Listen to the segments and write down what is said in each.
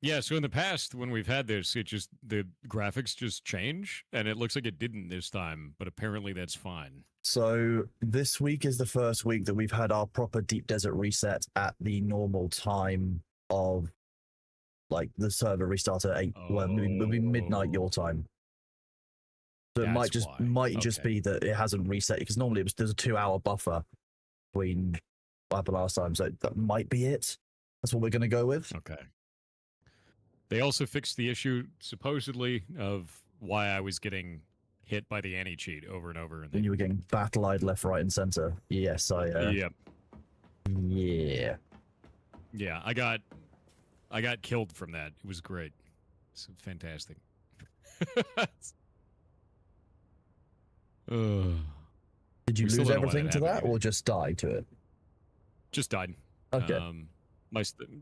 Yeah, so in the past when we've had this, the graphics just change, and it looks like it didn't this time, but apparently that's fine. So this week is the first week that we've had our proper Deep Desert reset at the normal time of like the server restart at 8. Well, maybe midnight your time. So it might just be that it hasn't reset because normally there's a 2-hour buffer between what happened last time. So that might be it. That's what we're going to go with. Okay. They also fixed the issue supposedly of why I was getting hit by the anti-cheat over and over. And you were getting battle-eyed left, right, and center. Yes, Yep. Yeah. Yeah, I got killed from that. It was great. It's fantastic. Did you lose everything to that, or just die to it? Just died. Okay.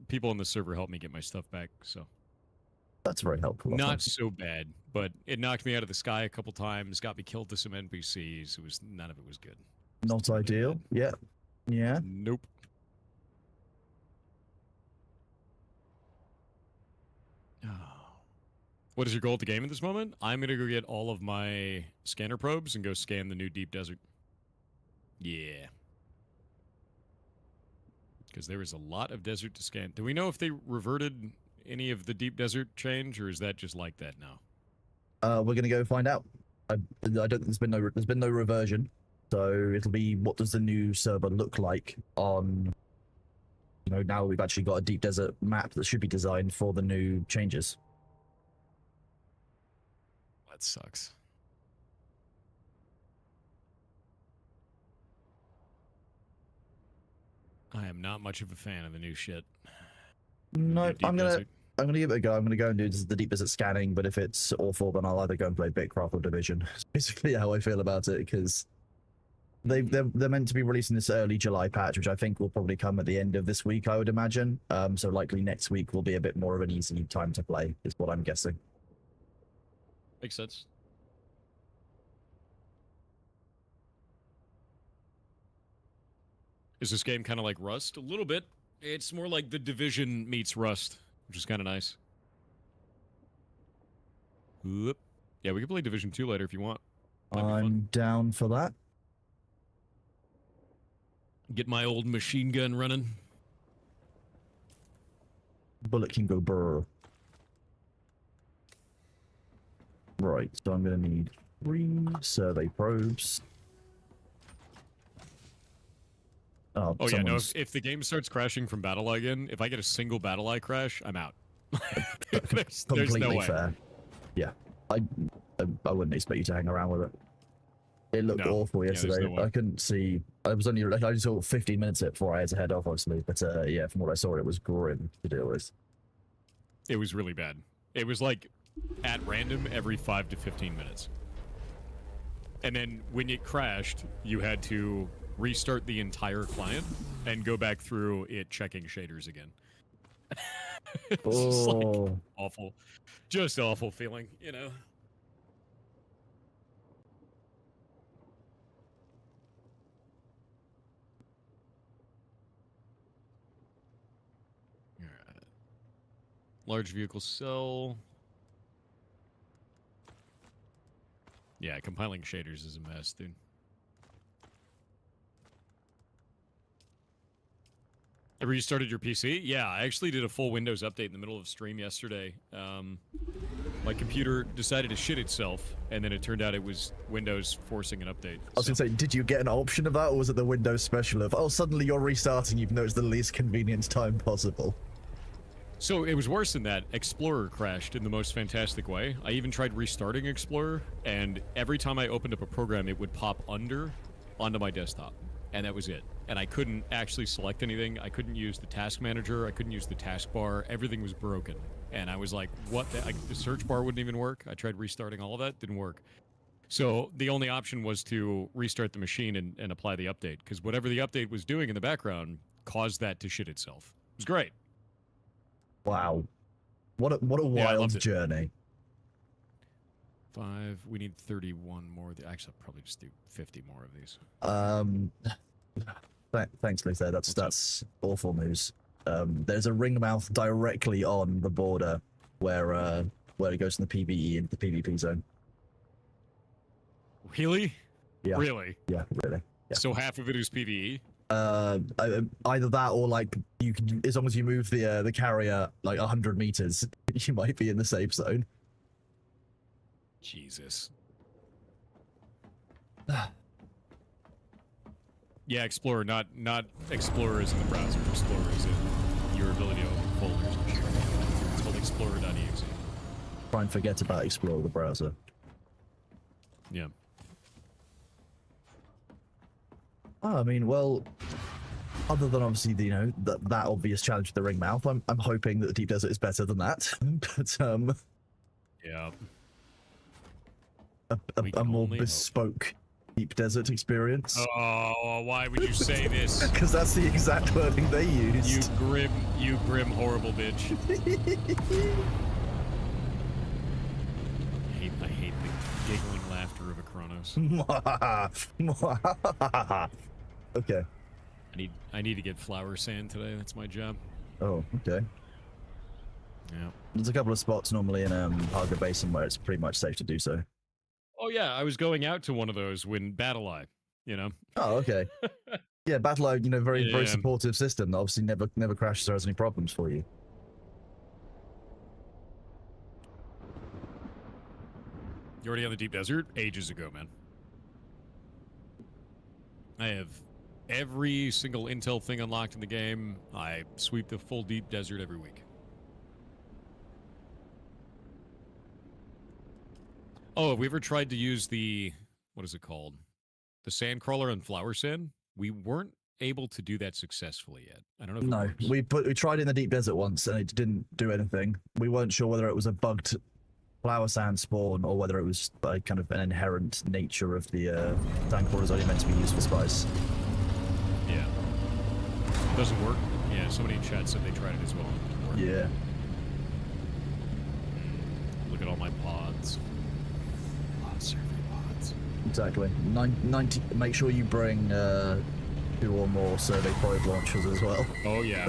People on the server helped me get my stuff back, so that's very helpful. Not so bad, but it knocked me out of the sky a couple times, got me killed to some NPCs. None of it was good. Not ideal. Yeah. Yeah. Nope. What is your goal at the game at this moment? I'm going to go get all of my scanner probes and go scan the new Deep Desert. Yeah. Because there is a lot of desert to scan. Do we know if they reverted any of the Deep Desert change, or is that just like that now? We're going to go find out. I don't. There's been no reversion, so it'll be what does the new server look like on. You know, now we've actually got a Deep Desert map that should be designed for the new changes. That sucks. I am not much of a fan of the new shit. No, I'm gonna give it a go. I'm gonna go and do the Deep Desert scanning, but if it's awful, then I'll either go and play Bitcraft or Division. It's basically how I feel about it, because they're meant to be releasing this early July patch, which I think will probably come at the end of this week, I would imagine. So likely next week will be a bit more of an easy time to play, is what I'm guessing. Makes sense. Is this game kind of like Rust? A little bit. It's more like The Division meets Rust, which is kind of nice. Whoop. Yeah, we can play Division 2 later if you want. I'm down for that. Get my old machine gun running. Bullet can go brr. Right, so I'm going to need 3 survey probes. Oh yeah, no, if the game starts crashing from BattlEye again, if I get a single BattlEye crash, I'm out. there's no way. Fair. Yeah, I wouldn't expect you to hang around with it. It looked awful yesterday. I couldn't see. I was only I saw 15 minutes of it before I had to head off, obviously. But yeah, from what I saw, it was grim to deal with. It was really bad. It was like at random every 5 to 15 minutes. And then when it crashed, you had to restart the entire client and go back through it checking shaders again. It's just like awful. Just awful feeling, you know? Alright. Large vehicle cell. Yeah, compiling shaders is a mess, dude. Have you restarted your PC? Yeah, I actually did a full Windows update in the middle of stream yesterday. My computer decided to shit itself, and then it turned out it was Windows forcing an update. I was going to say, did you get an option of that, or was it the Windows special of, oh, suddenly you're restarting, you've noticed the least convenient time possible? So it was worse than that. Explorer crashed in the most fantastic way. I even tried restarting Explorer, and every time I opened up a program, it would pop onto my desktop. And that was it. And I couldn't actually select anything. I couldn't use the task manager. I couldn't use the taskbar. Everything was broken. And I was like, what? The search bar wouldn't even work. I tried restarting all of that. Didn't work. So the only option was to restart the machine and apply the update. Because whatever the update was doing in the background caused that to shit itself. It was great. Wow. What a wild journey. 5. We need 31 more. Actually, I'll probably just do 50 more of these. Thanks, Luther. That's awful news. There's a ring mouth directly on the border where it goes from the PvE into the PvP zone. Really? Yeah. Really? Yeah, really. Yeah. So half of it is PvE? Either that or like you can, as long as you move the carrier like 100 meters, you might be in the safe zone. Jesus. Yeah, Explorer, not Explorer is in the browser. Explorer is in your ability to open folders and shit. It's called Explorer.exe. Try and forget about Explorer the browser. Yeah. Oh, I mean, well, other than obviously the, that obvious challenge with the ring mouth, I'm hoping that the Deep Desert is better than that. But Yeah. a more bespoke Deep Desert experience. Oh, why would you say this? Because that's the exact wording they used. You grim, horrible bitch. I hate the giggling laughter of a Kronos. Okay. I need to get flower sand today. That's my job. Oh, okay. Yeah. There's a couple of spots normally in Harga Basin where it's pretty much safe to do so. Oh yeah, I was going out to one of those when BattleEye, Oh, okay. Yeah, BattleEye, very Yeah. supportive system that obviously never crashes or has any problems for you. You already on the Deep Desert? Ages ago, man. I have every single intel thing unlocked in the game. I sweep the full Deep Desert every week. Oh, have we ever tried to use what is it called? The sand crawler on Flower Sand? We weren't able to do that successfully yet. I don't know if it works. We tried in the Deep Desert once and it didn't do anything. We weren't sure whether it was a bugged flower sand spawn or whether it was kind of an inherent nature of the sand crawler is only meant to be used for spice. Yeah. It doesn't work. Yeah, somebody in chat said they tried it as well. It didn't work. Yeah. Look at all my pods. Survey pods. Exactly. 90. Make sure you bring 2 or more survey probe launchers as well. Oh yeah,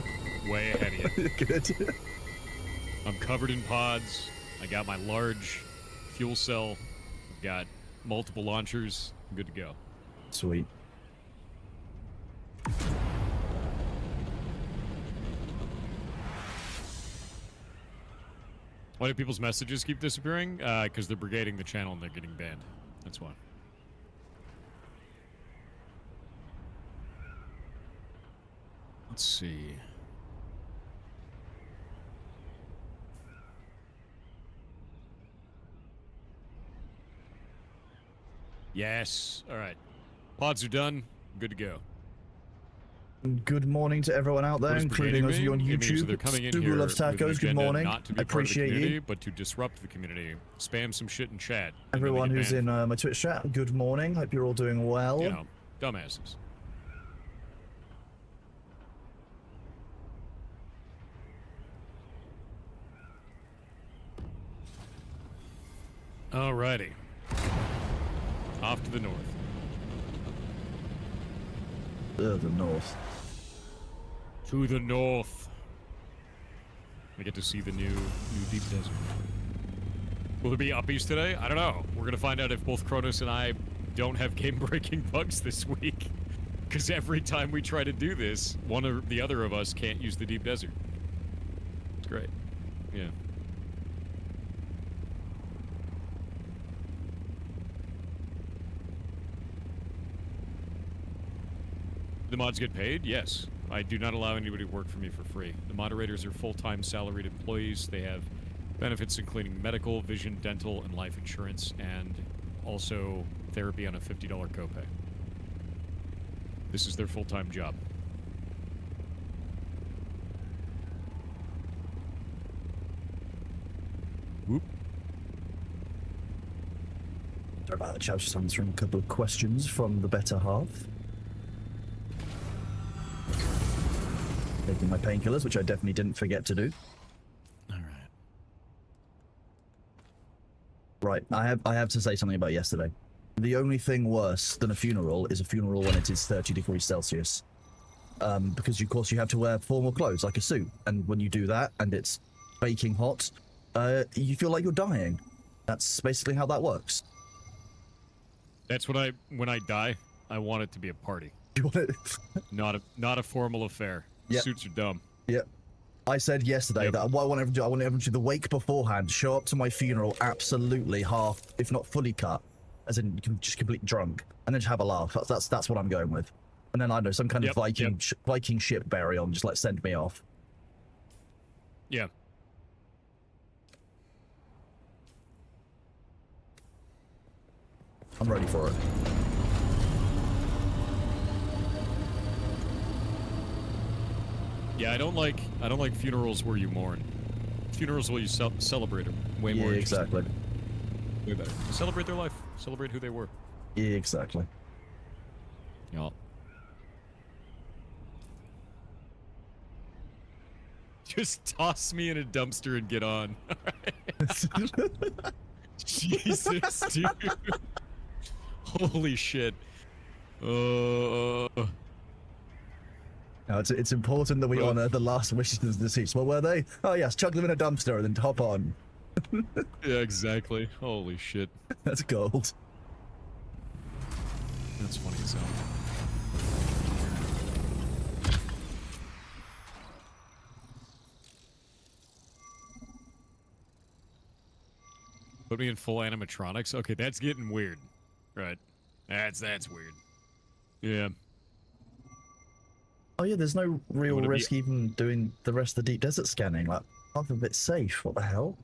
way ahead of you. Good. I'm covered in pods. I got my large fuel cell. I've got multiple launchers. I'm good to go. Sweet. Why do people's messages keep disappearing? Because they're brigading the channel and they're getting banned. That's why. Let's see. Yes. All right. Pods are done. Good to go. Good morning to everyone out there, What does including brigading those of you on mean? It means YouTube. they're coming in Sugu here loves with an tacos. Good agenda morning. Not to be I appreciate part of the community, you. but to disrupt the community. Spam some shit in chat. and then they Everyone get who's banned in my Twitch chat, good morning. Hope you're all doing well. for, dumbasses. Alrighty. Off to the north. The north. To the north. I get to see the new Deep Desert. Will there be uppies today? I don't know. We're gonna find out if both Kronos and I don't have game-breaking bugs this week. Because every time we try to do this, one or the other of us can't use the Deep Desert. It's great. Yeah. The mods get paid? Yes. I do not allow anybody to work for me for free. The moderators are full-time salaried employees. They have benefits including medical, vision, dental, and life insurance, and also therapy on a $50 copay. This is their full-time job. Whoop. Sorry about that, chat. Just answering a couple of questions from the better half. Taking my painkillers, which I definitely didn't forget to do. All right. Right, I have to say something about yesterday. The only thing worse than a funeral is a funeral when it is 30 degrees Celsius. because of course you have to wear formal clothes like a suit, and when you do that and it's baking hot, you feel like you're dying. That's basically how that works. That's what when I die, I want it to be a party, You want it? not a formal affair. Yep. Suits are dumb. Yep. I said yesterday that what I want everyone to do, I want everyone to do the wake beforehand, show up to my funeral absolutely half, if not fully cut, as in just completely drunk, and then just have a laugh. That's what I'm going with. And then I know some kind of Viking ship burial, and just like send me off. Yeah. I'm ready for it. Yeah, I don't like funerals where you mourn. Funerals where you celebrate them. Way more interesting. Exactly. Way better. Celebrate their life. Celebrate who they were. Yeah, exactly. Yeah. Just toss me in a dumpster and get on. Jesus, dude. Holy shit. No, it's important that we honor the last wishes of the deceased. What were they? Oh yes, chuck them in a dumpster and then hop on. Yeah, exactly. Holy shit. That's gold. That's funny as hell. Put me in full animatronics? Okay, that's getting weird. Right. That's weird. Yeah. Oh yeah, there's no real risk even doing the rest of the deep desert scanning. Like, I'm a bit safe. What the hell?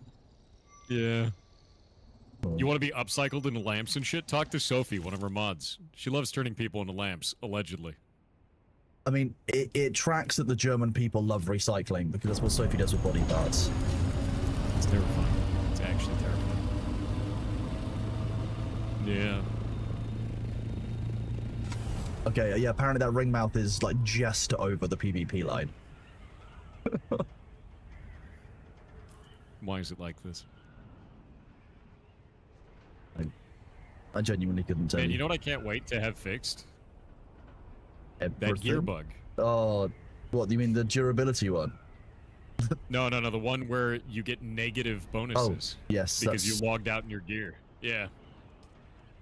Yeah. You want to be upcycled into lamps and shit? Talk to Sophie, one of her mods. She loves turning people into lamps, allegedly. I mean, it tracks that the German people love recycling, because that's what Sophie does with body parts. It's terrifying. It's actually terrifying. Yeah. Okay, yeah, apparently that ring mouth is, like, just over the PvP line. Why is it like this? I genuinely couldn't tell Man, you. you know what I can't wait to have fixed? That Everything? gear bug. Oh, what, you mean the durability one? No, the one where you get negative bonuses. Oh, yes, because you logged out in your gear. Yeah.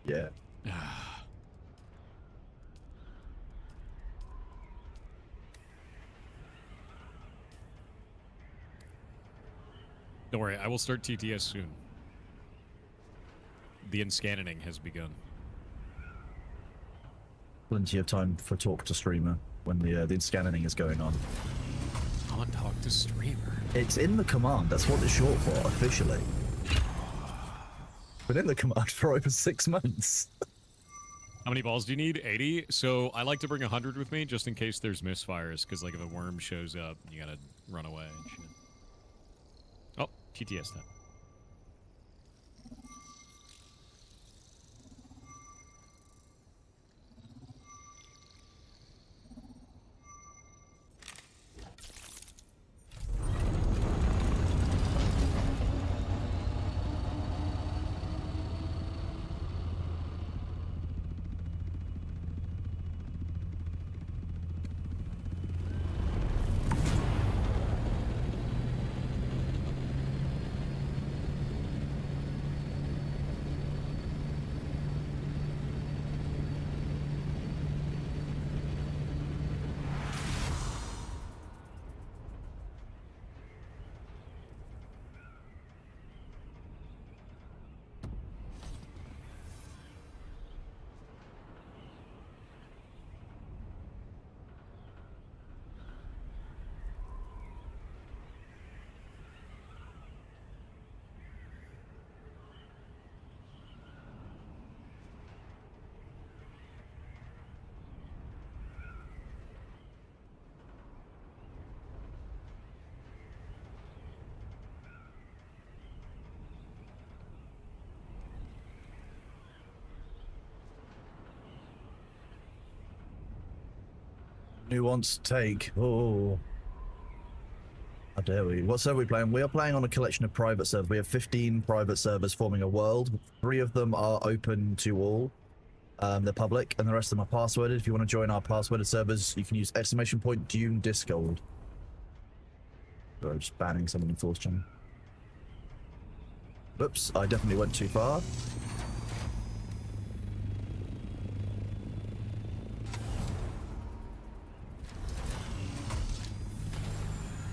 Yeah. Don't worry, I will start TTS soon. The inscanning has begun. Plenty of time for talk to streamer when the scanning is going on. On talk to streamer. It's in the command. That's what it's short for officially. Been in the command for over 6 months. How many balls do you need? 80. So I like to bring 100 with me just in case there's misfires, because like if a worm shows up, you gotta run away and shit. Oh, TTS time. Nuanced take. Oh. How dare we? What server are we playing? We are playing on a collection of private servers. We have 15 private servers forming a world. 3 of them are open to all. They're public, and the rest of them are passworded. If you want to join our passworded servers, you can use !Dune Discord. So I'm just banning someone in Force Channel. Oops, I definitely went too far.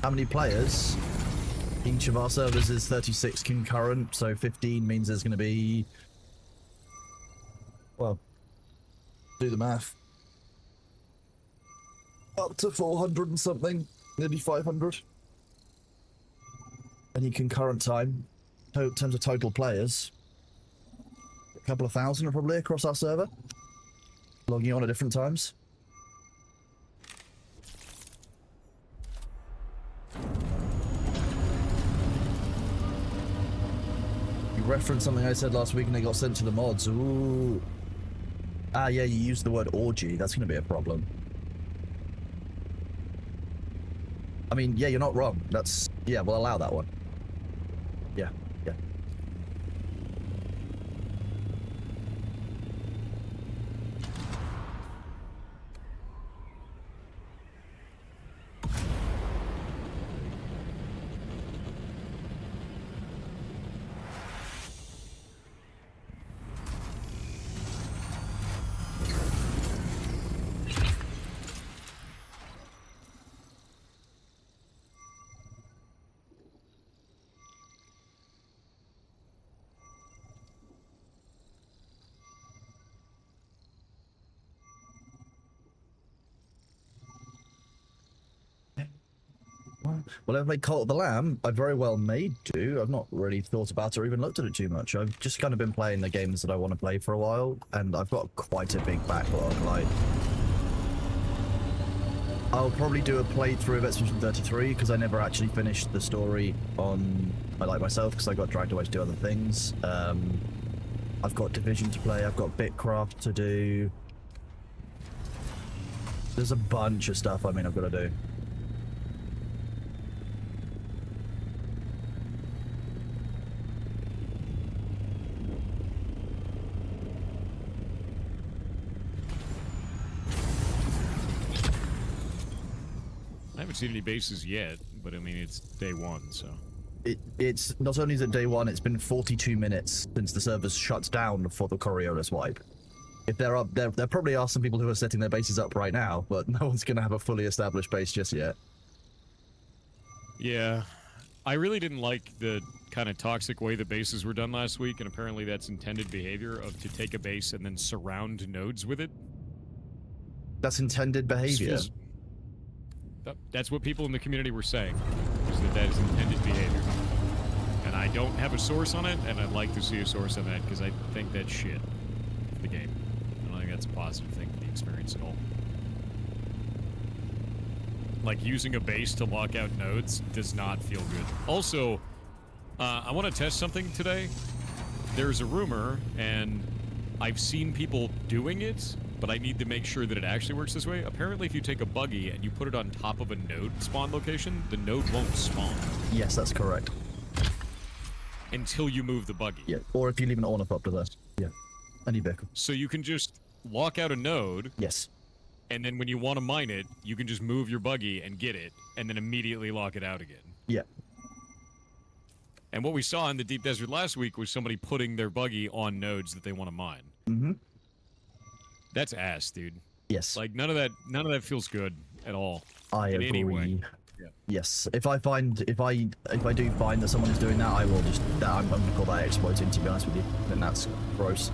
How many players? Each of our servers is 36 concurrent, so 15 means there's going to be... Well, do the math. Up to 400 and something, nearly 500. Any concurrent time, in terms of total players, a couple of thousand probably across our server, logging on at different times. You referenced something I said last week and they got sent to the mods. Ooh. Ah, yeah, you used the word orgy. That's going to be a problem. I mean, yeah, you're not wrong. That's... Yeah, we'll allow that one. Yeah, yeah. Well, I've made Cult of the Lamb. I very well may do. I've not really thought about it or even looked at it too much. I've just kind of been playing the games that I want to play for a while, and I've got quite a big backlog. Like, I'll probably do a playthrough of Expedition 33 because I never actually finished the story on I Like Myself because I got dragged away to do other things. I've got Division to play. I've got Bitcraft to do. There's a bunch of stuff I've got to do. I haven't seen any bases yet, but I mean, it's day one, so... It's not only is it day one, it's been 42 minutes since the servers shut down for the Coriolis wipe. If they're up, there probably are some people who are setting their bases up right now, but no one's going to have a fully established base just yet. Yeah. I really didn't like the kind of toxic way the bases were done last week, and apparently that's intended behavior of to take a base and then surround nodes with it. That's intended behavior. That's what people in the community were saying, is that that is intended behavior. And I don't have a source on it, and I'd like to see a source on that, because I think that's shit for the game. I don't think that's a positive thing for the experience at all. Like, using a base to lock out nodes does not feel good. Also, I want to test something today. There's a rumor, and I've seen people doing it, but I need to make sure that it actually works this way. Apparently, if you take a buggy and you put it on top of a node spawn location, the node won't spawn. Yes, that's correct. Until you move the buggy. Yeah, or if you leave an ornithopter there. Yeah, any vehicle. So you can just lock out a node. Yes. And then when you want to mine it, you can just move your buggy and get it, and then immediately lock it out again. Yeah. And what we saw in the Deep Desert last week was somebody putting their buggy on nodes that they want to mine. Mm-hmm. That's ass, dude. Yes. Like, none of that feels good at all. I agree. Any way. Yeah. Yes. If I do find that someone is doing that, I will just... I'm going to call that exploiting, to be honest with you. And that's gross.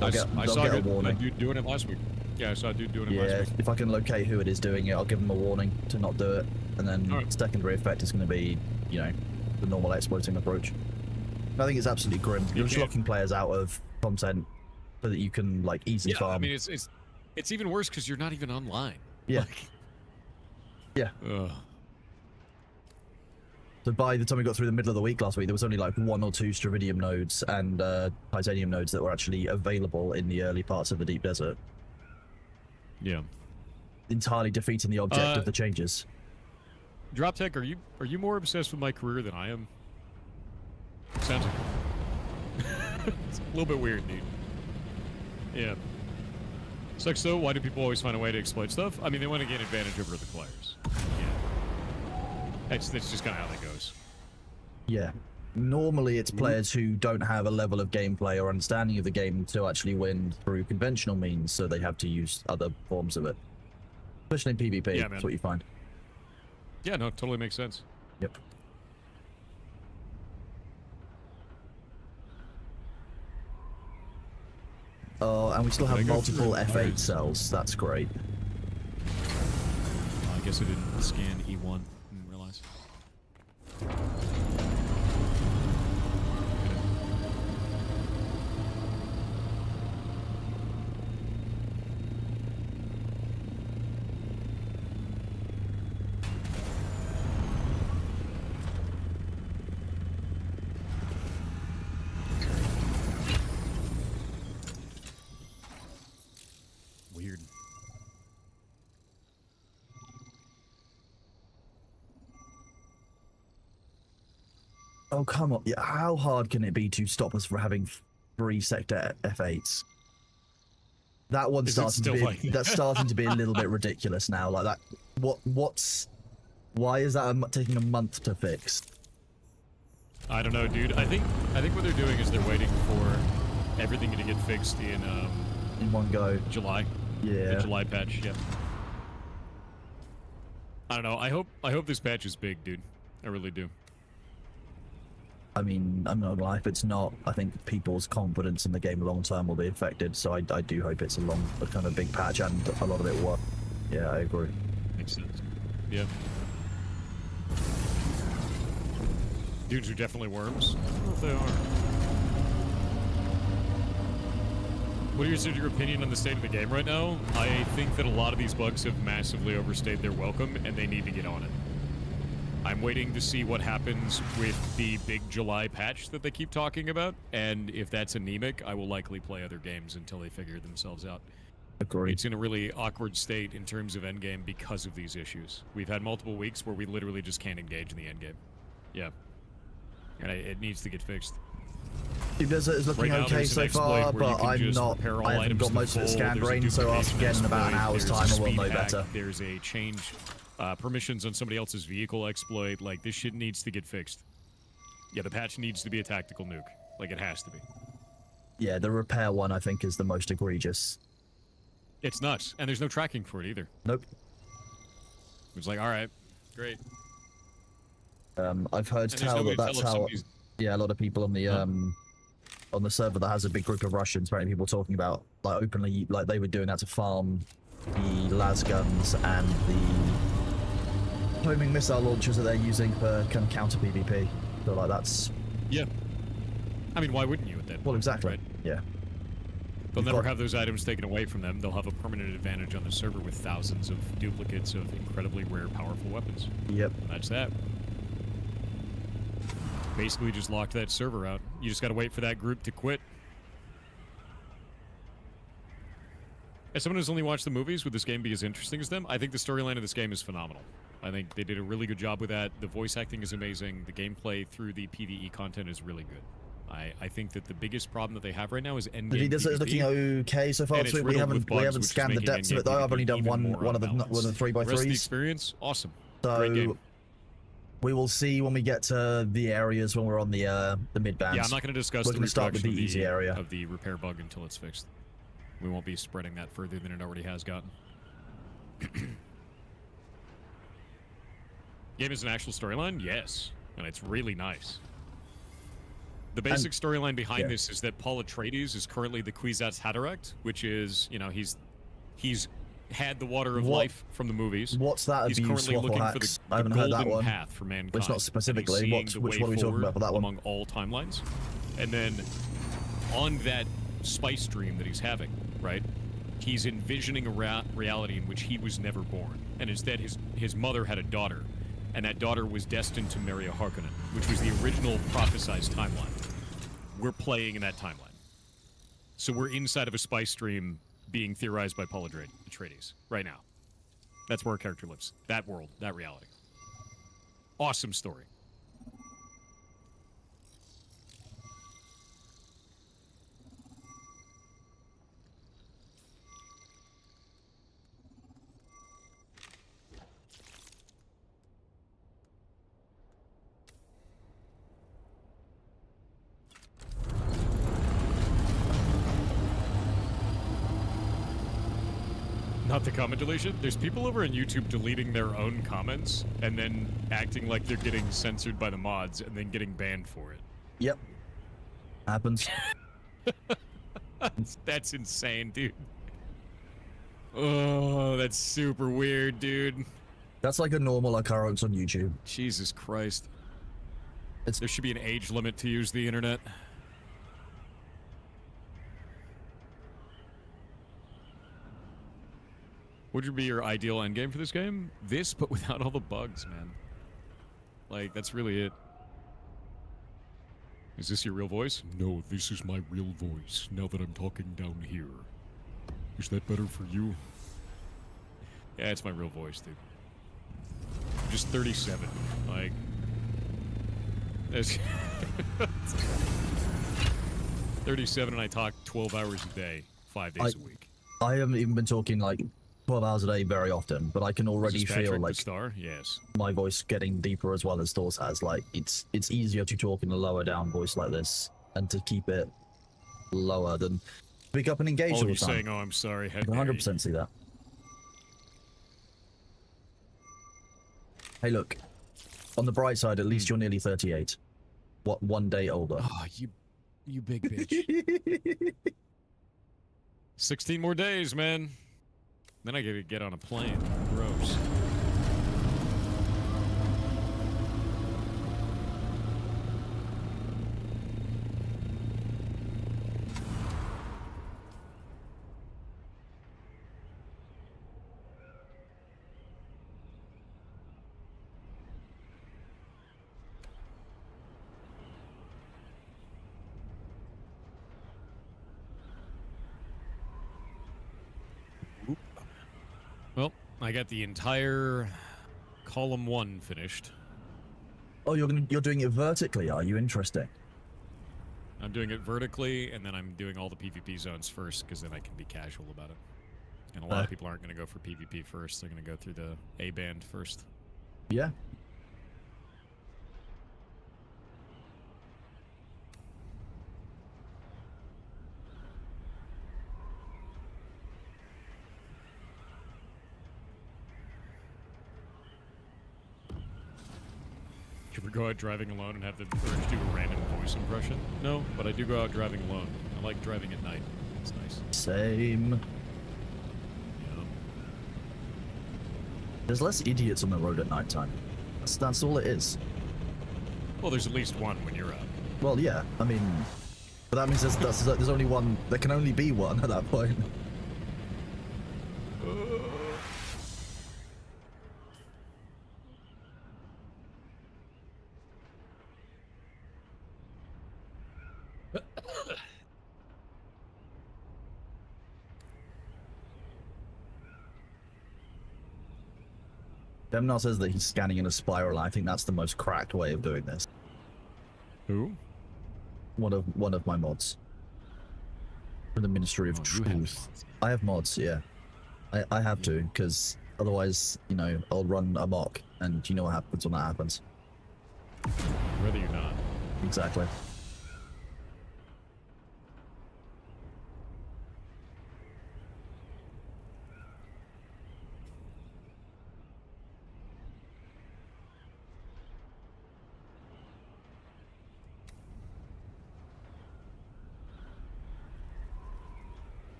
I saw a warning. a dude doing it last week. Yeah, I saw a dude doing it last week. If I can locate who it is doing it, I'll give them a warning to not do it. And then secondary effect is going to be, the normal exploiting approach. I think it's absolutely grim. You're just locking players out of content so that you can, easy farm. I mean, it's even worse because you're not even online. Yeah. Yeah. Ugh. So by the time we got through the middle of the week last week, there was only 1 or 2 Stravidium nodes and Titanium nodes that were actually available in the early parts of the Deep Desert. Yeah. Entirely defeating the object of the changes. DropTech, are you more obsessed with my career than I am? Sounds like it's a little bit weird, dude. Yeah. Sucks though. Why do people always find a way to exploit stuff? I mean, they want to gain advantage over the players. Yeah. That's just kind of how that goes. Yeah. Normally, it's players who don't have a level of gameplay or understanding of the game to actually win through conventional means, so they have to use other forms of it. Especially in PvP, Yeah, man. that's what you find. Yeah, no, totally makes sense. Yep. Oh, and we still Did I have go multiple through F8 ours? cells. That's great. I guess I didn't scan E1. Didn't realize. Weird. Oh, come on. Yeah, how hard can it be to stop us from having 3 sector F8s? That one's Is it starting to still be like that? that's starting to be a little bit ridiculous now. Like that. Why is that taking a month to fix? I don't know, dude. I think what they're doing is they're waiting for everything to get fixed in In one go. July. Yeah. The July patch. Yeah. I don't know. I hope this patch is big, dude. I really do. I mean, I'm not gonna lie, if it's not, I think people's confidence in the game long term will be affected, so I do hope it's a kind of big patch and a lot of it will. Yeah, I agree. Makes sense. Yeah. Dudes are definitely worms. I don't know if they are. What is your opinion on the state of the game right now? I think that a lot of these bugs have massively overstayed their welcome, and they need to get on it. I'm waiting to see what happens with the big July patch that they keep talking about, and if that's anemic, I will likely play other games until they figure themselves out. Agree. It's in a really awkward state in terms of endgame because of these issues. We've had multiple weeks where we literally just can't engage in the endgame. Yeah. And it needs to get fixed. Deep Desert is looking Right now, okay there's so an exploit far, where you but can I'm just not. repair all I haven't items got to most of it full. scanned, There's a Rain, so ask duplication again in about an exploit. hour's There's a time and we'll speed know hack. better. There's a change permissions on somebody else's vehicle exploit. Like, this shit needs to get fixed. Yeah, the patch needs to be a tactical nuke. Like, it has to be. Yeah, the repair one I think is the most egregious. It's nuts. And there's no tracking for it either. Nope. It's like, alright, great. I've heard And there's tell no way that to that's tell if how. somebody's- Yeah, a lot of people on the server that has a big group of Russians. Apparently, people talking about like openly, like they were doing that to farm the las guns and the homing missile launchers that they're using for kind of counter PvP. So like that's Yeah. I mean, why wouldn't you at that point? well, exactly. Right? Yeah. They'll You've never got- have those items taken away from them. They'll have a permanent advantage on the server with thousands of duplicates of incredibly rare, powerful weapons. Yep. That's that. Basically just locked that server out. You just gotta wait for that group to quit. As someone who's only watched the movies, would this game be as interesting as them? I think the storyline of this game is phenomenal. I think they did a really good job with that. The voice acting is amazing. The gameplay through the PvE content is really good. I think that the biggest problem that they have right now is endgame The Desert is PvP. looking okay so far. And it's So we riddled with haven't bugs, which is scanned the making depths of it endgame though. I've only PvP done even more one of the unbalanced. 3x3s. The rest of the experience, awesome. Great So game. we will see when we get to the areas when we're on the mid bands. Yeah, I'm not going to discuss We're the gonna start with reproduction the easy area. of the repair bug until it's fixed. We won't be spreading that further than it already has gotten. Game is an actual storyline? Yes. And it's really nice. The basic storyline behind yeah. this is that Paul Atreides is currently the Kwisatz Haderach, which is, you know, he's had the water of What- life from the movies. What's that He's abuse currently waffle looking hacks? for the I haven't heard that golden one. path for mankind. Which not and he's specifically. seeing Which the one way are we talking forward about for that one? among all timelines. And then on that spice dream that he's having, right? He's envisioning a reality in which he was never born. And instead his mother had a daughter. And that daughter was destined to marry a Harkonnen, which was the original prophesized timeline. We're playing in that timeline. So we're inside of a spice stream being theorized by Paul Atreides right now. That's where our character lives. That world, that reality. Awesome story. about the comment deletion? There's people over on YouTube deleting their own comments and then acting like they're getting censored by the mods and then getting banned for it. Yep. Happens. That's insane, dude. Oh, that's super weird, dude. That's like a normal occurrence on YouTube. Jesus Christ. It's- There should be an age limit to use the internet. What would be your ideal endgame for this game? This, but without all the bugs, man. Like, that's really it. Is this your real voice? No, this is my real voice, now that I'm talking down here. Is that better for you? Yeah, it's my real voice, dude. I'm just 37. Like... That's 37 and I talk 12 hours a day, 5 days a week. I haven't even been talking like 12 hours a day very often, but I can already feel Patrick like the Star? Yes. my voice getting deeper as well as Thor's has. Like it's easier to talk in a lower down voice like this and to keep it lower than pick up and engage all All the you time. saying, oh, I'm sorry. I can 100% see that. Hey, look. On the bright side, at least you're nearly 38. What, one day older? Oh, you big bitch. 16 more days, man. Then I gotta get on a plane. Gross. Well, I got the entire column 1 finished. Oh, you're doing it vertically, are you? Interesting. I'm doing it vertically, and then I'm doing all the PvP zones first, because then I can be casual about it. And a lot of people aren't going to go for PvP first. They're going to go through the A band first. Yeah. You ever go out driving alone and have the urge to do a random voice impression? No, but I do go out driving alone. I like driving at night. It's nice. Same. Yeah. There's less idiots on the road at nighttime. That's all it is. Well, there's at least one when you're out. Well, yeah. I mean, but that means there's only one. There can only be one at that point. Demnar says that he's scanning in a spiral. I think that's the most cracked way of doing this. Who? One of my mods. For the Ministry of Oh, you have Truth. mods. I have mods, yeah. I have to, because otherwise, you know, I'll run amok, and you know what happens when that happens. Whether you're not. Exactly.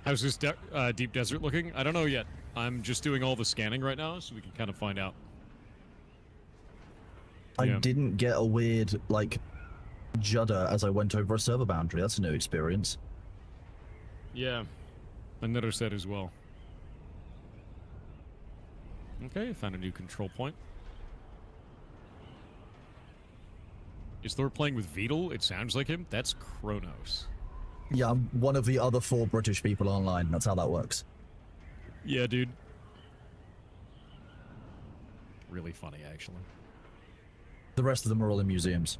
How's this deep desert looking? I don't know yet. I'm just doing all the scanning right now, so we can kind of find out. I Yeah. didn't get a weird, like, judder as I went over a server boundary. That's a new experience. Yeah, I noticed that as well. Okay, found a new control point. Is Thor playing with Vedal? It sounds like him. That's Kronos. Yeah, I'm one of the other 4 British people online. That's how that works. Yeah, dude. Really funny, actually. The rest of them are all in museums.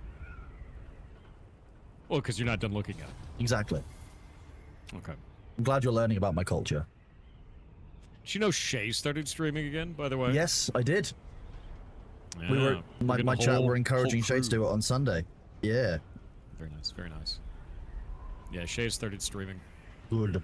Well, because you're not done looking at it. Exactly. Okay. I'm glad you're learning about my culture. Did you know Shay started streaming again, by the way? Yes, I did. Yeah, We were getting my a chat whole- were encouraging whole Shay to crew. do it on Sunday. Yeah. Very nice, very nice. Yeah, Shay started streaming. Good.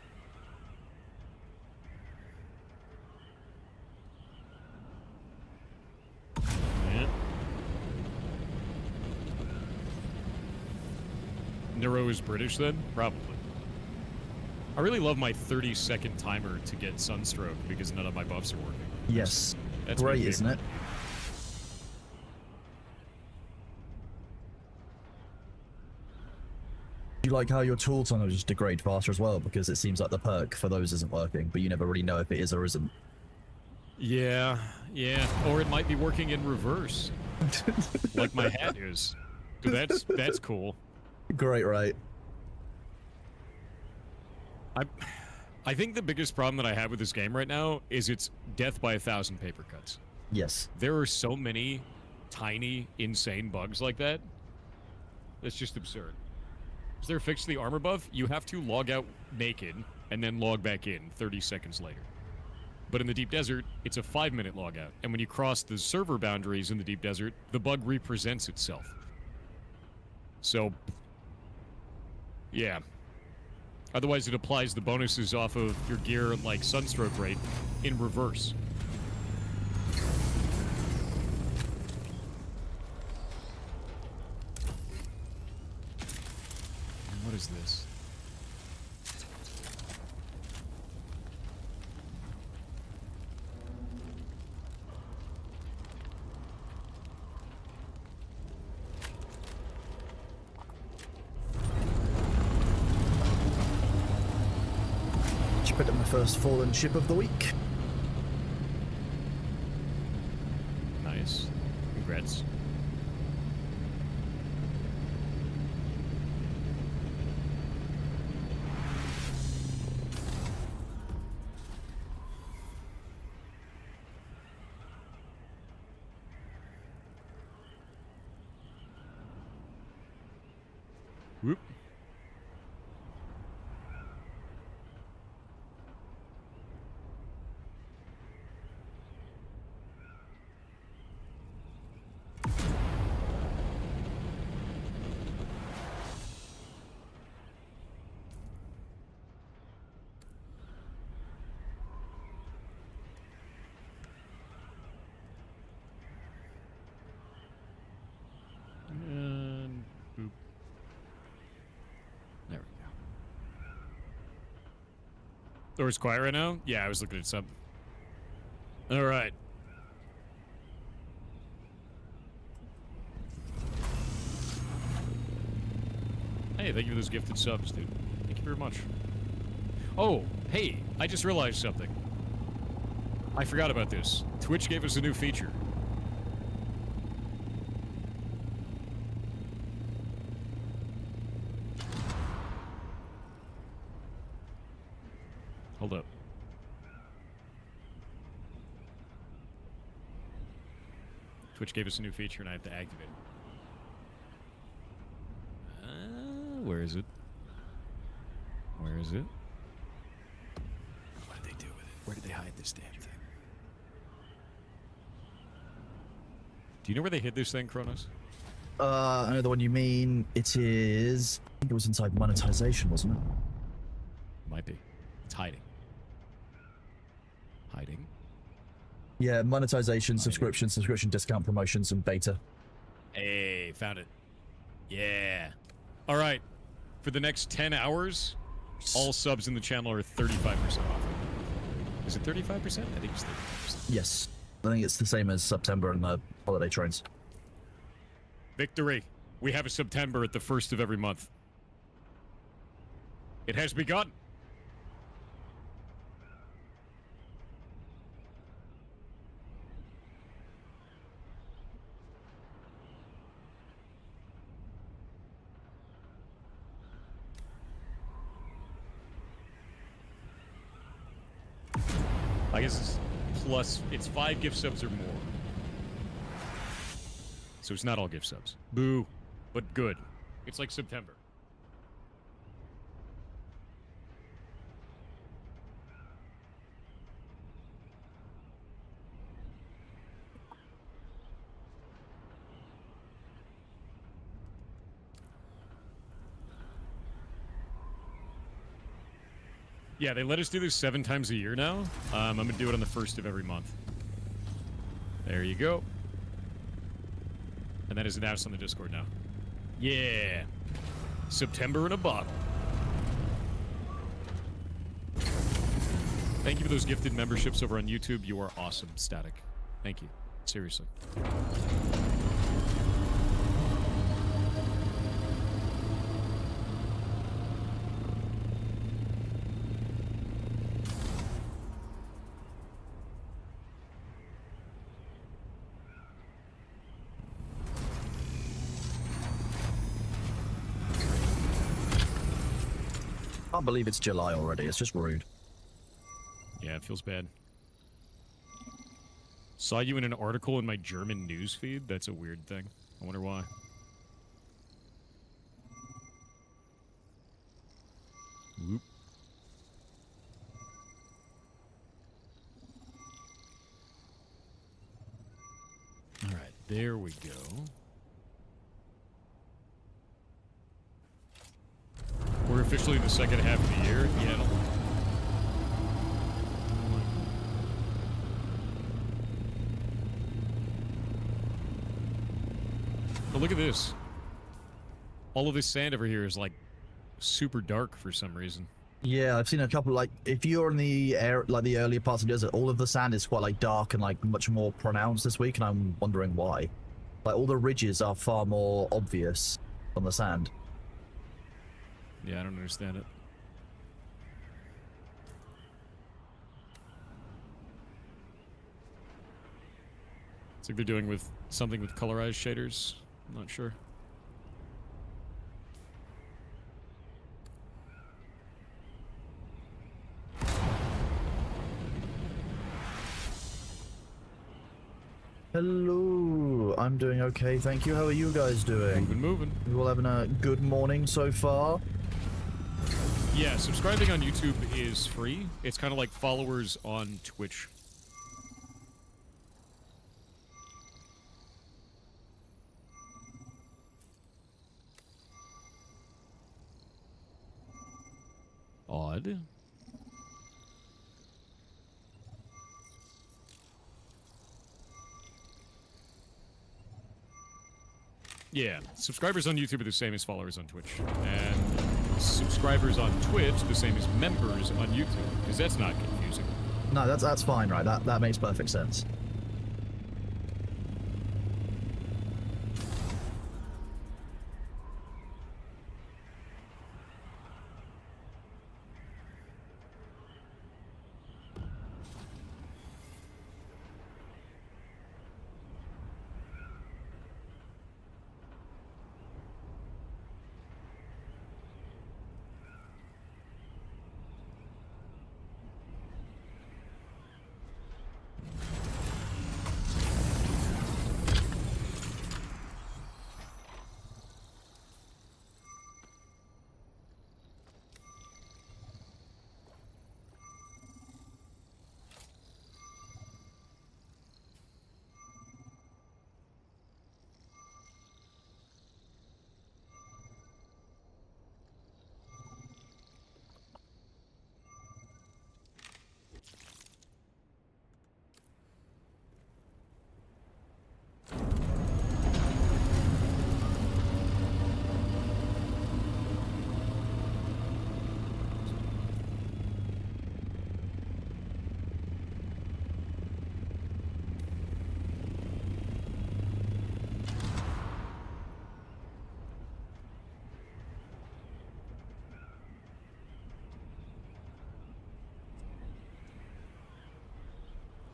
Nero is British then? Probably. I really love my 30-second timer to get Sunstroke because none of my buffs are working. Yes. That's Great, my isn't it? Do you like how your tool tunnel just degrade faster as well? Because it seems like the perk for those isn't working, but you never really know if it is or isn't. Yeah, yeah. Or it might be working in reverse. Like my hat is. So that's cool. Great, right? I think the biggest problem that I have with this game right now is it's death by 1,000 paper cuts. Yes. There are so many tiny, insane bugs like that. It's just absurd. Is there a fix to the armor buff? You have to log out naked and then log back in 30 seconds later. But in the deep desert, it's a 5-minute logout. And when you cross the server boundaries in the deep desert, the bug represents itself. So, yeah. Otherwise, it applies the bonuses off of your gear like Sunstroke rate in reverse. And what is this? Picked up my first fallen ship of the week. Nice. Congrats. Whoop. And boop. There we go. Oh, it's quiet right now? Yeah, I was looking at something. All right. Hey, thank you for those gifted subs, dude. Thank you very much. Oh, hey, I just realized something. I forgot about this. Twitch gave us a new feature. Hold up. Twitch gave us a new feature and I have to activate it. Where is it? Where is it? What did they do with it? Where did they hide this damn thing? Do you know where they hid this thing, Kronos? I know the one you mean. It is... I think it was inside monetization, wasn't it? Might be. It's hiding. Hiding? Yeah, monetization, subscription discount promotions, and beta. Hey, found it. Yeah. All right. For the next 10 hours, all subs in the channel are 35% off. Is it 35%? I think it's 35%. Yes. I think it's the same as September and the holiday trains. Victory. We have a September at the first of every month. It has begun. I guess it's plus, it's 5 gift subs or more. So it's not all gift subs. Boo. But good. It's like September. Yeah, they let us do this 7 times a year now. I'm gonna do it on the 1st of every month. There you go. And that is announced on the Discord now. Yeah. September in a bottle. Thank you for those gifted memberships over on YouTube. You are awesome, Static. Thank you. Seriously. I can't believe it's July already. It's just rude. Yeah, it feels bad. Saw you in an article in my German news feed. That's a weird thing. I wonder why. Whoop. All right, there we go. We're officially in the second half of the year. Yeah. But look at this. All of this sand over here is like super dark for some reason. Yeah, I've seen a couple, like, if you're in the air, like the earlier parts of the desert, all of the sand is quite like dark and like much more pronounced this week, and I'm wondering why. Like all the ridges are far more obvious on the sand. Yeah, I don't understand it. It's like they're doing with something with colorized shaders. I'm not sure. Hello, I'm doing okay, thank you. How are you guys doing? Moving. You all having a good morning so far? Yeah, subscribing on YouTube is free. It's kind of like followers on Twitch. Odd. Yeah, subscribers on YouTube are the same as followers on Twitch. And subscribers on Twitch the same as members on YouTube, because that's not confusing. No, that's fine, right? That makes perfect sense.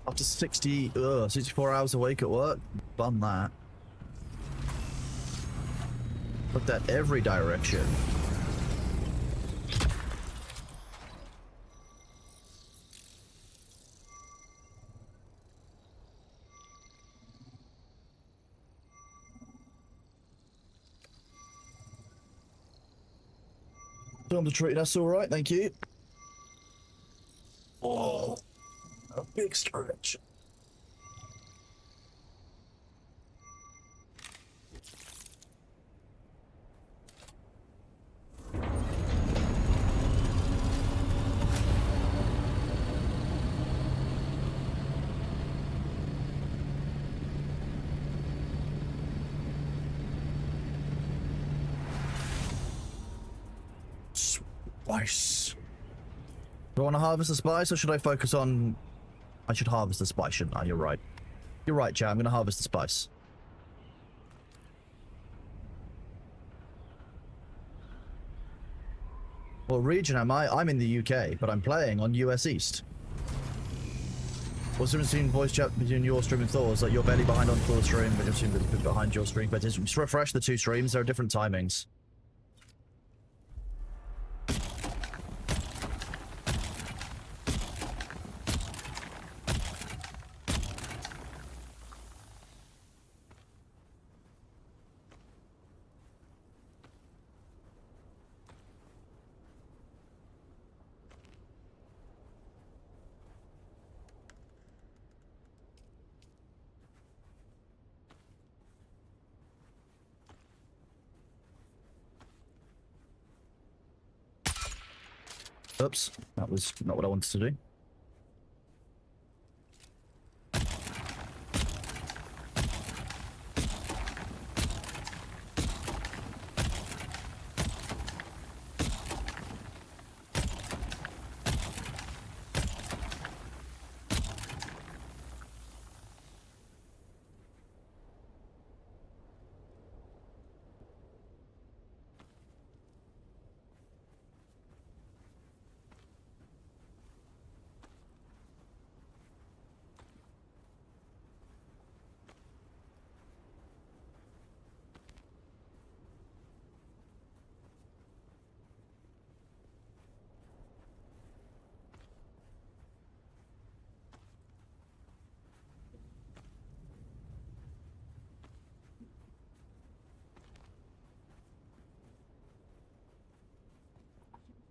After 64 hours awake at work, bun that. Looked at every direction. On the tree, that's all right, thank you. Oh, a big stretch. Spice. Do I want to harvest the spice, or should I focus on... I should harvest the spice, shouldn't I? You're right. You're right, chat. I'm going to harvest the spice. What region am I? I'm in the UK, but I'm playing on US East. What's the difference between voice chat between your stream and Thor's? Like, you're barely behind on Thor's stream, but you're behind your stream. But just refresh the two streams. There are different timings. Oops, that was not what I wanted to do.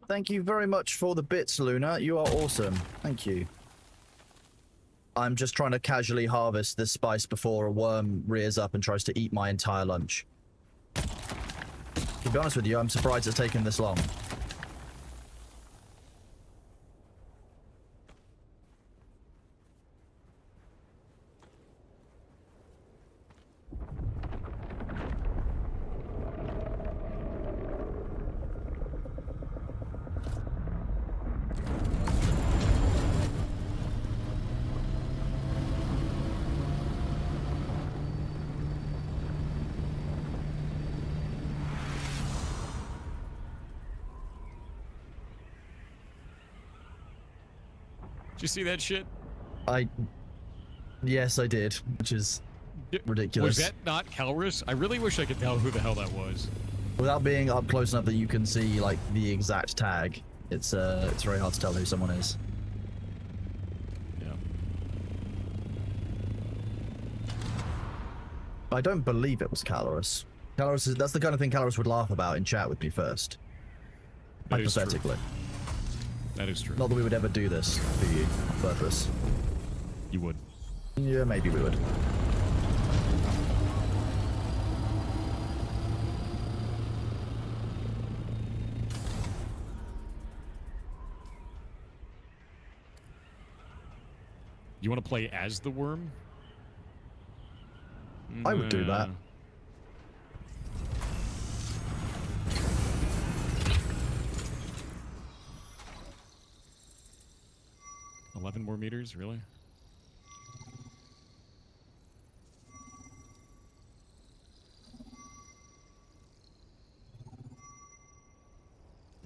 Thank you very much for the bits, Luna. You are awesome. Thank you. I'm just trying to casually harvest this spice before a worm rears up and tries to eat my entire lunch. To be honest with you, I'm surprised it's taken this long. Did you see that shit? Yes, I did, which is ridiculous. Was that not Calrus? I really wish I could tell who the hell that was. Without being up close enough that you can see like the exact tag, it's very hard to tell who someone is. Yeah. I don't believe it was Calorus. That's the kind of thing Calorus would laugh about in chat with me first. That is true. Hypothetically. That is true. Not that we would ever do this for you on purpose. You would. Yeah, maybe we would. You want to play as the worm? I would do that. 11 more meters, really?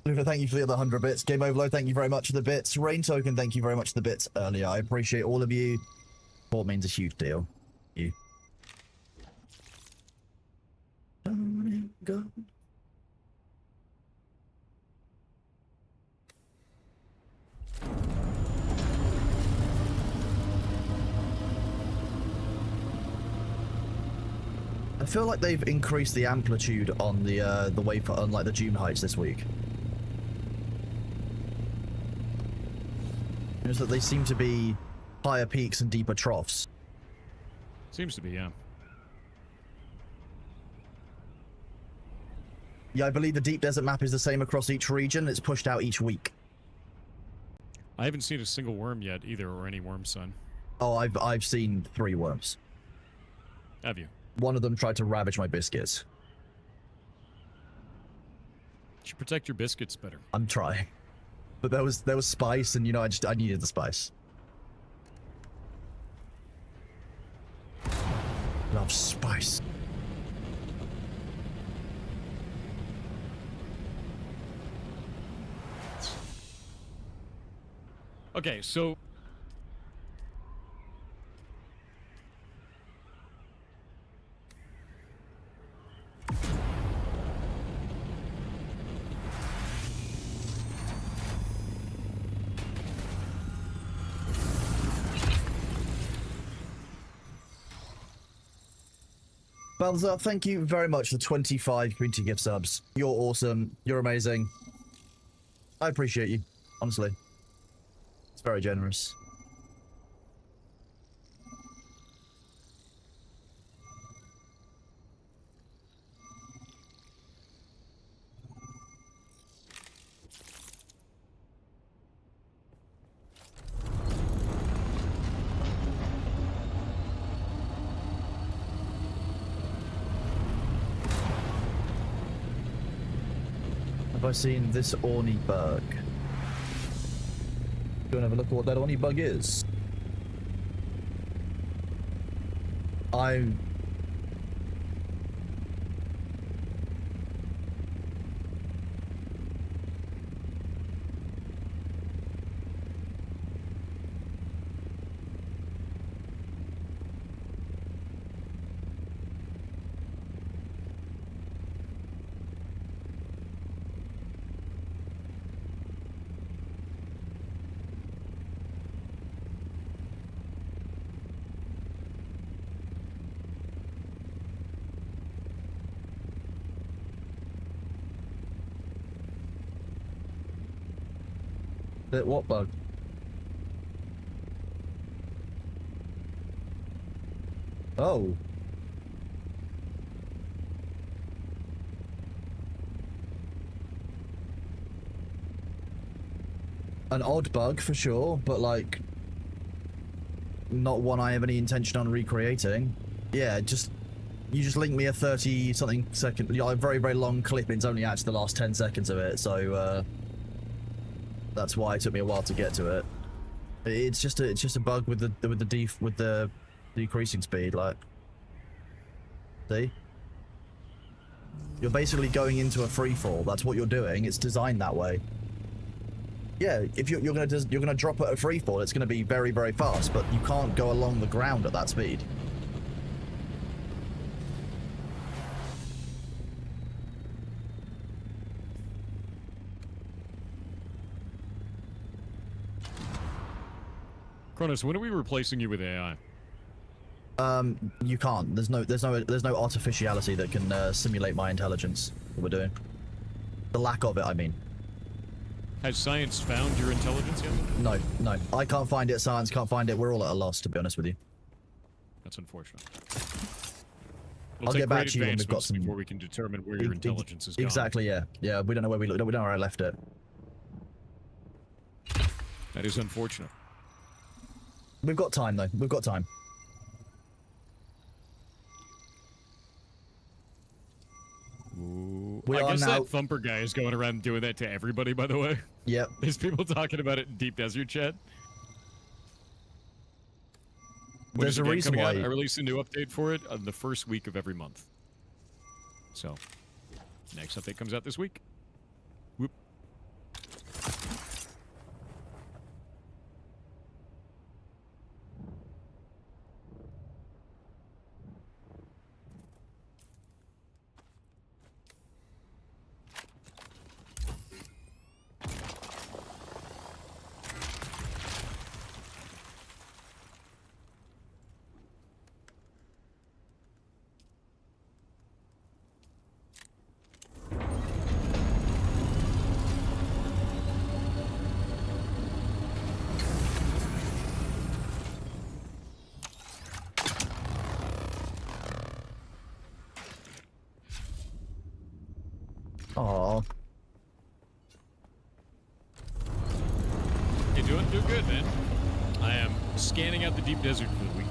Lufa, thank you for the other 100 bits. Game Overload, thank you very much for the bits. Rain Token, thank you very much for the bits earlier. I appreciate all of you. Support means a huge deal. You. Go. I feel like they've increased the amplitude on the wave on like the dune heights this week. It's that they seem to be higher peaks and deeper troughs. Seems to be, yeah. Yeah, I believe the deep desert map is the same across each region. It's pushed out each week. I haven't seen a single worm yet either, or any worm son. Oh, I've seen 3 worms. Have you? One of them tried to ravage my biscuits. should protect your biscuits better. I'm trying. But there was spice, and you know, I needed the spice. Love spice. Okay, so Balzar, thank you very much for 25 community gift subs. You're awesome. You're amazing. I appreciate you, honestly. It's very generous. Have I seen this Orny bug? Go and have a look at what that Orny bug is. What bug? Oh. An odd bug for sure, but like not one I have any intention on recreating. Yeah, you just link me a 30 something second, you know, a very, very long clip. It's only actually the last 10 seconds of it, so that's why it took me a while to get to it. It's just a bug with the decreasing speed, like. See? You're basically going into a free fall. That's what you're doing. It's designed that way. Yeah, if you're gonna drop at a free fall, it's gonna be very, very fast, but you can't go along the ground at that speed. Kronos, when are we replacing you with AI? You can't. There's no artificiality that can simulate my intelligence. What we're doing. The lack of it, I mean. Has science found your intelligence yet? No. I can't find it. Science can't find it. We're all at a loss, to be honest with you. That's unfortunate. I'll get back to you when we've got some before we can determine where your intelligence is gone. Exactly. Yeah. Yeah. We don't know where we don't know where I left it. That is unfortunate. We've got time, though. We've got time. Ooh. We I are guess now... that Thumper guy is going around doing that to everybody, by the way. Yep. There's people talking about it in Deep Desert chat. There's a reason why... I release a new update for it on the first week of every month. So, next update comes out this week. Whoop. Aww. You're doing good, man. I am scanning out the deep desert for the week.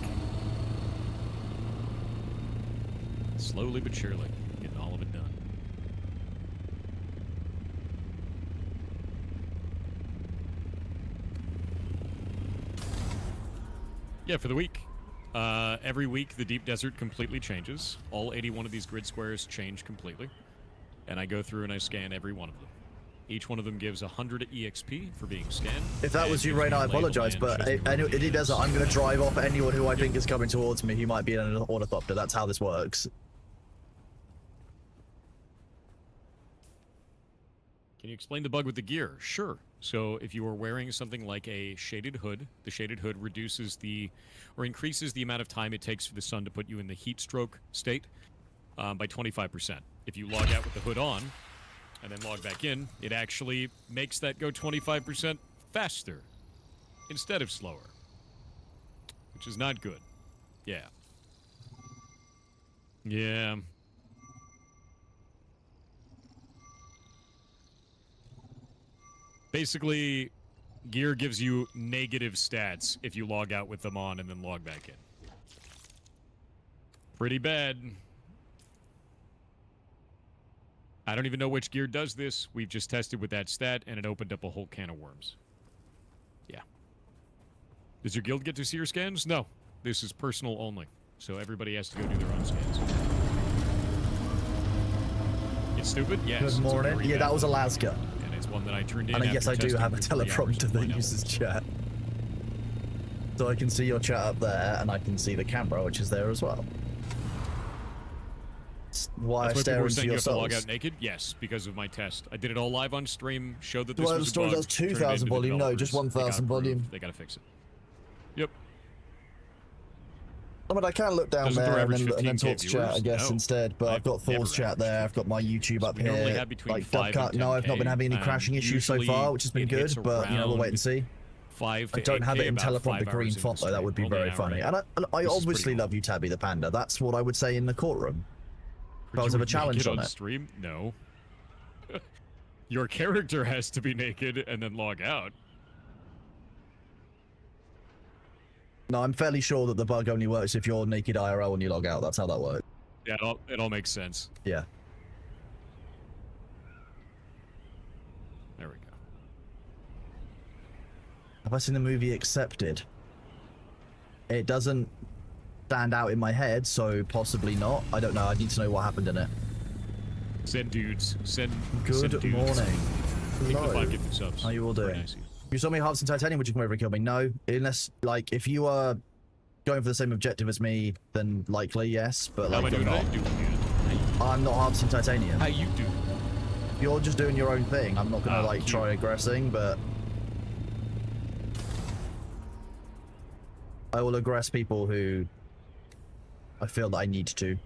Slowly but surely, getting all of it done. Yeah, for the week. Every week, the Deep Desert completely changes. All 81 of these grid squares change completely. And I go through and I scan every one of them. Each one of them gives 100 EXP for being scanned. If that was you, Rain, I apologize, but it does. I'm going to drive off anyone who I think is coming towards me who might be in an ornithopter. That's how this works. Can you explain the bug with the gear? Sure. So if you are wearing something like a shaded hood, the shaded hood reduces or increases the amount of time it takes for the sun to put you in the heat stroke state by 25%. If you log out with the hood on and then log back in, it actually makes that go 25% faster instead of slower, which is not good. Yeah. Yeah. Basically, gear gives you negative stats if you log out with them on and then log back in. Pretty bad. I don't even know which gear does this. We've just tested with that stat, and it opened up a whole can of worms. Yeah. Does your guild get to see your scans? No. This is personal only. So everybody has to go do their own scans. It's stupid? Yes. Good morning. Yeah, that was Alaska. One that I turned in. And yes, I do have a teleprompter that uses chat. So I can see your chat up there, and I can see the camera, which is there as well. Why That's why stare people were into saying you have to log yourselves? out naked? Yes, because of my test. I did it all live on stream, showed that this Well, was the story a bug, does turned it 2,000 into the volume. No, just developers. They got 1,000 volume. approved. They gotta fix it. Yep. I mean, I can look down Doesn't there throw and average then 15K talk to chat, I viewers? guess, No. instead. But I've got I've never Thor's chat there. I've got my YouTube up we normally here. have between Like 5 Dubcut. and No, I've not been 10K, having any crashing issues so usually far, which has been it hits good. But you know, we'll wait and see. 5 to I don't have 8K it in about 5 teleprompter green hours into font though. That stream. would be Only very an hour funny. in. And I This is obviously pretty love you, Tabby the Panda. That's what I would say in the courtroom. If I was You of a would challenge naked on it. stream? No. Your character has to be naked and then log out. No, I'm fairly sure that the bug only works if you're naked IRL when you log out. That's how that works. Yeah, it all makes sense. Yeah. There we go. Have I seen the movie Accepted? It doesn't stand out in my head, so possibly not. I don't know. I need to know what happened in it. Send dudes. Send Good dudes. morning. Thank you for Hello. 5 gifted subs. How you all Very doing? nice of you. You saw me Hearts and Titanium, would you come over and kill me? No. Unless, like, if you are going for the same objective as me, then likely, yes. But, How am I like, you're doing not. that? I'm not Hearts and Titanium. How you do? You're just doing your own thing. I'm not gonna, like, cute. try aggressing, but... I will aggress people who I feel that I need to.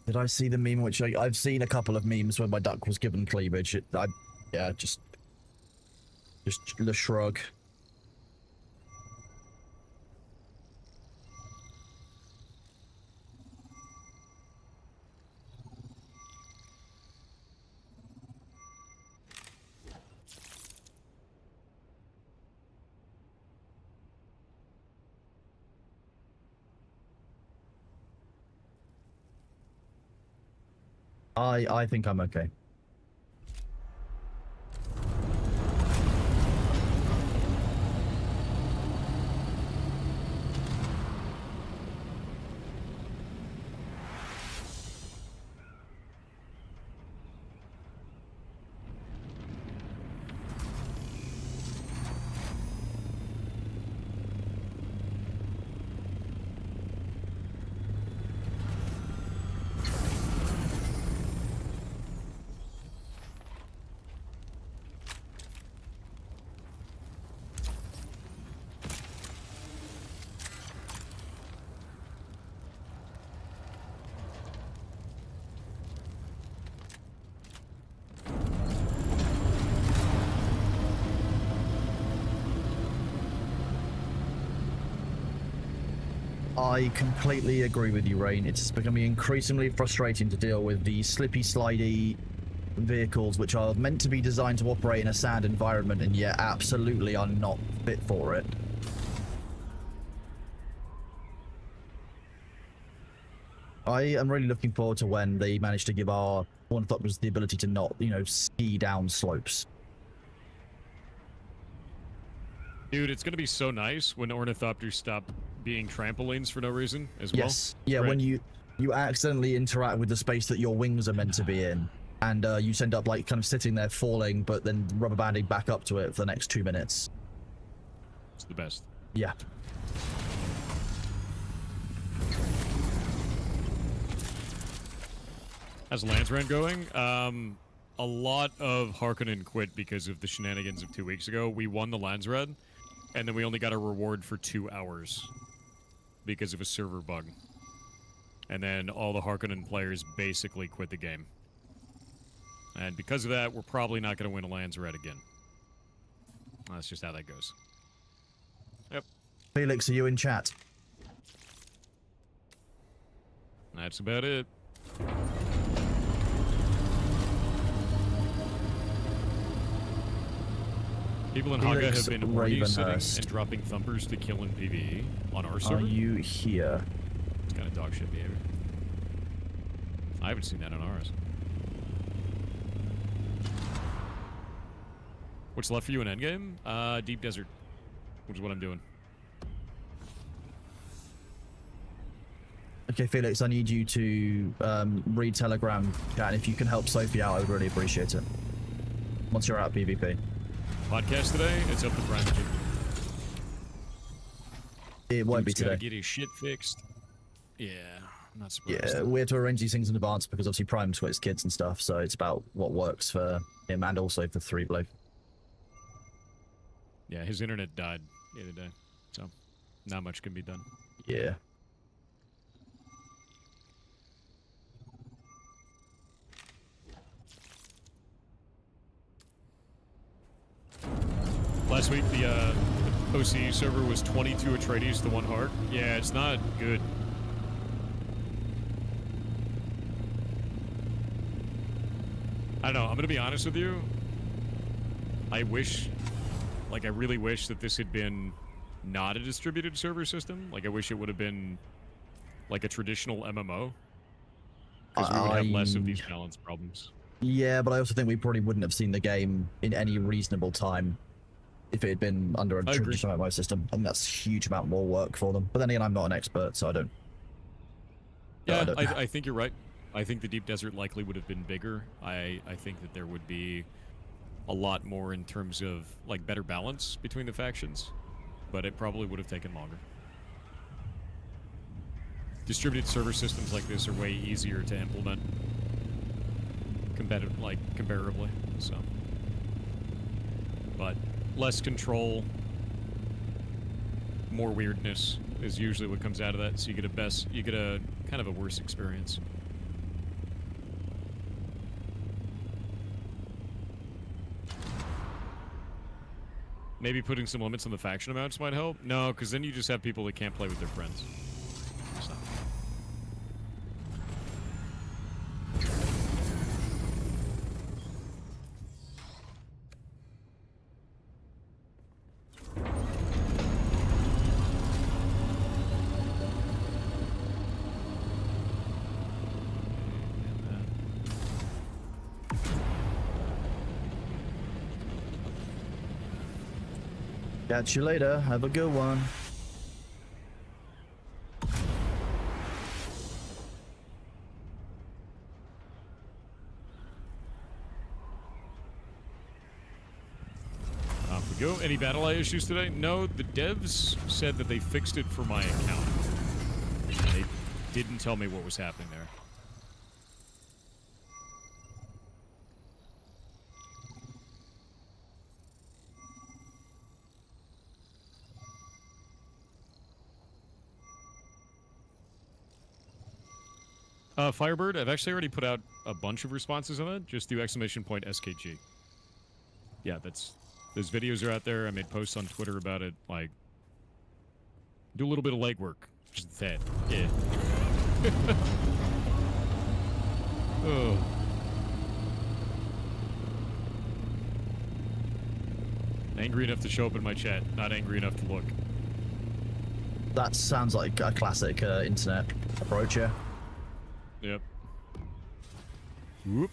Did I see the meme which I've seen a couple of memes where my duck was given cleavage. Yeah, just the shrug. I think I'm okay. I completely agree with you, Rain. It's becoming increasingly frustrating to deal with the slippy, slidey vehicles which are meant to be designed to operate in a sand environment and yet absolutely are not fit for it. I am really looking forward to when they manage to give our Ornithopters the ability to not, you know, ski down slopes. Dude, it's gonna be so nice when Ornithopters stop being trampolines for no reason as well. Yes. Yeah, Right. when you accidentally interact with the space that your wings are meant to be in, and you end up like kind of sitting there falling, but then rubber banding back up to it for the next 2 minutes. It's the best. Yeah. How's Landsran going? A lot of Harkonnen quit because of the shenanigans of 2 weeks ago. We won the Landsred, and then we only got a reward for 2 hours because of a server bug. And then all the Harkonnen players basically quit the game. And because of that, we're probably not going to win a Landsred again. That's just how that goes. Yep, Felix, are you in chat? that's about it. People in Haga Felix have been already sitting Ravenhurst. and dropping thumpers to kill in PvE on our Are server. you here? It's kind of dog shit behavior. I haven't seen that on ours. What's left for you in endgame? Deep Desert, which is what I'm doing. Okay, Felix, I need you to read Telegram chat, and if you can help Sophie out, I would really appreciate it. Once you're out of PvP. Podcast today, it's up to Brian Jim. It won't be Dude's gotta today. get his shit fixed. Yeah, I'm not surprised. Yeah, we had to arrange these things in advance because obviously Prime's got his kids and stuff, so it's about what works for him and also for 3Blade. Yeah, his internet died the other day, so not much can be done. Yeah. Last week, the OCE server was 22 Atreides to 1 heart. Yeah, it's not good. I don't know. I'm gonna be honest with you. I wish, like, I really wish that this had been not a distributed server system. Like, I wish it would have been like a traditional MMO. Because we would have less of these balance problems. Yeah, but I also think we probably wouldn't have seen the game in any reasonable time if it had been under a I agree. traditional MMO system. I think that's a huge amount more work for them. But then again, I'm not an expert, so I don't. Yeah, don't- I think you're right. I think the Deep Desert likely would have been bigger. I think that there would be a lot more in terms of, like, better balance between the factions. But it probably would have taken longer. Distributed server systems like this are way easier to implement. Comparably, so. But less control, more weirdness is usually what comes out of that. So you get a kind of a worse experience. Maybe putting some limits on the faction amounts might help. No, because then you just have people that can't play with their friends. So. Catch you later. Have a good one. Off we go. Any battle eye issues today? No, the devs said that they fixed it for my account. They didn't tell me what was happening there. Firebird, I've actually already put out a bunch of responses on that. Just do !SKG. Yeah, those videos are out there. I made posts on Twitter about it. Like, do a little bit of legwork. Just that. Yeah. Oh. Angry enough to show up in my chat, not angry enough to look. That sounds like a classic internet approach, yeah. Yep. Whoop.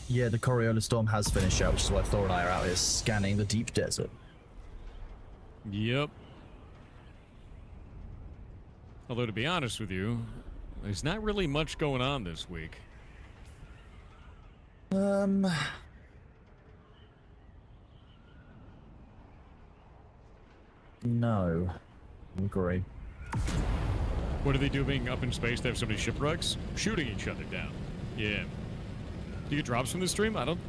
Yeah, the Coriolis storm has finished out, which is why Thor and I are out here scanning the deep desert. Yep. Although, to be honest with you, there's not really much going on this week. No. I agree. What are they doing up in space? They have so many shipwrecks? Shooting each other down. Yeah. Do you get drops from the stream? I don't...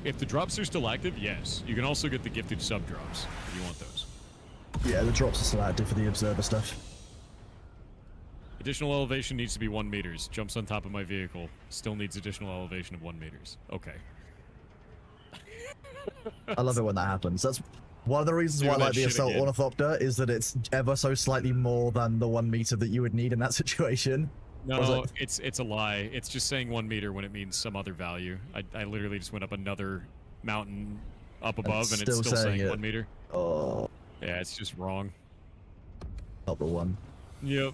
If the drops are still active, yes. You can also get the gifted sub drops if you want those. Yeah, the drops are still active for the observer stuff. Additional elevation needs to be 1 meters. Jumps on top of my vehicle. Still needs additional elevation of 1 meters. Okay. I love it when that happens. That's one of the reasons why I like the Assault Ornithopter, is that it's ever so slightly more than the 1 meter that you would need in that situation. No, it's a lie. It's just saying 1 meter when it means some other value. I literally just went up another mountain up above and it's still saying 1 meter. Oh. Yeah, it's just wrong. Not the one. Yep.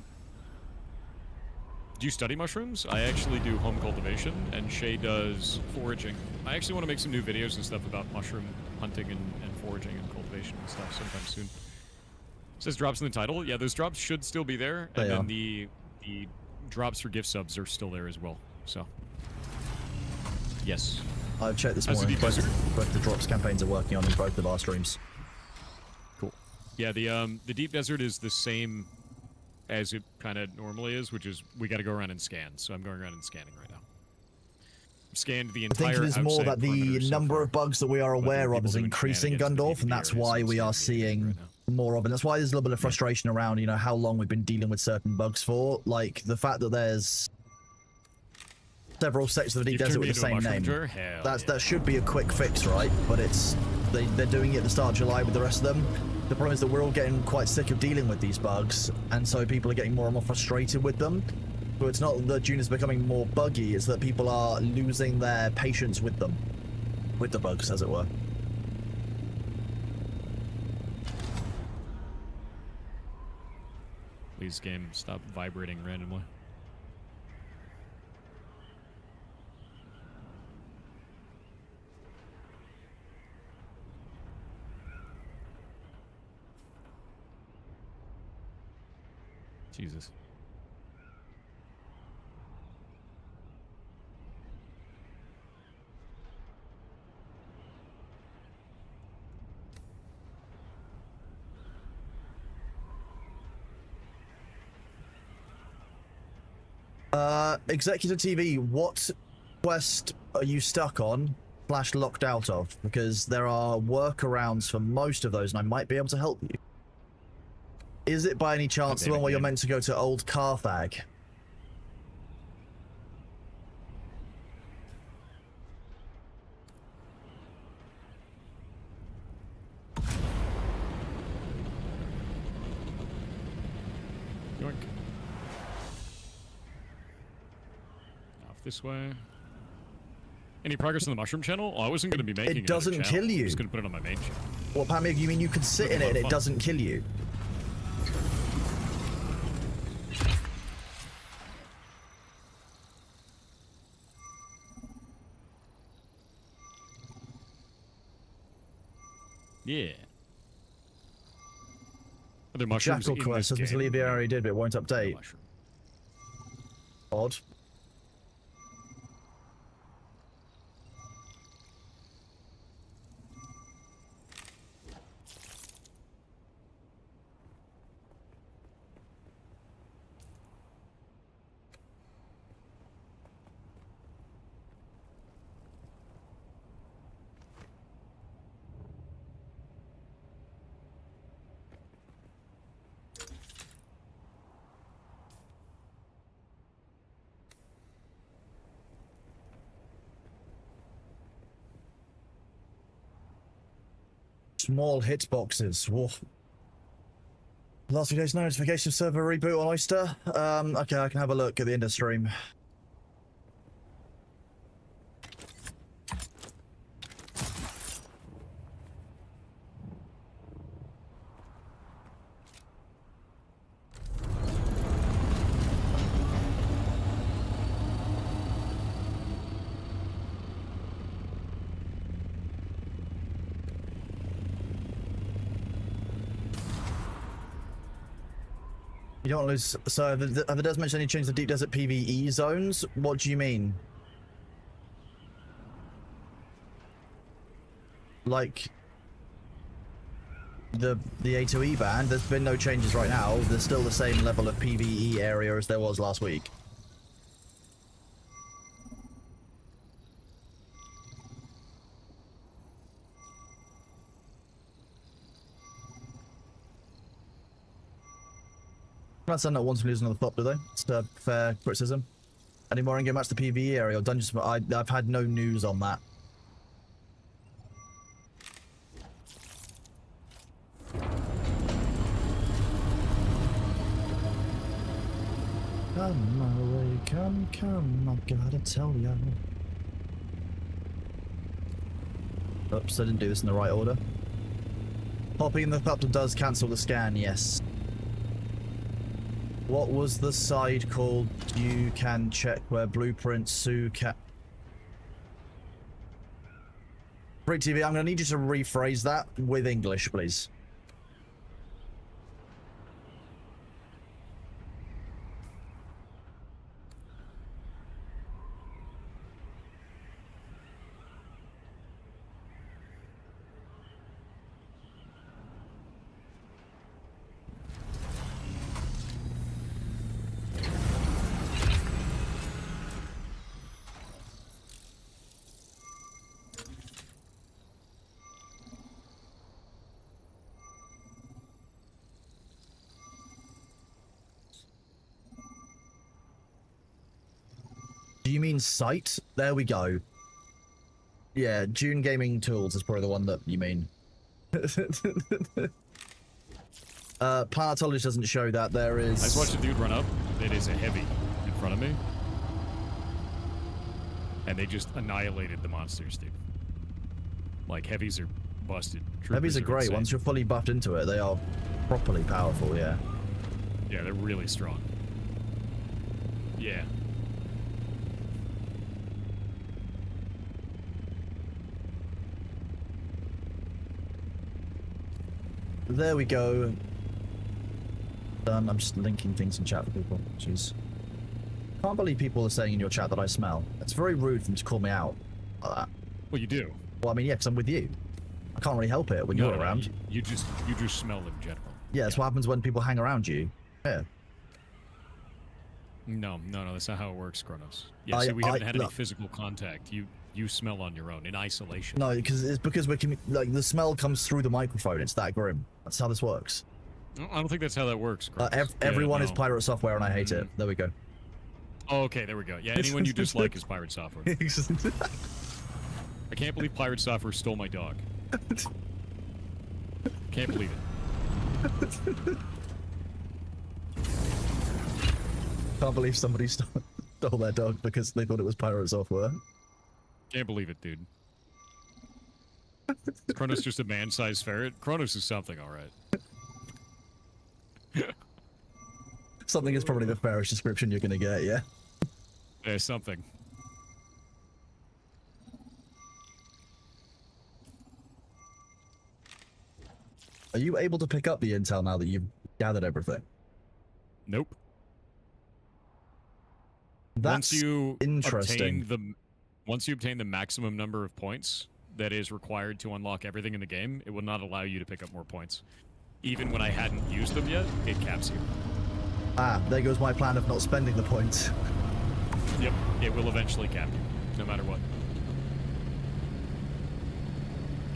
Do you study mushrooms? I actually do home cultivation, and Shay does foraging. I actually want to make some new videos and stuff about mushroom hunting and foraging and cultivation and stuff sometime soon. It says drops in the title. Yeah, those drops should still be there, and then the drops for gift subs are still there as well. So, yes. I've checked this morning. Both the drops campaigns are working on in both of our streams. Cool. Yeah, the deep desert is the same as it kind of normally is, which is we got to go around and scan. So I'm going around and scanning right now. I've scanned the entire. I think it is more that the number of bugs that we are aware of is increasing, Gundorf, and that's why we are seeing more of it. That's why there's a little bit of frustration around, you know, how long we've been dealing with certain bugs for. Like the fact that there's several sections of the deep desert with the same name. That should be a quick fix, right? But they're doing it at the start of July with the rest of them. The problem is that we're all getting quite sick of dealing with these bugs, and so people are getting more and more frustrated with them. But it's not that June is becoming more buggy, it's that people are losing their patience with them. With the bugs, as it were. Please, game, stop vibrating randomly. Jesus. Executive TV, what quest are you stuck on / locked out of? Because there are workarounds for most of those, and I might be able to help you. Is it by any chance the one where you're meant to go to Old Carthag? Yoink. Off this way. Any progress on the mushroom channel? Oh, I wasn't going to be making it. It doesn't kill you. I'm just going to put it on my main channel. Well, Pamig, you mean you can sit in it and it doesn't kill you? Yeah. Are there mushrooms Jackal in quest, this as Mr. game? Levy already did, but it won't update. Odd. Small hitboxes. Woof. Last few days notification server reboot on Oyster. Okay, I can have a look at the end of stream. You don't lose. So, if it does mention any change to Deep Desert PvE zones, what do you mean? Like the A2E ban, there's been no changes right now. There's still the same level of PvE area as there was last week. I'm not saying that one's losing on the top, do they? It's a fair criticism. Any more in-game match the PvE area or dungeons? I've had no news on that. Come my way, come, I gotta tell ya. Oops, I didn't do this in the right order. Popping in the top does cancel the scan, yes. What was the side called? You can check where Blueprint Sue can... Freak TV, I'm gonna need you to rephrase that with English, please. Do you mean site? There we go. Yeah, June Gaming Tools is probably the one that you mean. Planetology doesn't show that. There is... I just watched a dude run up. It is a heavy in front of me. And they just annihilated the monsters, dude. Like, heavies are busted. Heavies are great. insane. Once you're fully buffed into it, they are properly powerful, yeah. Yeah, they're really strong. Yeah. There we go. Done. I'm just linking things in chat for people. Jeez. Can't believe people are saying in your chat that I smell. It's very rude for them to call me out like that. Well, you do. Well, I mean, yeah, because I'm with you. I can't really help it when you're No, around. You just smell in general. Yeah, that's what happens when people hang around you. Yeah. No, that's not how it works, Kronos. Yeah, see, we haven't had any physical contact. You smell on your own in isolation. No, because we're like the smell comes through the microphone. It's that grim. That's how this works. I don't think that's how that works, Kronos. Everyone is pirate software, and I hate it. There we go. Oh, okay, there we go. Yeah, anyone you dislike is pirate software. I can't believe pirate software stole my dog. Can't believe it. Can't believe somebody stole their dog because they thought it was pirate software. Can't believe it, dude. Kronos just a man-sized ferret? Kronos is something, alright. Something is probably the fairest description you're gonna get, yeah? Yeah, something. Are you able to pick up the intel now that you've gathered everything? Nope. That's interesting. Once you obtain the maximum number of points that is required to unlock everything in the game, it will not allow you to pick up more points. Even when I hadn't used them yet, it caps you. Ah, there goes my plan of not spending the points. Yep, it will eventually cap you, no matter what.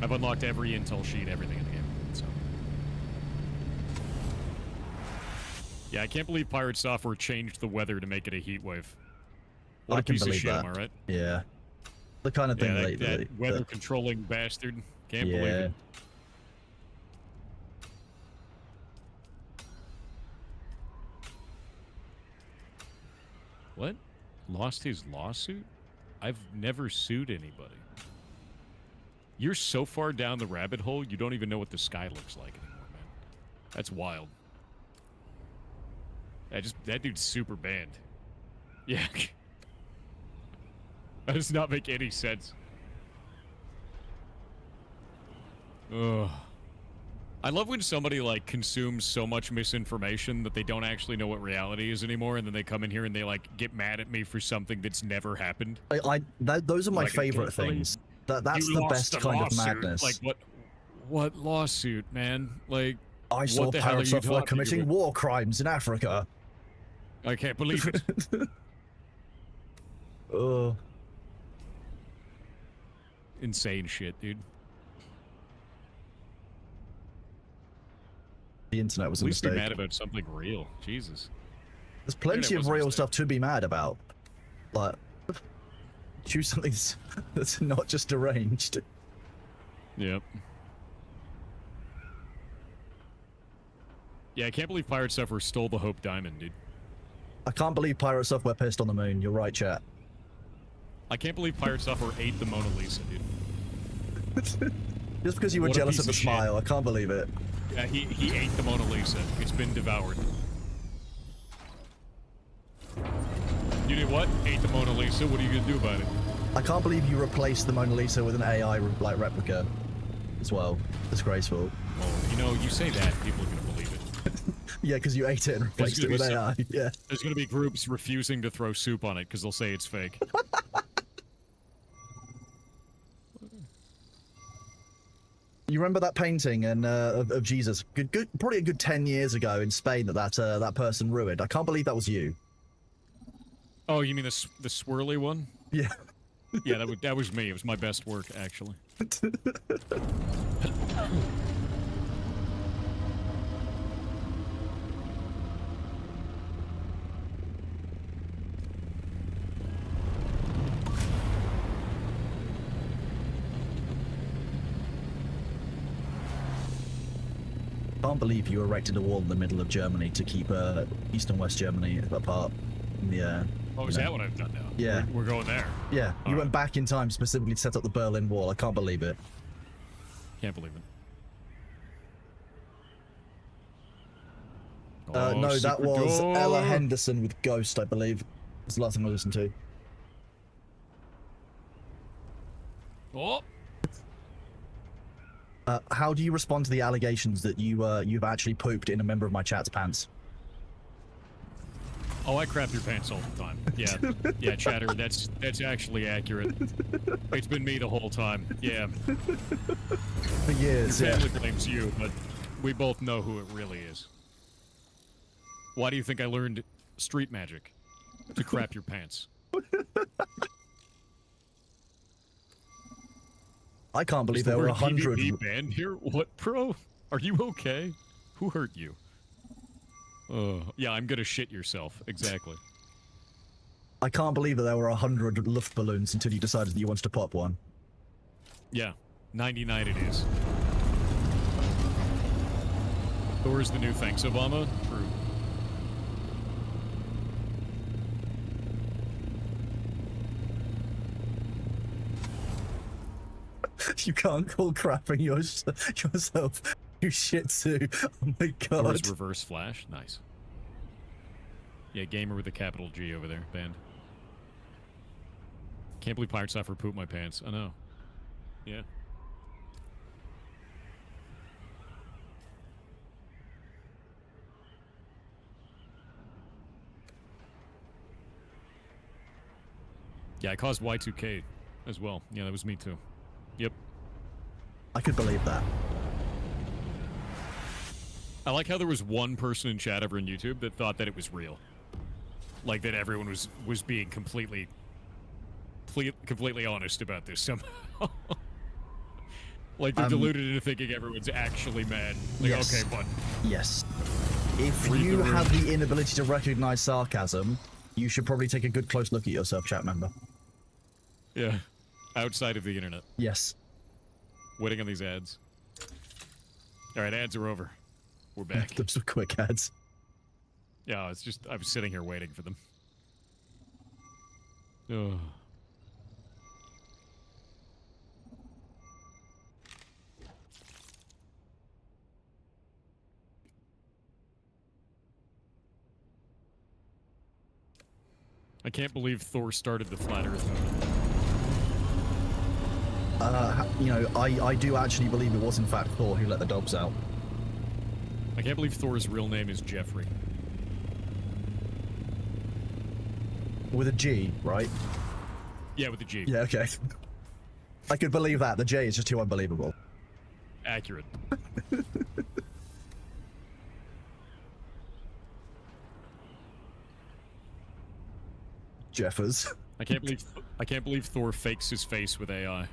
I've unlocked every intel sheet, everything in the game, so... Yeah, I can't believe Pirate Software changed the weather to make it a heat wave. What a piece of shit, am I right? Yeah. The kind of thing that weather-controlling bastard. Can't believe it. What? Lost his lawsuit? I've never sued anybody. You're so far down the rabbit hole, you don't even know what the sky looks like anymore, man. That's wild. That dude's super banned. Yeah. That does not make any sense. Ugh. I love when somebody, like, consumes so much misinformation that they don't actually know what reality is anymore, and then they come in here and they, like, get mad at me for something that's never happened. Those are my Like, favorite things. That's you the lost best a kind of lawsuit. madness. Like, what lawsuit, man? Like, I saw what the hell are pirates you were talking committing about? war crimes in Africa. I can't believe it. Insane shit, dude. The internet was a At least be mistake. mad about something real. Jesus. There's plenty Internet of was a real mistake. stuff to be mad about. Like, choose something that's not just deranged. Yep. Yeah, I can't believe Pirate Sufferer stole the Hope Diamond, dude. I can't believe Pirate Software pissed on the moon. You're right, chat. I can't believe Pirate Sufferer ate the Mona Lisa, dude. Just because you were What a jealous piece of the of shit. smile, I can't believe it. Yeah, he ate the Mona Lisa. It's been devoured. You did what? Ate the Mona Lisa. What are you gonna do about it? I can't believe you replaced the Mona Lisa with an AI like replica as well. Disgraceful. Well, you know, you say that, people are gonna believe it. Yeah, because you ate it and replaced it gonna with be some- AI. Yeah. There's gonna be groups refusing to throw soup on it because they'll say it's fake. You remember that painting of Jesus? Good, probably a good 10 years ago in Spain that person ruined. I can't believe that was you. Oh, you mean the swirly one? Yeah. Yeah, that was me. It was my best work, actually. Can't believe you erected a wall in the middle of Germany to keep East and West Germany apart. In the, Oh, is that what I've done now? Yeah. We're going there. yeah, you All went right. back in time specifically to set up the Berlin Wall. I can't believe it. Can't believe it. No, that secret was door. Ella Henderson with Ghost, I believe. That's the last thing I listened to. Oh, How do you respond to the allegations that you've actually pooped in a member of my chat's pants? oh, I crap your pants all the time. Yeah, yeah, Chatter. That's actually accurate. It's been me the whole time. Yeah, For years, your yeah. family blames you, but we both know who it really is. Why do you think I learned street magic? To crap your pants. I can't believe Is the there were word 100. PvP banned here? What, bro? Are you okay? Who hurt you? Yeah, I'm gonna shit yourself. Exactly. I can't believe that there were 100 Luft balloons until you decided that you wanted to pop one. Yeah, 99 it is. Thor's the new thanks, Obama? True. You can't call crapping yourself you shih tzu. Oh my god. Thor's reverse flash? Nice. Yeah, gamer with a capital G over there, banned. Can't believe Pirate Suffer pooped my pants. I know. Yeah. Yeah, I caused Y2K as well. Yeah, that was me too. Yep. I could believe that. I like how there was one person in chat over on YouTube that thought that it was real. Like that everyone was being completely honest about this somehow. Like they're deluded into thinking everyone's actually mad. Like, Yes. okay, what? Yes. If Read the you room. have the inability to recognize sarcasm, you should probably take a good close look at yourself, chat member. Yeah. Outside of the internet. Yes. Waiting on these ads. Alright, ads are over. We're back. Those were quick ads. Yeah, it's just I was sitting here waiting for them. Ugh. I can't believe Thor started the Flat Earth movement. You know, I do actually believe it was in fact Thor who let the dogs out. I can't believe Thor's real name is Jeffrey. With a G, right? Yeah, with a G. Yeah, okay. I could believe that. The J is just too unbelievable. Accurate. Jeffers. I can't believe Thor fakes his face with AI.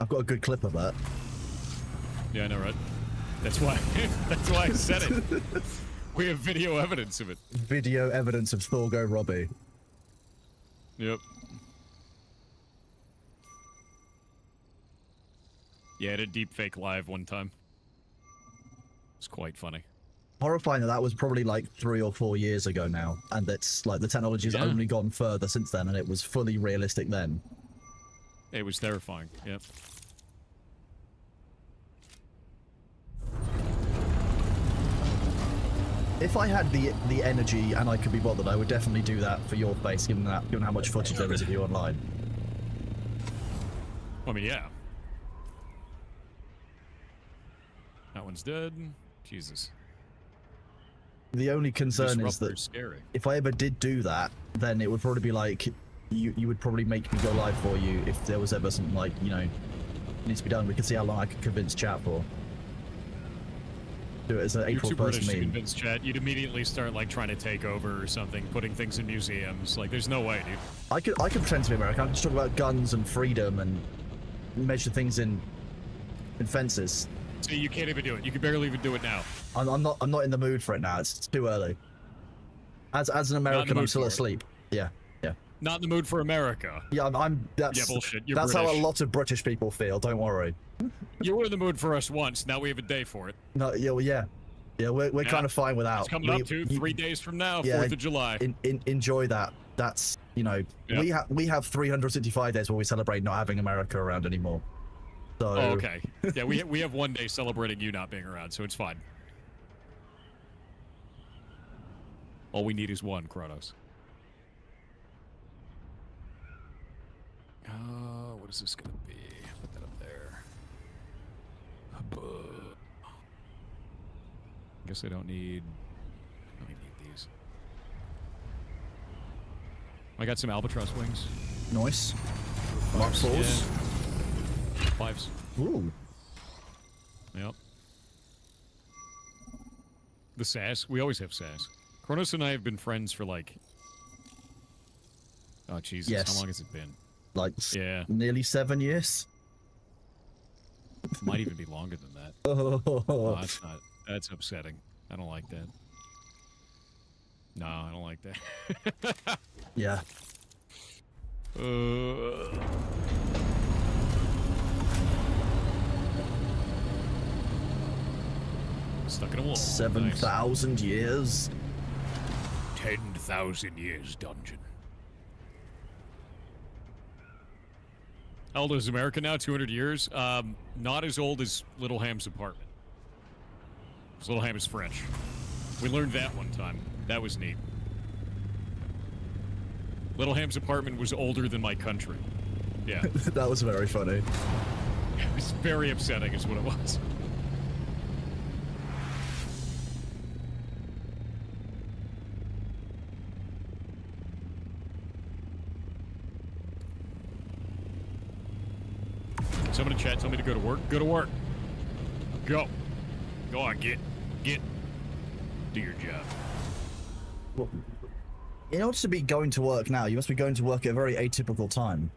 I've got a good clip of that. Yeah, I know, right? That's why that's why I said it. We have video evidence of it. Video evidence of Thor Go Robbie. Yep. Yeah, I did deep fake live one time. It's quite funny. Horrifying that was probably like 3 or 4 years ago now, and that's like the technology has Yeah. only gone further since then, and it was fully realistic then. It was terrifying. Yep. If I had the energy and I could be bothered, I would definitely do that for your face, given how much footage there is of you online. I mean, yeah. That one's dead. Jesus. The only concern is Disruptor's that scary. if I ever did do that, then it would probably be like you would probably make me go live for you if there was ever something like, you know, needs to be done. We could see how long I could convince chat for. Do it as an You're April too British 1st to meme. convince chat. You'd immediately start like trying to take over or something, putting things in museums. Like, there's no way, dude. I could pretend to be American. I could just talk about guns and freedom and measure things in fences. See, you can't even do it. You can barely even do it now. I'm not in the mood for it now. It's too early. As an American, I'm mood still for it. asleep. Yeah. Not in the mood for America. Yeah, that's Yeah, bullshit. You're that's how a British. lot of British people feel. Don't worry. You were in the mood for us once. Now we have a day for it. No, yeah. We're Yeah. kind of fine without. It's coming up to 3 days from now, 4th of July. Enjoy that. That's, you know, Yep. we have 365 days where we celebrate not having America around anymore. So Oh, okay. Yeah, we have 1 day celebrating you not being around, so it's fine. All we need is one, Kronos. What is this gonna be? Put that up there. Guess I don't need these. I got some albatross wings. nice. Mark fours. Yeah. 5s. Ooh. Yep. The sass. We always have sass. Kronos and I have been friends for like... Oh, Jesus. Yes. How long has it been? Like Yeah. nearly 7 years. Might even be longer than that. Oh, No, that's not. That's upsetting. I don't like that. No, I don't like that. yeah. Stuck in a wall. 7,000 years. 10,000 years dungeon. How old is America now? 200 years? Not as old as Little Ham's apartment. 'Cause Little Ham is French. We learned that one time. That was neat. Little Ham's apartment was older than my country. Yeah. That was very funny. It was very upsetting is what it was. Someone in chat told me to go to work. Go to work. Go. Go on, get. Do your job. Well, in order to be going to work now, you must be going to work at a very atypical time.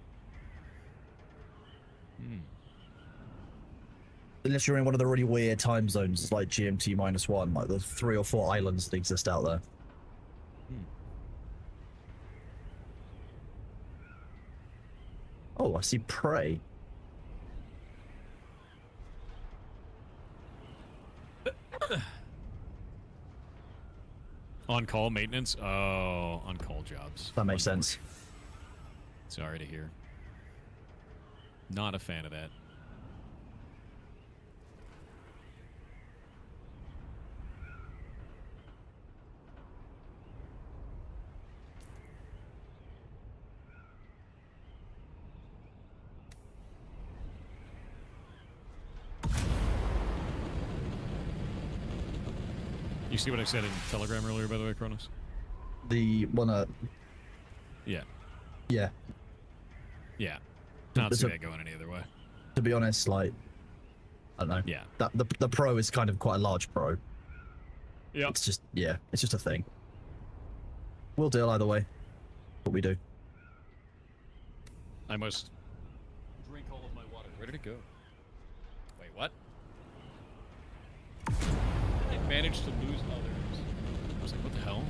Unless you're in one of the really weird time zones, like GMT -1, like the 3 or 4 islands that exist out there. Oh, I see prey. On-call maintenance? Oh, on-call jobs. That makes sense. Sorry to hear. Not a fan of that. You see what I said in Telegram earlier, by the way, Kronos? The one, Yeah. yeah. Yeah. Not There's see a- that going any other way. To be honest, like, I don't know. Yeah. That the pro is kind of quite a large pro. Yep. It's just, yeah, it's just a thing. We'll deal either way. What we do. I must drink all of my water. Where did it go? Wait, what? It managed to lose others. I was like, what the hell?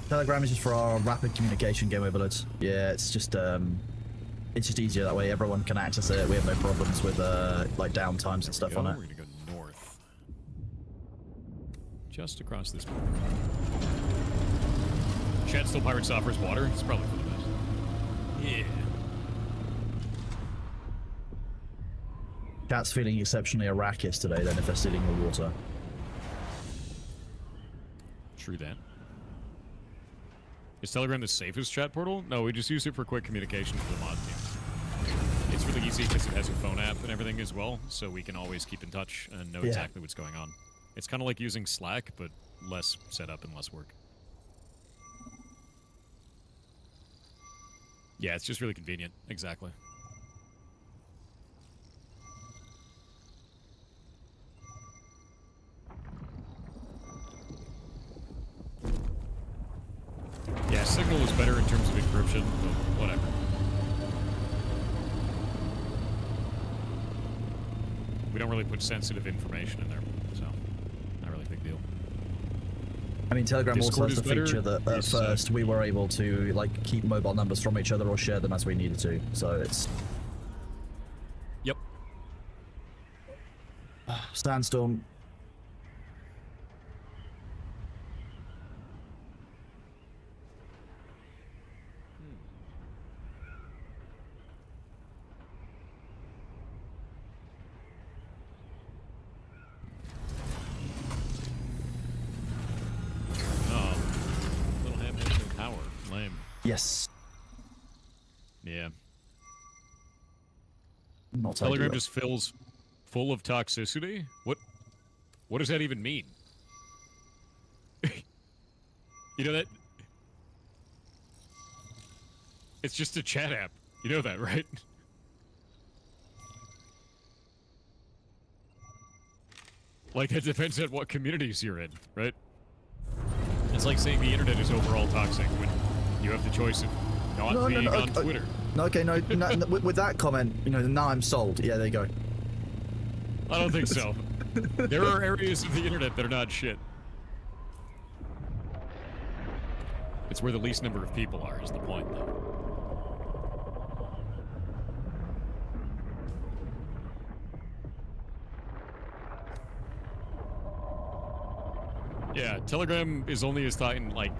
Telegram is just for our rapid communication, game overloads. Yeah, it's just easier that way. Everyone can access it. We have no problems with like downtimes and stuff on it. We're gonna go north. Just across this border. Chat still Pirate Software's water? It's probably for the best. Yeah. Cat's feeling exceptionally Arrakis today then if they're stealing your water. True that. Is Telegram the safest chat portal? No, we just use it for quick communication for the mod team. It's really easy because it has a phone app and everything as well, so we can always keep in touch and know exactly what's going on. It's kind of like using Slack, but less setup and less work. Yeah, it's just really convenient. Exactly. Yeah, Signal is better in terms of encryption, but whatever. We don't really put sensitive information in there, so not really a big deal. I mean, Telegram also Discord has is the better. feature that at Yes, first we were able to like keep mobile numbers from each other or share them as we needed to. So it's Yep. Sandstorm. Oh, little ham has no power. Lame. Yes. Yeah. Not Telegram ideal. just fills full of toxicity? What does that even mean? You know that? It's just a chat app. You know that, right? Like, it depends on what communities you're in, right? It's like saying the internet is overall toxic when you have the choice of not being on Twitter. No, okay, no, with that comment, you know, now I'm sold. Yeah, there you go. I don't think so. There are areas of the internet that are not shit. It's where the least number of people are, is the point, though. Yeah, Telegram is only as toxic, like,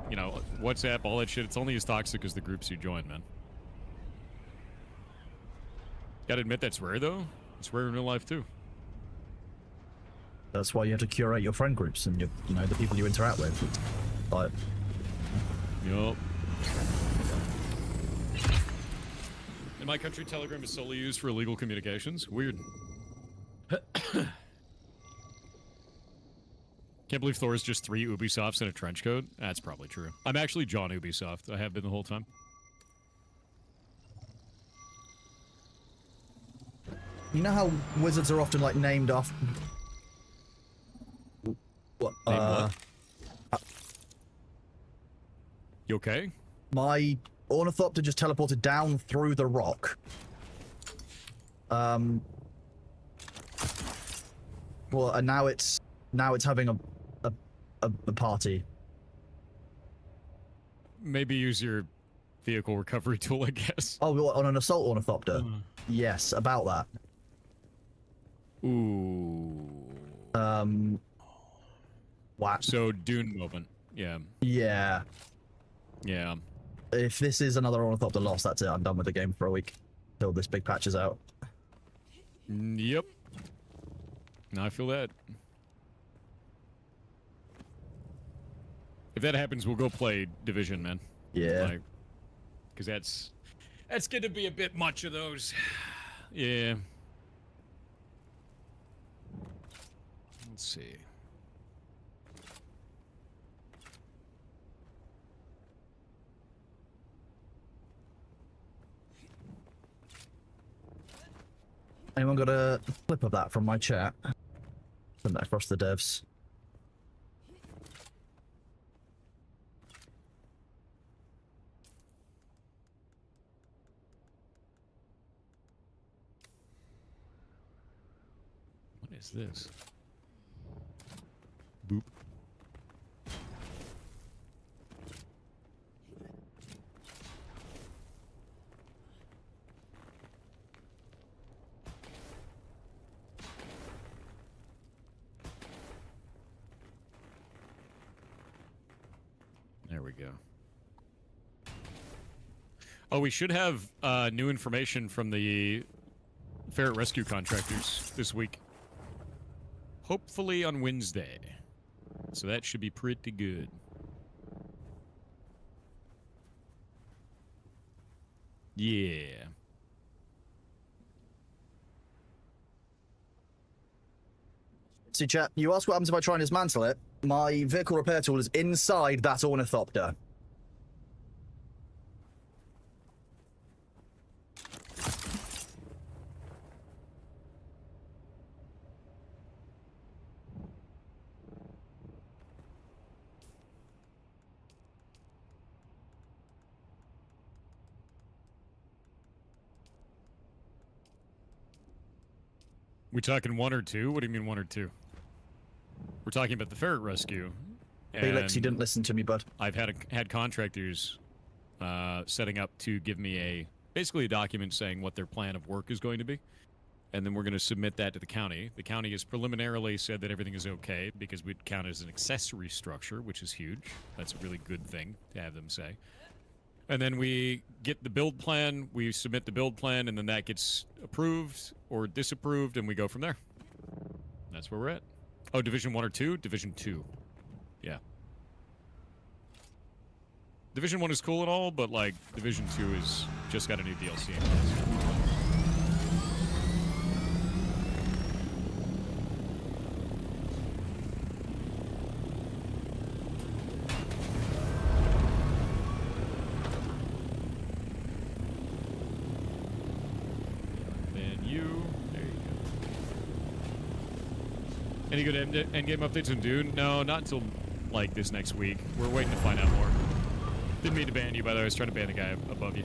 you know, WhatsApp, all that shit, it's only as toxic as the groups you join, man. Gotta admit that's rare, though. It's rare in real life, too. That's why you have to curate your friend groups and you know the people you interact with. Like, Yup. In my country, Telegram is solely used for illegal communications. Weird. Can't believe Thor is just 3 Ubisofts in a trench coat. That's probably true. I'm actually John Ubisoft. I have been the whole time. you know how wizards are often like named after. What? Named what? You okay? My Ornithopter just teleported down through the rock. Well, and now it's having a party. Maybe use your vehicle recovery tool, I guess. Oh, on an assault Ornithopter. Yes, about that. Ooh. Wow. So Dune moment. Yeah. Yeah. Yeah. If this is another Ornithopter loss, that's it. I'm done with the game for a week. Till this big patch is out. Yep. I feel that. If that happens, we'll go play Division, man. Yeah. Because that's going to be a bit much of those. Yeah. Let's see. Anyone got a clip of that from my chat? Send that across the devs. What is this? Boop. There we go. Oh, we should have new information from the ferret rescue contractors this week. Hopefully on Wednesday. So that should be pretty good. Yeah. See, chat, you ask what happens if I try and dismantle it. My vehicle repair tool is inside that Ornithopter. We talking one or two? What do you mean one or two? We're talking about the ferret rescue. Felix, you didn't listen to me, bud. I've had contractors setting up to give me basically a document saying what their plan of work is going to be. And then we're going to submit that to the county. The county has preliminarily said that everything is okay because we'd count it as an accessory structure, which is huge. That's a really good thing to have them say. And then we get the build plan, we submit the build plan, and then that gets approved or disapproved, and we go from there. That's where we're at. Oh, Division 1 or 2? Division 2. Yeah. Division 1 is cool and all, but, like, Division 2 is just got a new DLC in place. Any good endgame updates on Dune? No, not until, like, this next week. We're waiting to find out more. Didn't mean to ban you, by the way. I was trying to ban the guy above you.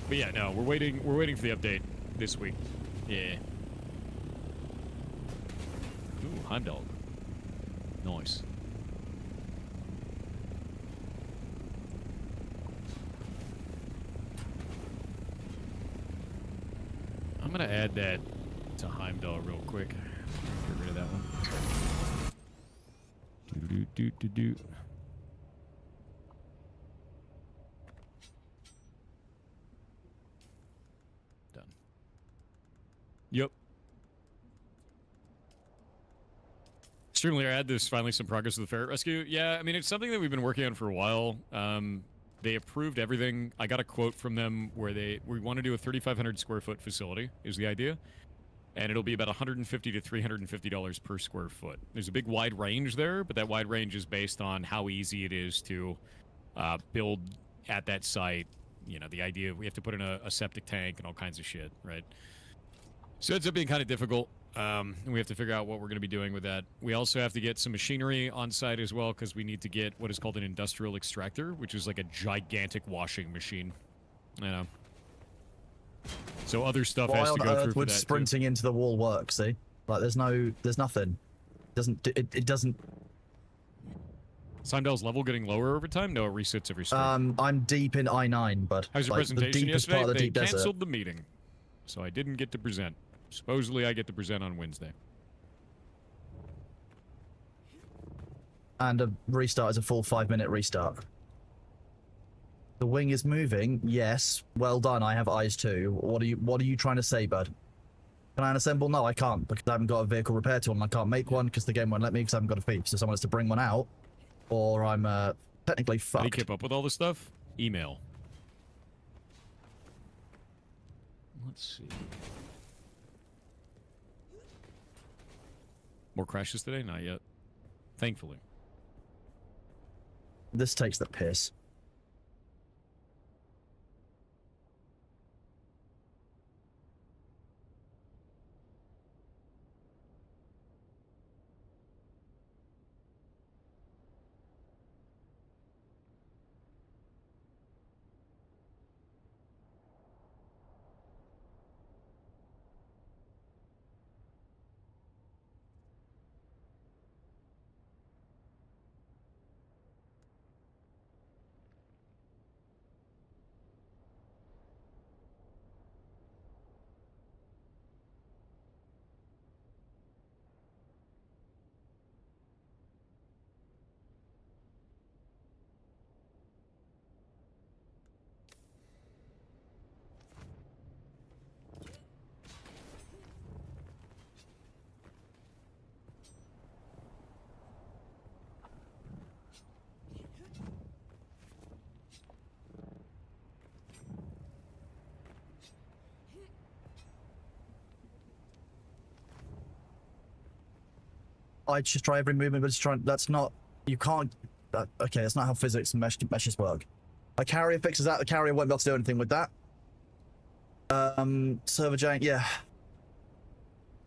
But yeah, no, we're waiting for the update this week. Yeah. Ooh, Heimdall. Nice. I'm gonna add that to Heimdall real quick. Get rid of that one. Do. Done. Yep. Streamler, there's finally some progress with the ferret rescue. Yeah, I mean, it's something that we've been working on for a while. They approved everything. I got a quote from them where we want to do a 3,500 square foot facility is the idea. And it'll be about $150 to $350 per square foot. There's a big wide range there, but that wide range is based on how easy it is to build at that site. You know, the idea we have to put in a septic tank and all kinds of shit, right? So it ends up being kind of difficult. And we have to figure out what we're going to be doing with that. We also have to get some machinery on site as well because we need to get what is called an industrial extractor, which is like a gigantic washing machine. You know. So other stuff has to go through for that sprinting into the wall work, see? Like there's nothing. It doesn't. Heimdall's level getting lower over time? No, it resets every stream. I'm deep in I-9, but how's your presentation the deepest yesterday? part of the They deep desert. canceled the meeting. so I didn't get to present. Supposedly, I get to present on Wednesday. And a restart is a full 5-minute restart. The wing is moving. Yes. Well done. I have eyes too. What are you trying to say, bud? Can I unassemble? No, I can't because I haven't got a vehicle repair tool and I can't make one because the game won't let me because I haven't got a fee. So someone has to bring one out, or I'm technically How do you fucked. keep up with all this stuff? Email. Let's see. More crashes today? Not yet. Thankfully. This takes the piss. I just try every movement, but it's trying. That's not. You can't. Okay, that's not how physics and meshes work. A carrier fixes that. The carrier won't be able to do anything with that. Server jank. Yeah.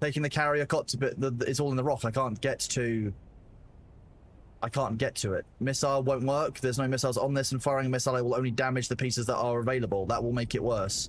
Taking the carrier cot to bit. It's all in the rock. I can't get to it. Missile won't work. There's no missiles on this, and firing a missile will only damage the pieces that are available. That will make it worse.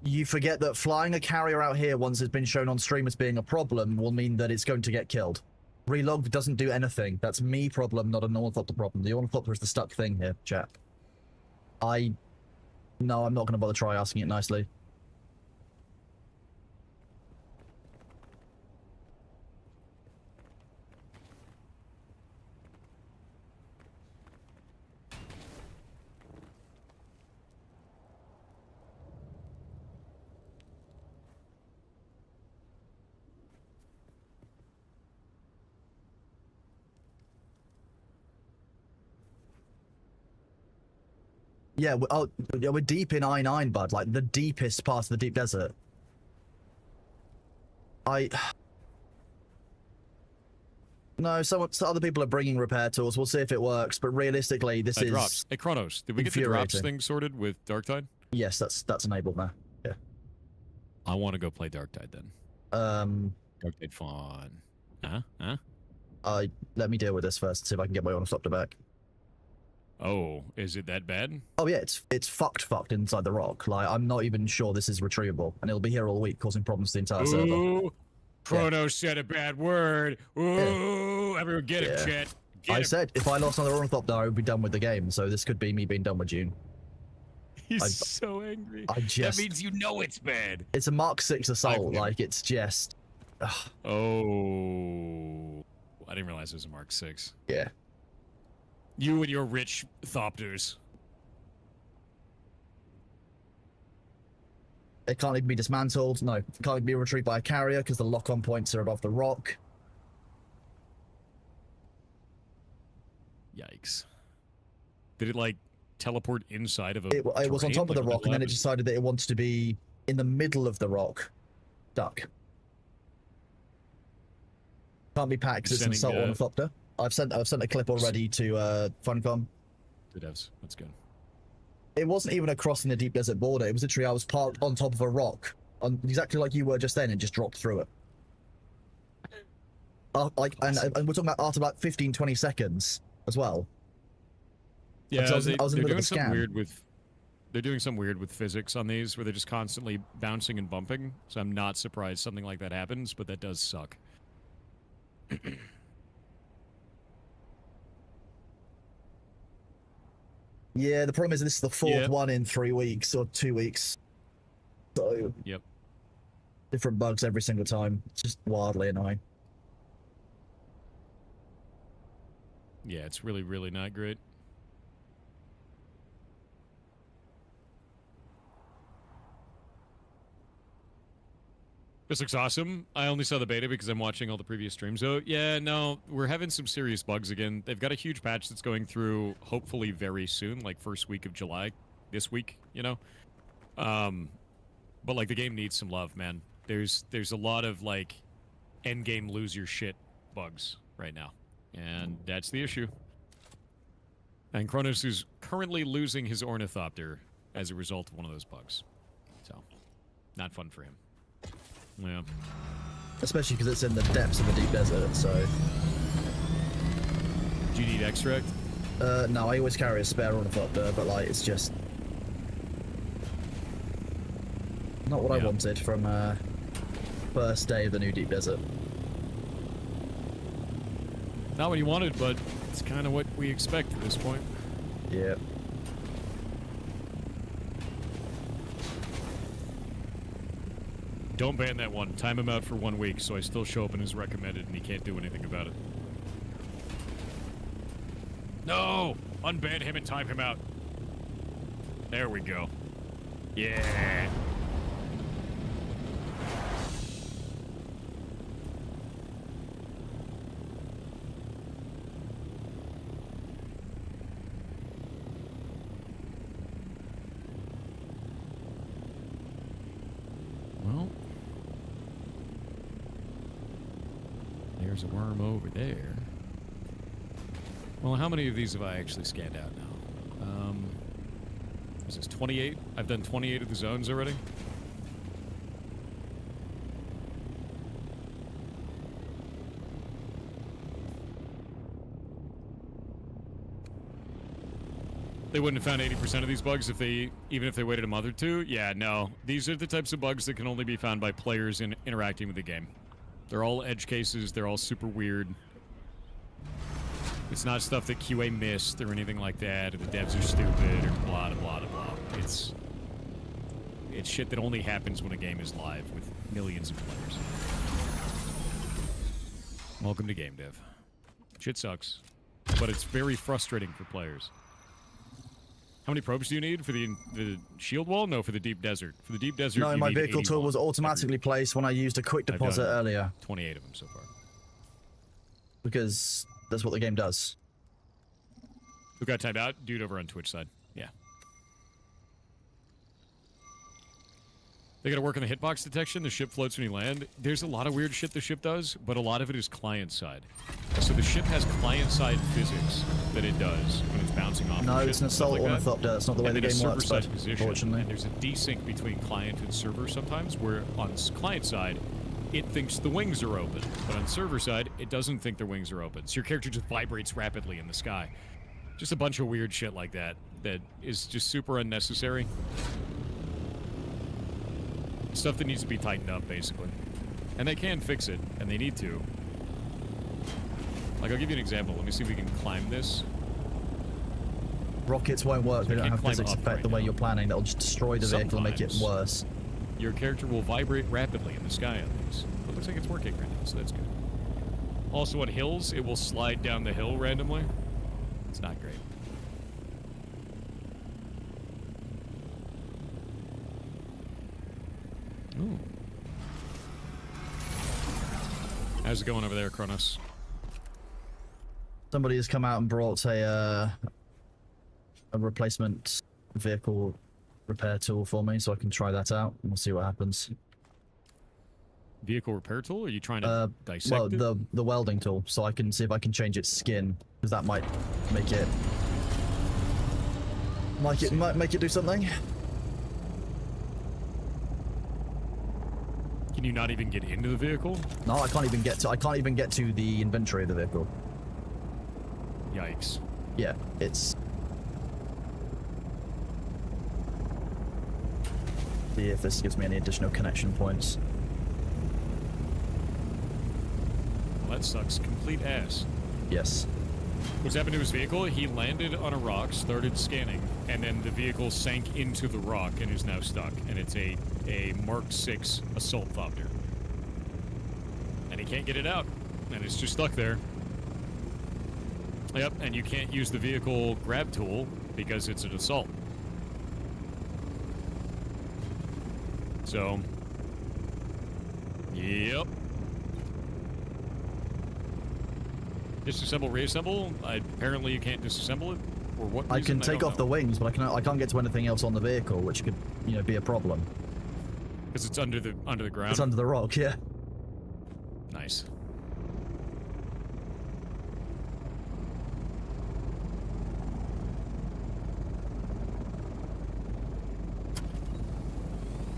You forget that flying a carrier out here once it's been shown on stream as being a problem will mean that it's going to get killed. Relog doesn't do anything. That's me problem, not an ornithopter problem. The ornithopter is the stuck thing here, chap. No, I'm not going to bother try asking it nicely. Yeah, we're deep in I-9, bud. Like, the deepest part of the deep desert. No, some other people are bringing repair tools. We'll see if it works, but realistically, this is... drops. Hey, Kronos, did we get the drops infuriating. thing sorted with Darktide? Yes, that's enabled now. Yeah. I want to go play Darktide then. Darktide fun. Let me deal with this first and see if I can get my ornithopter back. Oh, is it that bad? Oh yeah, it's fucked inside the rock. Like, I'm not even sure this is retrievable, and it'll be here all week, causing problems to the entire server. Ooh, Kronos said a bad word. Ooh, everyone get him, chat. I said if I lost another ornithopter, I would be done with the game. So this could be me being done with June. He's so angry. That means you know it's bad. It's a Mark 6 assault. Like, it's just. Oh, I didn't realize it was a Mark 6. Yeah. You and your rich thopters. It can't even be dismantled. No, it can't even be retrieved by a carrier because the lock-on points are above the rock. Yikes. Did it, like, teleport inside of a It was on terrain? top of the Like, rock, and then it decided that it wants to be in the middle of the rock. Duck. Can't be packed because it's an assault ornithopter. I've sent a clip already to Funcom. Good devs. That's good. It wasn't even a crossing the deep desert border. It was literally I was parked on top of a rock, exactly like you were just then, and just dropped through it. And we're talking about after about 15, 20 seconds as well. Yeah, I was in the they're middle doing of a something scam. weird with. They're doing something weird with physics on these, where they're just constantly bouncing and bumping. So I'm not surprised something like that happens, but that does suck. Yeah, the problem is this is the fourth Yep. one in 3 weeks or 2 weeks. So Yep. different bugs every single time. It's just wildly annoying. Yeah, it's really, really not great. This looks awesome. I only saw the beta because I'm watching all the previous streams. So, yeah, no, we're having some serious bugs again. They've got a huge patch that's going through hopefully very soon, like first week of July, this week, you know? But, like, the game needs some love, man. There's a lot of, like, endgame lose your shit bugs right now. And that's the issue. And Kronos is currently losing his ornithopter as a result of one of those bugs. So, not fun for him. Yeah. Especially because it's in the depths of the deep desert, so... Do you need extract? No, I always carry a spare ornithopter, but, like, it's just... not what I Yeah. wanted from, first day of the new deep desert. Not what you wanted, but it's kind of what we expect at this point. Yeah. Don't ban that one. Time him out for 1 week, so I still show up in his recommended, and he can't do anything about it. No! Unban him and time him out. There we go. Yeah! Well, there's a worm over there. Well, how many of these have I actually scanned out now? Is this 28? I've done 28 of the zones already. They wouldn't have found 80% of these bugs even if they waited a month or two. Yeah, no. These are the types of bugs that can only be found by players interacting with the game. They're all edge cases. They're all super weird. It's not stuff that QA missed or anything like that, or the devs are stupid, or blah, blah, blah, blah. It's shit that only happens when a game is live with millions of players. Welcome to game dev. Shit sucks, but it's very frustrating for players. How many probes do you need for the shield wall? No, for the deep desert. For the deep desert, No, you my need vehicle tool 81. was automatically placed when I used a quick I've deposit done earlier, 28 of them so far. because that's what the game does. Who got timed out? Dude over on Twitch side. Yeah. They gotta work on the hitbox detection. The ship floats when you land. There's a lot of weird shit the ship does, but a lot of it is client side. So the ship has client side physics that it does when it's bouncing off. No, of it's shit an and stuff assault like that. ornithopter. That's not the way And the then a game works, server-side but position. unfortunately. And there's a desync between client and server sometimes, where on client side, it thinks the wings are open, but on server side, it doesn't think their wings are open. So your character just vibrates rapidly in the sky. Just a bunch of weird shit like that that is just super unnecessary. Stuff that needs to be tightened up, basically. And they can fix it, and they need to. Like, I'll give you an example. Let me see if we can climb this. Rockets won't work. So They I don't can't have climb physics up affect right the way now. you're planning. That'll just destroy the vehicle and make it Sometimes. worse. Your character will vibrate rapidly in the sky on these. But it looks like it's working right now, so that's good. Also on hills, it will slide down the hill randomly. It's not great. Ooh. How's it going over there, Kronos? Somebody has come out and brought a replacement vehicle repair tool for me, so I can try that out and we'll see what happens. Vehicle repair tool? Are you trying to dissect Well, it? the welding tool, so I can see if I can change its skin, because that might make it Make it do something. Can you not even get into the vehicle? No, I can't even get to the inventory of the vehicle. Yikes. Yeah, it's. See if this gives me any additional connection points. Well, that sucks. Complete ass. Yes. What's happened to his vehicle? He landed on a rock, started scanning, and then the vehicle sank into the rock and is now stuck. And it's a Mark 6 assault copter. And he can't get it out. And it's just stuck there. Yep, and you can't use the vehicle grab tool because it's an assault. So, yep. Disassemble, reassemble. Apparently, you can't disassemble it. For what reason? I can take don't off know. the wings, but I can't get to anything else on the vehicle, which could, be a problem. Because it's under the ground. It's under the rock, yeah. Nice.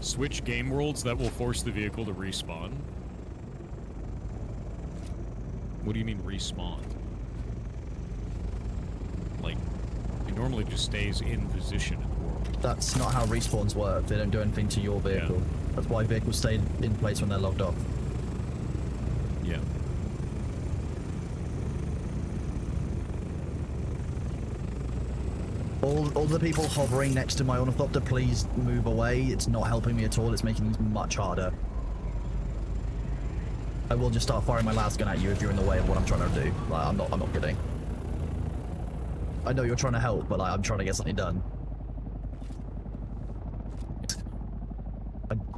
Switch game worlds that will force the vehicle to respawn. What do you mean respawn? Like, it normally just stays in position in the world. That's not how respawns work. They don't do anything to your vehicle. Yeah. That's why vehicles stay in place when they're logged off. Yeah. All the people hovering next to my ornithopter, please move away. It's not helping me at all. It's making things much harder. I will just start firing my lasgun at you if you're in the way of what I'm trying to do. Like, I'm not kidding. I know you're trying to help, but like, I'm trying to get something done.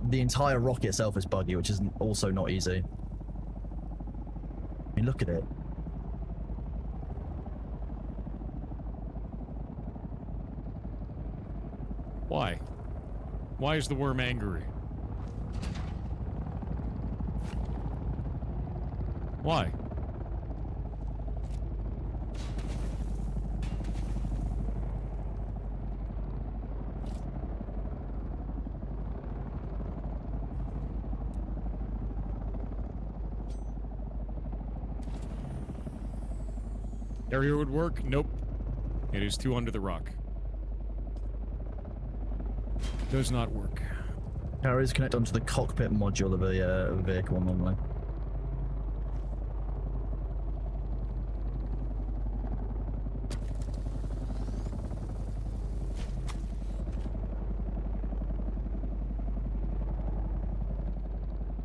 The entire rocket itself is buggy, which is also not easy. I mean, look at it. Why? Why is the worm angry? Why? Area would work? Nope. It is too under the rock. Does not work. Carriers connect onto the cockpit module of a vehicle normally.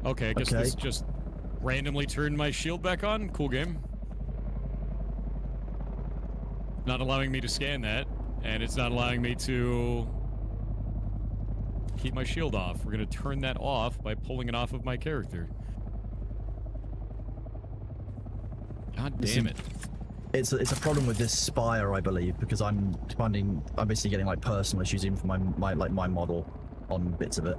Okay, I guess Okay. this just randomly turned my shield back on. Cool game. Not allowing me to scan that, and it's not allowing me to keep my shield off. We're gonna turn that off by pulling it off of my character. God damn it. It's a problem with this Spire, I believe, because I'm basically getting like personal issues even for my model on bits of it.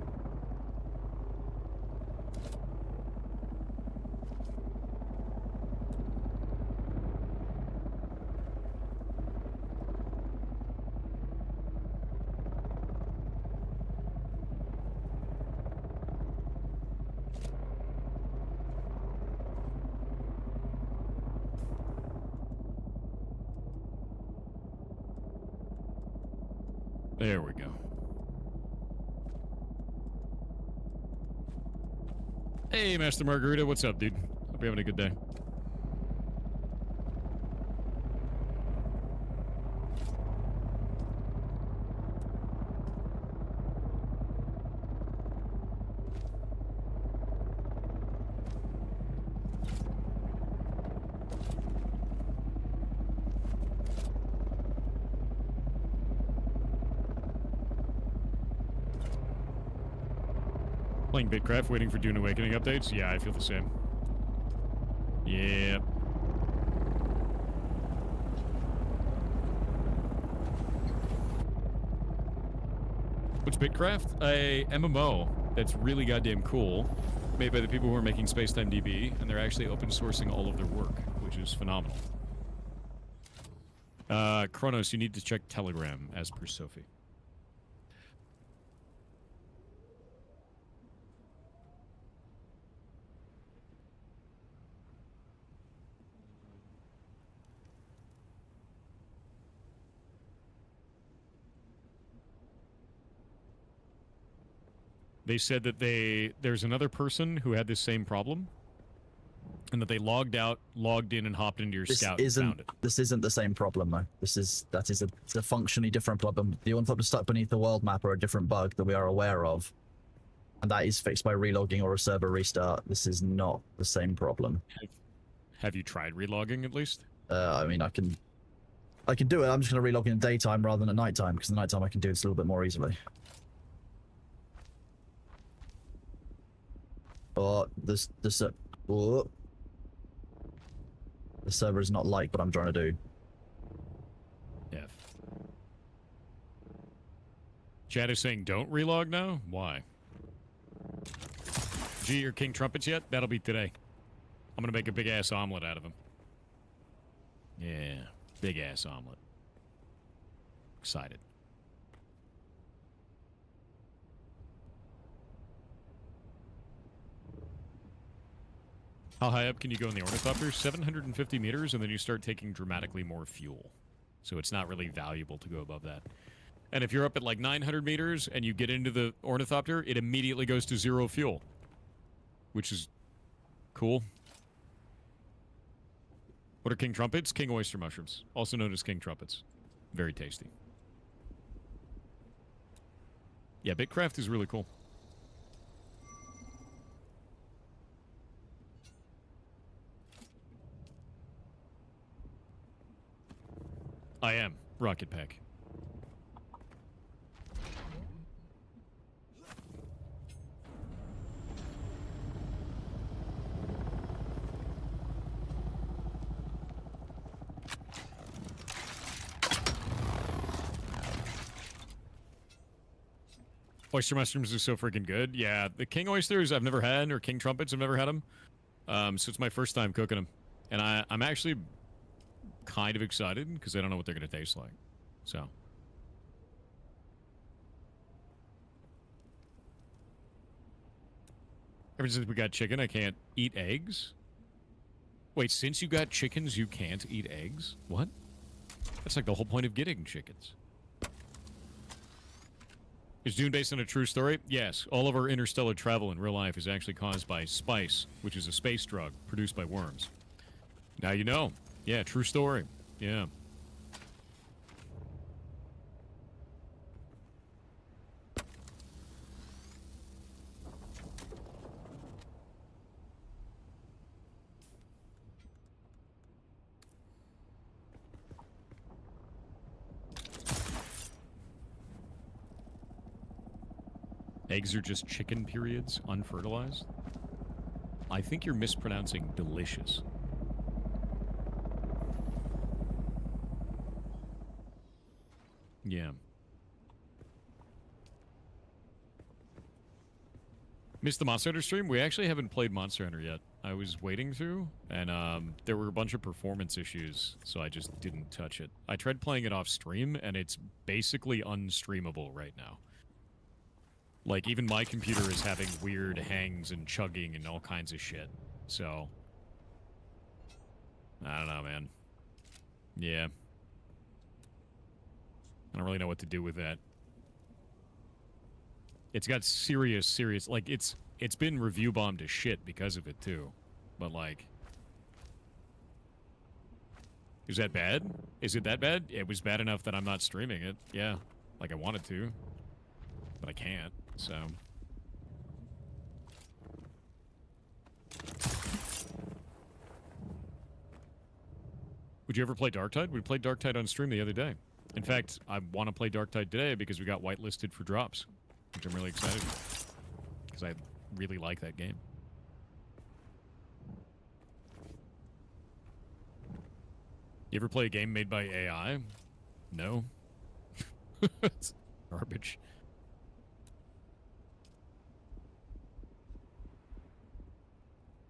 There we go. Hey, Master Margarita, what's up, dude? Hope you're having a good day. Playing Bitcraft, waiting for Dune Awakening updates? Yeah, I feel the same. Yep. What's Bitcraft? A MMO that's really goddamn cool, made by the people who are making Spacetime DB, and they're actually open sourcing all of their work, which is phenomenal. Kronos, you need to check Telegram, as per Sophie. They said that there's another person who had this same problem, and that they logged out, logged in, and hopped into your scout and found it. This isn't the same problem, though. That is a functionally different problem. The ornithopter stuck beneath the world map are a different bug that we are aware of, and that is fixed by relogging or a server restart. This is not the same problem. Have you tried relogging at least? I mean, I can do it. I'm just going to relog in daytime rather than at nighttime, because in the nighttime I can do this a little bit more easily. Oh, the server is not like what I'm trying to do. Yeah. Chat is saying don't relog now? Why? G, your King Trumpets yet? That'll be today. I'm gonna make a big-ass omelet out of him. Yeah, big-ass omelet. Excited. How high up can you go in the ornithopter? 750 meters, and then you start taking dramatically more fuel. So it's not really valuable to go above that. And if you're up at like 900 meters and you get into the ornithopter, it immediately goes to 0 fuel. Which is cool. What are king trumpets? King oyster mushrooms, also known as king trumpets. Very tasty. Yeah, Bitcraft is really cool. I am. Rocket Pack. Oyster mushrooms are so freaking good. Yeah, the king oysters I've never had, or king trumpets I've never had them. So it's my first time cooking them. And I'm actually kind of excited because I don't know what they're going to taste like. So. Ever since we got chicken, I can't eat eggs. Wait, since you got chickens, you can't eat eggs? What? That's like the whole point of getting chickens. Is Dune based on a true story? Yes. All of our interstellar travel in real life is actually caused by spice, which is a space drug produced by worms. Now you know. Yeah, true story. Yeah. Eggs are just chicken periods, unfertilized? I think you're mispronouncing delicious. Yeah. Missed the Monster Hunter stream? We actually haven't played Monster Hunter yet. I was waiting to, and there were a bunch of performance issues, so I just didn't touch it. I tried playing it off stream, and it's basically unstreamable right now. Like, even my computer is having weird hangs and chugging and all kinds of shit. So, I don't know, man. Yeah. I don't really know what to do with that. It's got serious, like, it's been review bombed to shit because of it, too. But, like, is that bad? Is it that bad? It was bad enough that I'm not streaming it. Yeah. Like, I wanted to. But I can't, so. Would you ever play Darktide? We played Darktide on stream the other day. In fact, I want to play Darktide today because we got whitelisted for drops, which I'm really excited about, because I really like that game. You ever play a game made by AI? No. It's garbage.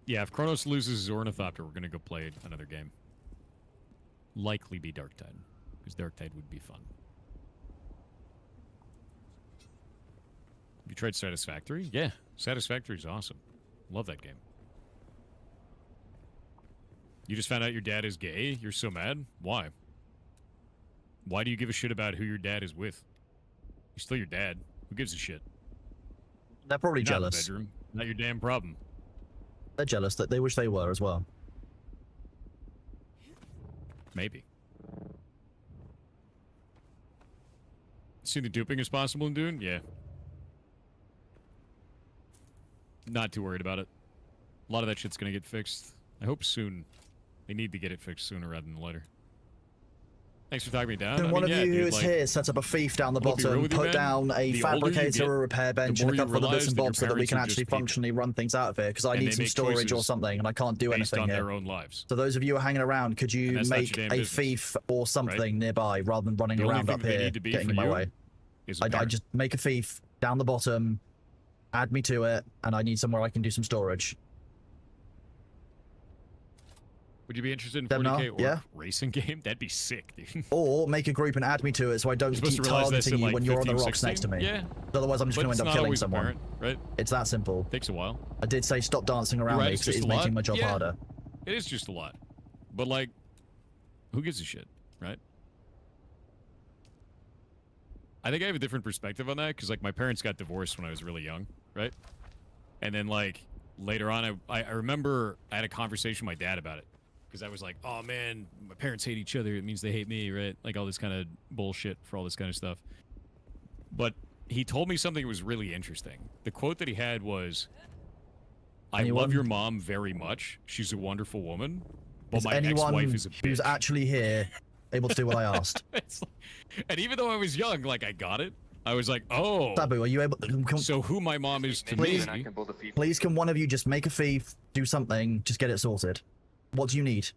Yeah, if Kronos loses his Ornithopter, we're going to go play another game. Likely be Darktide. because Dark Tide would be fun. You tried Satisfactory? Yeah, Satisfactory is awesome. Love that game. You just found out your dad is gay? You're so mad? Why? Why do you give a shit about who your dad is with? He's still your dad. Who gives a shit? They're probably You're not in the jealous. bedroom. Not your damn problem. They're jealous that they wish they were as well. Maybe. See the duping is possible in Dune? Yeah. Not too worried about it. A lot of that shit's gonna get fixed. I hope soon. They need to get it fixed sooner rather than later. Thanks for talking me down. And one of you dude, who's like, here set up a thief down the I'll be real bottom, with you, put man. down a The older you fabricator, get, a repair bench, and more a you couple of the bits realize and that your bobs so that we parents can are just actually people. functionally run things out of here, because I And need they some make storage or choices something, and I can't do based anything on here. their own lives. So those of you who are hanging around, could And you that's not make your a damn business, thief or something nearby, rather than running The only around thing up that they here, need to be getting for in my you way? is a I parent. just make a thief down the bottom, add me to it, and I need somewhere I can do some storage. Would you be interested in Demnar, 40k or yeah? racing game? That'd be sick, dude. Or make a group and add me to it so I don't You're supposed keep to realize this targeting in you like when you're on the 15, rocks next to 16? me. Yeah, Otherwise, I'm just but going it's to end not up killing always someone. apparent, right? It's that simple. Takes a while. I did say stop dancing around You're right, me it's because it just is a lot. making my job Yeah. harder. It is just a lot. But, like, who gives a shit, right? I think I have a different perspective on that, because, like, my parents got divorced when I was really young, right? And then, like, later on, I remember I had a conversation with my dad about it, because I was like, oh, man, my parents hate each other. It means they hate me, right? Like, all this kind of bullshit for all this kind of stuff. But he told me something that was really interesting. The quote that he had was, I Anyone? love your mom very much. She's a wonderful woman. But Is my anyone ex-wife is a who's bitch. actually here able to do what I asked? It's like- and even though I was young, like, I got it. I was like, oh. Sabu, are you able? So who my mom is to Please. me. Please, can one of you just make a thief, do something, just get it sorted? What do you need?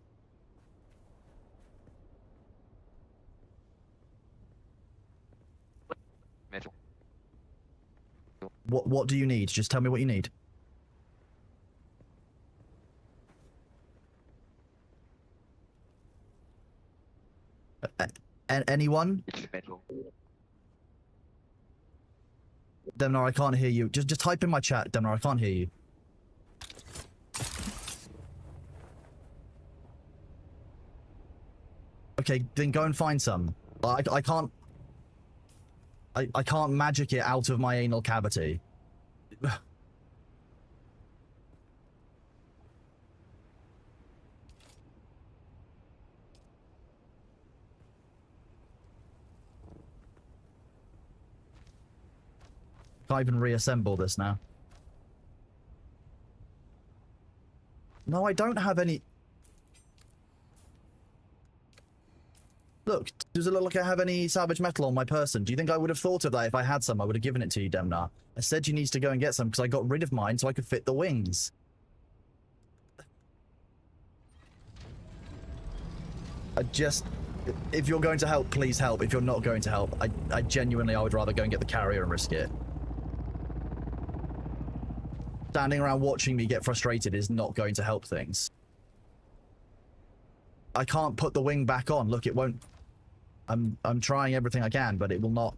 Mitchell. What do you need? Just tell me what you need. Anyone? It's Mitchell. Demnar, I can't hear you. Just type in my chat, Demnar. I can't hear you. Okay, then go and find some. I can't. I can't magic it out of my anal cavity. Can't even reassemble this now. No, I don't have any. Look, does it look like I have any salvage metal on my person? Do you think I would have thought of that if I had some? I would have given it to you, Demnar. I said you need to go and get some because I got rid of mine so I could fit the wings. I just... If you're going to help, please help. If you're not going to help, I genuinely, I would rather go and get the carrier and risk it. Standing around watching me get frustrated is not going to help things. I can't put the wing back on. Look, it won't... I'm trying everything I can, but it will not.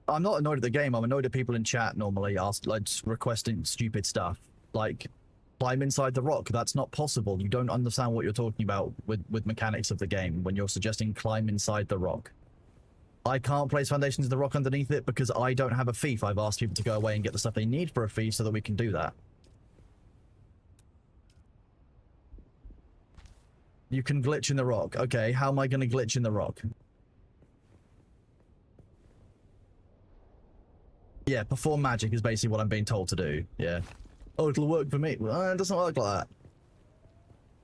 I'm not annoyed at the game. I'm annoyed at people in chat normally just requesting stupid stuff like climb inside the rock. That's not possible. You don't understand what you're talking about with mechanics of the game when you're suggesting climb inside the rock. I can't place foundations of the rock underneath it because I don't have a fief. I've asked people to go away and get the stuff they need for a fief so that we can do that. You can glitch in the rock. Okay, how am I going to glitch in the rock? Yeah, perform magic is basically what I'm being told to do. Yeah. Oh, it'll work for me. Well, it doesn't work like that.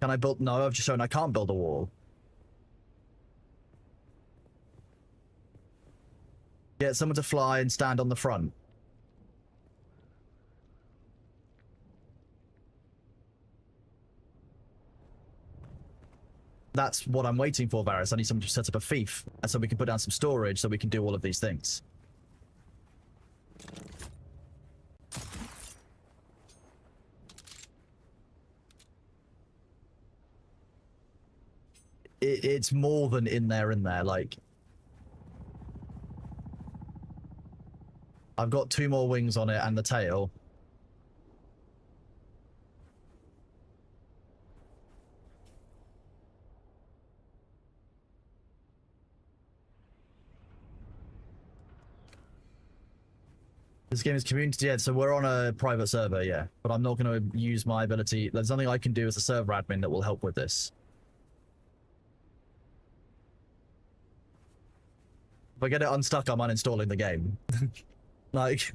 Can I build? No, I've just shown I can't build a wall. Get someone to fly and stand on the front. That's what I'm waiting for, Varys. I need someone to set up a fief, and so we can put down some storage so we can do all of these things. It's more than in there, like... I've got 2 more wings on it and the tail. This game is community, yeah, so we're on a private server, yeah. But I'm not going to use my ability. There's nothing I can do as a server admin that will help with this. If I get it unstuck, I'm uninstalling the game. Like...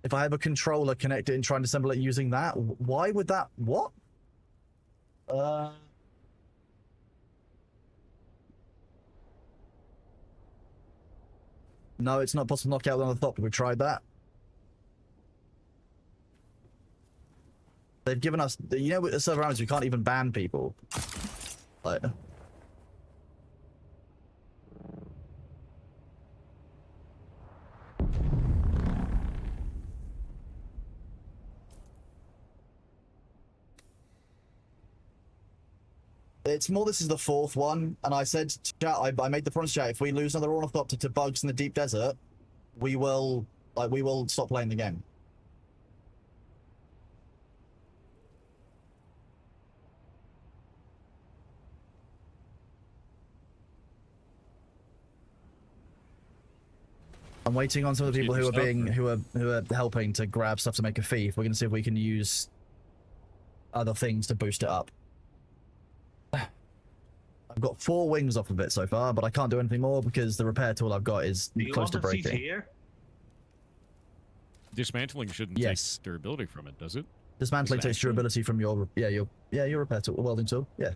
If I have a controller connected and trying to assemble it using that, why would that... What? No, it's not possible to knock out on the top. We've tried that. They've given us... You know, with the server rounds, we can't even ban people. Like... It's more this is the 4th one, and I said to chat, I made the promise chat, if we lose another Ornithopter to bugs in the deep desert, we will stop playing the game. I'm waiting on some of the people who are helping to grab stuff to make a fief. We're gonna see if we can use other things to boost it up. I've got 4 wings off of it so far, but I can't do anything more because the repair tool I've got is close to breaking. Here? Dismantling shouldn't take durability from it, does it? Dismantling takes durability from your repair tool, welding tool. Yeah.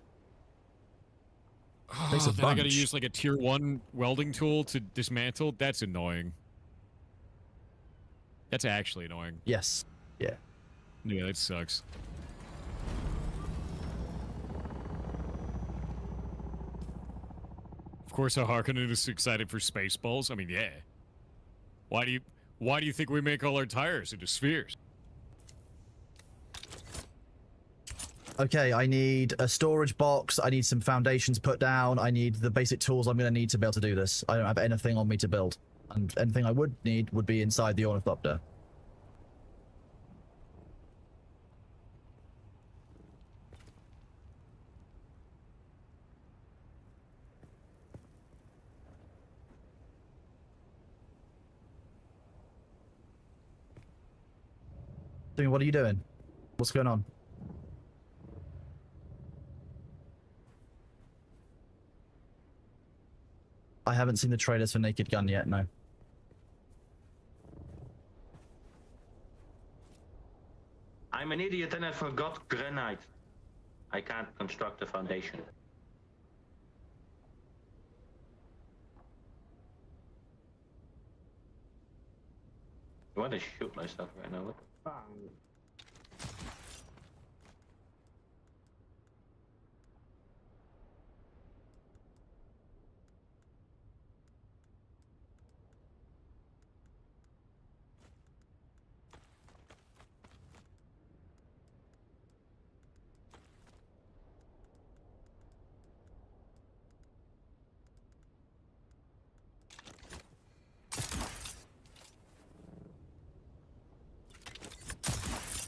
Oh, then I gotta use like a tier 1 welding tool to dismantle. That's annoying. That's actually annoying. Yes. Yeah. Yeah, that sucks. Of course, Harkonnen is excited for Spaceballs. I mean, yeah. Why do you think we make all our tires into spheres? Okay, I need a storage box. I need some foundations put down. I need the basic tools I'm going to need to be able to do this. I don't have anything on me to build. And anything I would need would be inside the Ornithopter. What are you doing? What's going on? I haven't seen the trailers for Naked Gun yet, no. I'm an idiot and I forgot granite. I can't construct a foundation. You want to shoot myself right now? What?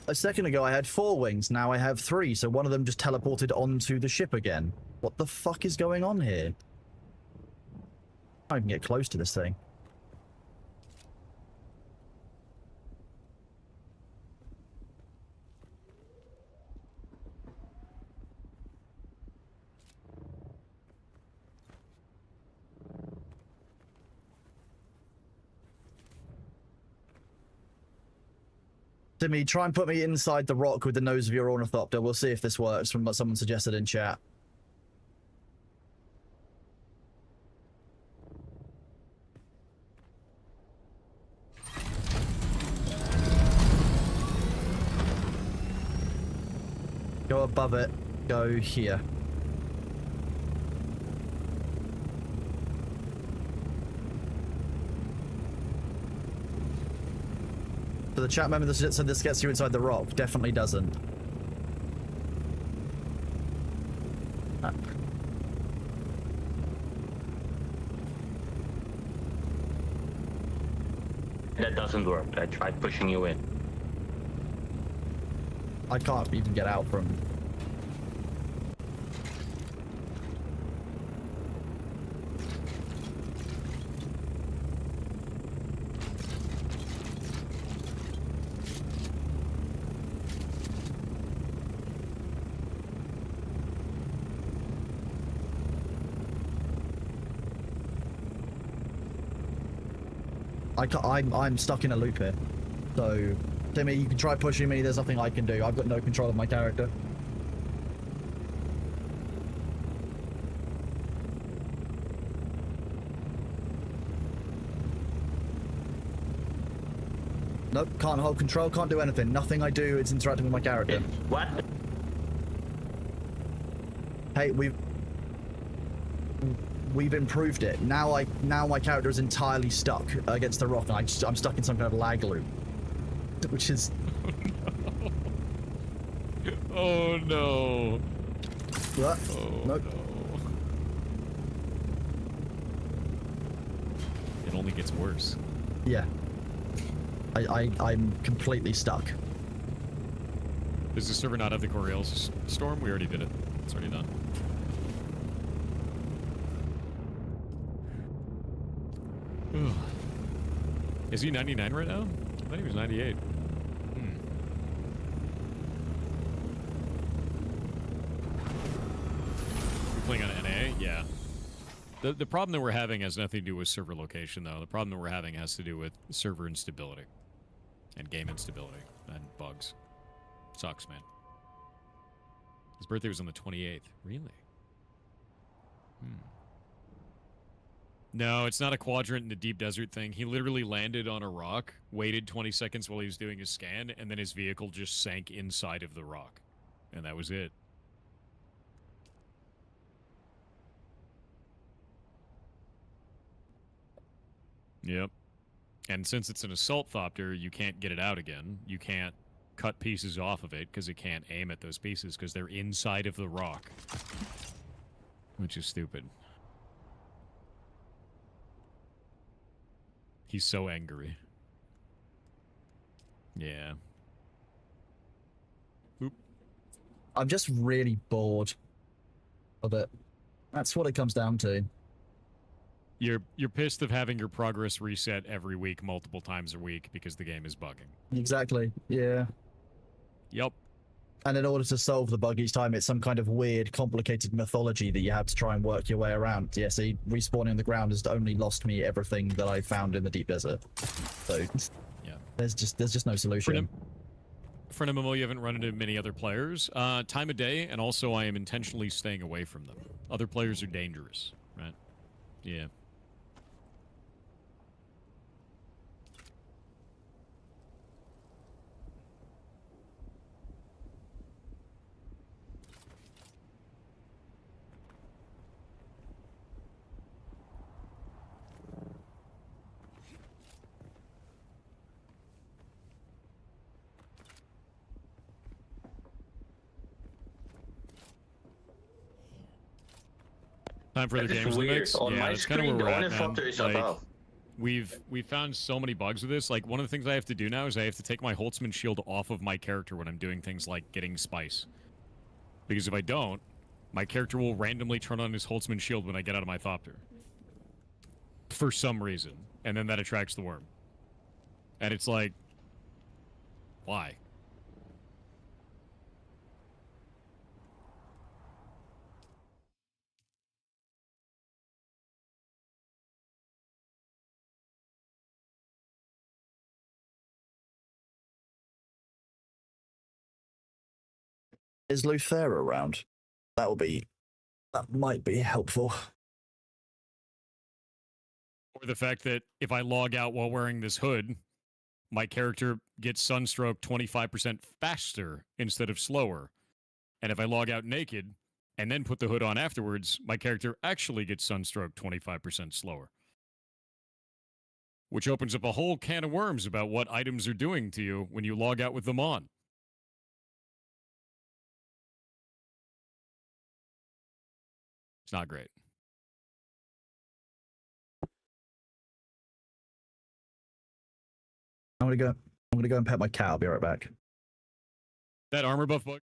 A second ago I had 4 wings, now I have 3, so one of them just teleported onto the ship again. What the fuck is going on here? I can't even get close to this thing. Timmy, try and put me inside the rock with the nose of your ornithopter. We'll see if this works from what someone suggested in chat. Go above it. Go here. So the chat member that said this gets you inside the rock definitely doesn't. Ah. That doesn't work. I tried pushing you in. I can't even get out from... I'm stuck in a loop here. So, Timmy, you can try pushing me. There's nothing I can do. I've got no control of my character. Nope, can't hold control, can't do anything. Nothing I do is interacting with my character. What? Hey, we've improved it. Now my character is entirely stuck against the rock, and I'm stuck in some kind of lag loop, which is. Oh no! What? Oh Nope. no! It only gets worse. Yeah. I'm completely stuck. Does the server not have the Coriolis storm? We already did it. It's already done. Ugh. Is he 99 right now? I thought he was 98. We're playing on NA? Yeah. The problem that we're having has nothing to do with server location, though. The problem that we're having has to do with server instability. And game instability. And bugs. Sucks, man. His birthday was on the 28th. Really? No, it's not a quadrant in the deep desert thing. He literally landed on a rock, waited 20 seconds while he was doing his scan, and then his vehicle just sank inside of the rock. And that was it. Yep. And since it's an assault thopter, you can't get it out again. You can't cut pieces off of it because it can't aim at those pieces because they're inside of the rock. Which is stupid. He's so angry. Yeah. Oop. I'm just really bored of it. That's what it comes down to. You're pissed of having your progress reset every week, multiple times a week, because the game is bugging. Exactly. Yeah. Yep. And in order to solve the bug each time, it's some kind of weird, complicated mythology that you have to try and work your way around. Yeah, see, respawning on the ground has only lost me everything that I found in the deep desert. So, Yeah. there's just no solution. Friend of MMO, you haven't run into many other players. Time of day, and also I am intentionally staying away from them. Other players are dangerous, right? Yeah. Time for the That is games to weird. mix. On Yeah, my that's kind of screen, where the we're at, man. ornithopter is Like, above. we've found so many bugs with this. Like one of the things I have to do now is I have to take my Holtzman shield off of my character when I'm doing things like getting spice. Because if I don't, my character will randomly turn on his Holtzman shield when I get out of my Thopter. For some reason. And then that attracts the worm. And it's like, why? Is Luther around? That might be helpful. Or the fact that if I log out while wearing this hood, my character gets sunstroke 25% faster instead of slower. And if I log out naked and then put the hood on afterwards, my character actually gets sunstroke 25% slower. Which opens up a whole can of worms about what items are doing to you when you log out with them on. It's not great. I'm gonna go and pet my cat. I'll be right back. That armor buff book.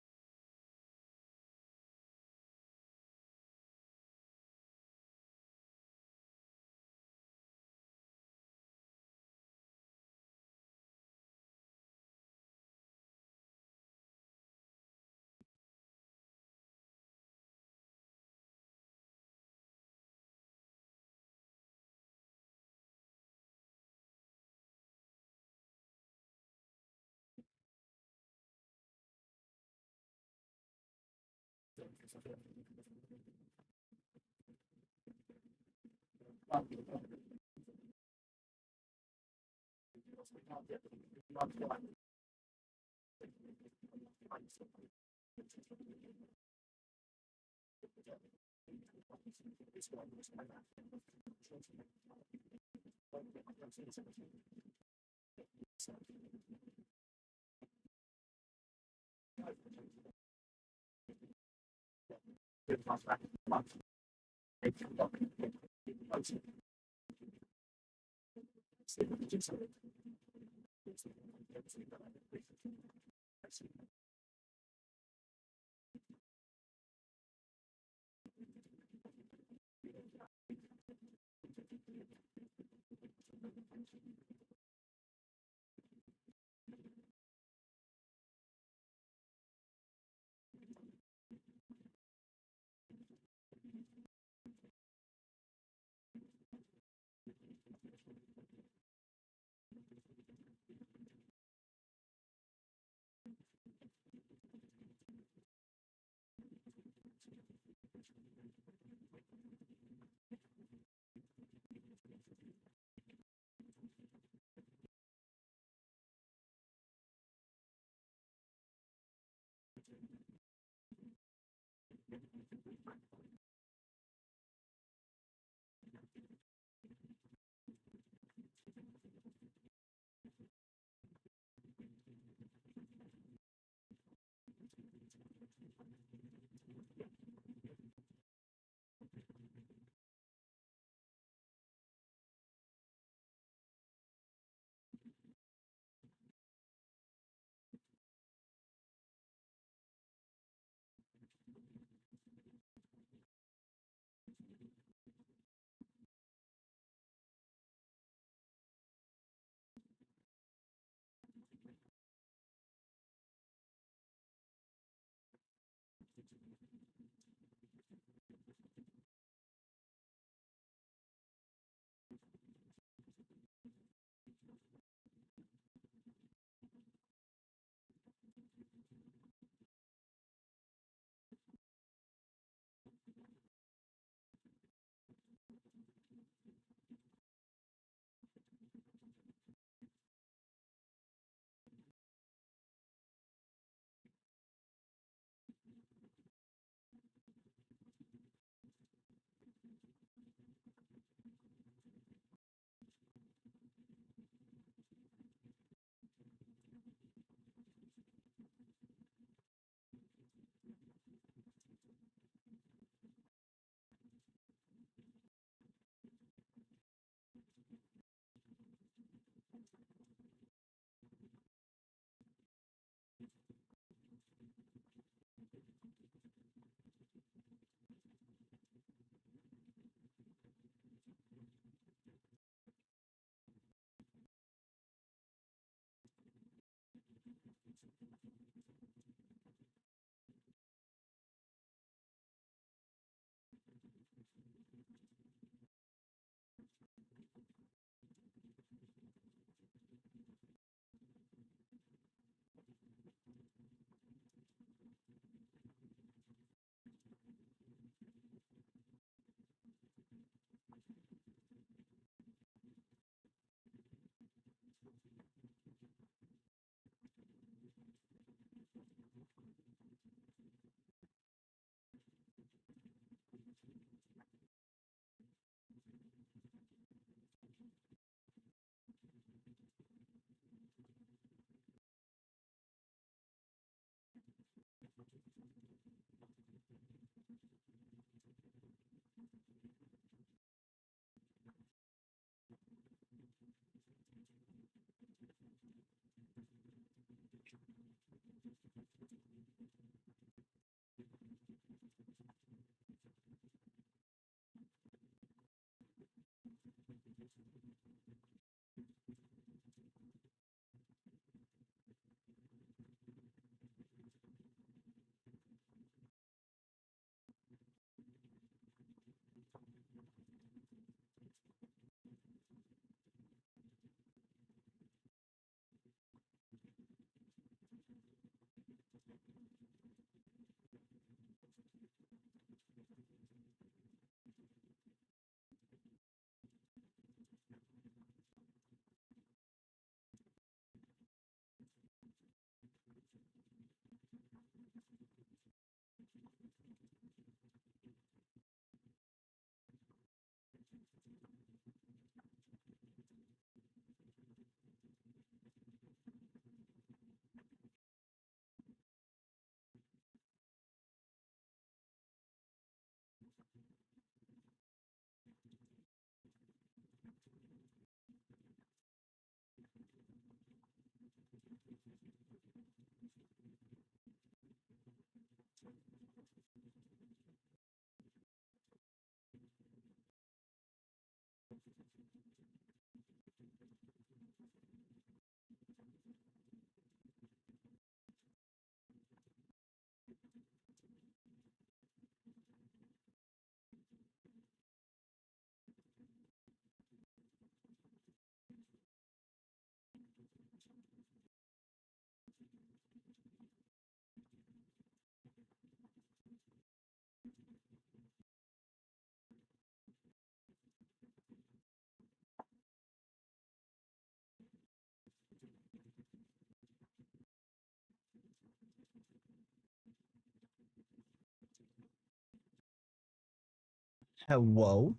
Hello.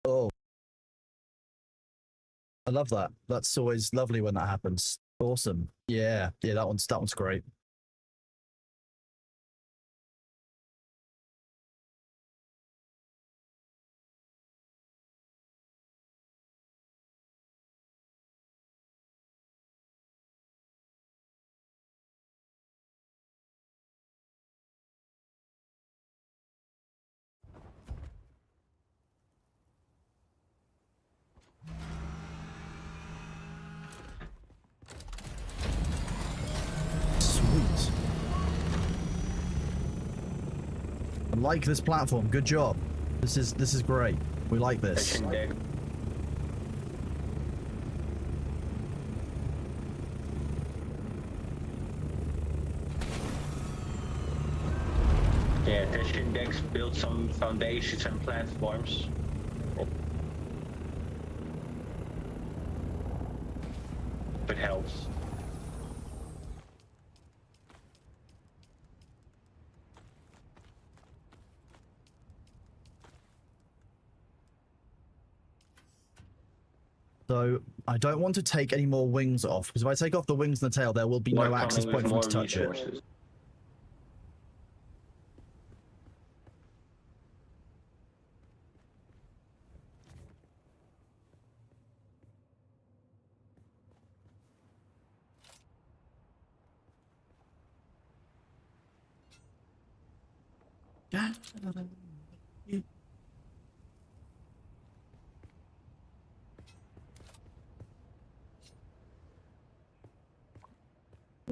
Oh, I love that. That's always lovely when that happens. Awesome. Yeah, yeah, that one's great. Sweet. I like this platform. Good job. This is great. We like this. Fishing deck. Yeah, Teshin decks build some foundations and platforms. If it helps. So I don't want to take any more wings off, because if I take off the wings and the tail, there will be no More access coming point with for me to more touch it. resources.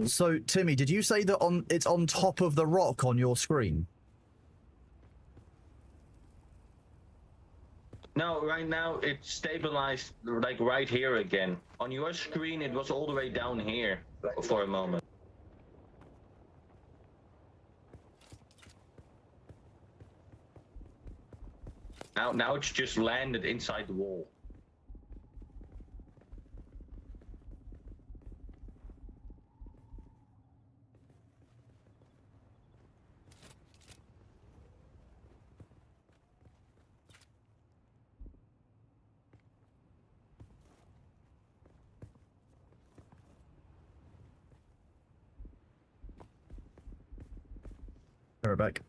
So Timmy, did you say that it's on top of the rock on your screen? No, right now it's stabilized like right here again. On your screen it was all the way down here for a moment. Now it's just landed inside the wall. Throw it back.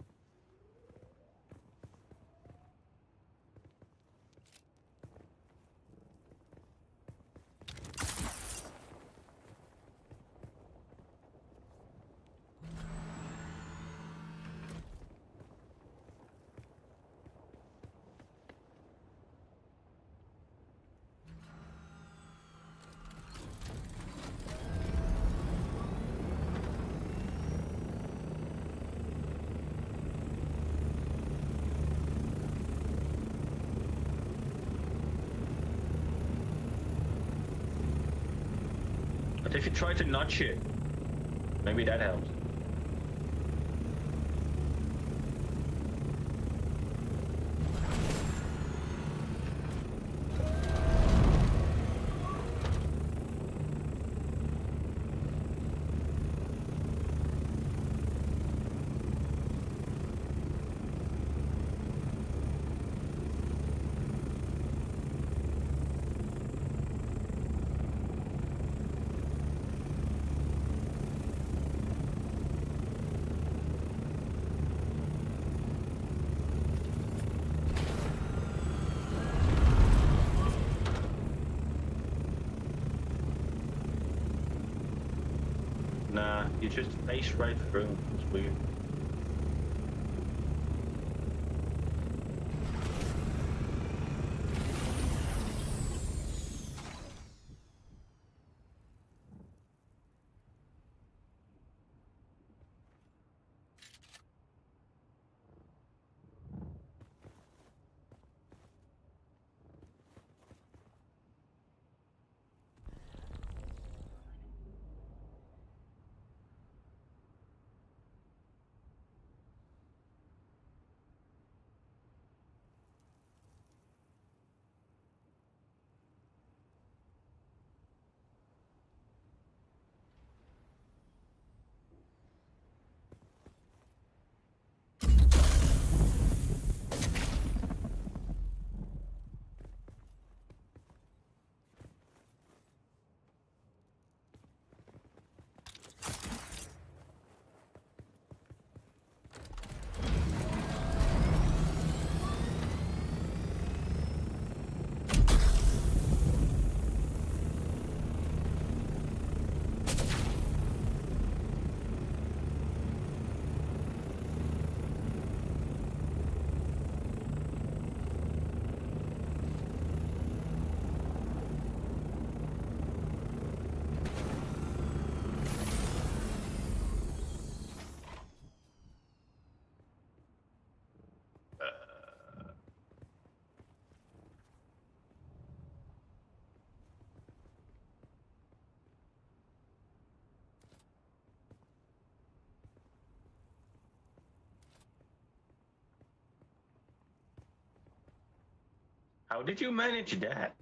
But if you try to notch it, maybe that helps. You just face right through. It's weird. How did you manage that?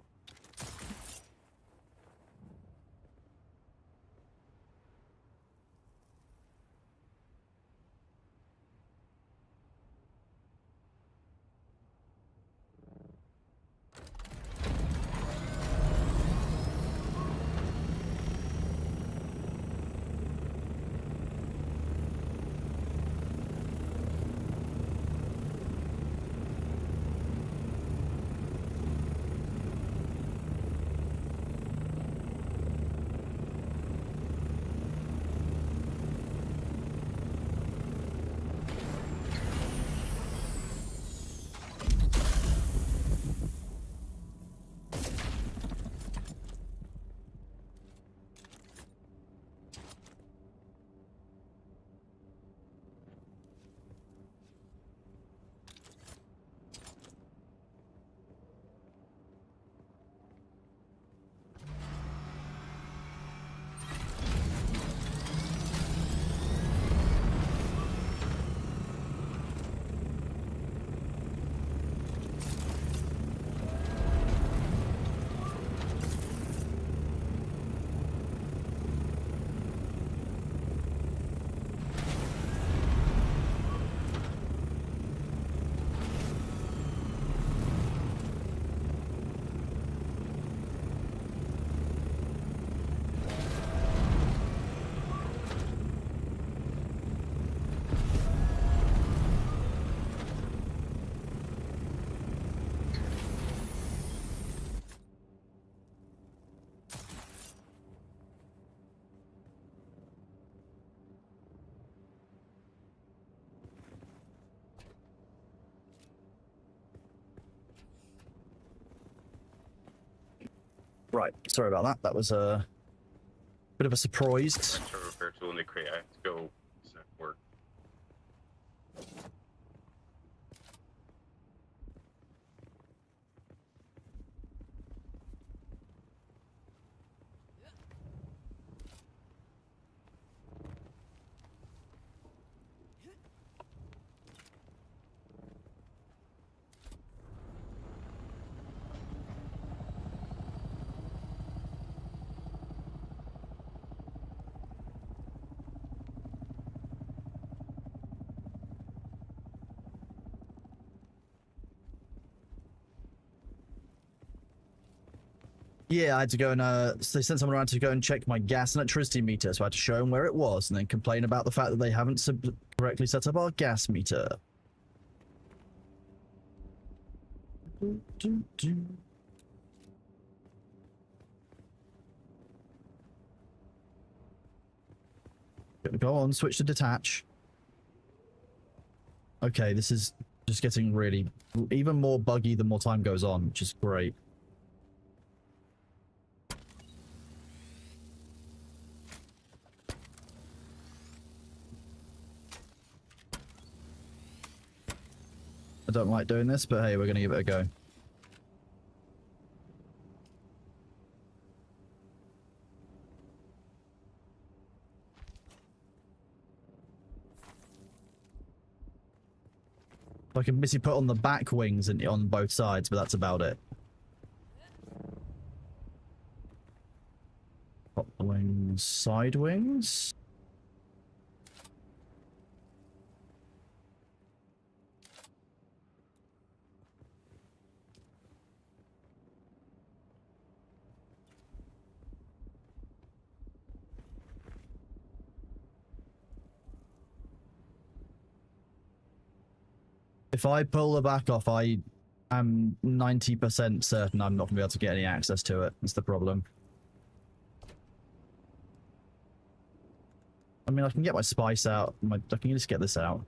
Right, sorry about that. That was a bit of a surprise. Server virtual in the crate. I have to go work. Yeah, I had to go and so they sent someone around to go and check my gas and electricity meter, so I had to show them where it was and then complain about the fact that they haven't correctly set up our gas meter. Go on, switch to detach. Okay, this is just getting really even more buggy the more time goes on, which is great. I don't like doing this, but hey, we're gonna give it a go. I can basically put on the back wings and on both sides, but that's about it. Top wings, side wings. If I pull the back off, I am 90% certain I'm not going to be able to get any access to it. That's the problem. I mean, I can get my spice out. I can just get this out.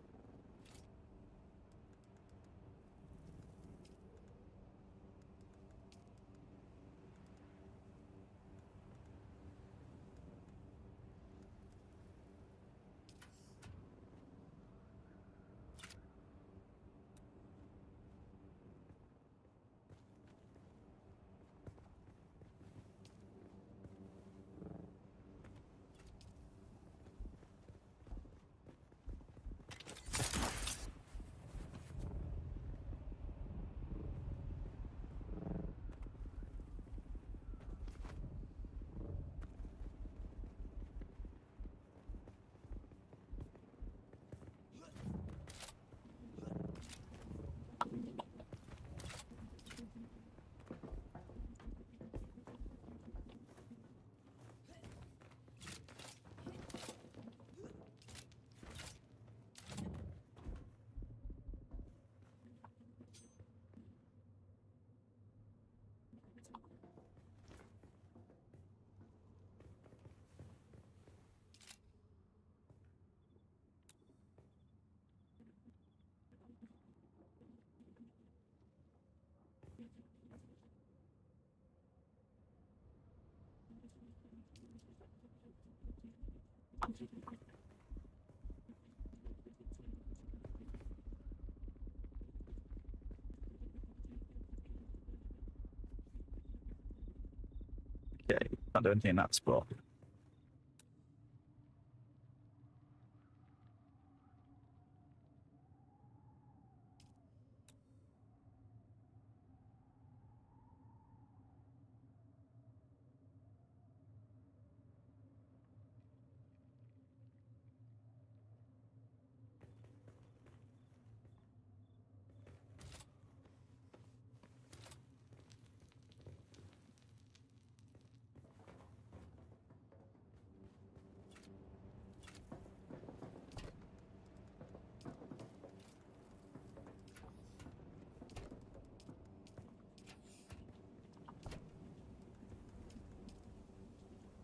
Okay, can't do anything in that spot.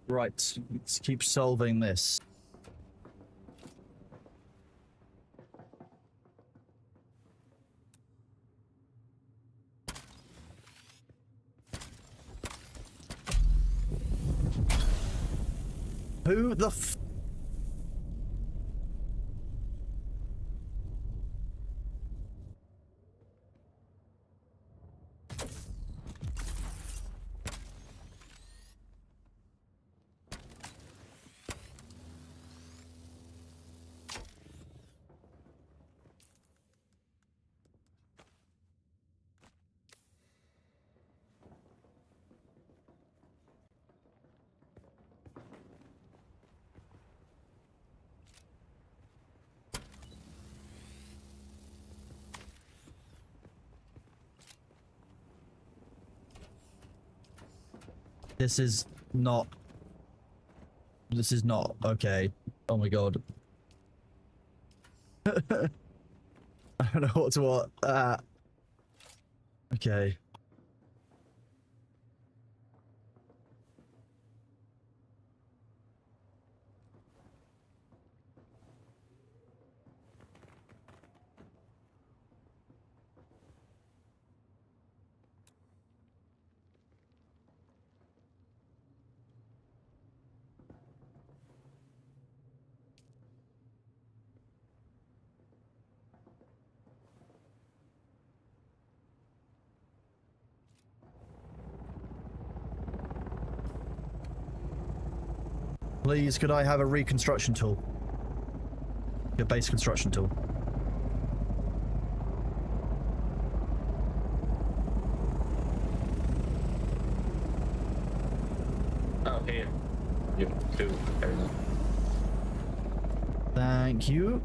Right, let's keep solving this. Who the f- This is not okay. Oh my god. I don't know what. Okay. Please, could I have a reconstruction tool? A base construction tool. Oh, here. You have 2. Apparently. Thank you.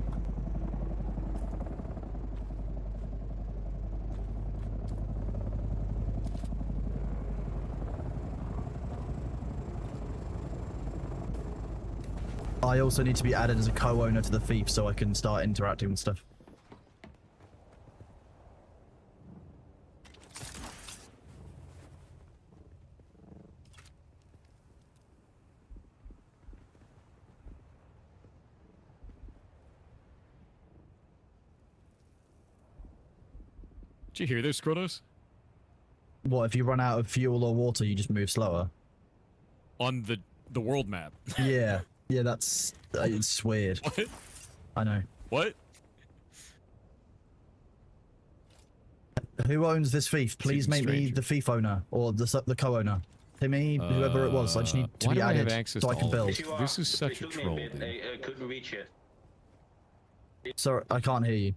I also need to be added as a co-owner to the thief so I can start interacting with stuff. Did you hear this, Kronos? What, if you run out of fuel or water, you just move slower? On the world map. Yeah. Yeah, that's... it's weird. What? I know. What? Who owns this thief? Please Seems make me strange. the thief owner, or the co-owner. Timmy, whoever it was. I just need to why be do I have added access so I to can all build. this? If you This are- is such it a took me troll, bit, dude. I couldn't reach it. Sorry, I can't hear you.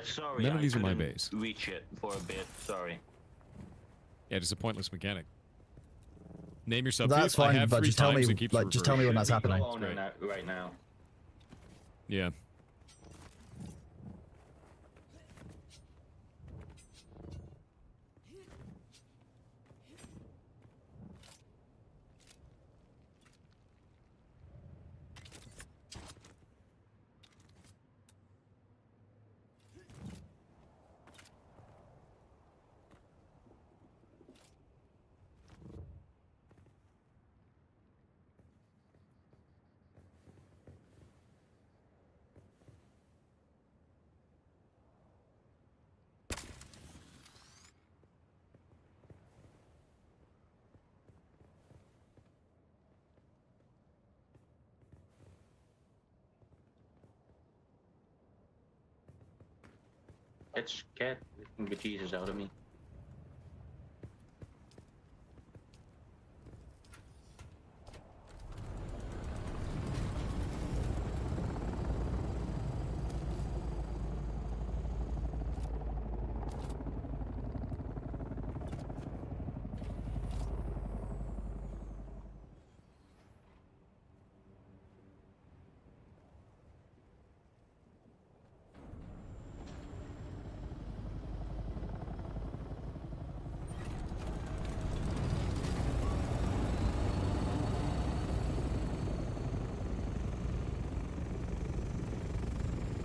Sorry. None of I these are my couldn't base. Reach it for a bit. Sorry. Yeah, it's a pointless mechanic. Name yourself. That's thief. I fine, have but 3 just tell me, times, it keeps like, just tell me when reverting. that's Should be happening. co-owner Great. right now. Yeah. Get scared the Jesus out of me.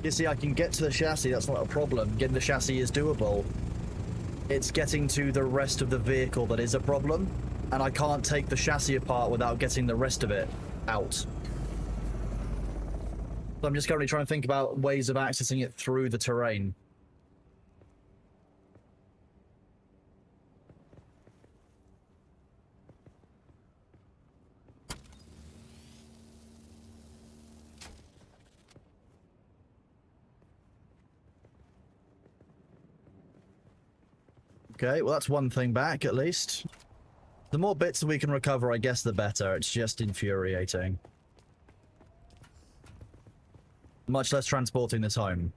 You see, I can get to the chassis, that's not a problem. Getting the chassis is doable. It's getting to the rest of the vehicle that is a problem, and I can't take the chassis apart without getting the rest of it out. So I'm just currently trying to think about ways of accessing it through the terrain. Okay, well that's one thing back at least. The more bits that we can recover, I guess the better. It's just infuriating. Much less transporting this home.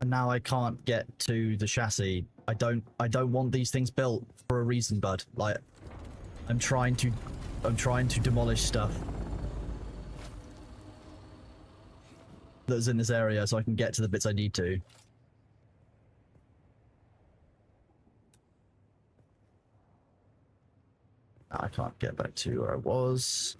And now I can't get to the chassis. I don't want these things built for a reason, bud. Like, I'm trying to demolish stuff that's in this area so I can get to the bits I need to. I can't get back to where I was.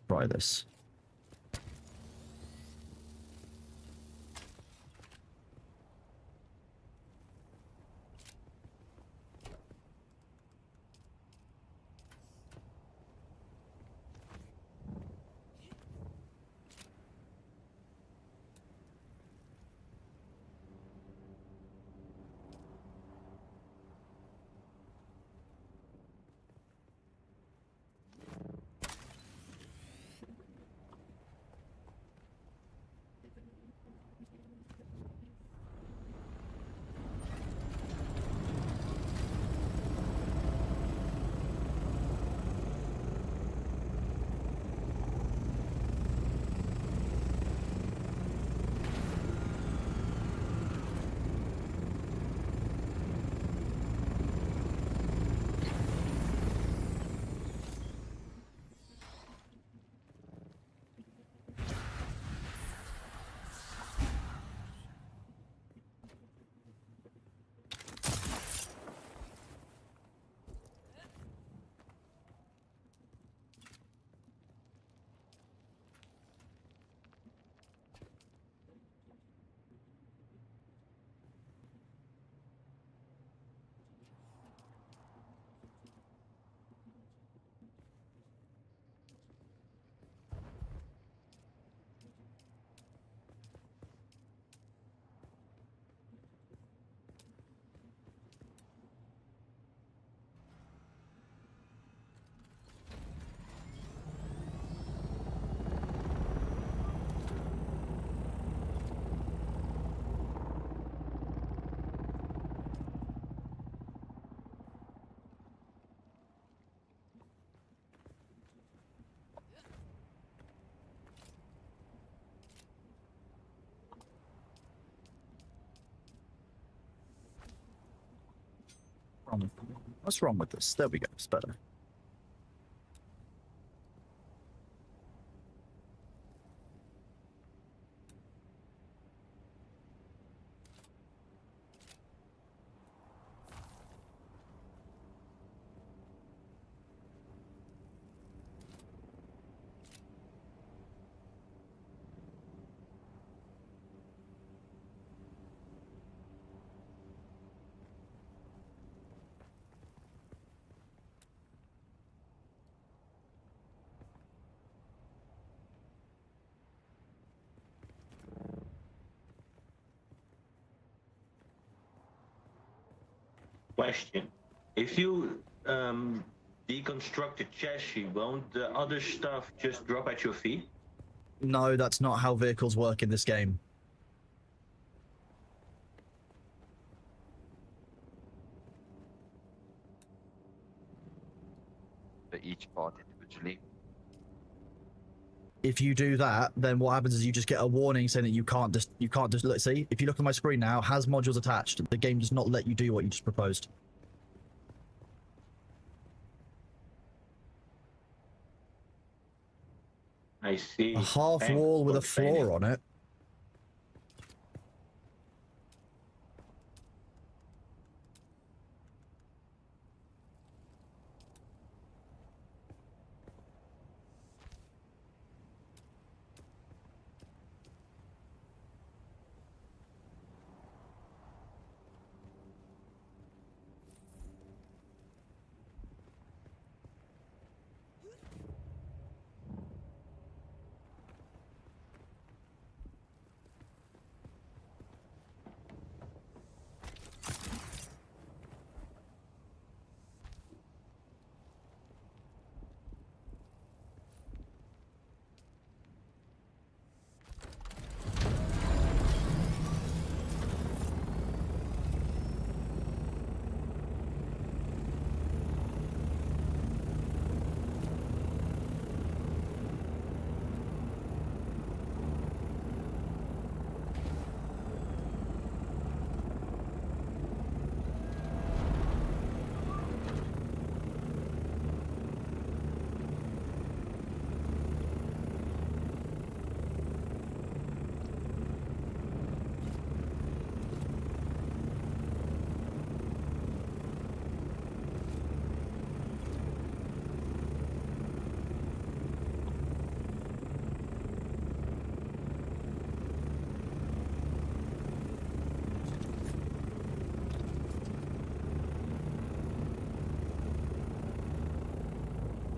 Try this. What's wrong with this? There we go. It's better. Question: if you deconstruct the chassis, won't the other stuff just drop at your feet? No, that's not how vehicles work in this game. For each part individually. If you do that, then what happens is you just get a warning saying that you can't just let's see. If you look at my screen now, has modules attached. The game does not let you do what you just proposed. I see. A half Thanks wall with for a floor explaining. on it.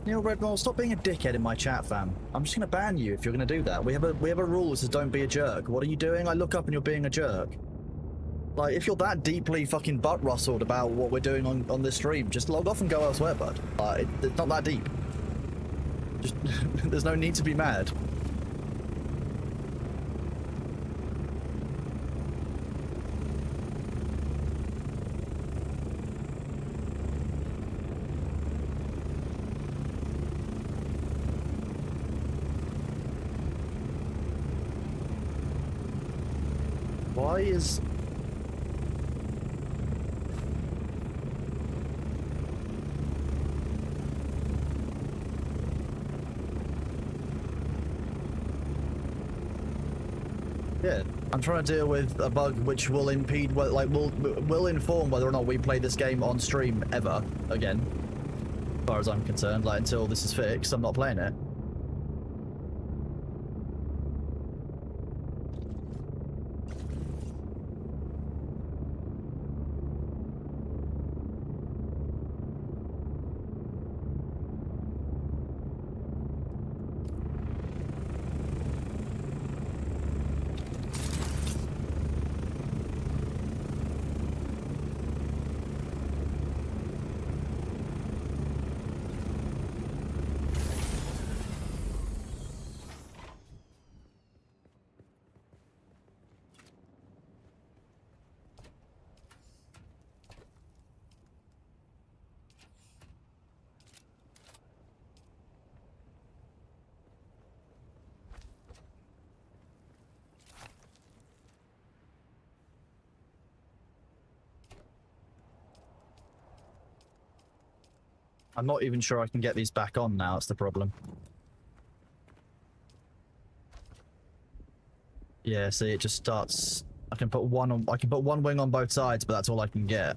Neil Redmore, stop being a dickhead in my chat, fam. I'm just gonna ban you if you're gonna do that. We have a rule that says don't be a jerk. What are you doing? I look up and you're being a jerk. Like, if you're that deeply fucking butt rustled about what we're doing on this stream, just log off and go elsewhere, bud. It's not that deep. Just there's no need to be mad. Why is... Yeah, I'm trying to deal with a bug which will impede, like, will inform whether or not we play this game on stream ever again. As far as I'm concerned, like, until this is fixed, I'm not playing it. I'm not even sure I can get these back on now. It's the problem. Yeah, see, it just starts. I can put one on. I can put one wing on both sides, but that's all I can get.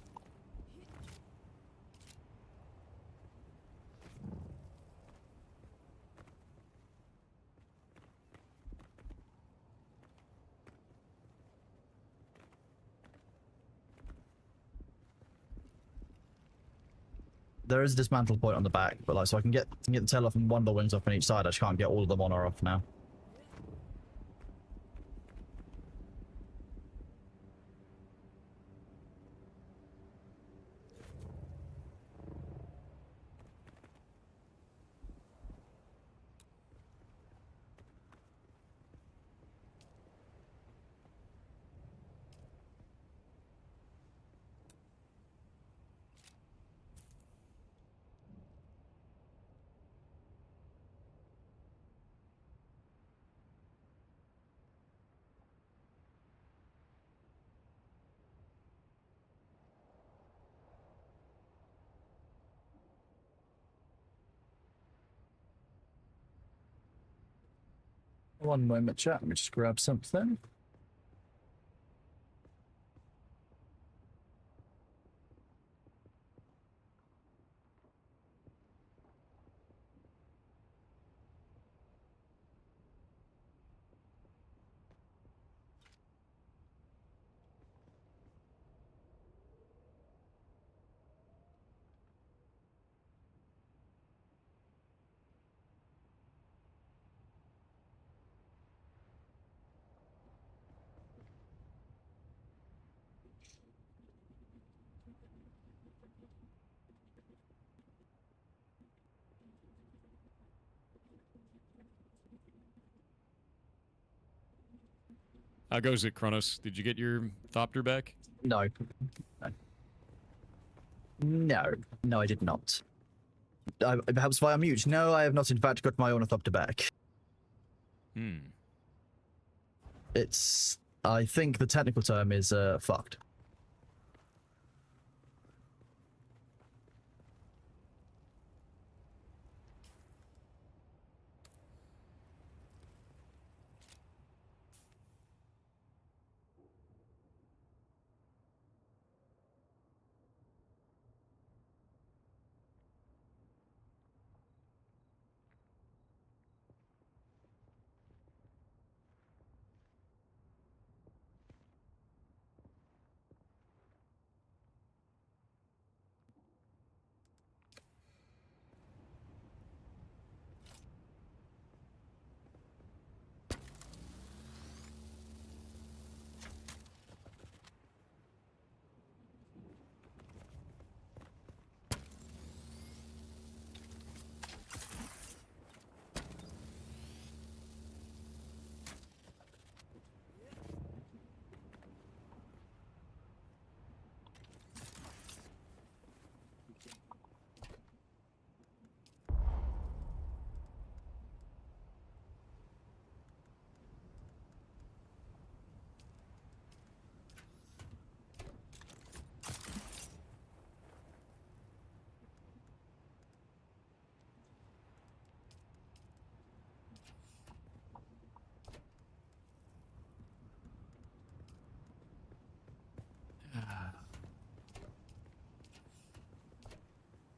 There is a dismantle point on the back, but like, so I can get the tail off and one of the wings off on each side. I just can't get all of them on or off now. One moment, chat. Let me just grab something. How goes it, Kronos? Did you get your Thopter back? No. No, I did not. Perhaps via mute. No, I have not in fact got my Ornithopter back. Hmm. It's... I think the technical term is, fucked.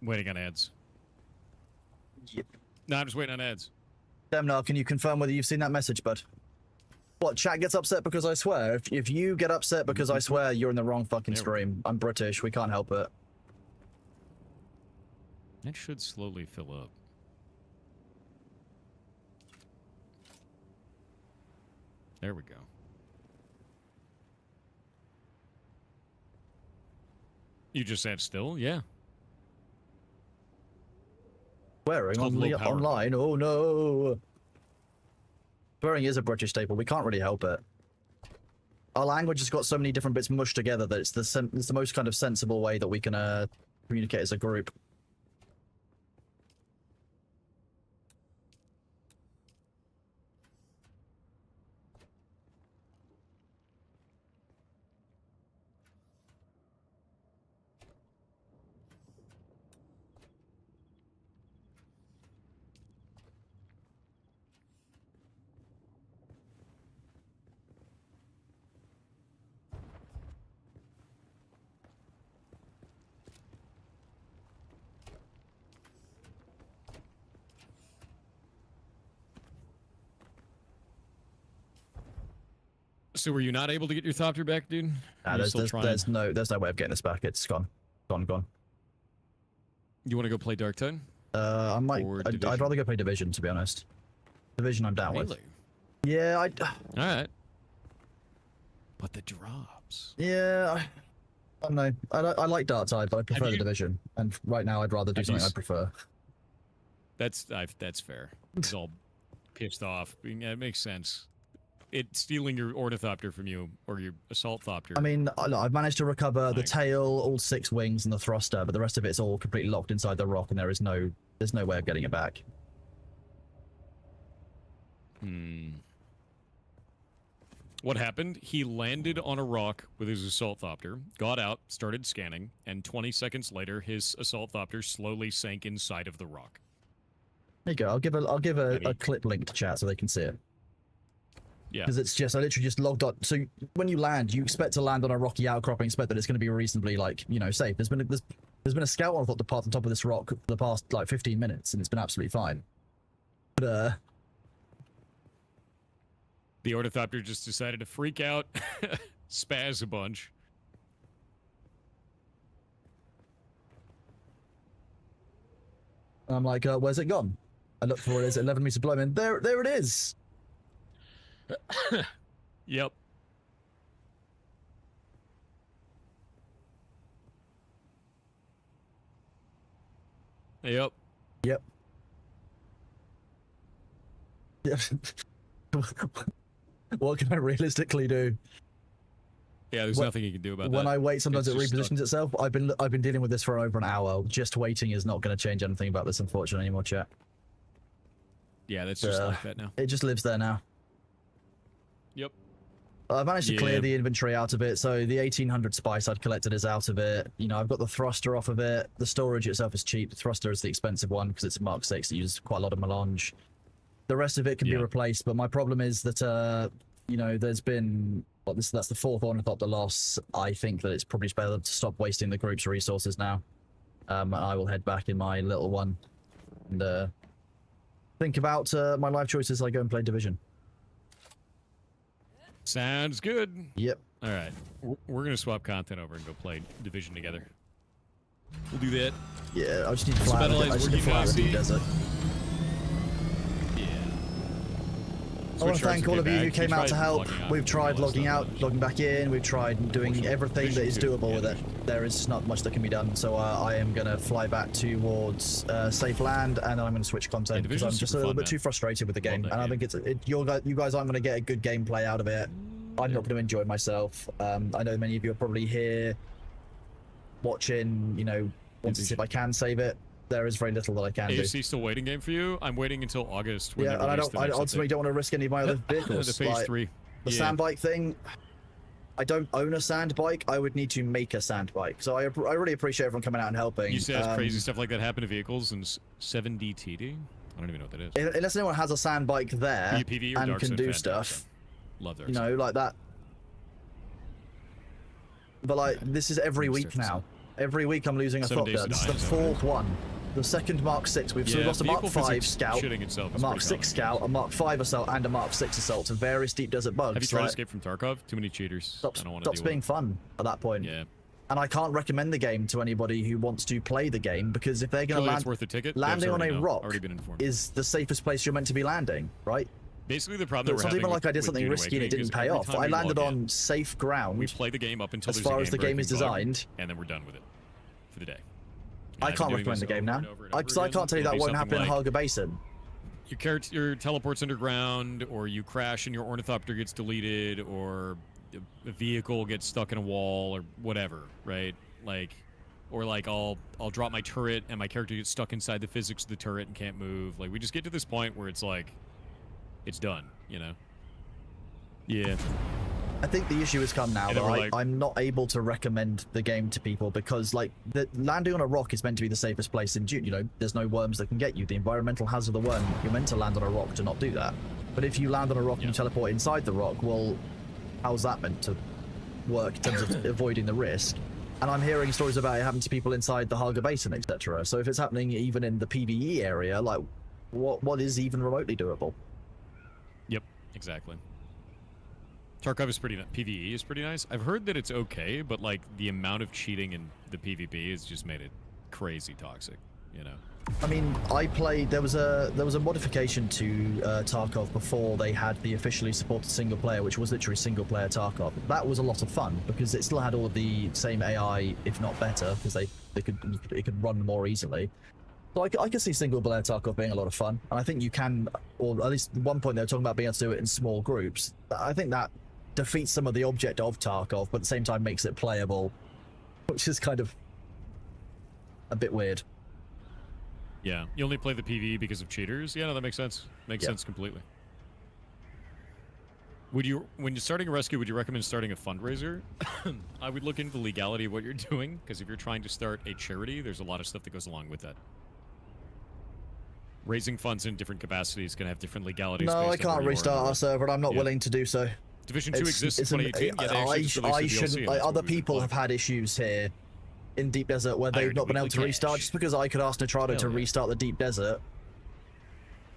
Waiting on ads. Yep. No, I'm just waiting on ads. Demnar, can you confirm whether you've seen that message, bud? What, chat gets upset because I swear? If you get upset because I swear, you're in the wrong fucking There we stream. I'm British, we can't help it. It should slowly fill up. There we go. You just sat still? Yeah. Swearing It's called on low power. online, oh no! Swearing is a British staple, we can't really help it. Our language has got so many different bits mushed together that it's the most kind of sensible way that we can communicate as a group. So were you not able to get your Thopter back, dude? Nah, Are you still trying? there's no way of getting this back. It's gone. Gone. You want to go play Dark Tide? I might. Or I'd Division? rather go play Division, to be honest. Division, I'm down with. Really? Yeah, All right. But the drops. yeah. I don't know. I like Dark Tide, but I prefer the you- Division. And right now, I'd rather do Have you something I s- prefer. That's fair. He's all pissed off. Yeah, it makes sense. It's stealing your Ornithopter from you, or your Assault Thopter. I mean, look, I've managed to recover the Like- tail, all 6 wings, and the thruster, but the rest of it's all completely locked inside the rock, and there's no way of getting it back. What happened? He landed on a rock with his Assault Thopter, got out, started scanning, and 20 seconds later, his Assault Thopter slowly sank inside of the rock. There you go. I'll give a Maybe. clip link to chat so they can see it. Yeah. Because it's just, I literally just logged on. So when you land, you expect to land on a rocky outcropping, expect that it's going to be reasonably, like, you know, safe. There's been a scout on the top of this rock for the past, like, 15 minutes, and it's been absolutely fine. But, The Ornithopter just decided to freak out, spaz a bunch. I'm like, where's it gone? I look for it, it's 11 meters below me, and there it is! Yep. Yep. Yep. Yep. What can I realistically do? Yeah, there's When- nothing you can do about that. When I wait, sometimes it It's just repositions itself. I've been dealing with this for over an hour. Just waiting is not going to change anything about this, unfortunately, anymore, chat. Yeah, that's just like that now. It just lives there now. Yep. I've managed to clear Yeah. the inventory out of it, so the 1800 spice I'd collected is out of it. You know, I've got the thruster off of it. The storage itself is cheap. The thruster is the expensive one because it's a Mark 6 that uses quite a lot of melange. The rest of it can be Yeah. replaced, but my problem is that, you know, there's been... Well, that's the 4th Ornithopter loss. I think that it's probably better to stop wasting the group's resources now. I will head back in my little one and think about my life choices as I go and play Division. Sounds good. Yep. All right. We're going to swap content over and go play Division together. We'll do that. Yeah, I just need to fly out of Specialized I just need to working fly out of the Nazi. desert. Yeah. I want to thank all of you who came out to help. We've tried logging out, logging. logging back in. We've tried doing everything that is doable with it. There is not much that can be done. So I am going to fly back towards safe land, and then I'm going to switch content because I'm Division's just a super little fun, bit man. too frustrated with the game. that And I game. think you guys aren't going to get a good gameplay out of it. I'm not going to enjoy myself. I know many of you are probably here watching, you know, want to see if I can save it. There is very little that I can do. AFC still waiting game for you? I'm waiting until August. When Yeah, they and I release the next ultimately update. don't want to risk any of my other vehicles. The phase like, 3. The Yeah. sand bike thing, I don't own a sand bike. I would need to make a sand bike. So I really appreciate everyone coming out and helping. You see has crazy stuff like that happen to vehicles in 7DTD? I don't even know what that is. Unless anyone has a sand bike there PvP or and Dark can Zone do fan, stuff, Love Dark you Zone. know, like that. But like, this is every I'm week surfacing. now. Every week I'm losing a 7 days Thopter. to This is die, the is that what it 4th one. The second Mark 6. We've Yeah, lost a Mark vehicle 5 physics Scout, shitting itself a is Mark pretty 6 common. Scout, a Mark 5 Assault, and a Mark 6 Assault to various deep desert bugs. Have you tried to Like, escape from Tarkov? Too many cheaters. I don't want to stops deal being with fun at that point. it. Yeah. And I can't recommend the game to anybody who wants to play the game because if they're going Surely to it's land, worth a ticket. landing Devs on already a know. rock Already been informed. is the safest place you're meant to be landing, right? Basically, the problem So that it's we're not having even like I did with something Dune risky and it Awakening didn't is pay every off. time I we landed log on in, safe ground. We play the game up until As there's far a as the game is game-breaking bug, designed. and then we're done with it for the day. I I've been can't doing recommend this the game over now. and over and Because over I can't tell you again. that It'll won't be happen in something Harga Basin. Your teleports underground, or you crash and your Ornithopter gets deleted, or a vehicle gets stuck in a wall, or whatever, right? Like, or like I'll drop my turret and my character gets stuck inside the physics of the turret and can't move. Like, we just get to this point where it's like, it's done, you know? Yeah. I think the issue has come now And that then we're like- I'm not able to recommend the game to people because, like, landing on a rock is meant to be the safest place in Dune. You know, there's no worms that can get you. The environmental hazard of the worm, you're meant to land on a rock to not do that. But if you land on a rock and you Yeah. teleport inside the rock, well, how's that meant to work in terms of avoiding the risk? And I'm hearing stories about it happening to people inside the Harga Basin, etc. So if it's happening even in the PvE area, like, what is even remotely doable? Yep. Exactly. Tarkov is PvE is pretty nice. I've heard that it's okay, but like the amount of cheating in the PvP has just made it crazy toxic. You know. I mean, I played. There was a modification to Tarkov before they had the officially supported single player, which was literally single player Tarkov. That was a lot of fun because it still had all of the same AI, if not better, because it could run more easily. So I can see single player Tarkov being a lot of fun, and I think you can, or at least at one point they were talking about being able to do it in small groups. I think that defeats some of the object of Tarkov, but at the same time makes it playable, which is kind of a bit weird. Yeah, you only play the PvE because of cheaters. Yeah, no, that makes sense. Makes sense completely. Would you, when you're starting a rescue, would you recommend starting a fundraiser? I would look into the legality of what you're doing, because if you're trying to start a charity, there's a lot of stuff that goes along with that. Raising funds in different capacities can have different legalities. No, I can't restart our server, and I'm not willing to do so. Division 2 exists in 2018. I shouldn't. Other people have had issues here in Deep Desert where they've not been able to restart. Just because I could ask Nitrado to restart the Deep Desert,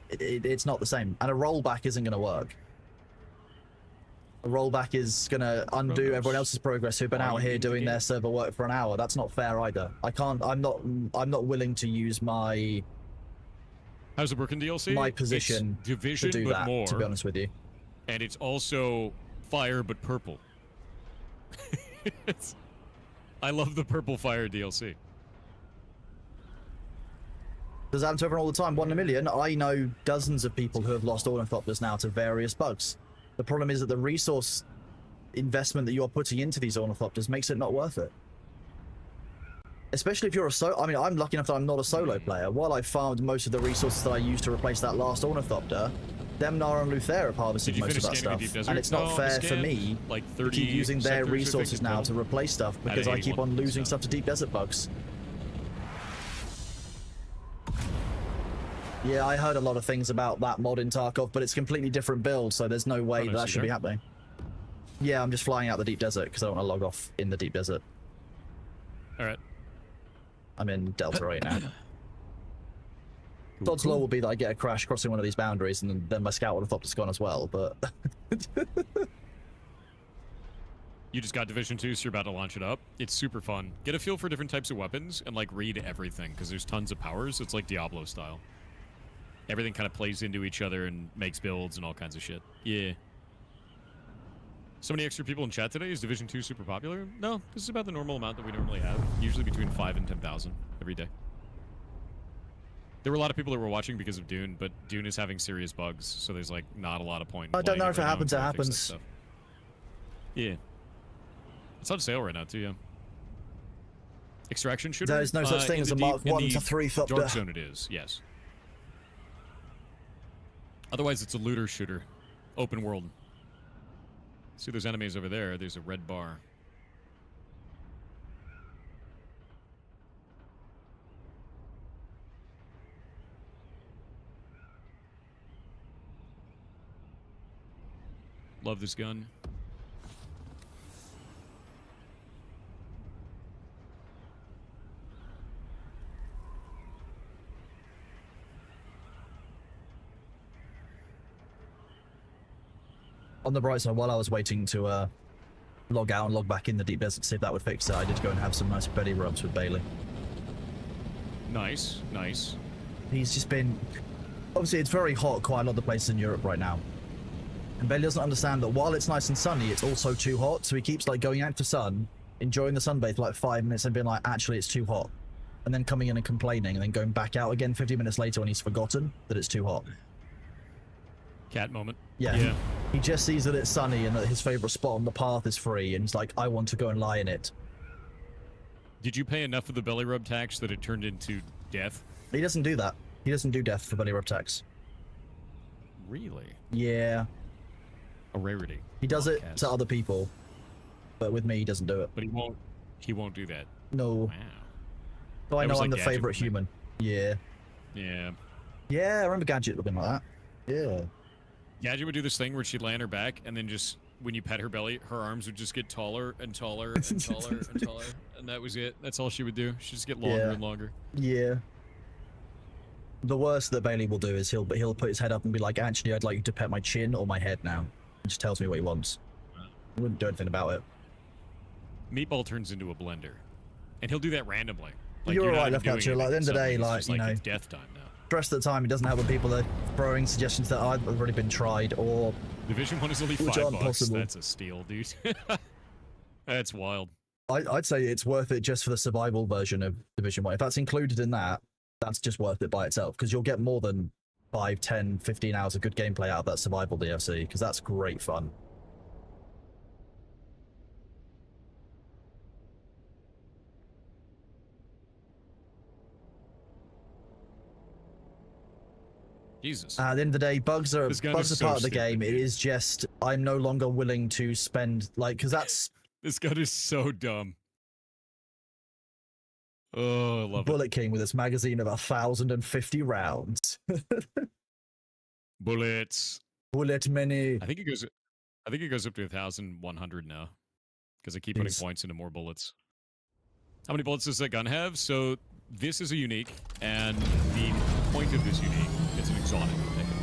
it's not the same. And a rollback isn't going to work. A rollback is going to undo everyone else's progress who've been out here doing their server work for an hour. That's not fair either. I can't. I'm not willing to use my. How's it work in DLC? My position it's Division, to do but that. more, to be honest with you. And it's also fire, but purple. I love the purple fire DLC. Does that happen to everyone all the time? 1 in a million. I know dozens of people who have lost ornithopters now to various bugs. The problem is that the resource investment that you're putting into these ornithopters makes it not worth it. Especially if you're I mean, I'm lucky enough that I'm not a solo player. While I farmed most of the resources that I used to replace that last ornithopter, Demnar and Luther have harvested most of that stuff. And it's not fair for me like to keep using their resources now to kill. replace stuff because I keep on losing stuff to Deep Desert bugs. Yeah, I heard a lot of things about that mod in Tarkov, but it's a completely different build, so there's no way that should be happening. Yeah, I'm just flying out the Deep Desert because I don't want to log off in the Deep Desert. Alright. I'm in Delta right now. Dod's law will be that I get a crash crossing one of these boundaries and then my scout ornithopter's gone as well, but... You just got Division 2, so you're about to launch it up. It's super fun. Get a feel for different types of weapons and, like, read everything, because there's tons of powers. It's like Diablo style. Everything kind of plays into each other and makes builds and all kinds of shit. Yeah. So many extra people in chat today. Is Division 2 super popular? No, this is about the normal amount that we normally have. Usually between 5 and 10,000 every day. There were a lot of people that were watching because of Dune, but Dune is having serious bugs, so there's like not a lot of point. I don't know if it happens, it happens. Yeah. It's on sale right now too, yeah. Extraction shooter? There's no such thing as a Mark 1 to 3 thopter. Dark Zone it is, yes. Otherwise it's a looter shooter. Open world. See those enemies over there, there's a red bar. Love this gun. On the bright side, while I was waiting to log out and log back in the Deep Desert to see if that would fix it, I did go and have some nice belly rubs with Bailey. Nice, nice. He's just been... Obviously, it's very hot quite a lot of the places in Europe right now. And Bailey doesn't understand that while it's nice and sunny, it's also too hot, so he keeps like going out to sun, enjoying the sunbathe for like 5 minutes and being like, actually it's too hot. And then coming in and complaining, and then going back out again 50 minutes later when he's forgotten that it's too hot. Cat moment. Yeah. He just sees that it's sunny and that his favorite spot on the path is free, and he's like, I want to go and lie in it. Did you pay enough of the belly rub tax that it turned into death? He doesn't do that. He doesn't do death for belly rub tax. Really? Yeah. A rarity. He does it to other people, but with me he doesn't do it. But he won't do that. No. Wow. So I know was I'm like the Gadget favorite with me. human. Yeah. Yeah. Yeah, I remember Gadget looking like that. Yeah. Gadget would do this thing where she'd lay on her back, and then just, when you pet her belly, her arms would just get taller and taller and taller and taller. And that was it. That's all she would do. She'd just get longer and longer. Yeah. The worst that Bailey will do is he'll put his head up and be like, actually, I'd like you to pet my chin or my head now. He just tells me what he wants. wouldn't do anything about it. Meatball turns into a blender, and he'll do that randomly. Like, You're not right, even Left doing Archer, like, at the end of the anything day, suddenly, like, it's you just know, it's death time now. The rest of the time, it doesn't help when people are throwing suggestions that have already been tried, or Division 1 is only which $5. aren't possible. That's a steal, dude. That's wild. I'd say it's worth it just for the survival version of Division 1. If that's included in that, that's just worth it by itself, because you'll get more than 5, 10, 15 hours of good gameplay out of that survival DLC, because that's great fun. Jesus. At the end of the day, bugs are This gun bugs is are part so of the game. stupid, It dude. is just I'm no longer willing to spend because that's This gun is so dumb. Oh, I love it. Bullet King with its magazine of 1,050 rounds. Bullets. Bullet many. I think it goes up to 1,100 now. Because I keep putting Jeez. points into more bullets. How many bullets does that gun have? So this is a unique, and the point of this unique, it's an exotic.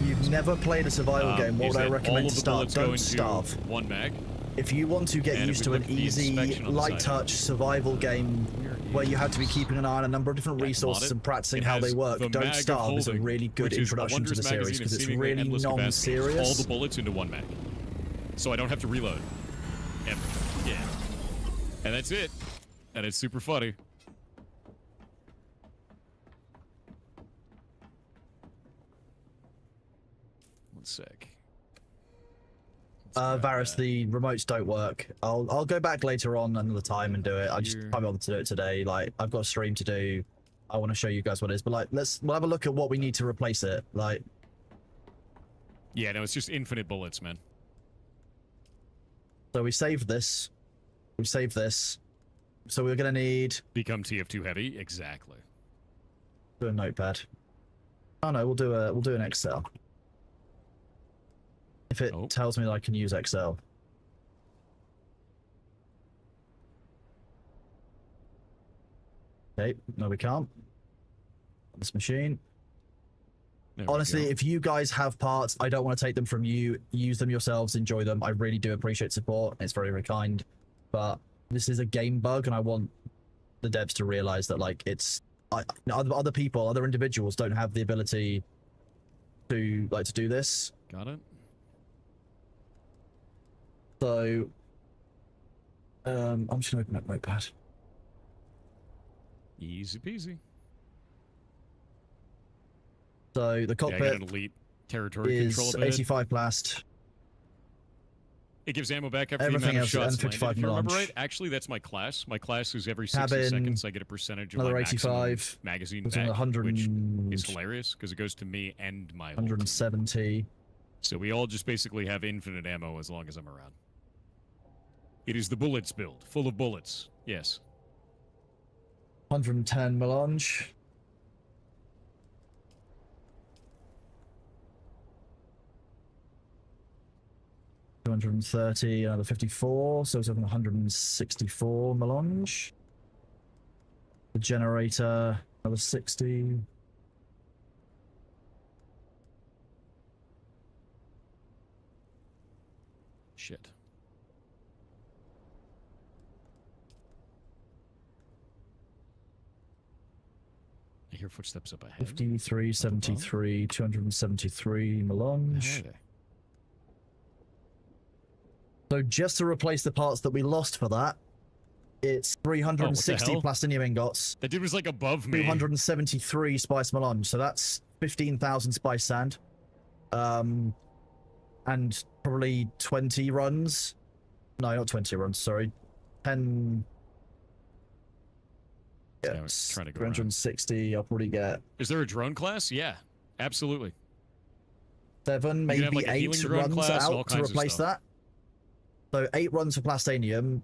You've never played a survival game. What is would I that all recommend of to the start? bullets go Don't into starve. one mag. If you want to get And if used we to look an at the easy, inspection on the light side. touch survival game where you have to be keeping an eye on a number of different Yeah, resources modded. and practicing It how they has work, the Don't mag of Starve is a holding, really good which is a introduction to the wondrous series magazine because of it's seemingly really endless capacity. All non-serious. the bullets into one mag. So I don't have to reload. Ever. Yeah. And that's it. And it's super funny. One sec. Let's grab Varus, that. the remotes don't work. I'll go back later on another time and do it. I just Here. can't be able to do it today. Like I've got a stream to do. I want to show you guys what it is, but like we'll have a look at what we need to replace it. Like Yeah, no, it's just infinite bullets, man. so we saved this. We saved this. So we're gonna need Become TF2 heavy? Exactly. a notepad. Oh no, we'll do an Excel. If it Oh. tells me that I can use Excel. Okay, no we can't. This machine. There we Honestly, go. if you guys have parts, I don't want to take them from you. Use them yourselves, enjoy them. I really do appreciate support. It's very, very kind. But this is a game bug, and I want the devs to realize that, like, it's other people, other individuals don't have the ability to do this. Got it? So, I'm just gonna open up Notepad. Easy peasy. So the Yeah, I got cockpit an elite territory control is ability. 85 blast. It gives ammo back after Everything the amount of else is shots M55 landed, if you remember melange. right. Actually, that's my class. My class is every 60 Cabin, seconds I get a percentage of another my maximum 85. magazine It's back, on 100 which and- is hilarious because it goes to me and my ult. 170. So we all just basically have infinite ammo as long as I'm around. It is the bullets build, full of bullets. Yes. 110 melange. $230, another 54, so it's 164 melange. The generator, another 60. Shit. I hear footsteps up ahead. 53, 73, 273 melange. Where are they? So just to replace the parts that we lost for that, it's 360 hell? plastinium ingots, That dude was like above me. 273 spice melange, so that's 15,000 spice sand. And probably 20 runs. No, not 20 runs, sorry. 10. Yeah, I Yeah, was trying to go around. 360, I'll probably get Is there a drone class? Yeah, absolutely. 7, You could have, maybe like, a healing 8 drone runs class and all out to kinds of replace stuff. that. So 8 runs for plastanium,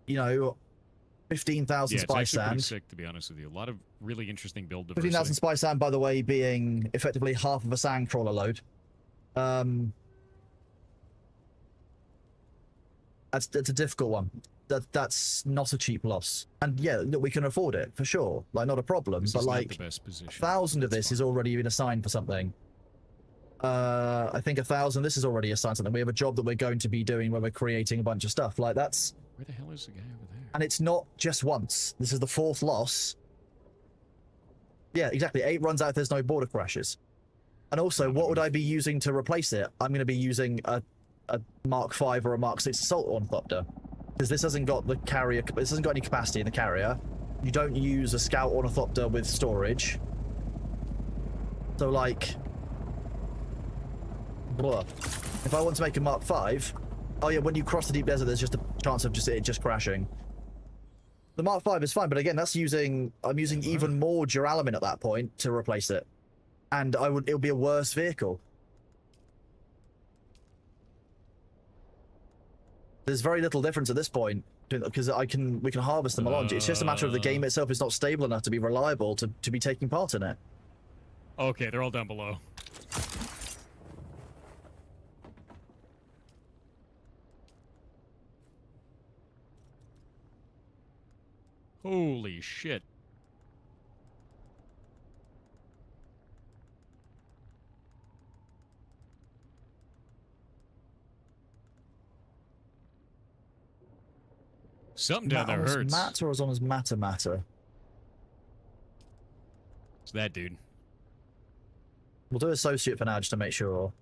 15,000 Yeah, it's spice actually pretty sand. sick, to be honest with you. A lot of really interesting build 15,000 diversity. spice sand, by the way, being effectively half of a sand crawler load. That's a difficult one. That's not a cheap loss. And yeah, look, we can afford it for sure. Like, not a problem. This but is not like, the best position. 1,000 of That's this is fine. already been assigned for something. I think 1,000. This is already assigned something. We have a job that we're going to be doing where we're creating a bunch of stuff. Like that's, Where the hell is the guy over there? and it's not just once. This is the 4th loss. Yeah, exactly. 8 runs out if there's no border crashes. And also, what would I be using to replace it? I'm going to be using a Mark 5 or a Mark 6 assault ornithopter. Because this hasn't got the carrier, this hasn't got any capacity in the carrier. You don't use a scout ornithopter with storage. So like, blah. If I want to make a Mark 5, oh yeah, when you cross the deep desert, there's just a chance of it just crashing. The Mark 5 is fine, but again, I'm using even more duralumin at that point to replace it. And it would be a worse vehicle. There's very little difference at this point because we can harvest them along. It's just a matter of the game itself is not stable enough to be reliable to be taking part in it. Okay, they're all down below. Holy shit. Something down there hurts. Matter or as on as matter? It's that dude. We'll do associate for now just to make sure.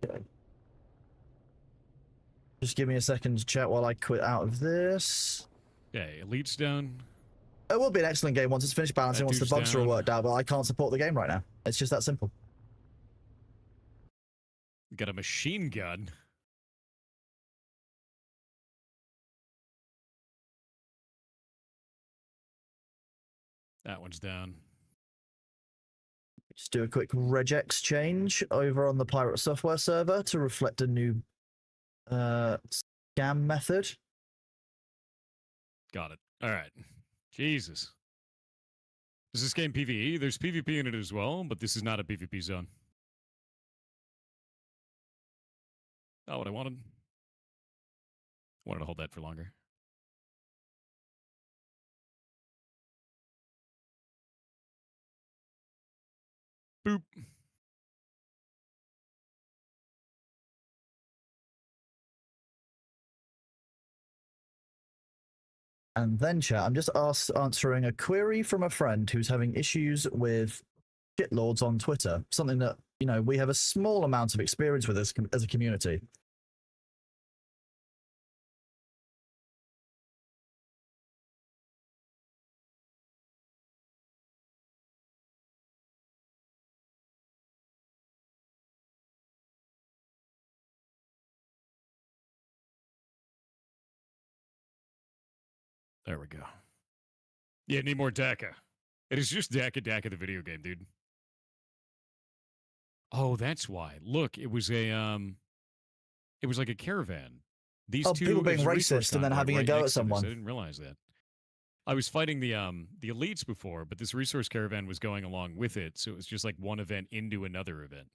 Okay. Just give me a second to chat while I quit out of this. Okay, Elite's down. It will be an excellent game once it's finished balancing, once the dude's bugs are all down. worked out, but I can't support the game right now. It's just that simple. We got a machine gun. That one's down. Just do a quick regex change over on the Pirate Software server to reflect a new scam method. Got it. All right. Jesus. Is this game PvE? There's PvP in it as well, but this is not a PvP zone. Not what I wanted. Wanted to hold that for longer. Boop. And then, chat, I'm just answering a query from a friend who's having issues with shitlords on Twitter. Something that, you know, we have a small amount of experience with as a community. There we go. Yeah, need more DACA. It is just DACA the video game, dude. Oh, that's why. Look, it was like a caravan. These two people being it was a resource racist and then convoy having a right go at next to this. someone. I didn't realize that. I was fighting the elites before, but this resource caravan was going along with it, so it was just like one event into another event.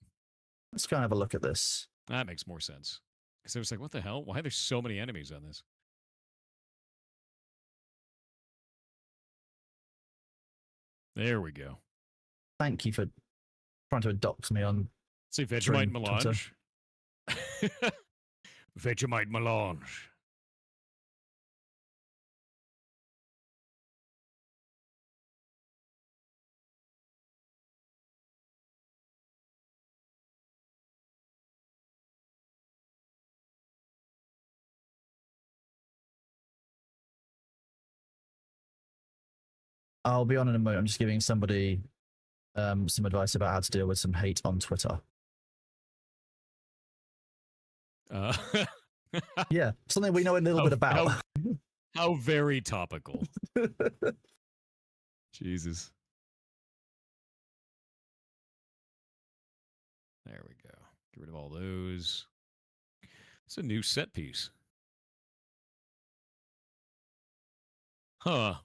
Let's go and have a look at this. That makes more sense. Because I was like, what the hell? Why are there so many enemies on this? There we go. Thank you for trying to dox me on. Say Vegemite Twitter. melange. Vegemite melange. I'll be on in a moment. I'm just giving somebody some advice about how to deal with some hate on Twitter. Yeah, something we know a little bit about. How very topical. Jesus. There we go. Get rid of all those. It's a new set piece. Huh.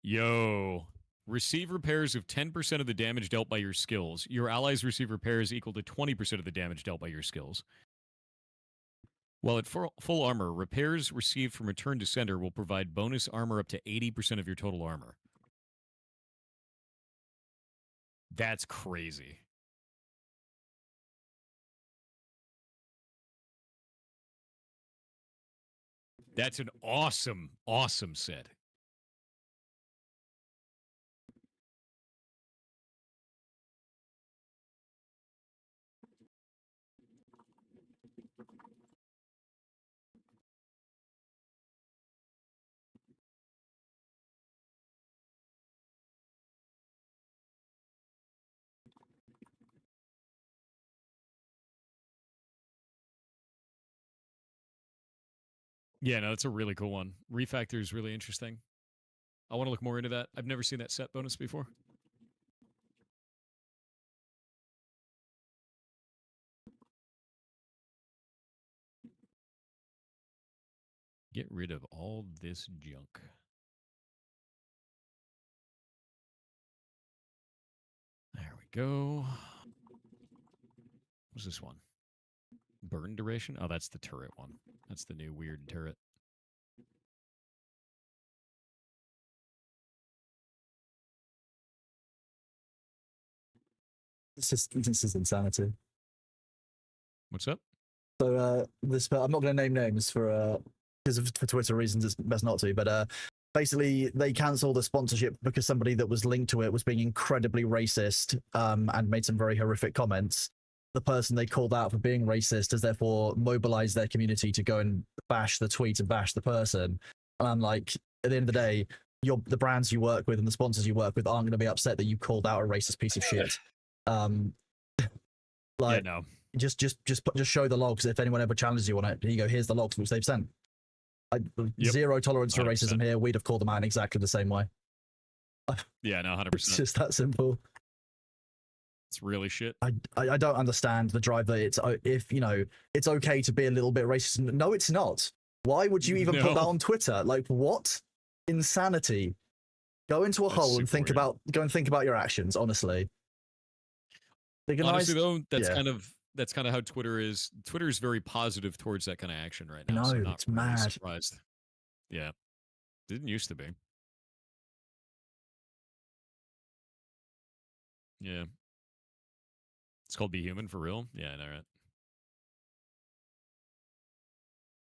Yo. Receive repairs of 10% of the damage dealt by your skills. Your allies receive repairs equal to 20% of the damage dealt by your skills. While at full armor, repairs received from return to sender will provide bonus armor up to 80% of your total armor. That's crazy. That's an awesome, awesome set. Yeah, no, that's a really cool one. Refactor is really interesting. I want to look more into that. I've never seen that set bonus before. Get rid of all this junk. There we go. What's this one? Burn duration? Oh, that's the turret one. That's the new weird turret. This is insanity. What's up? So this I'm not going to name names for Twitter reasons. It's best not to. But basically, they cancelled the sponsorship because somebody that was linked to it was being incredibly racist and made some very horrific comments. The person they called out for being racist has therefore mobilized their community to go and bash the tweet and bash the person. And I'm like, at the end of the day, the brands you work with and the sponsors you work with aren't going to be upset that you called out a racist piece of shit. Like, yeah, no. Just show the logs. If anyone ever challenges you on it, here you go. Here's the logs which they've sent. Zero tolerance for 100%. Racism here. We'd have called them out in exactly the same way. Yeah, no, 100%. It's just that simple. It's really shit. I don't understand the drive that it's if you know it's okay to be a little bit racist. No, it's not. Why would you even put that on Twitter? Like, what insanity? Go into a hole and think about your actions. Honestly. Honestly, though, that's kind of how Twitter is. Twitter is very positive towards that kind of action right now. No, so it's really mad. Surprised. Yeah, didn't used to be. Yeah, it's called Be Human for real. Yeah, I know, right?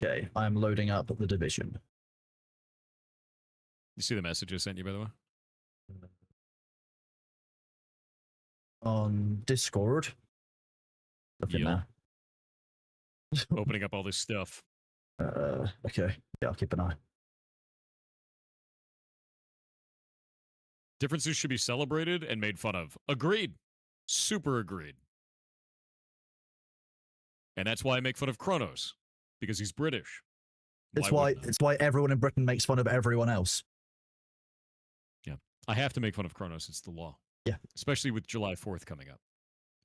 Okay, I'm loading up the division. You see the message I sent you, by the way? On Discord. Yeah. Opening up all this stuff. Okay. Yeah, I'll keep an eye. Differences should be celebrated and made fun of. Agreed. Super agreed. And that's why I make fun of Kronos. Because he's British. It's why everyone in Britain makes fun of everyone else. Yeah. I have to make fun of Kronos. It's the law. Yeah. Especially with July 4th coming up.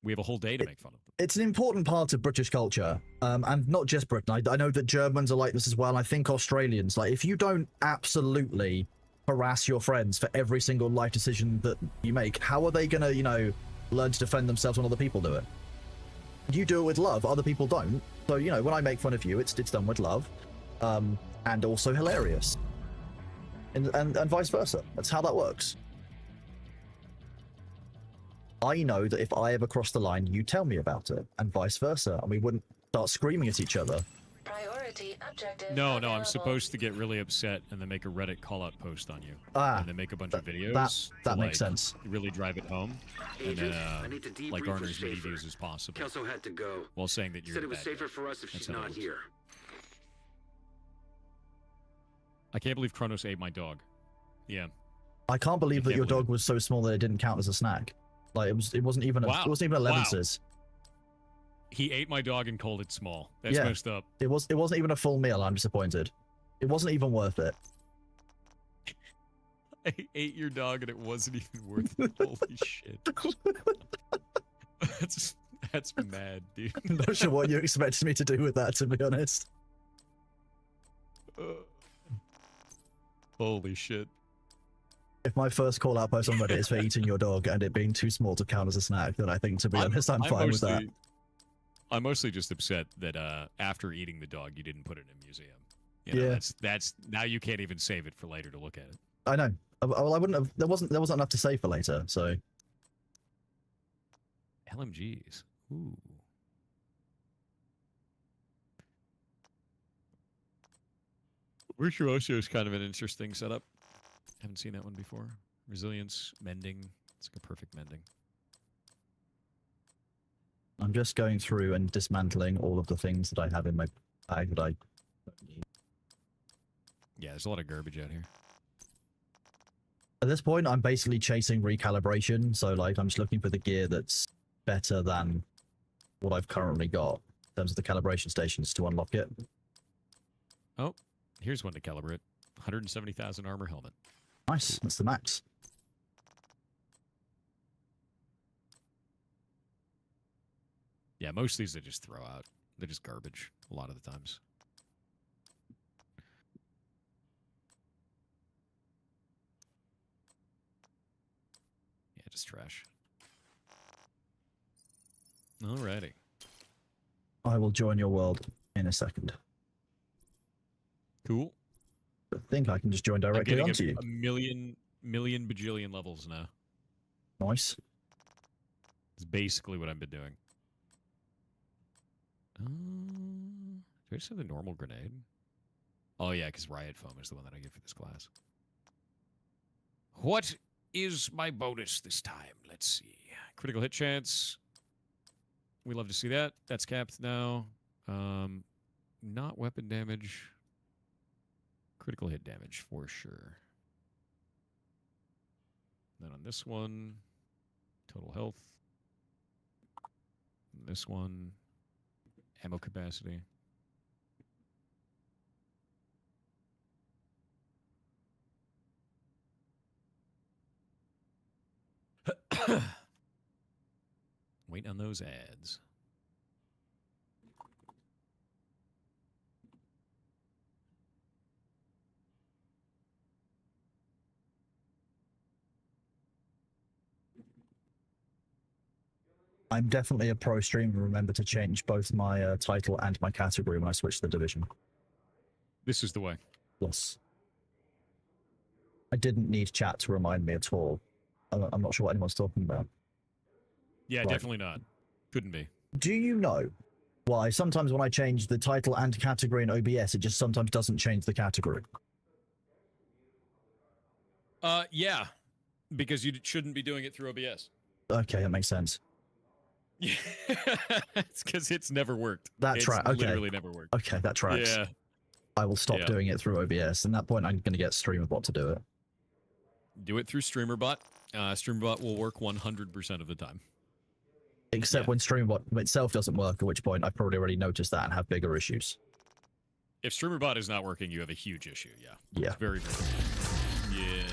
We have a whole day to make fun of them. It's an important part of British culture. And not just Britain. I know that Germans are like this as well. I think Australians, like, if you don't absolutely harass your friends for every single life decision that you make, how are they going to, learn to defend themselves when other people do it? You do it with love. Other people don't. So, when I make fun of you, it's done with love. And also hilarious. And vice versa. That's how that works. I know that if I ever cross the line, you tell me about it, and vice versa, and we wouldn't start screaming at each other. Priority objective. No, I'm supposed to get really upset and then make a Reddit call-out post on you. And then make a bunch of videos. That makes sense. Really drive it home. Agent, and I need to debrief garner with as many Schaefer. views as possible. Kelso had to go. While saying that you're Said it was bad safer guy. for us if That's she's how it not works. here. I can't believe Kronos ate my dog. Yeah. I can't believe that can't your believe dog was so small that it didn't count as a snack. Like, it wasn't even a Levinses. He ate my dog and called it small. That's messed up. It wasn't even a full meal. I'm disappointed. It wasn't even worth it. I ate your dog and it wasn't even worth it. Holy shit. That's mad, dude. I'm not sure what you expected me to do with that, to be honest. Holy shit. If my first call out post on Reddit is for eating your dog and it being too small to count as a snack, then I think, to be honest, I'm fine with that. I'm mostly just upset that after eating the dog, you didn't put it in a museum. You know, Yeah. That's now you can't even save it for later to look at it. I know. Well, I wouldn't have. There wasn't enough to save for later. So LMGs. Ooh. Virtuoso is kind of an interesting setup. Haven't seen that one before. Resilience, mending. It's like a perfect mending. I'm just going through and dismantling all of the things that I have in my bag that I don't need. Yeah, there's a lot of garbage out here. At this point, I'm basically chasing recalibration. So like, I'm just looking for the gear that's better than what I've currently got in terms of the calibration stations to unlock it. Oh, here's one to calibrate. 170,000 armor helmet. Nice. That's the max. Yeah, most of these they just throw out. They're just garbage a lot of the times. Yeah, just trash. Alrighty. I will join your world in a second. Cool. I think I can just join I'm directly getting onto you. a million bajillion levels now. Nice. It's basically what I've been doing. Do I just have the normal grenade? Oh yeah, because Riot Foam is the one that I get for this class. What is my bonus this time? Let's see. Critical hit chance. We love to see that. That's capped now. Not weapon damage. Critical hit damage for sure. Then on this one, total health. And this one, ammo capacity. Wait on those ads. I'm definitely a pro streamer. Remember to change both my title and my category when I switch to the division. This is the way. Yes. I didn't need chat to remind me at all. I'm not sure what anyone's talking about. Yeah, Right. definitely not. Couldn't be. Do you know why sometimes when I change the title and category in OBS, it just sometimes doesn't change the category? Yeah, because you shouldn't be doing it through OBS. Okay, that makes sense. Yeah, it's because it's never worked. That's It's right, okay. Literally never worked. Okay, that tracks. Yeah. I will stop Yeah. doing it through OBS. And that point, I'm going to get StreamerBot to do it. Do it through StreamerBot. StreamerBot will work 100% of the time. Except Yeah. when StreamerBot itself doesn't work, at which point I've probably already noticed that and have bigger issues. If StreamerBot is not working, you have a huge issue. Yeah. Yeah. It's very, very. Yeah.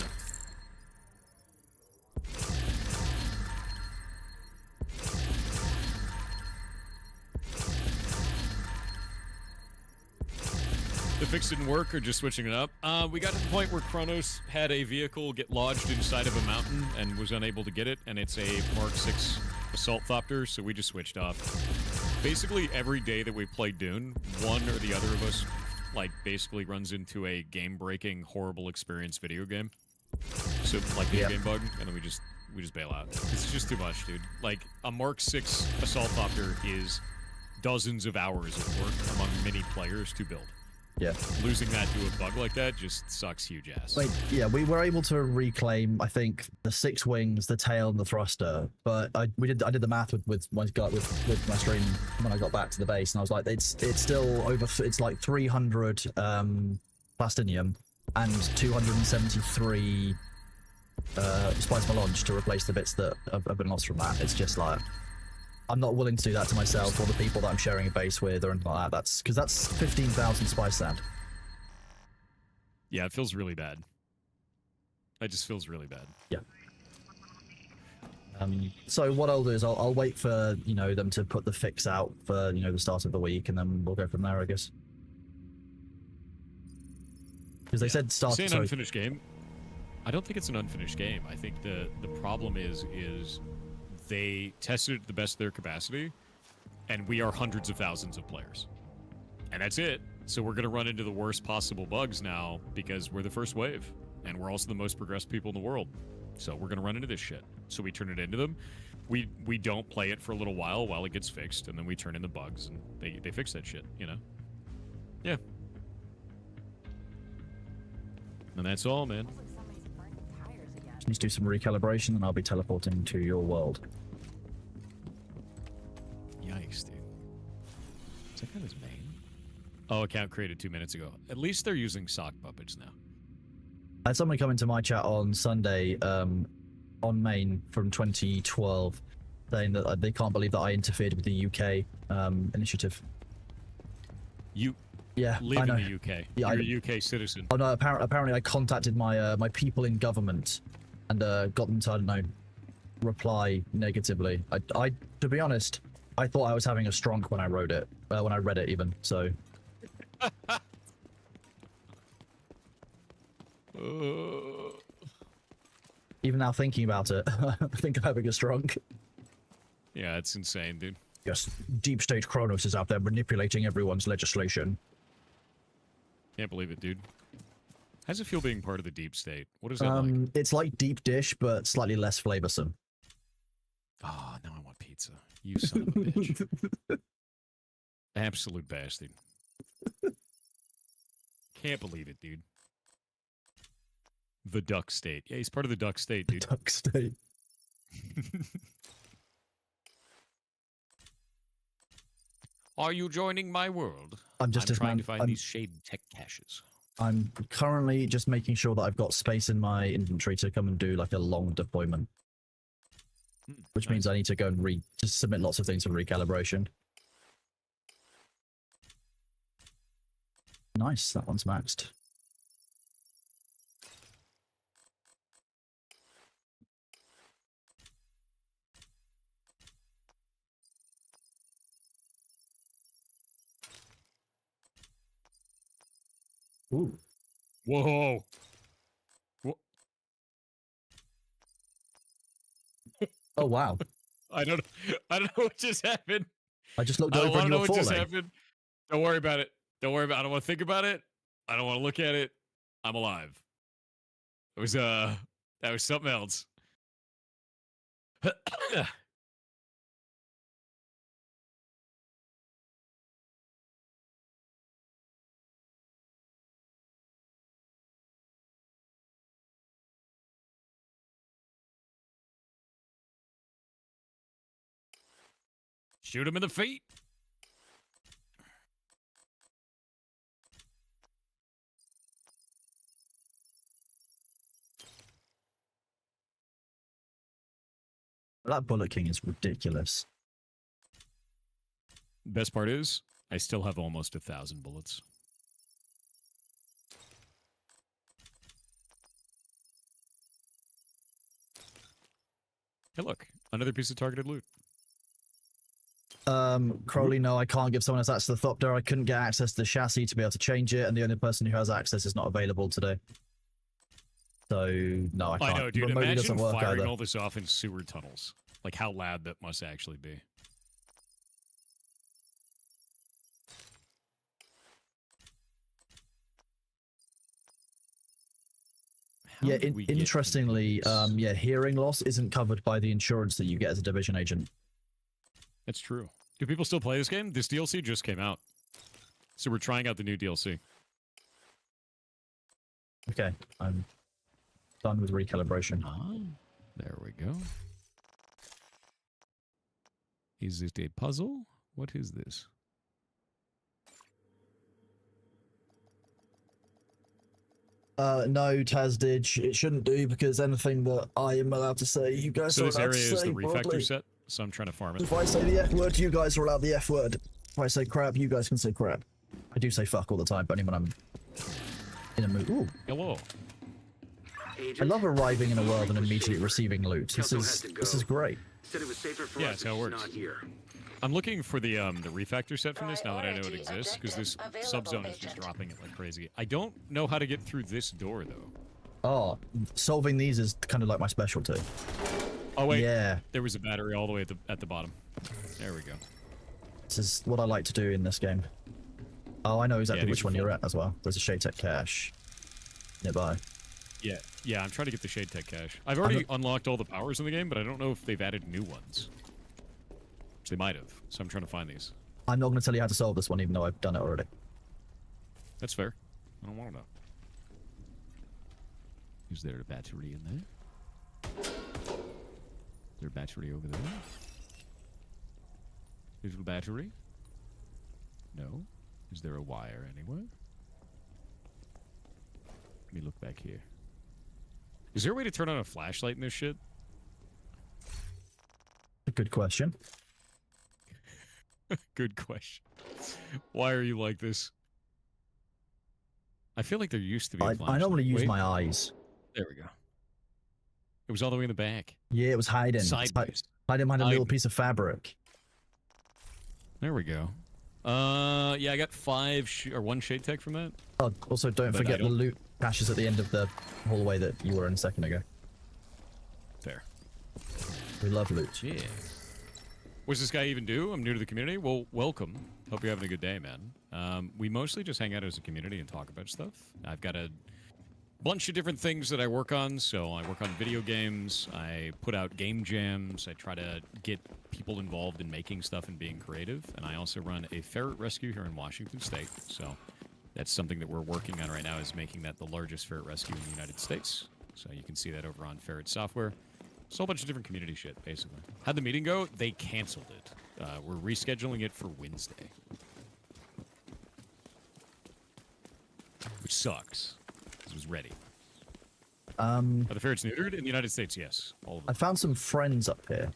The fix didn't work or just switching it up? We got to the point where Kronos had a vehicle get lodged inside of a mountain and was unable to get it, and it's a Mark 6 Assault Thopter, so we just switched off. Basically, every day that we play Dune, one or the other of us, like, basically runs into a game-breaking, horrible experience video game. So, like, video game bug, and then we just bail out. It's just too much, dude. Like, a Mark 6 Assault Thopter is dozens of hours of work among many players to build. Yeah. Losing that to a bug like that just sucks huge ass. Wait, yeah, we were able to reclaim, I think, the 6 wings, the tail, and the thruster. But I did the math with my stream when I got back to the base, and I was like, it's still over. It's like 300 plastinium and 273 spice melange to replace the bits that have been lost from that. It's just like, I'm not willing to do that to myself or the people that I'm sharing a base with or anything like that. That's because that's 15,000 spice sand. Yeah, it feels really bad. It just feels really bad. Yeah. So what I'll do is I'll wait for, you know, them to put the fix out for, you know, the start of the week, and then we'll go from there, I guess. Because they said start. Say an So, unfinished game. I don't think it's an unfinished game. I think the problem is they tested it to the best of their capacity, And we are hundreds of thousands of players. And that's it. So we're going to run into the worst possible bugs now because we're the first wave. And we're also the most progressed people in the world. So we're going to run into this shit. So we turn it into them. We don't play it for a little while it gets fixed. And then we turn in the bugs and they fix that shit, you know? Yeah. And that's all, man. Just need to do some recalibration and I'll be teleporting to your world. Yikes, dude. Is that kind of his main? Oh, account created 2 minutes ago. At least they're using sock puppets now. I had someone come into my chat on Sunday on main from 2012 saying that they can't believe that I interfered with the UK initiative. You Yeah, live I in know. the UK. Yeah, You're a UK citizen. Oh no, apparently I contacted my my people in government and got them to, I don't know, reply negatively. I to be honest, I thought I was having a stronk when I wrote it, when I read it even, so. Even now thinking about it, I think I'm having a stronk. Yeah, it's insane, dude. Yes, Deep State Kronos is out there manipulating everyone's legislation. Can't believe it, dude. How's it feel being part of the deep state? What is that like? It's like deep dish, but slightly less flavorsome. Oh, now I want pizza. You son of a bitch. Absolute bastard. Can't believe it, dude. The duck state. Yeah, he's part of the duck state, dude. Duck State. Are you joining my world? I'm just as trying man. to find these shade tech caches. I'm currently just making sure that I've got space in my inventory to come and do like a long deployment, which means I need to go and just submit lots of things for recalibration. Nice, that one's maxed. Ooh. Whoa. Oh wow! I don't know what just happened. I just looked I don't over want and to you know were what just falling. happened. Don't worry about it. Don't worry about it. I don't want to think about it. I don't want to look at it. I'm alive. It was that was something else. Shoot him in the feet. That Bullet King is ridiculous. Best part is, I still have almost 1,000 bullets. Hey, look, another piece of targeted loot. Crowley, no, I can't give someone else access to the Thopter. I couldn't get access to the chassis to be able to change it, and the only person who has access is not available today. So, no, I can't. I know, dude. Remotely Imagine doesn't work firing either. all this off in sewer tunnels. Like, how loud that must actually be. How Yeah, did we get interestingly, into this? yeah, hearing loss isn't covered by the insurance that you get as a division agent. That's true. Do people still play this game? This DLC just came out. So we're trying out the new DLC. Okay, I'm done with recalibration. Ah, there we go. Is it a puzzle? What is this? No, Tazdij, it shouldn't do because anything that I am allowed to say, you guys So are this allowed area to is say. the refactor broadly. set, so I'm trying to farm it. If I say the F word, you guys are allowed the F word. If I say crap, you guys can say crap. I do say fuck all the time, but only when I'm in a mood. Ooh, Hello. I love arriving in a world and immediately receiving loot. This is great. Said it was safer for Yeah, us that's how it if she's works. not here. I'm looking for the refactor set from this now that I know it Priority exists, because this objective subzone is available, just agent. dropping it like crazy. I don't know how to get through this door though. Oh, solving these is kind of like my specialty. Oh wait, Yeah. there was a battery all the way at the bottom. There we go. This is what I like to do in this game. Oh, I know exactly these which are one you're fun. at as well. There's a Shade Tech cache nearby. Yeah, I'm trying to get the Shade Tech cache. I've already unlocked all the powers in the game, but I don't know if they've added new ones. Which they might have, so I'm trying to find these. I'm not going to tell you how to solve this one, even though I've done it already. That's fair. I don't want to know. Is there a battery in there? Is there a battery over there? Digital battery? No. Is there a wire anywhere? Let me look back here. Is there a way to turn on a flashlight in this shit? A good question. Good question. Why are you like this? I feel like there used to be a I flashlight. normally use Wait, my eyes. There we go. It was all the way in the back. Yeah, it was hiding. Sideways. Hiding behind a little Hiding. piece of fabric. There we go. Yeah, I got 1 Shade Tech from that. Oh, also, don't But I forget the don't- loot caches at the end of the hallway that you were in a second ago. Fair. We love loot. Yeah. What's this guy even do? I'm new to the community. Well, welcome. Hope you're having a good day, man. We mostly just hang out as a community and talk about stuff. I've got a bunch of different things that I work on. So I work on video games. I put out game jams. I try to get people involved in making stuff and being creative. And I also run a ferret rescue here in Washington State. So that's something that we're working on right now, is making that the largest ferret rescue in the United States. So you can see that over on Ferret Software. It's a whole bunch of different community shit, basically. How'd the meeting go? They canceled it. We're rescheduling it for Wednesday. Which sucks. 'Cause it was ready. Are the ferrets neutered? In the United States, yes. All of I them. found some friends up here.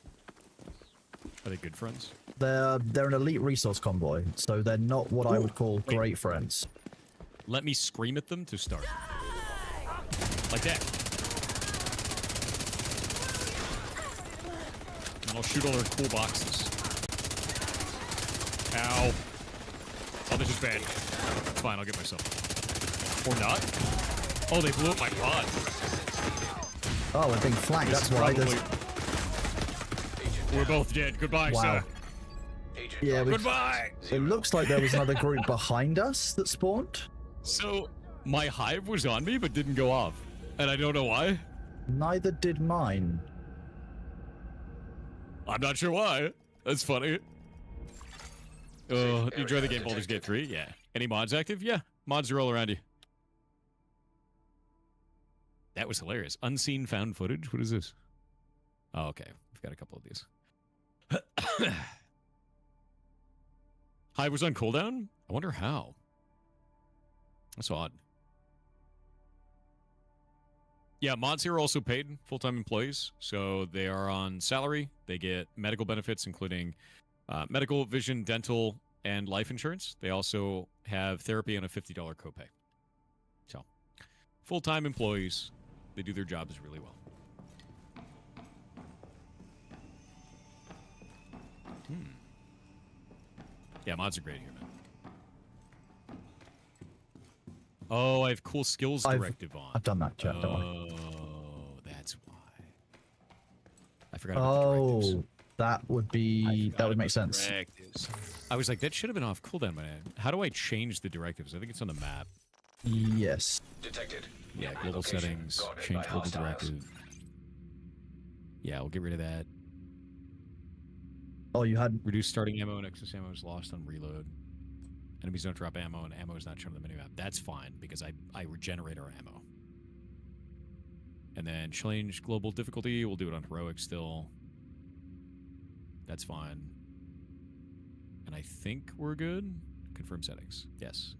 Are they good friends? They're an elite resource convoy, so they're not what I would call wait. great friends. Let me scream at them to start. Like that. And I'll shoot all their cool boxes. Ow. Oh, this is bad. It's fine, I'll get myself. Or not. Oh, they blew up my pod. Oh, we're being flanked. This That's is why probably... there's. We're both dead. Goodbye, Wow. sir. Yeah, Goodbye. it looks like there was another group behind us that spawned. So, my hive was on me, but didn't go off. And I don't know why. Neither did mine. I'm not sure why. That's funny. You enjoy the game Baldur's Gate 3? Yeah. Any mods active? Yeah. Mods are all around you. That was hilarious. Unseen found footage? What is this? Oh, okay. We've got a couple of these. Hive was on cooldown? I wonder how. That's odd. Yeah, mods here are also paid full-time employees, so they are on salary. They get medical benefits, including medical, vision, dental, and life insurance. They also have therapy and a $50 copay. So, full-time employees, they do their jobs really well. Yeah, mods are great here, man. Oh, I have cool skills directive on. I've done that, chat. Don't worry. Oh, that's why. I forgot about the directives. Oh, that would be. That would make Forgot about sense. the directives. I was like, that should have been off cooldown, man. How do I change the directives? I think it's on the map. Yes. Detected. Yeah, global settings, change global directive. Yeah, we'll get rid of that. Oh, you had. Reduce starting ammo and excess ammo is lost on reload. Enemies don't drop ammo and ammo is not shown on the minimap. That's fine because I regenerate our ammo. And then change global difficulty. We'll do it on heroic still. That's fine. And I think we're good. Confirm settings. Yes.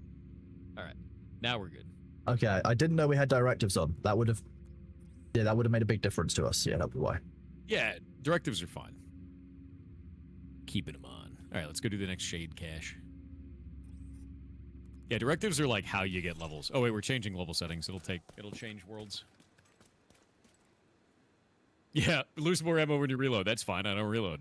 All right. Now we're good. Okay, I didn't know we had directives on. That would have. Yeah, that would have made a big difference to us. Yeah, that'd be why. Yeah, directives are fine. Keeping them on. All right, let's go do the next shade cache. Yeah, directives are like how you get levels. Oh wait, we're changing level settings. It'll change worlds. Yeah, lose more ammo when you reload. That's fine. I don't reload.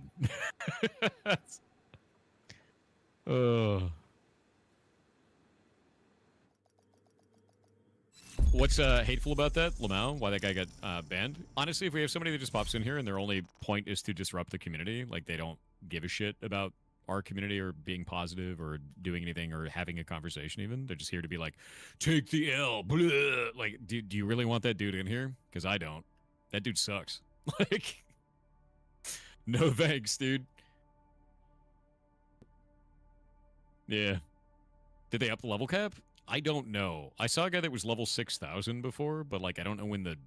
What's hateful about that, Lamau? Why that guy got banned? Honestly, if we have somebody that just pops in here and their only point is to disrupt the community, like they don't give a shit about our community or being positive or doing anything or having a conversation even. They're just here to be like, take the L. Blah. Like, do you really want that dude in here? Because I don't. That dude sucks. Like, no thanks, dude. Yeah. Did they up the level cap? I don't know. I saw a guy that was level 6,000 before, but like I don't know when the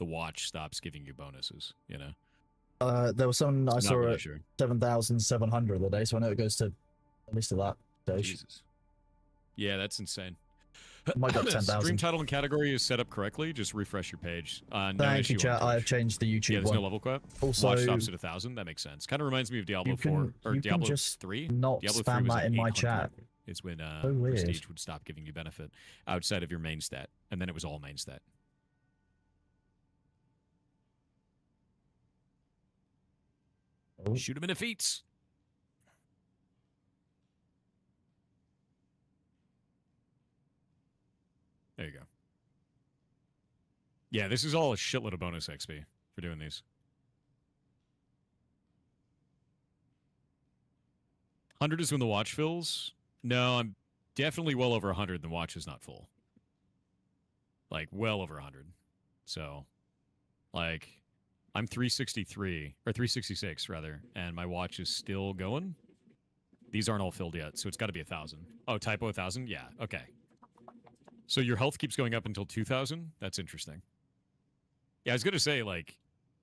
watch stops giving you bonuses, you know? There was someone I Not saw really at sure. 7,700 the day, so I know it goes to at least to that stage. Jesus. Yeah, that's insane. Might go up 10,000. Stream title and category is set up correctly. Just refresh your page. No Thank issue you, on chat. Twitch. I've changed the YouTube Yeah, there's one. no level cap. Also, Watch stops at 1,000. That makes sense. Kind of reminds me of Diablo 4 or you can Diablo just 3. not Diablo 3 spam was that at in my 800. chat. It's when So weird. Prestige would stop giving you benefit outside of your main stat, and then it was all main stat. Oh. Shoot him in the feet. There you go. Yeah, this is all a shitload of bonus XP for doing these. 100 is when the watch fills. No, I'm definitely well over 100 and the watch is not full. Like, well over 100. So, like, I'm 363, or 366, rather, and my watch is still going. These aren't all filled yet, so it's got to be 1,000. Oh, typo 1,000? Yeah, okay. So your health keeps going up until 2,000? That's interesting. Yeah, I was going to say, like,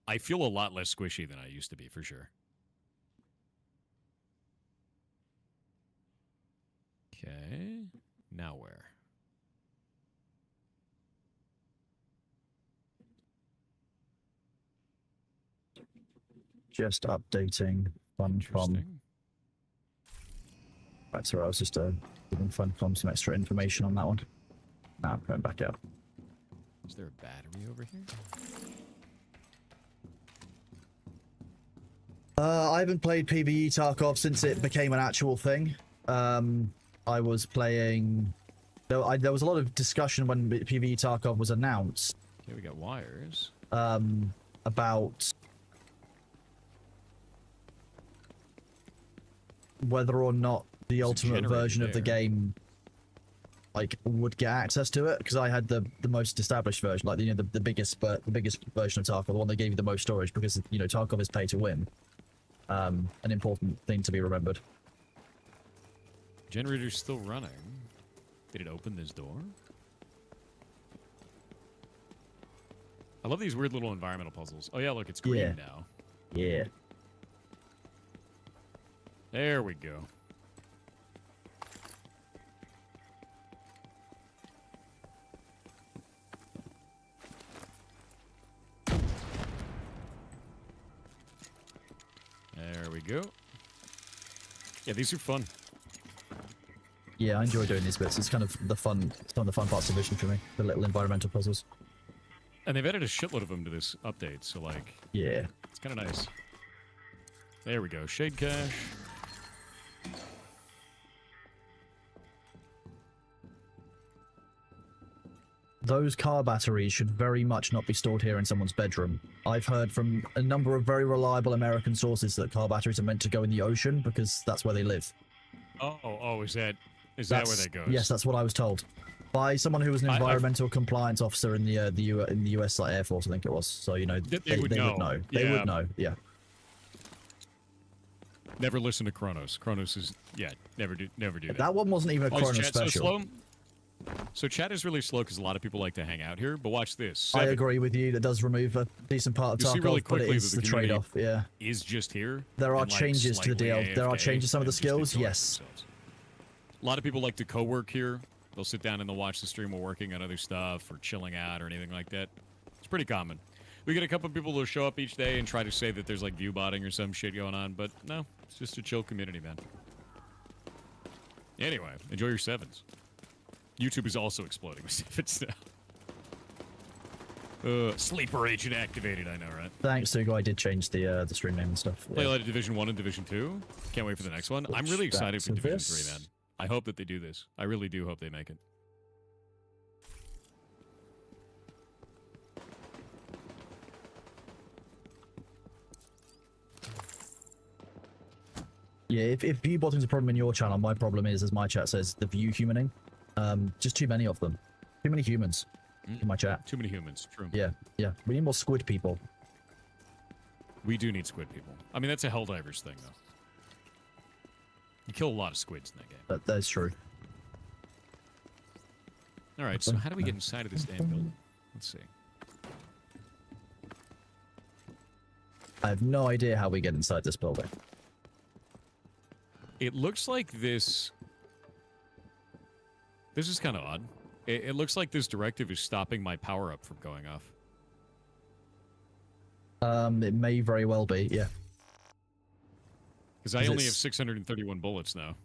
I feel a lot less squishy than I used to be, for sure. Okay, now where? Just updating Funcom. Interesting. Right, sorry, I was just giving Funcom some extra information on that one. Now I'm going back out. Is there a battery over here? I haven't played PvE Tarkov since it became an actual thing. I was playing... There was a lot of discussion when PvE Tarkov was announced. Okay, we got wires. About whether or not the There's a ultimate generator version of the there. game like would get access to it, because I had the most established version, like the biggest version of Tarkov, the one that gave you the most storage, because Tarkov is pay to win. An important thing to be remembered. Generator's still running. Did it open this door? I love these weird little environmental puzzles. Oh yeah, look, it's green Yeah. now. Yeah. There we go. There we go. Yeah, these are fun. Yeah, I enjoy doing these bits. It's kind of some of the fun parts of Vision for me. The little environmental puzzles. And they've added a shitload of them to this update, so like, Yeah. it's kind of nice. There we go. Shade cache. Those car batteries should very much not be stored here in someone's bedroom. I've heard from a number of very reliable American sources that car batteries are meant to go in the ocean because that's where they live. Oh, is that where that goes? Yes, that's what I was told by someone who was an I've- environmental compliance officer in the U.S. Air Force, I think it was. So They would they would know. know. They Yeah. would know. Yeah. Never listen to Kronos. Kronos is never do that. That one wasn't even a Oh, is Chrono chat special. so slow? So chat is really slow because a lot of people like to hang out here. But watch this. I Seven agree with you. That does remove a decent part of You'll see really Tarkov, but it quickly is that the the community- trade-off. Yeah. is just here. There are and, like, changes to the slightly DL. There are AFK changes to some of the and just skills. enjoy Yes. themselves. A lot of people like to co-work here. They'll sit down and they'll watch the stream while working on other stuff or chilling out or anything like that. It's pretty common. We get a couple people who show up each day and try to say that there's like view botting or some shit going on, but no, it's just a chill community, man. Anyway, enjoy your sevens. YouTube is also exploding with sevens now. Sleeper agent activated, I know, right? Thanks, Sugo. I did change the stream name and stuff. Play a Yeah. lot of Division 1 and Division 2. Can't wait for the next one. I'm really Switch excited back for to Division this. 3, man. I hope that they do this. I really do hope they make it. Yeah, if view botting's a problem in your channel, my problem is, as my chat says, the view humaning. Just too many of them. Too many humans in my chat. Too many humans. True. Yeah, yeah. We need more squid people. We do need squid people. I mean, that's a Helldivers thing, though. You kill a lot of squids in that game. That's true. All right, so how do we get inside of this damn building? Let's see. I have no idea how we get inside this building. It looks like this... This is kind of odd. It looks like this directive is stopping my power-up from going off. It may very well be, yeah. Because I Is only it have 631 bullets now.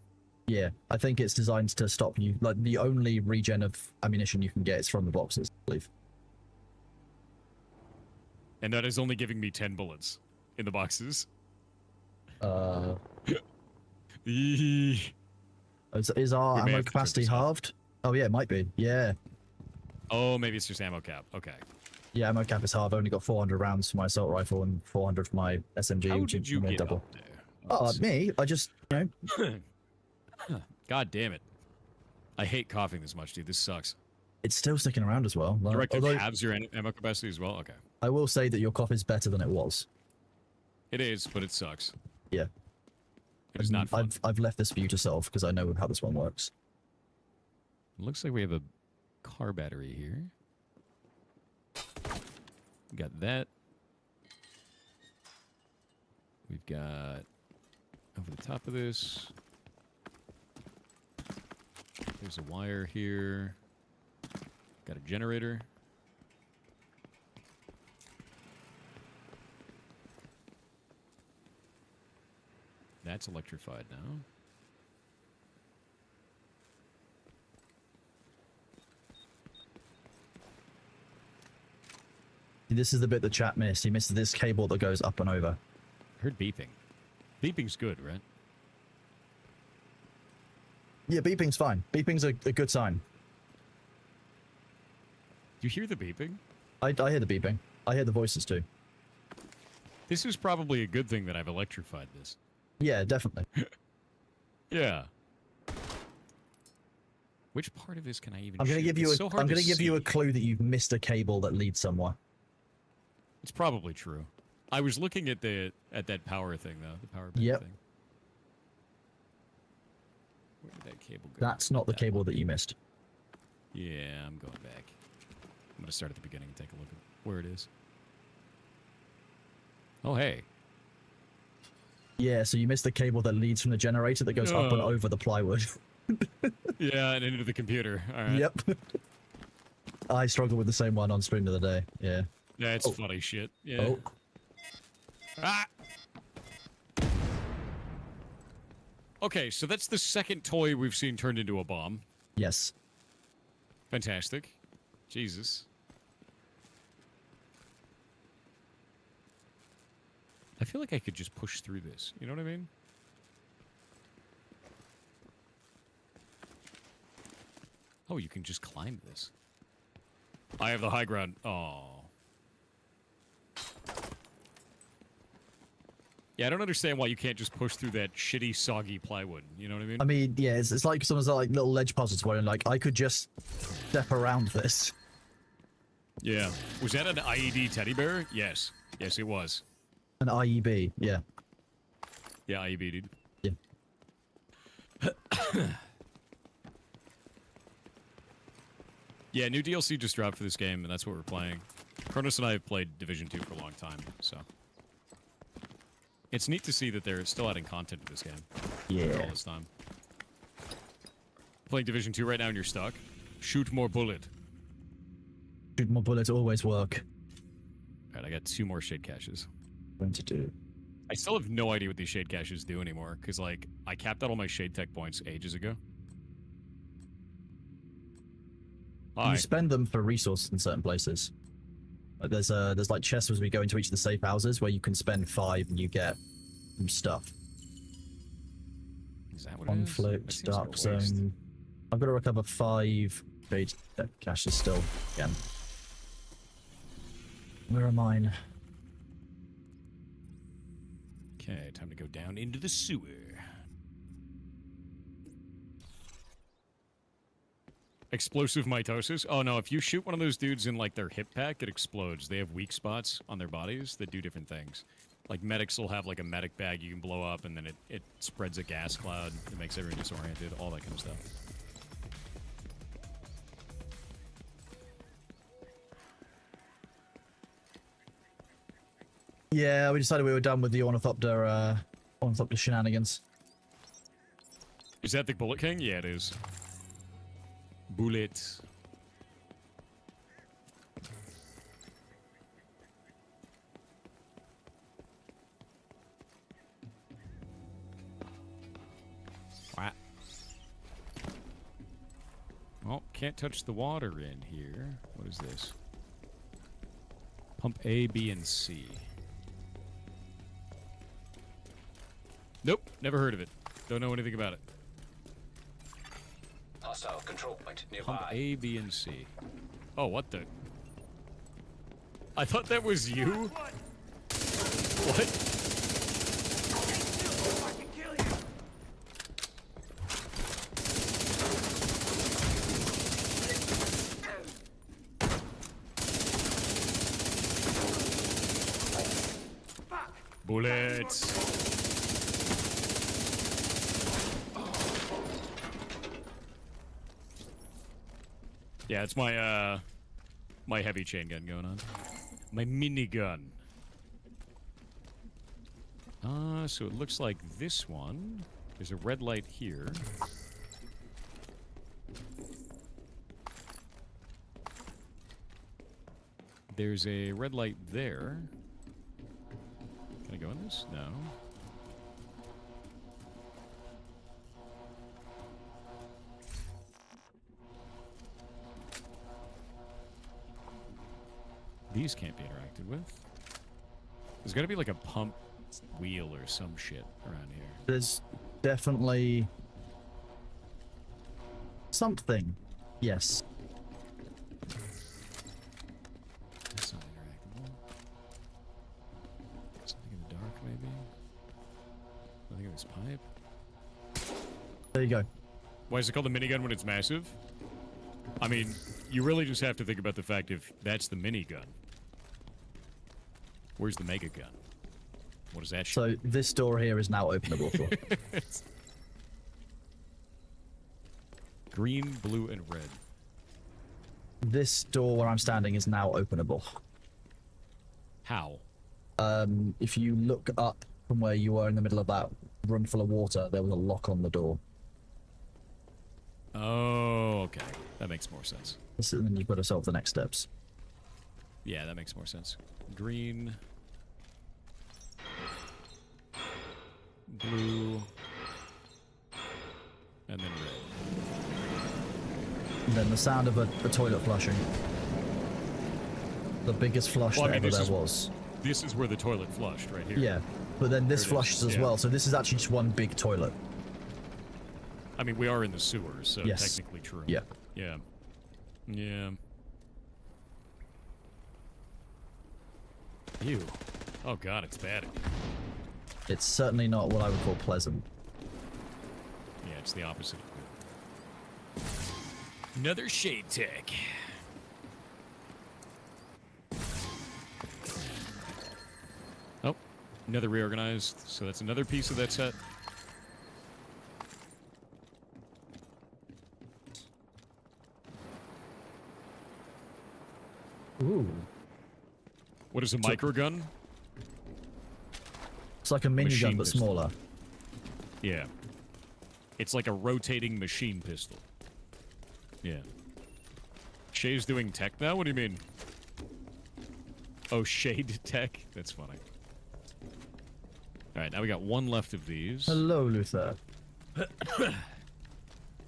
Yeah, I think it's designed to stop you. Like, the only regen of ammunition you can get is from the boxes, I believe. And that is only giving me 10 bullets in the boxes. Is our We may ammo have to turn capacity this off. halved? Oh, yeah, it might be. Yeah. Oh, maybe it's just ammo cap. Okay. Yeah, ammo cap is halved. I've only got 400 rounds for my assault rifle and 400 for my SMG. How which did is you nearly get double. up there? Oh, Let's see. me? I just, God damn it. I hate coughing this much, dude. This sucks. it's still sticking around as well. Like, Directive although halves your ammo capacity as well? Okay. I will say that your cough is better than it was. It is, but it sucks. Yeah. It is not fun. I've left this for you to solve because I know how this one works. Looks like we have a car battery here. We got that. We've got over the top of this. There's a wire here. Got a generator. That's electrified now. This is the bit the chat missed. He missed this cable that goes up and over. Heard beeping. Beeping's good, right? Yeah, beeping's fine. Beeping's a good sign. Do you hear the beeping? I hear the beeping. I hear the voices too. This is probably a good thing that I've electrified this. Yeah, definitely. Yeah. Which part of this can I even I'm gonna shoot? give you It's a. so hard I'm to gonna give you a see. clue that you've missed a cable that leads somewhere. It's probably true. I was looking at that power thing though, the power bank Yep. thing. Where did that cable go? That's not the cable one. that you missed. Yeah, I'm going back. I'm gonna start at the beginning and take a look at where it is. Oh hey. Yeah, so you missed the cable that leads from the generator that goes up and No. over the plywood. Yeah, and into the computer. All right. Yep. I struggled with the same one on stream the other day. Yeah. That's Oh. funny shit. Yeah. Oh. Ah! Okay, so that's the second toy we've seen turned into a bomb. Yes. Fantastic. Jesus. I feel like I could just push through this. You know what I mean? Oh, you can just climb this. I have the high ground. Oh. Yeah, I don't understand why you can't just push through that shitty, soggy plywood. You know what I mean? I mean, yeah, it's like someone's like little ledge puzzles where like I could just step around this. Yeah. Was that an IED teddy bear? Yes. Yes, it was. An IEB, yeah. Yeah, IED, dude. Yeah. Yeah, new DLC just dropped for this game, and that's what we're playing. Kronos and I have played Division 2 for a long time, so... It's neat to see that they're still adding content to this game. After Yeah. all this time. Playing Division 2 right now and you're stuck? Shoot more bullet. Shoot more bullets always work. Alright, I got 2 more shade caches. Going to do. I still have no idea what these shade caches do anymore, because, like, I capped out all my shade tech points ages ago. Hi. You spend them for resources in certain places. Like there's like chests as we go into each of the safe houses where you can spend 5 and you get some stuff. Is that what it is? That Conflict, seems like Dark a waste. Zone. I've got to recover 5 shade caches still. Again. Where are mine? Okay, time to go down into the sewer. Explosive mitosis? Oh no, if you shoot one of those dudes in like their hip pack, it explodes. They have weak spots on their bodies that do different things. Like medics will have like a medic bag you can blow up and then it spreads a gas cloud. It makes everyone disoriented, all that kind of stuff. Yeah, we decided we were done with the Ornithopter shenanigans. Is that the Bullet King? Yeah, it is. Bullet. What? Well, can't touch the water in here. What is this? Pump A, B, and C. Nope, never heard of it. Don't know anything about it. Hostile control point Pump nearby. A, B, and C. Oh, what the? I thought that was you? What? Bullets. Yeah, it's my my heavy chain gun going on. My minigun. So it looks like this one. There's a red light here. There's a red light there. Can I go in this? No. These can't be interacted with. There's got to be like a pump wheel or some shit around here. There's definitely something. Yes. That's not interactable. Something in the dark, maybe? Nothing in this pipe? There you go. Why is it called a minigun when it's massive? I mean, you really just have to think about the fact if that's the minigun. Where's the mega gun? What is that shit? So this door here is now openable for. Green, blue, and red. This door where I'm standing is now openable. How? If you look up from where you were in the middle of that room full of water, there was a lock on the door. Oh, okay. That makes more sense. And then you've got to solve the next steps. Yeah, that makes more sense. Green. Blue. And then red. And then the sound of a toilet flushing. The biggest flush Well, I that mean, ever this there is- was. This is where the toilet flushed, right here. Yeah, but then this There it is, flushes as yeah. well, so this is actually just one big toilet. I mean, we are in the sewers, so Yes. technically true. Yeah. Yeah. Yeah. Ew. Oh god, it's bad. It's certainly not what I would call pleasant. Yeah, it's the opposite of good. Another shade tech. Oh, another reorganized. So that's another piece of that set. Ooh. What is a microgun? It's like a minigun, Machine but pistol. smaller. Yeah. It's like a rotating machine pistol. Yeah. Shay's doing tech now? What do you mean? Oh, shade tech? That's funny. Alright, now we got one left of these. Hello, Luther.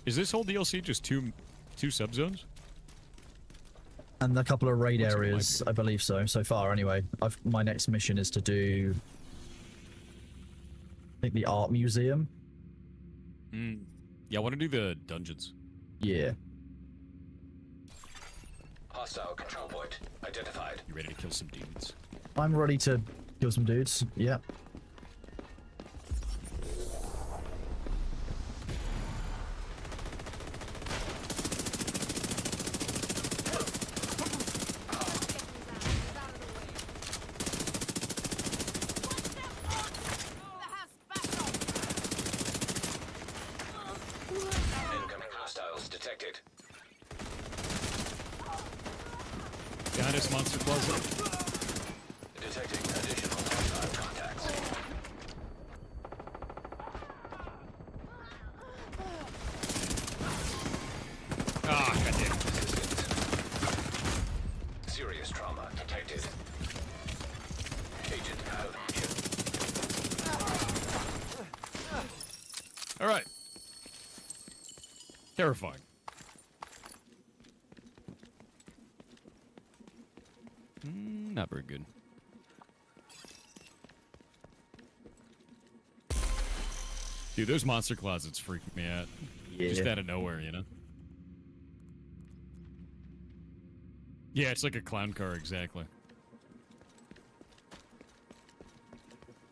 Is this whole DLC just two subzones? And a couple of raid Looks like it might areas, be. I believe so. So far, anyway. My next mission is to do, I think, the art museum. Yeah, I want to do the dungeons. Yeah. Hostile control point identified. You ready to kill some dudes? I'm ready to kill some dudes. Yeah. Hostiles detected. Behind us, monster closet. Detecting additional hostile contacts. Ah, goddamn. Serious trauma detected. Agent out. All right. Terrifying. Not very good. Dude, those monster closets freak me out. Just Yeah. out of nowhere, you know? Yeah, it's like a clown car, exactly.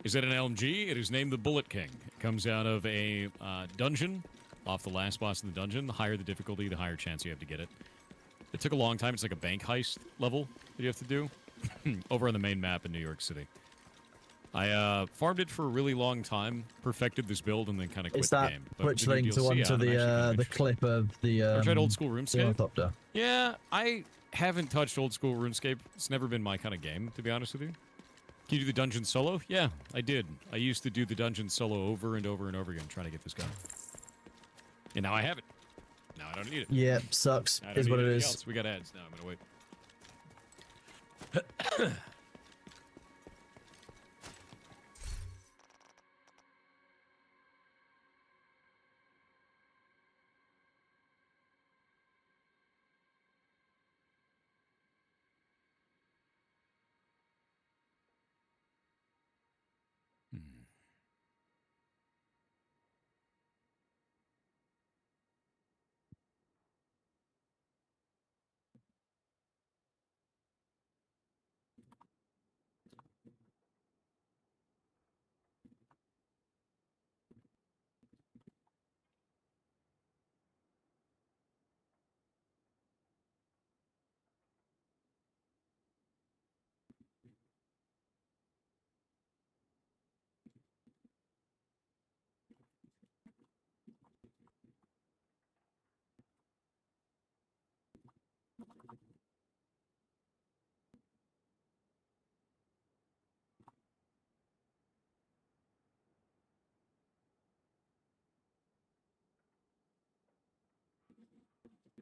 Is that an LMG? It is named the Bullet King. It comes out of a dungeon, off the last boss in the dungeon. The higher the difficulty, the higher chance you have to get it. It took a long time. It's like a bank heist level that you have to do over on the main map in New York City. I farmed it for a really long time, perfected this build, and then kind of quit Is the that game. But which with the new link to DLC one out, to I'm actually kind of the interested. clip of the Ever tried old school the RuneScape? ornithopter? Yeah, I haven't touched old school RuneScape. It's never been my kind of game, to be honest with you. Can you do the dungeon solo? Yeah, I did. I used to do the dungeon solo over and over and over again, trying to get this going. And now I have it. Now I don't need it. Yeah, sucks. I don't Is need what it anything is. else. We got ads now. I'm gonna wait.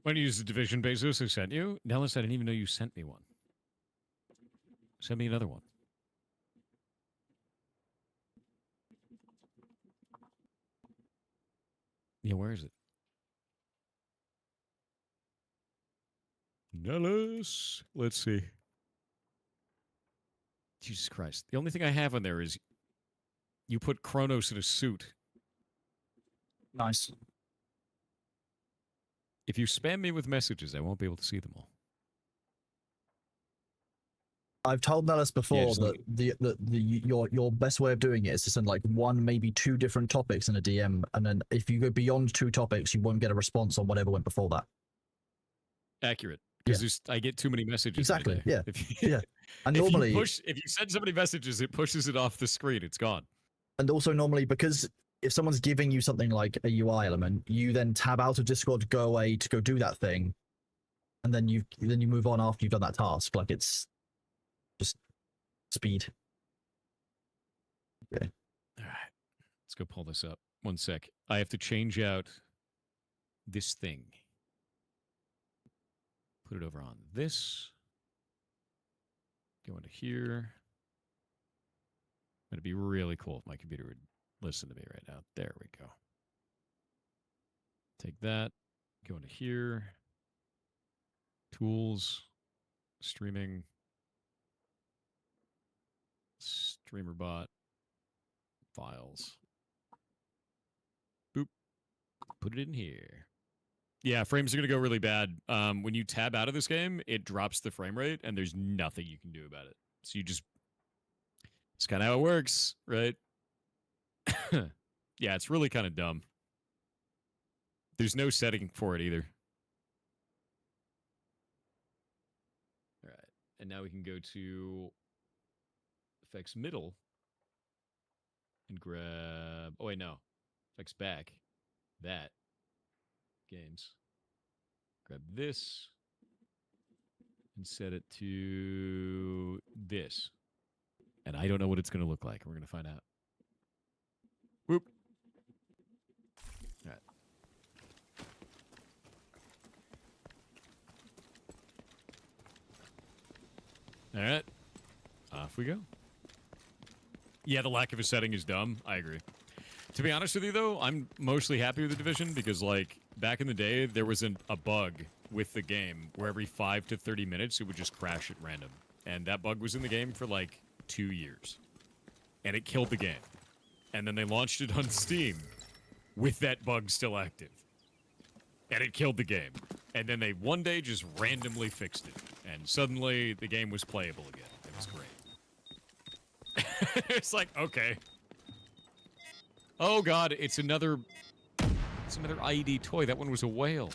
When you use the division basis, I sent you. Nellis, I didn't even know you sent me one. Send me another one. Yeah, where is it? Nellis. Let's see. Jesus Christ. The only thing I have on there is you put Kronos in a suit. Nice. If you spam me with messages, I won't be able to see them all. I've told Nellis before just that your best way of doing it is to send like one, maybe two different topics in a DM, and then if you go beyond two topics, you won't get a response on whatever went before that. Accurate. Because I get too many messages. in a Exactly, day. yeah. If you, Yeah. And if normally, if you send somebody messages, it pushes it off the screen. It's gone. and also normally because if someone's giving you something like a UI element, you then tab out of Discord, go away to go do that thing, and then you move on after you've done that task. Like it's just speed. Okay. All right. Let's go pull this up. One sec. I have to change out this thing. Put it over on this. Go into here. It'd be really cool if my computer would listen to me right now. There we go. Take that. Go into here. Tools. Streaming. Streamer bot. Files. Boop. Put it in here. Yeah, frames are going to go really bad. When you tab out of this game, it drops the frame rate, and there's nothing you can do about it. So you just... It's kind of how it works, right? Yeah, it's really kind of dumb. There's no setting for it either. All right. And now we can go to effects middle and grab... Oh, wait, no. Effects back. That. Games. Grab this and set it to this. And I don't know what it's going to look like. We're going to find out. Whoop. All right. All right. Off we go. Yeah, the lack of a setting is dumb. I agree. To be honest with you, though, I'm mostly happy with the Division because, like, back in the day, there was a bug with the game where every 5 to 30 minutes it would just crash at random. And that bug was in the game for, like, 2 years. And it killed the game. And then they launched it on Steam with that bug still active. And it killed the game. And then they one day just randomly fixed it. And suddenly the game was playable again. It was great. It's like, okay. Oh god, it's another IED toy. That one was a whale.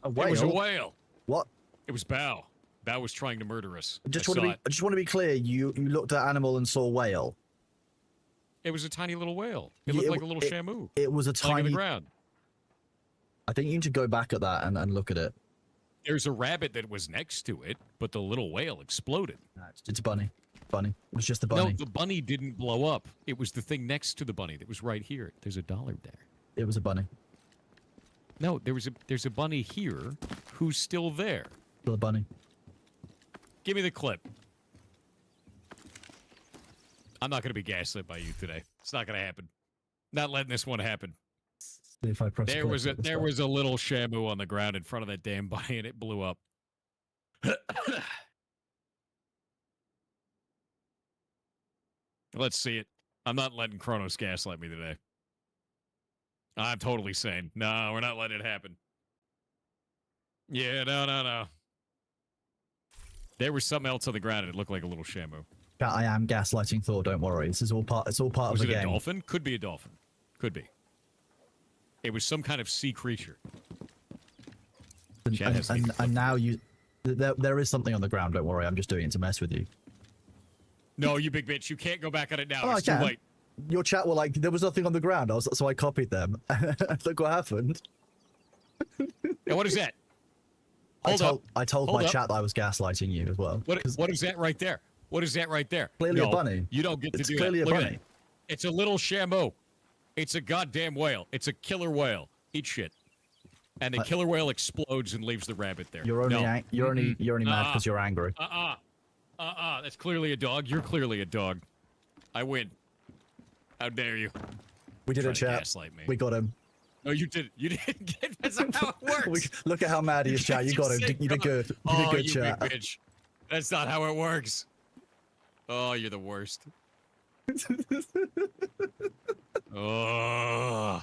A whale? It was a whale. What? It was Bao. Bao was trying to murder us. I just I want to saw be. it. I just want to be clear. You looked at animal and saw whale. It was a tiny little whale. It Yeah, looked like a little shamu. It was a lying on the tiny. ground. I think you need to go back at that and look at it. There's a rabbit that was next to it, but the little whale exploded. It's a bunny. Bunny. It was just the bunny. No, the bunny didn't blow up. It was the thing next to the bunny that was right here. There's a dollar there. It was a bunny. No, there's a bunny here who's still there. Still a bunny. Give me the clip. I'm not going to be gaslit by you today. It's not going to happen. Not letting this one happen. See if I press There click was at the there start. was a little shamu on the ground in front of that damn bunny, and it blew up. Let's see it. I'm not letting Kronos gaslight me today. I'm totally sane. No, we're not letting it happen. Yeah, no. There was something else on the ground, and it looked like a little shamu. I am gaslighting Thor. Don't worry. This is all part. It's all part Was of it the a game. dolphin? Could be a dolphin. Could be. It was some kind of sea creature. Chat has And now you. There is something on the ground. Don't worry. I'm just doing it to mess with you. No, you big bitch. You can't go back on it now. Oh, It's I too can. late. Your chat were like, there was nothing on the ground. So I copied them. Look what happened. Now, what is that? Hold up. I told Hold my up. chat that I was gaslighting you as well. What is that right there? What is that right there? Clearly a No, bunny. You don't get to It's do clearly that. a Look at bunny. it. It's a little shamu. It's a goddamn whale. It's a killer whale. Eat shit. And the killer whale explodes and leaves the rabbit there. You're only No. you're only mad Uh-uh. because you're angry. That's clearly a dog. You're clearly a dog. I win. How dare you? We did Trying it, to chat. gaslight me. We got him. No, you didn't. You didn't get. That's not how it works. Look at how mad he is, chat. You got him. said You did good. You Oh, did good, you chat. big bitch. That's not how it works. Oh, you're the worst. Oh.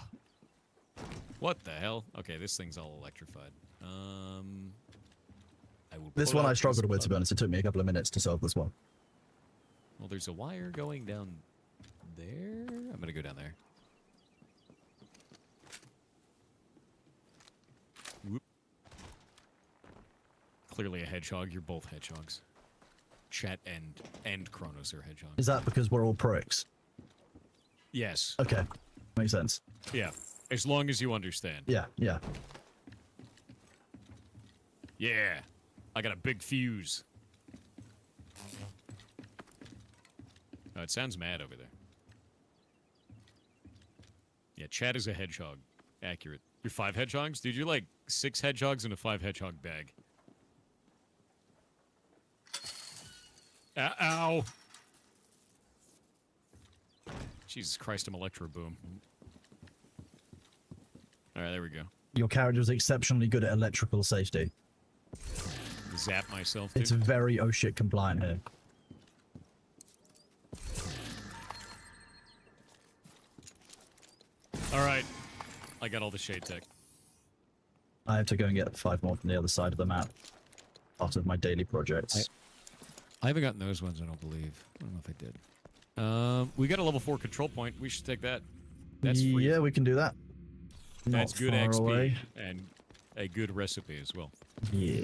What the hell? Okay, this thing's all electrified. I will This pull one out I struggled this with, to be button. honest. It took me a couple of minutes to solve this one. Well, there's a wire going down there. I'm gonna go down there. Whoop. Clearly a hedgehog. You're both hedgehogs. Chet and Kronos are hedgehogs. Is that because we're all pricks? Yes. Okay. Makes sense. Yeah. As long as you understand. Yeah, yeah. Yeah. I got a big fuse. Oh, it sounds mad over there. Yeah, Chad is a hedgehog. Accurate. You're 5 hedgehogs? Dude, you're like 6 hedgehogs in a 5 hedgehog bag. Ow! Jesus Christ, I'm Electro Boom. Alright, there we go. Your character is exceptionally good at electrical safety. Zap myself, dude. It's very oh shit compliant here. Alright. I got all the shade tech. I have to go and get 5 more from the other side of the map. Part of my daily projects. I haven't gotten those ones, I don't believe. I don't know if I did. We got a level 4 control point. We should take that. That's free. Yeah, we can do that. That's Not good far XP away. and a good recipe as well. Yeah.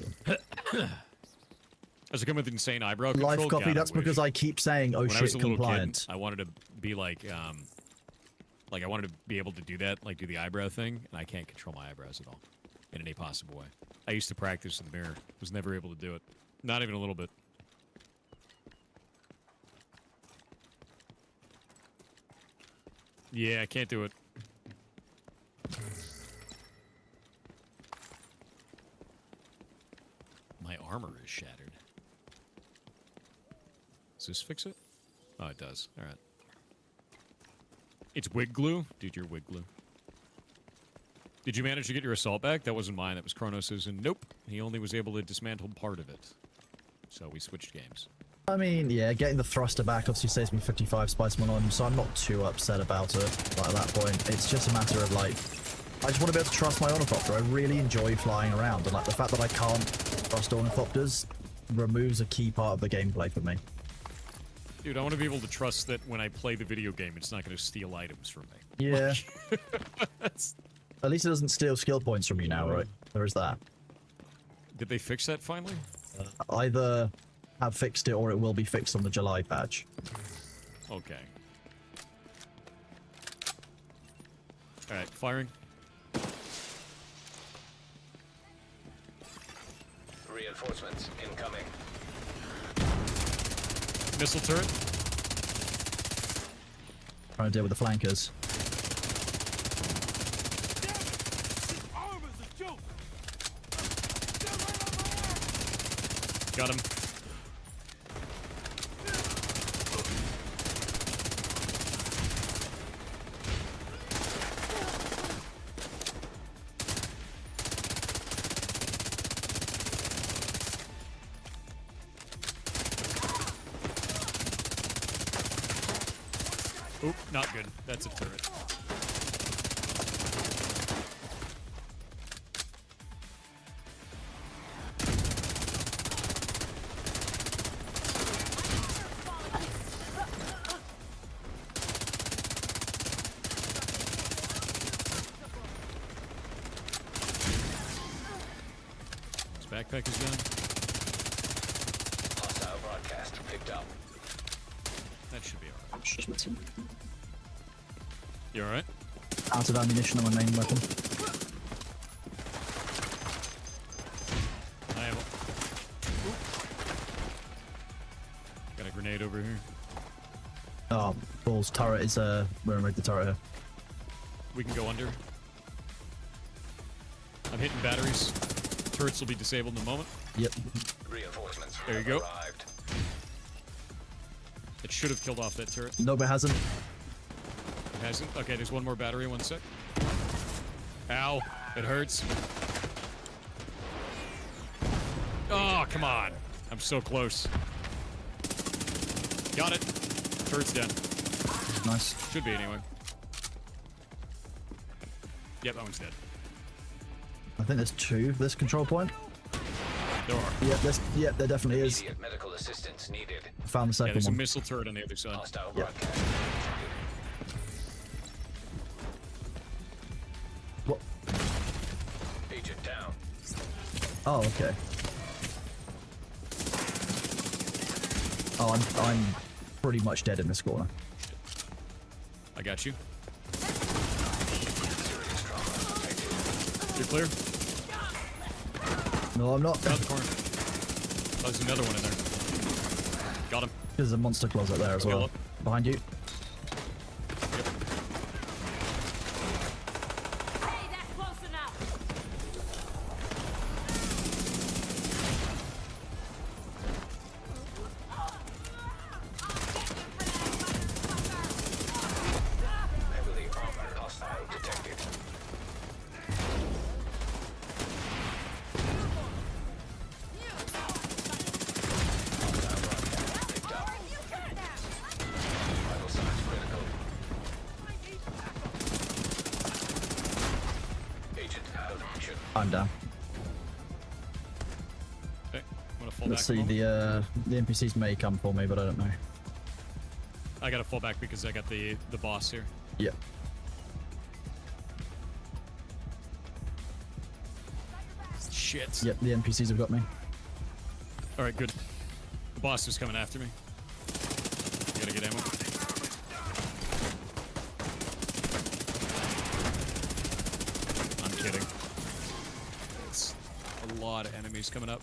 Does it come with insane eyebrow control? Life copy, God, that's wish. because I keep saying oh When I was shit a little compliant. kid, I wanted to be like I wanted to be able to do that, like do the eyebrow thing, and I can't control my eyebrows at all. in any possible way. I used to practice in the mirror. Was never able to do it. Not even a little bit. Yeah, I can't do it. My armor is shattered. Does this fix it? Oh, it does. All right. It's wig glue? Dude, you're wig glue. Did you manage to get your assault back? That wasn't mine. That was Kronos's. And nope. He only was able to dismantle part of it. So we switched games. I mean, yeah, getting the thruster back obviously saves me 55 spice on, so I'm not too upset about it. Like, at that point, it's just a matter of, like, I just want to be able to trust my ornithopter. I really enjoy flying around, and, like, the fact that I can't trust ornithopters removes a key part of the gameplay for me. Dude, I want to be able to trust that when I play the video game, it's not going to steal items from me. Yeah. That's... At least it doesn't steal skill points from you now, right? There is that. Did they fix that finally? Either have fixed it or it will be fixed on the July patch. Okay. Alright, firing. Reinforcements incoming. Missile turret. Trying to deal with the flankers. Got him. Oop, not good. That's a turret. His backpack is gone. Hostile broadcast picked up. That should be alright. You alright? Out of ammunition on my main weapon. I have got a grenade over here. Oh, balls. Turret is, we're gonna make the turret here. We can go under. I'm hitting batteries. Turrets will be disabled in a moment. Yep. Reinforcements There you have go. arrived. It should have killed off that turret. Nope, it hasn't. It hasn't? Okay, there's one more battery. One sec. Ow. It hurts. Oh, come on. I'm so close. Got it. Turret's dead. Nice. Should be anyway. Yep, that one's dead. I think there's two for this control point. There are. Yep, there definitely is. Immediate medical assistance needed. Found the Yeah, second there's a one. missile turret on the other side. Hostile Yeah. broadcast. What? Agent down. Oh, okay. Oh, I'm pretty much dead in this corner. I got you. Serious trauma detected. You're clear? No, I'm not. Out the corner. Oh, there's another one in there. Got him. There's a monster closet there as well. Yep. Behind you. Yep. Hey, that's close enough. Heavily armored hostile detected. Hostile broadcast picked up. Vital signs critical. Agent out of mission. I'm down. Okay. I'm gonna fall Let's back. a see, moment. the NPCs may come for me, but I don't know. I gotta fall back because I got the boss here. Yep. Shit. Yep, the NPCs have got me. All right, good. The boss is coming after me. Gotta get ammo. I'm kidding. lot of enemies coming up.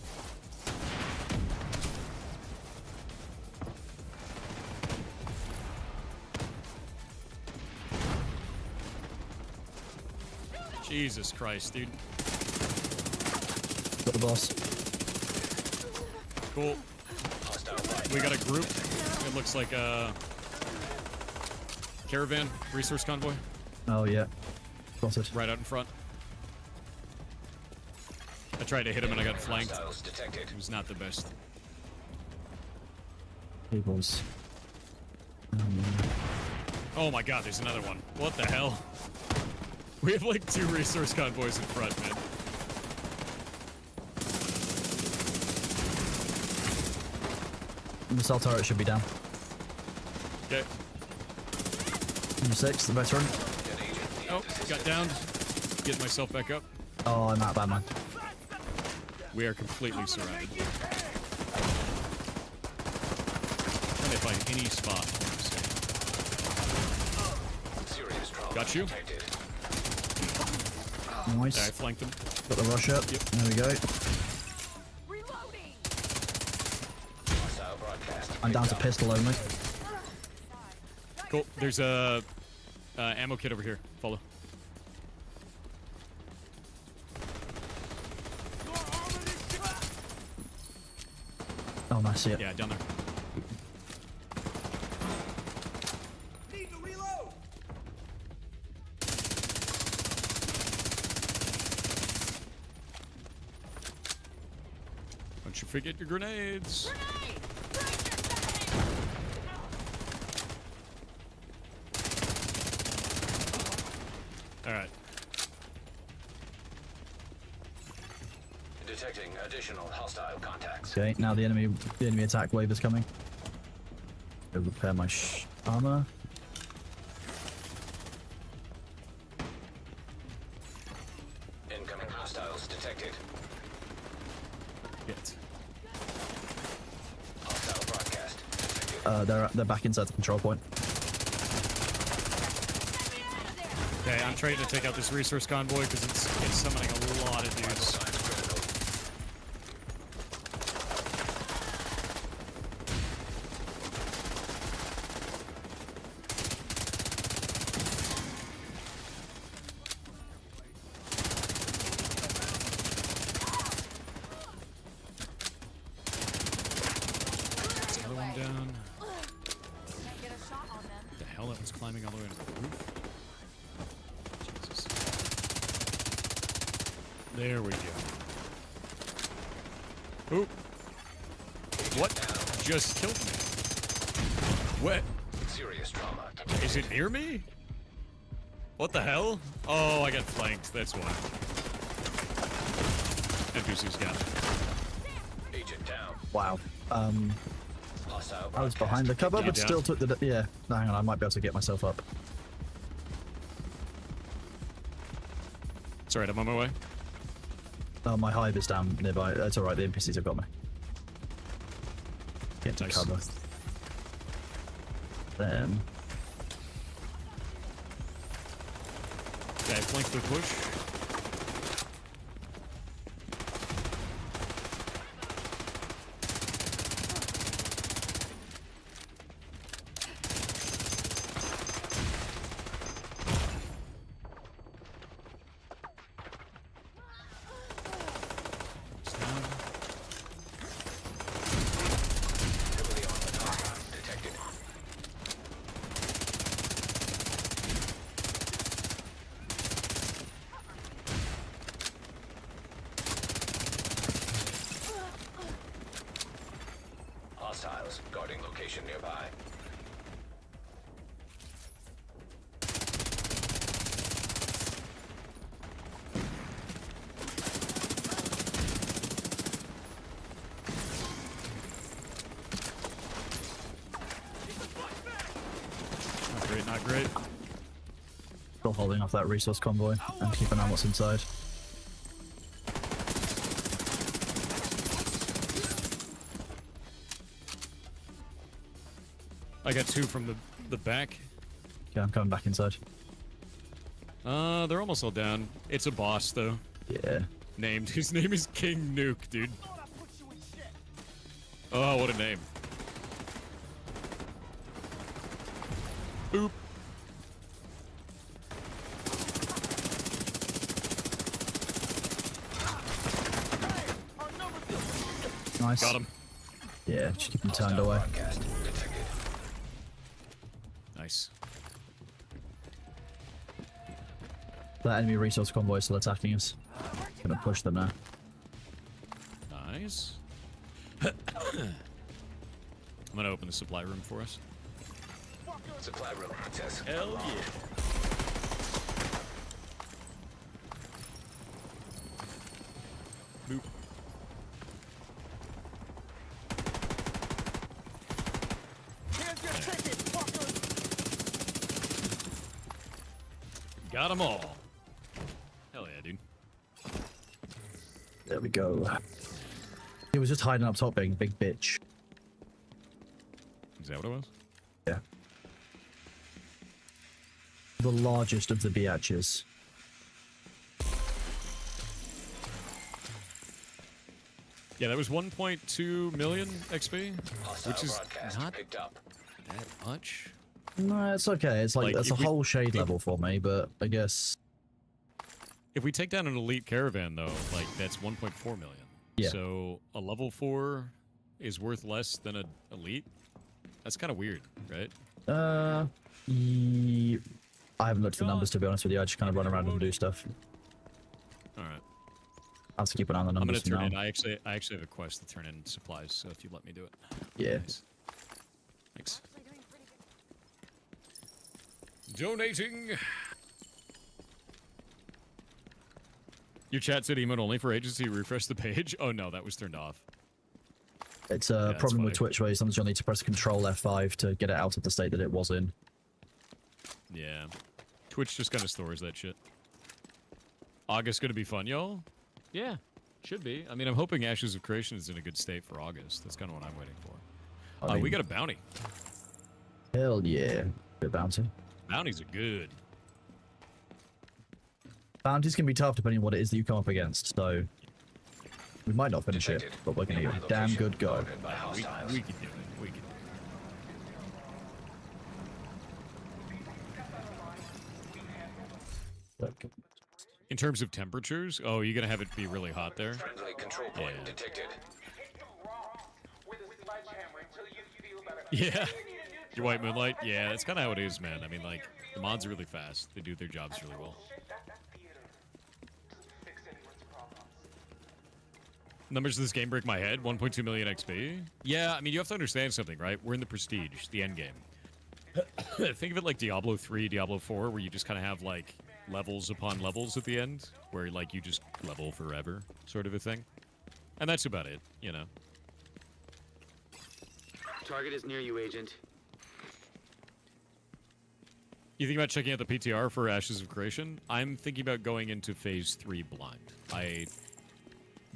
Jesus Christ, dude. Got the boss. Cool. Hostile right. We got a group. It looks like a caravan resource convoy Oh yeah. Spotted. right out in front. I tried to hit him and I got flanked. Hostiles detected. It was not the best. People's. Oh my god, there's another one. What the hell? We have like 2 resource convoys in front, man. Missile turret should be down. Okay. Number 6, the veteran. An agent. Oh, got downed. Getting myself back up. Oh, I'm out, bad man. We are completely surrounded. Trying to find any spot. Serious trauma Got you. detected. Nice. Yeah, I flanked him. Got the rush up. Yep. There we go. Reloading. Hostile broadcast. I'm down to picked up. pistol only. Cool. There's a ammo kit over here. Follow. Oh, nice. See it. Yeah, down there. Don't you forget your grenades. Grenade! Break your bang! All right. Detecting additional hostile contacts. Okay, now the enemy attack wave is coming. Go repair my armor. Incoming hostiles detected. Get. Hostile broadcast detected. They're back inside the control point. Okay, I'm trying to take out this resource convoy because it's summoning a lot of dudes. Signs critical. There's another one down. Can't get a shot on them. The hell, that was climbing all the way to the roof. Jesus. There we go. Oop. What just killed me? What? Serious trauma. Is it near me? What the hell? Oh, I got flanked. That's why. NPC's got it. Agent down. Wow. Hostile I was broadcast. behind the cover, You but down? still took the. Yeah. No, hang on. I might be able to get myself up. It's alright, I'm on my way. Oh, my hive is down nearby. That's alright. The NPCs have got me. Get to Nice. cover. Then. Okay, flank the push. It's down. Heavily armored hostiles detected. Hostiles guarding location nearby. Not great, not great. Still holding off that resource convoy and keep an eye on what's inside. I got 2 from the back. Okay, I'm coming back inside. They're almost all down. It's a boss, though. Yeah. named. His name is King Nuke, dude. Oh, what a name. Boop. Nice. Got him. Yeah, just keep him turned Hostile away. broadcast detected. Nice. That enemy resource convoy is still attacking us. Gonna push them now. Nice. I'm gonna open the supply room for us. Supply room access. Hell yeah. Boop. Got them all. Hell yeah, dude. There we go. He was just hiding up top being a big bitch. Is that what it was? Yeah. The largest of the biatches. Yeah, that was 1.2 million XP, Hostile which is broadcast not picked up. that much. No, it's okay. It's like, Like, that's a if we- whole shade level for me, but I guess If we take down an elite caravan, though, like that's 1.4 million. Yeah. So a level 4 is worth less than an elite. That's kind of weird, right? I haven't looked at the numbers to be honest with you. I just kind of run around and do stuff. All right. I'll have to keep an eye on the I'm gonna numbers for turn now. in. I actually have a quest to turn in supplies. So if you let me do it. Yeah. Nice. Thanks. Donating. Your chat said emote only for agency. Refresh the page. Oh no, that was turned off. It's a that's problem with funny. Twitch where sometimes you'll need to press Control F5 to get it out of the state that it was in. Yeah. Twitch just kind of stores that shit. August gonna be fun, y'all? Yeah, should be. I mean, I'm hoping Ashes of Creation is in a good state for August. That's kind of what I'm waiting for. I We mean, got a bounty. Hell yeah. Good bounty. Bounties are good. Bounties can be tough depending on what it is that you come up against, so we might not finish it, Detected. but we're gonna give it a damn Location good go. guarded by hostiles. We can do it. We can do it. In terms of temperatures, oh, you're gonna have it be really hot there. Friendly control point Yeah. detected. Yeah. Your white moonlight. Yeah, that's kind of how it is, man. I mean, like the mods are really fast. They do their jobs really well. Numbers of this game break my head. 1.2 million XP. Yeah, I mean, you have to understand something, right? We're in the prestige, the end game. Think of it like Diablo 3, Diablo 4, where you just kind of have like levels upon levels at the end, where like you just level forever, sort of a thing. And that's about it, you know. Target is near you, Agent. You think about checking out the PTR for Ashes of Creation? I'm thinking about going into Phase 3 blind. I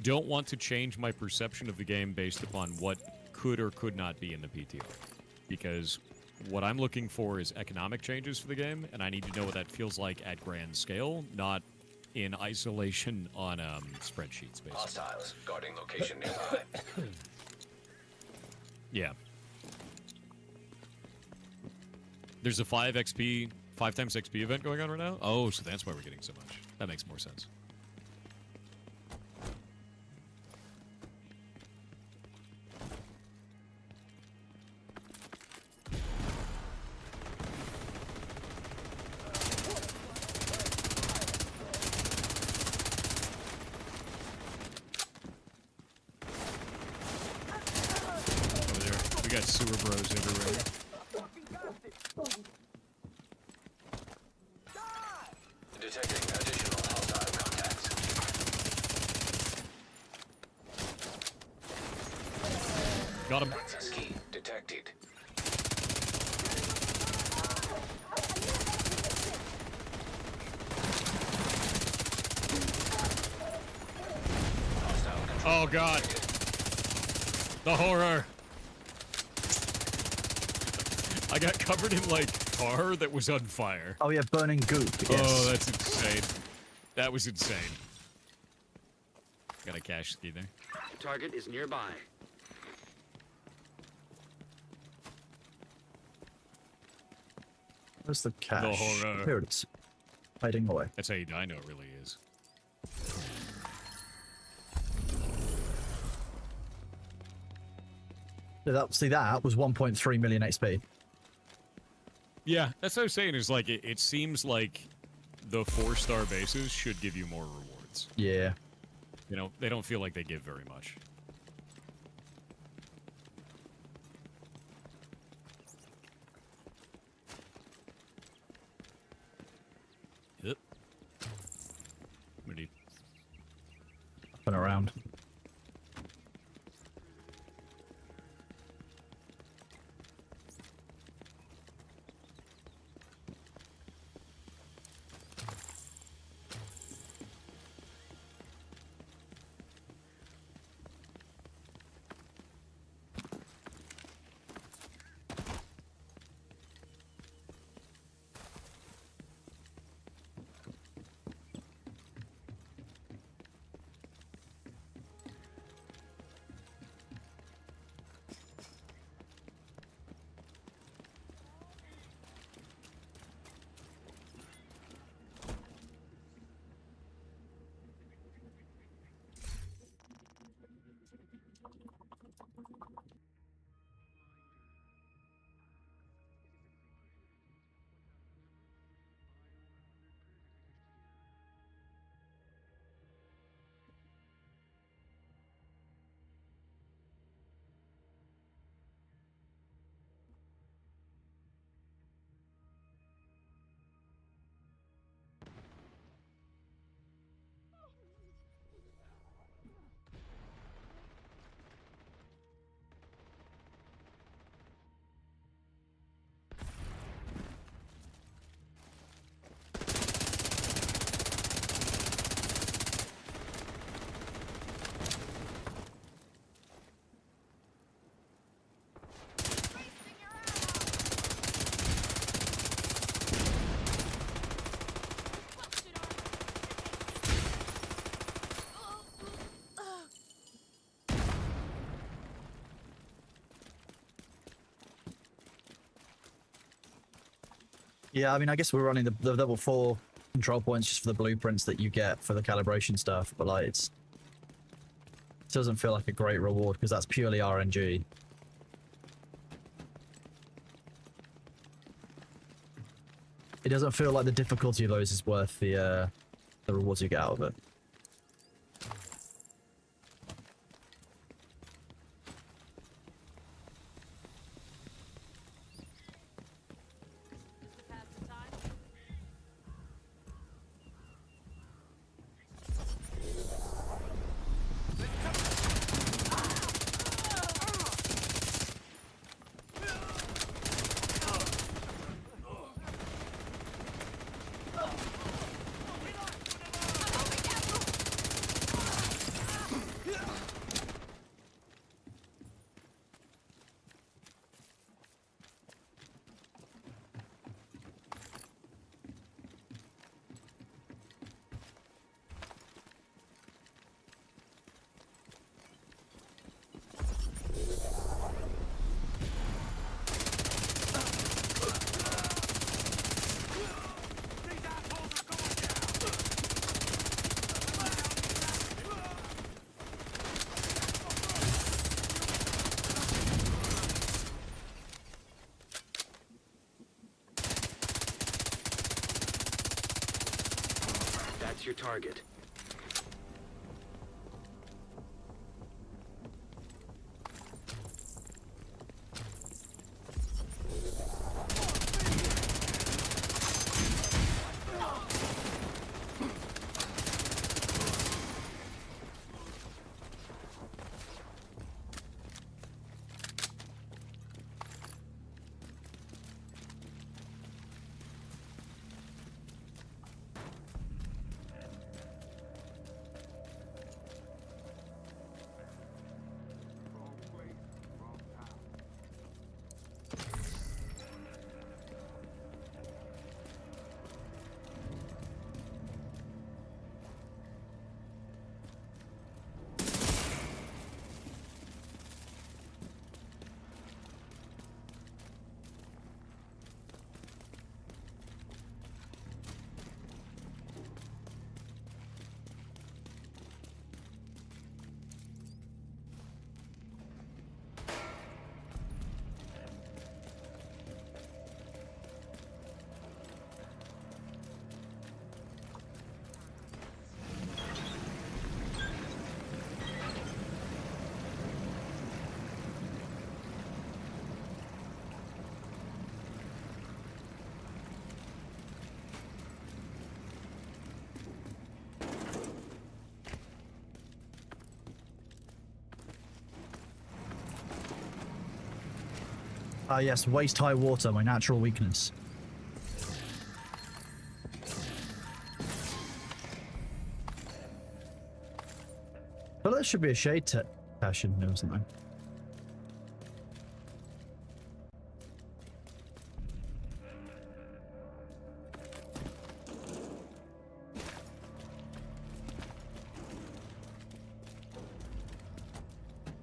don't want to change my perception of the game based upon what could or could not be in the PTR. Because what I'm looking for is economic changes for the game, and I need to know what that feels like at grand scale, not in isolation on spreadsheets, basically. Hostiles guarding location nearby. Yeah. There's a 5 times XP event going on right now? Oh, so that's why we're getting so much. That makes more sense. Over there. We got sewer bros everywhere. Detecting additional hostile contacts. Got him. Access key detected. Hostile control Oh god. The horror. I got covered in like tar that was on fire. Oh yeah, burning goop. Yes. Oh, that's insane. That was insane. Got a cache ski there. Target is nearby. Where's the cache? horror. Here it is. Hiding away. That's how you die. No, it really is. See, that was 1.3 million XP. Yeah, that's what I was saying. Is like it seems like the 4-star bases should give you more rewards. Yeah. You know, they don't feel like they give very much. Yep. Ready. Up and around. Yeah, I mean, I guess we're running the level 4 control points just for the blueprints that you get for the calibration stuff, but like it doesn't feel like a great reward because that's purely RNG. It doesn't feel like the difficulty of those is worth the rewards you get out of it. Pass the time. That's your target. Ah, yes, waist high water, my natural weakness. But there should be a shade cache in here or something.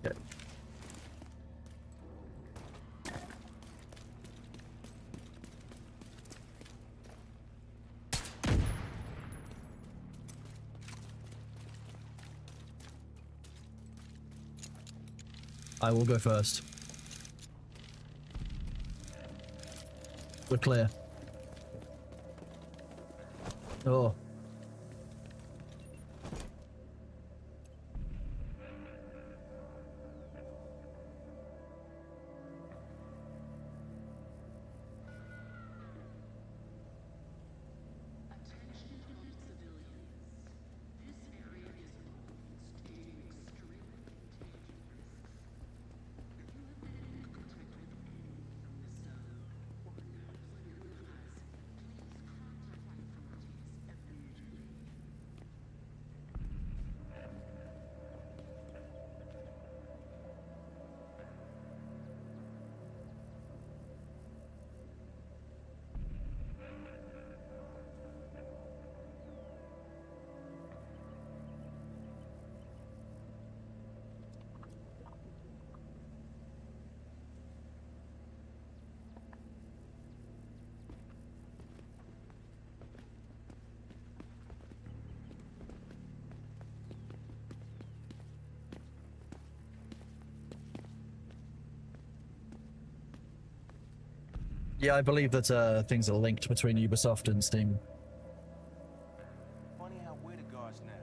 Okay. I will go first. We're clear. Oh. Yeah, I believe that things are linked between Ubisoft and Steam. Funny how we're the guards now.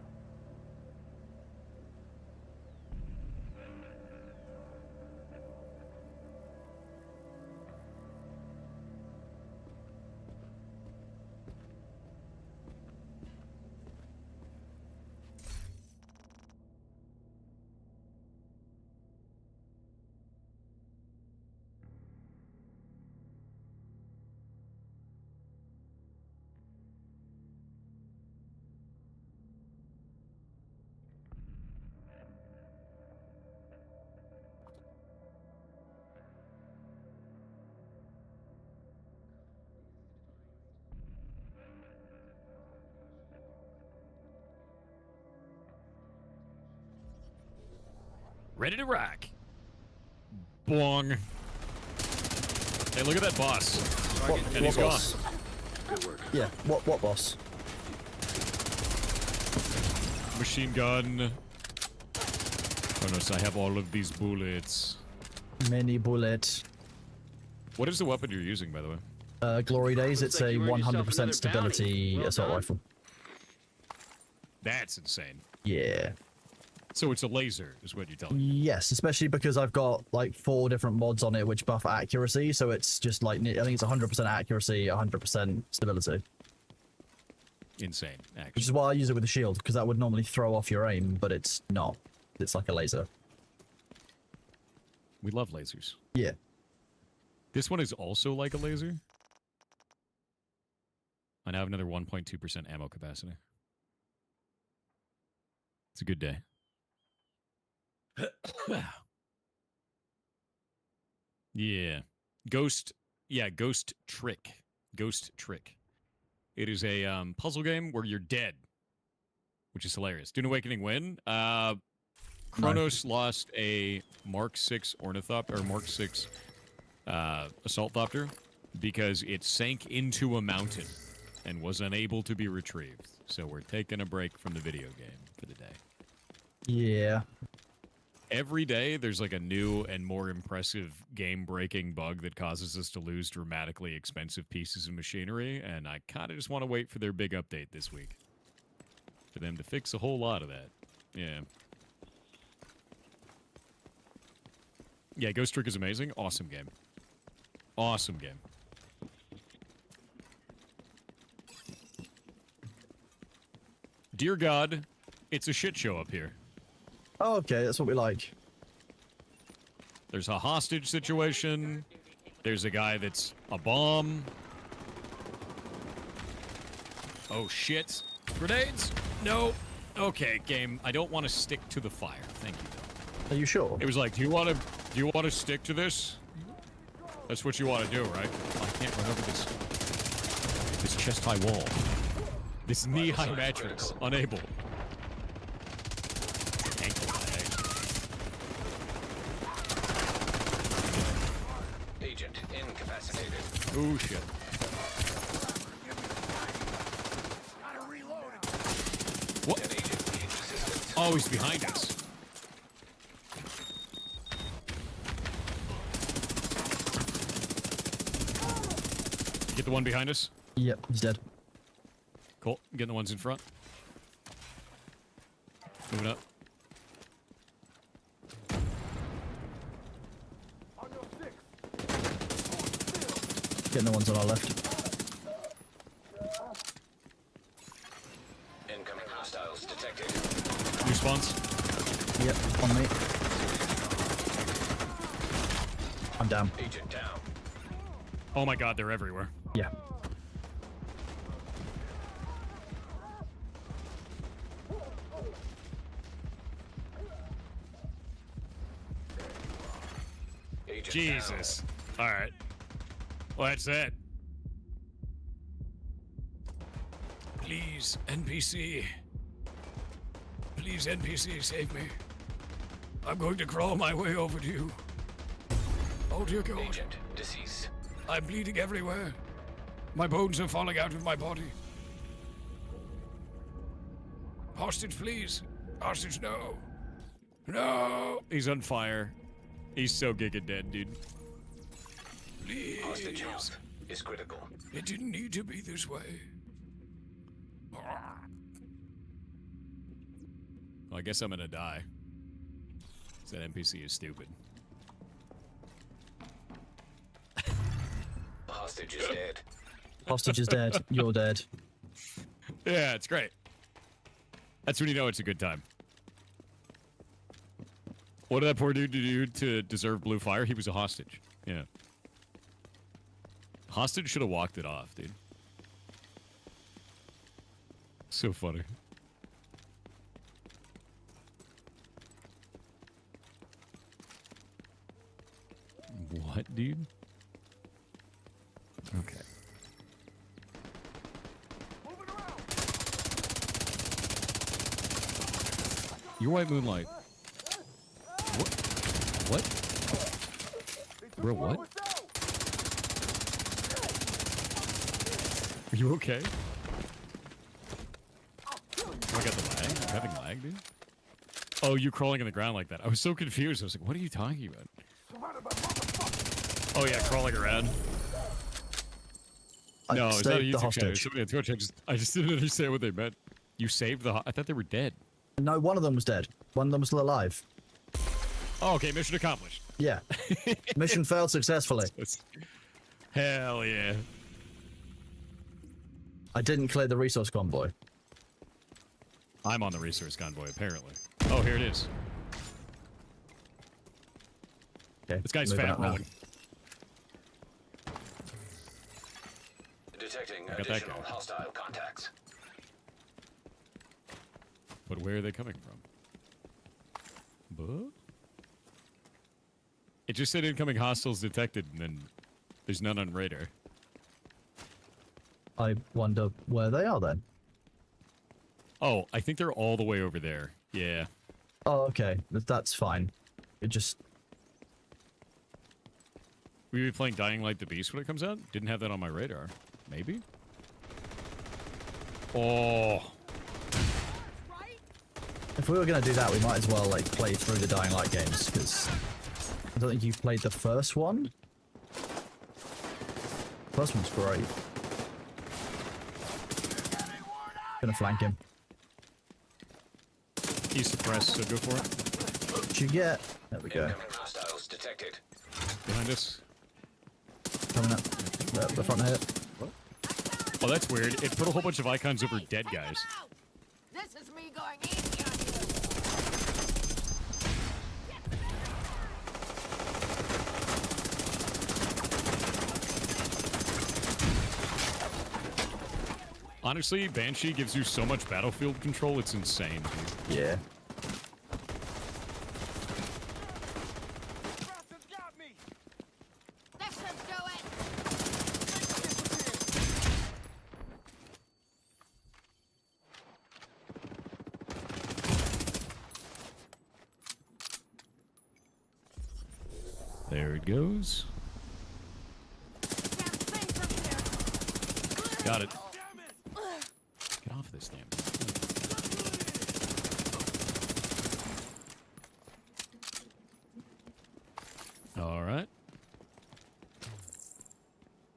Ready to rock. Bong. Hey, look at that boss. And he's gone. boss? Good work. Yeah, what boss? Machine gun. Kronos, I have all of these bullets. Mini bullet. What is the weapon you're using, by the way? Glory Days, Looks it's like a you earned yourself 100% another stability bounty. Well assault done. rifle. That's insane. Yeah. So it's a laser, is what you're telling me. Yes, especially because I've got like 4 different mods on it which buff accuracy, so it's just like, I think it's 100% accuracy, 100% stability. Insane, Which actually. is why I use it with the shield, because that would normally throw off your aim, but it's not. It's like a laser. We love lasers. Yeah. This one is also like a laser. I now have another 1.2% ammo capacity. It's a good day. Yeah. Ghost Trick. Ghost Trick. It is a puzzle game where you're dead, which is hilarious. Dune Awakening win. Kronos lost a Mark 6 Ornithopter, or Mark 6 Assault Thopter, because it sank into a mountain and was unable to be retrieved. So we're taking a break from the video game for the day. Yeah. Every day, there's like a new and more impressive game-breaking bug that causes us to lose dramatically expensive pieces of machinery, and I kind of just want to wait for their big update this week. For them to fix a whole lot of that. Yeah. Yeah, Ghost Trick is amazing. Awesome game. Awesome game. Dear God, it's a shit show up here. Oh, okay, that's what we like. There's a hostage situation. There's a guy that's a bomb. Oh shit. Grenades? No. Okay, game. I don't want to stick to the fire. Thank you, though. Are you sure? It was like, do you want to stick to this? That's what you want to do, right? I can't run over this chest-high wall. This knee-high mattress. Unable. Ankle lag. Agent incapacitated. Oh shit. What? An agent needs assistance. Oh, he's behind us. Get the one behind us. Yep, he's dead. Cool. Getting the ones in front. Moving up. Getting the ones on our left. Incoming hostiles detected. New spawns. Yep, on me. I'm down. Agent down. Oh my god, they're everywhere. Yeah. Agent Jesus. All right. Well, that's it. Please, NPC. Please, NPC, save me. I'm going to crawl my way over to you. Oh dear down. God. Agent deceased. I'm bleeding everywhere. My bones are falling out of my body. Hostage, please. Hostage, no. No. He's on fire. He's so giga dead, dude. Please. Hostage health is critical. It didn't need to be this way. Well, I guess I'm gonna die. 'Cause that NPC is stupid. Hostage is dead. Hostage is dead. You're dead. Yeah, it's great. That's when you know it's a good time. What did that poor dude do to deserve blue fire? He was a hostage. Yeah. Hostage should have walked it off, dude. So funny. What, dude? Okay. Your white moonlight. What? What? Bro, what? Are you okay? Oh, I got the lag? I'm having lag, dude? Oh, you crawling in the ground like that. I was so confused. I was like, what are you talking about? Oh, yeah, crawling around. No, it's not a saved the YouTube channel. hostage. Somebody on Twitch. I just didn't understand what they meant. You saved the... I thought they were dead. No, one of them was dead. One of them was still alive. Oh, okay. Mission accomplished. Yeah. Mission failed successfully. Hell yeah. I didn't clear the resource convoy. I'm on the resource convoy, apparently. Oh, here it is. Okay, This guy's moving fat up now. rolling. Detecting that additional guy. hostile contacts. But where are they coming from? But? It just said incoming hostiles detected, and then there's none on radar. I wonder where they are then. Oh, I think they're all the way over there. Yeah. Oh, okay. That's fine. It just... Will you be playing Dying Light the Beast when it comes out? Didn't have that on my radar. Maybe? Oh. If we were going to do that, we might as well, like, play through the Dying Light games, because I don't think you've played the first one. First one's great. Gonna flank him. He's suppressed, so go for it. What'd you get? There we go. Incoming hostiles detected. Behind us. Coming up. The front here. Oh, that's weird. It put a whole bunch of icons over dead guys. This is me going easy on you. Honestly, Banshee gives you so much battlefield control, it's insane, dude. Yeah. That should do it. There it goes. Got it. Get off this damn thing. All right.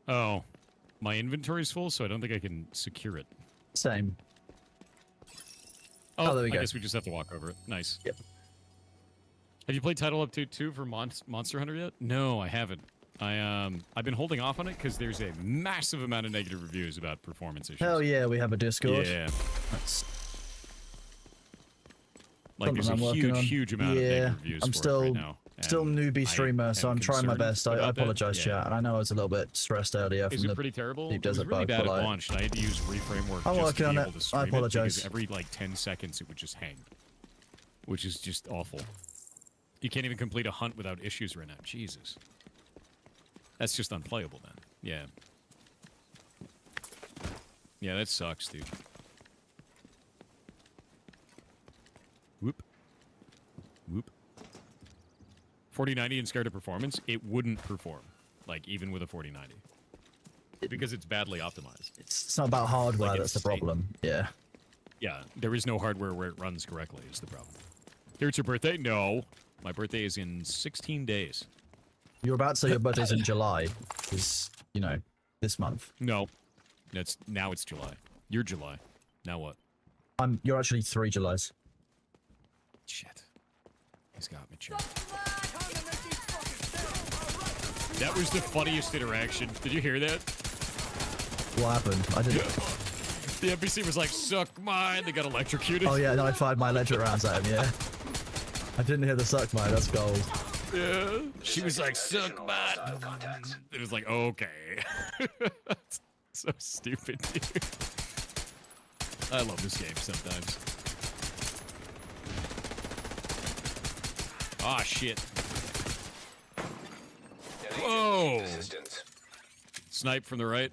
Oh, my inventory's full, so I don't think I can secure it. Same. Oh, there we I go. guess we just have to walk over it. Nice. Yep. Have you played Title Update 2 for Monster Hunter yet? No, I haven't. I've been holding off on it because there's a massive amount of negative reviews about performance issues. Hell yeah, we have a Discord. Yeah. That's Like there's a something I'm working on. huge amount of Yeah, negative reviews I'm for still- it right now. still and newbie I streamer, so am I'm trying my concerned best. I about that. apologize, Yeah. chat. And I know I was a little bit stressed earlier Is from it the pretty terrible? Deep It was Desert really bug, bad but, at like, launch, and I had to use reframe work I'm just working to be on able it. to stream I apologize. because every like 10 seconds it would just hang, which is just awful. You can't even complete a hunt without issues right now. Jesus. That's just unplayable then. Yeah. Yeah, that sucks, dude. Whoop. Whoop. 4090 in SCAR to performance, it wouldn't perform. Like, even with a 4090. Because it's badly optimized. It's not about hardware Like, that's the it's- problem. Yeah. Yeah, there is no hardware where it runs correctly is the problem. Here, it's your birthday? No. My birthday is in 16 days. You're about to say your birthday's in July. Is, you know, this month. No. Now it's July. You're July. Now what? You're actually 3 Julys. Shit. He's got me, Chad. That was the funniest interaction. Did you hear that? What happened? I didn't. The NPC was like, suck mine. They got electrocuted. Oh yeah, no, I fired my electric rounds at him. Yeah. I didn't hear the suck mine. That's gold. Yeah. She was like, suck mine. It was like, okay. So stupid, dude. I love this game sometimes. Ah, shit. Whoa! Assistance. Snipe from the right.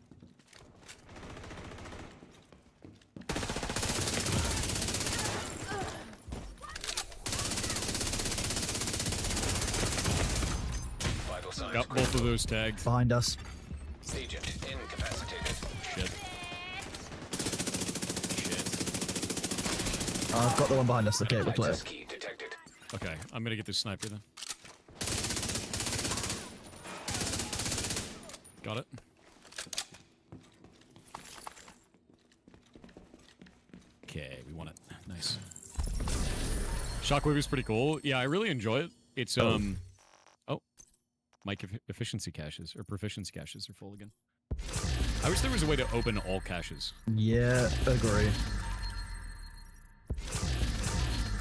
Vital signs. Got both of those tagged. Behind us. Agent incapacitated. Shit. Shit. I've got the one behind us. Okay, we're clear. Access key detected. Okay, I'm gonna get this sniper then. Got it. Okay, we want it. Nice. Shockwave is pretty cool. Yeah, I really enjoy it. It's oh, mic efficiency caches or proficiency caches are full again. I wish there was a way to open all caches. Yeah, agree.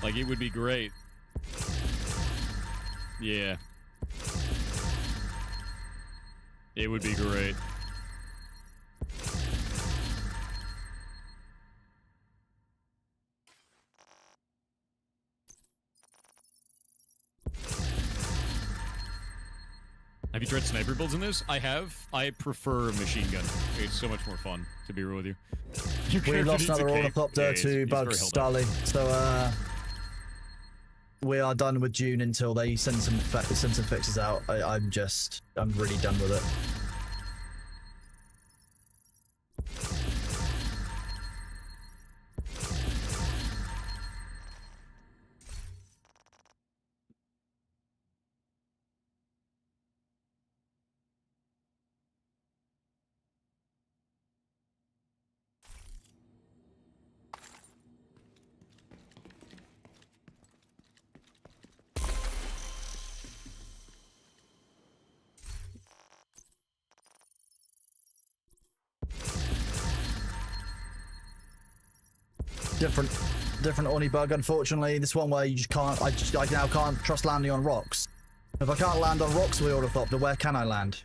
Like, it would be great. Yeah. It would be great. Have you tried sniper builds in this? I have. I prefer machine gun. It's so much more fun, to be real with you. Your We character lost needs a another cape. ornithopter Yeah, he's to very Bugs held up. Starly. So, we are done with June until they send some fixes out. I'm really done with it. Different Oni bug, unfortunately. This one where you just can't. I now can't trust landing on rocks. If I can't land on rocks with Ornithopter, where can I land?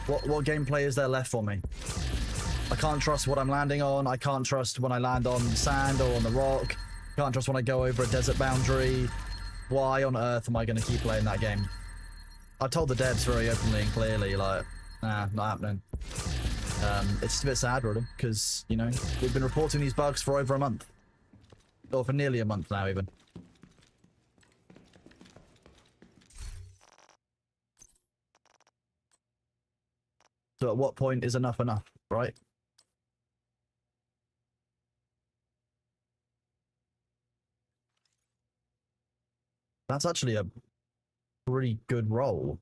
What gameplay is there left for me? I can't trust what I'm landing on. I can't trust when I land on sand or on the rock. Can't trust when I go over a desert boundary. Why on earth am I going to keep playing that game? I told the devs very openly and clearly, like, nah, not happening. It's just a bit sad, really, because, you know, we've been reporting these bugs for over a month. Or for nearly a month now, even. So at what point is enough enough, right? That's actually a pretty good roll.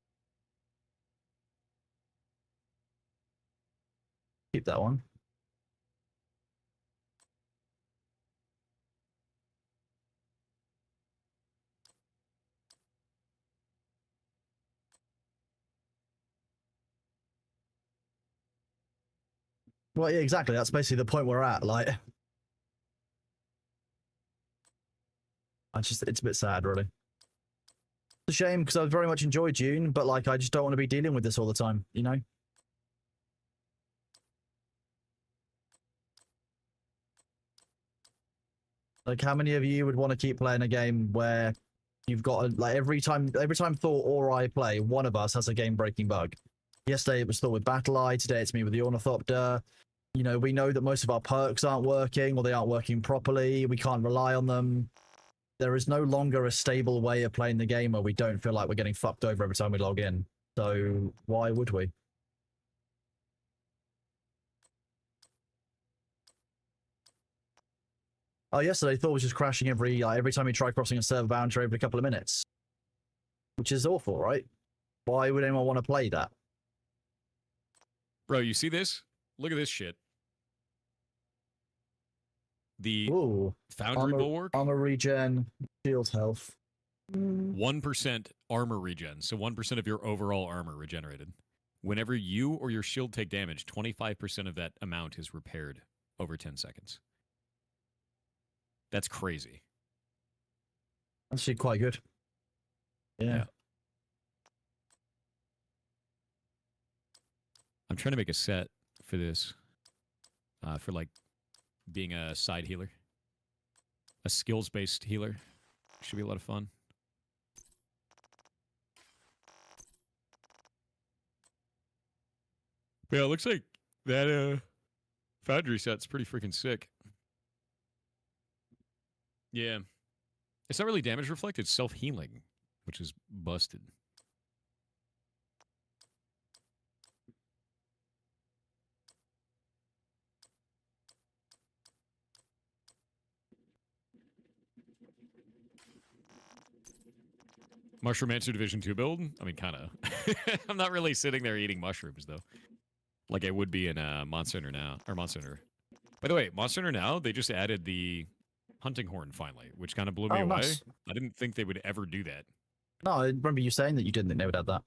Keep that one. Well, yeah, exactly. That's basically the point we're at. Like, it's a bit sad, really. It's a shame because I very much enjoyed June, but like, I just don't want to be dealing with this all the time, you know? Like, how many of you would want to keep playing a game where you've got like every time Thor or I play, one of us has a game-breaking bug? Yesterday it was Thor with Battle Eye. Today it's me with the Ornithopter. You know, we know that most of our perks aren't working or they aren't working properly. We can't rely on them. There is no longer a stable way of playing the game where we don't feel like we're getting fucked over every time we log in. So why would we? Oh, yesterday Thor was just crashing every time he tried crossing a server boundary every couple of minutes, which is awful, right? Why would anyone want to play that? Bro, you see this? Look at this shit. The Ooh, Foundry Bulwark, armor regen, shield health. 1% armor regen, so 1% of your overall armor regenerated. Whenever you or your shield take damage, 25% of that amount is repaired over 10 seconds. That's crazy. Actually, quite good. Yeah. I'm trying to make a set for this, for like being a side healer, a skills-based healer. Should be a lot of fun. But yeah, it looks like that Foundry set's pretty freaking sick. Yeah. It's not really damage reflect, it's self-healing, which is busted. Mushroom Answer Division 2 build? I mean, kind of. I'm not really sitting there eating mushrooms, though. Like I would be in Monster Hunter now. Or Monster Hunter. By the way, Monster Hunter now, they just added the hunting horn finally, which kind of blew me away. Nice. I didn't think they would ever do that. No, I remember you saying that you didn't think they would add that.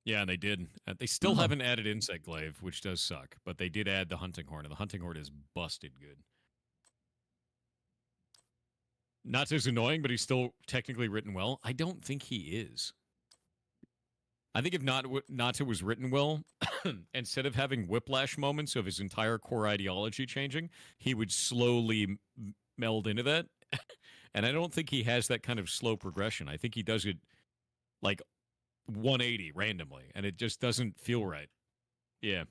Yeah, and they did. They still haven't added Insect Glaive, which does suck, but they did add the hunting horn, and the hunting horn is busted good. Not as annoying, but he's still technically written well. I don't think he is. I think if Nata was written well, instead of having whiplash moments of his entire core ideology changing, he would slowly meld into that. And I don't think he has that kind of slow progression. I think he does it like 180 randomly, and it just doesn't feel right. Yeah.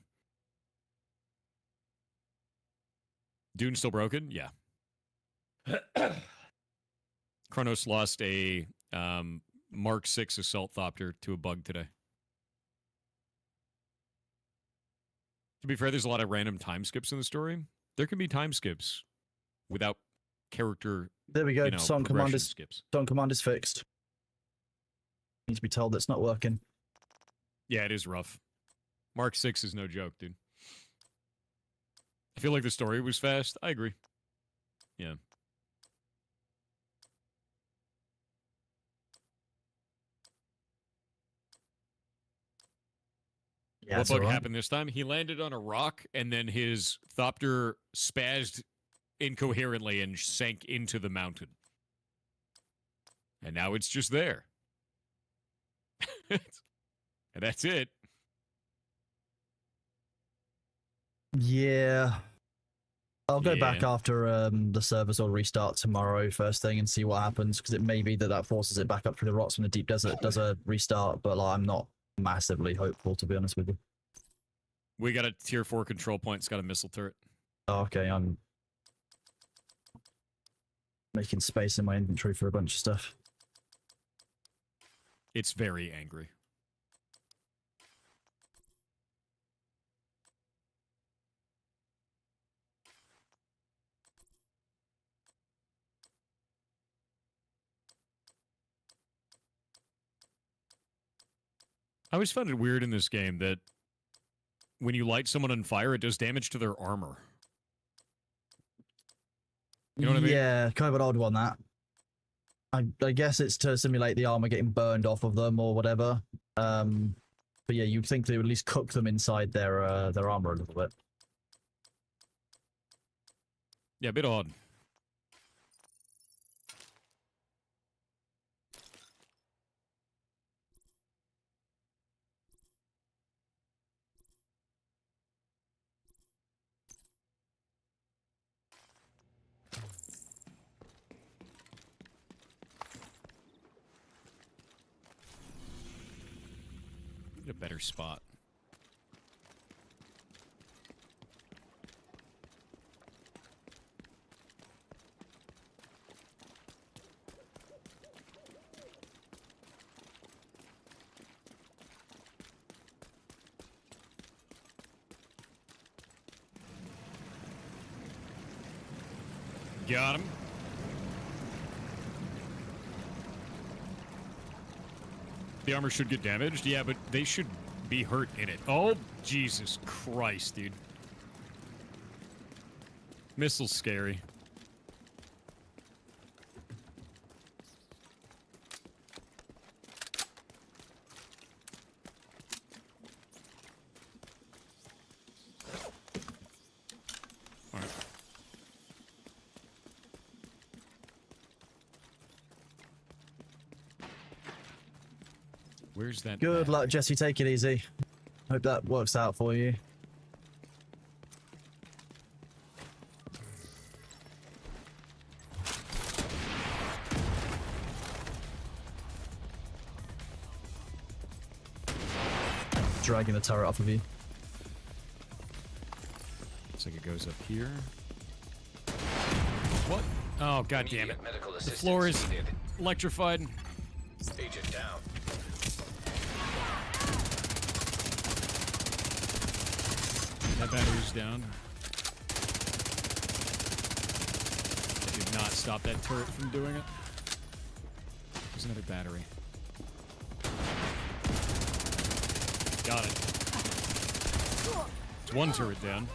Dune's still broken? Yeah. Kronos lost a Mark 6 Assault Thopter to a bug today. To be fair, there's a lot of random time skips in the story. There can be time skips without character. There we go. You know, Song command is skips. Song command is fixed. Need to be told that's not working. Yeah, it is rough. Mark 6 is no joke, dude. I feel like the story was fast. I agree. Yeah. Yeah, what bug happened this time? He landed on a rock, and then his Thopter spazzed incoherently and sank into the mountain. And now it's just there. And that's it. Yeah. I'll go back Yeah. after the servers will restart tomorrow first thing and see what happens, because it may be that forces it back up through the rocks when the deep desert does a restart, but like, I'm not massively hopeful, to be honest with you. We got a tier 4 control point. It's got a missile turret. Oh, okay, I'm making space in my inventory for a bunch of stuff. It's very angry. I always found it weird in this game that when you light someone on fire, it does damage to their armor. You know what I mean? Yeah, kind of an odd one, that. I guess it's to simulate the armor getting burned off of them or whatever. But yeah, you'd think they would at least cook them inside their armor a little bit. Yeah, a bit odd. Get a better spot. Got him. The armor should get damaged, yeah, but they should be hurt in it. Oh, Jesus Christ, dude. Missile's scary. All right. Where's that? Good bat? luck, Jesse. Take it easy. Hope that works out for you. Dragging the turret off of you. Looks like it goes up here. What? Oh, god damn it. Immediate medical The assistance floor is needed. electrified. Agent down. That battery's down. I did not stop that turret from doing it. There's another battery. Got it. It's one turret down.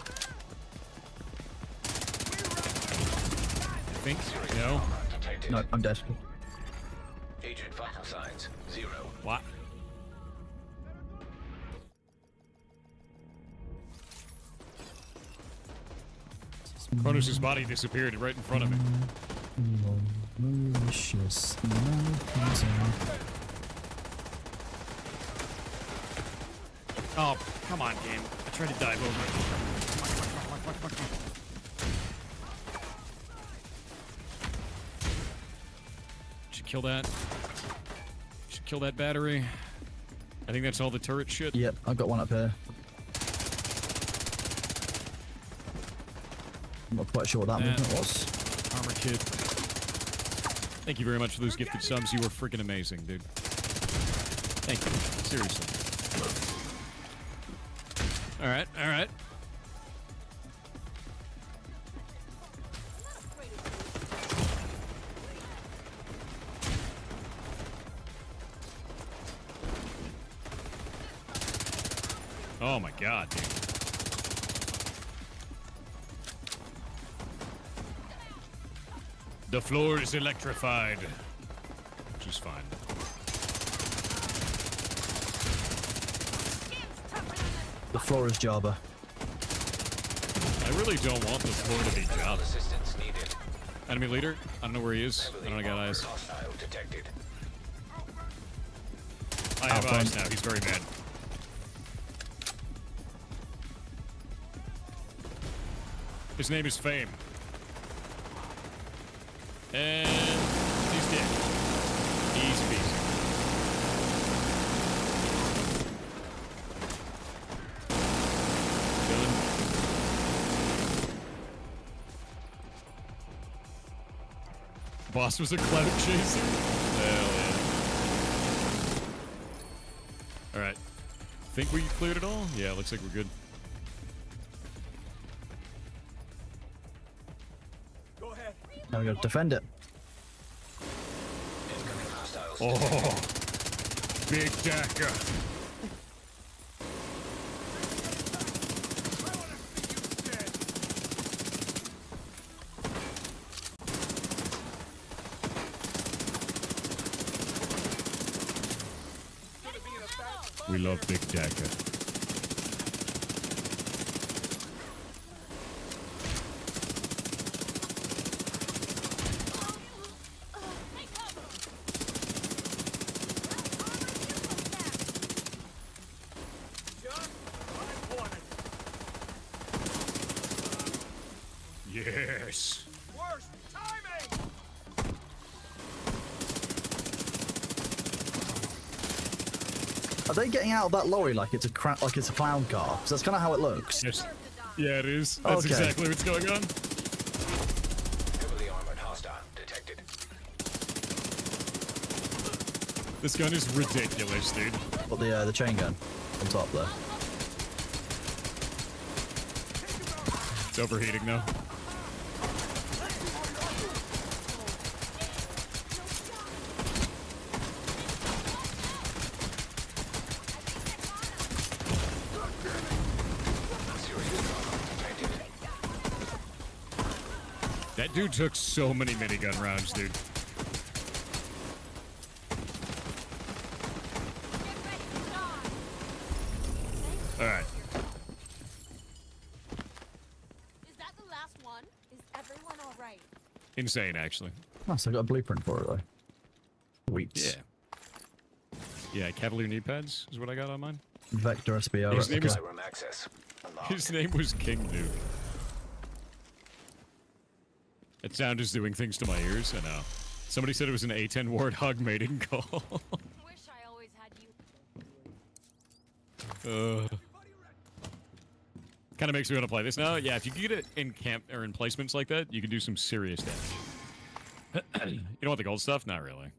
I think. No. Detected. No, I'm dead. Agent vital signs 0. What? Kronos' body disappeared right in front of me. Malicious Oh, come on, game. I tried to dive over it. Should kill that. Should kill that battery. I think that's all the turret shit. Yep, I've got one up here. I'm not quite sure what that movement was. Armor kit. Thank you very much for those gifted subs. You were freaking amazing, dude. Thank you. Seriously. Alright, alright. Oh my god, dude. The floor is electrified. Which is fine. The floor is Java. I really don't want the floor to be Medical Java. assistance needed. Enemy leader? I don't know where he is. I don't got eyes. Hostile detected. I have Alpha. eyes now. He's very mad. His name is Fame. And he's dead. Easy peasy. Dylan. Boss was a cloud chaser? Hell yeah. Alright. Think we cleared it all? Yeah, looks like we're good. Now we gotta defend it. Incoming hostiles. Oh, big Daka. We love Big Daka. Yes. Are they getting out of that lorry like it's a clown car? 'Cause that's kind of how it looks. Yes. Yeah, it is. That's Okay. exactly what's going on. Heavily armored hostile detected. This gun is ridiculous, dude. But the chain gun on top there. It's overheating now. That dude took so many minigun rounds, dude. Alright. Is that the last one? Is everyone all right? Insane, actually. Oh, so I got a blueprint for it though. Sweet. Yeah, Cavalier knee pads is what I got on mine. Vector SBO. His name is- Room access. Unlocked. His name was King Duke. That sound is doing things to my ears. I know. Somebody said it was an A10 Warthog mating call. Wish I always had you. Kind of makes me want to play this now. Yeah, if you can get it in camp or in placements like that, you can do some serious damage. You don't want the gold stuff? Not really.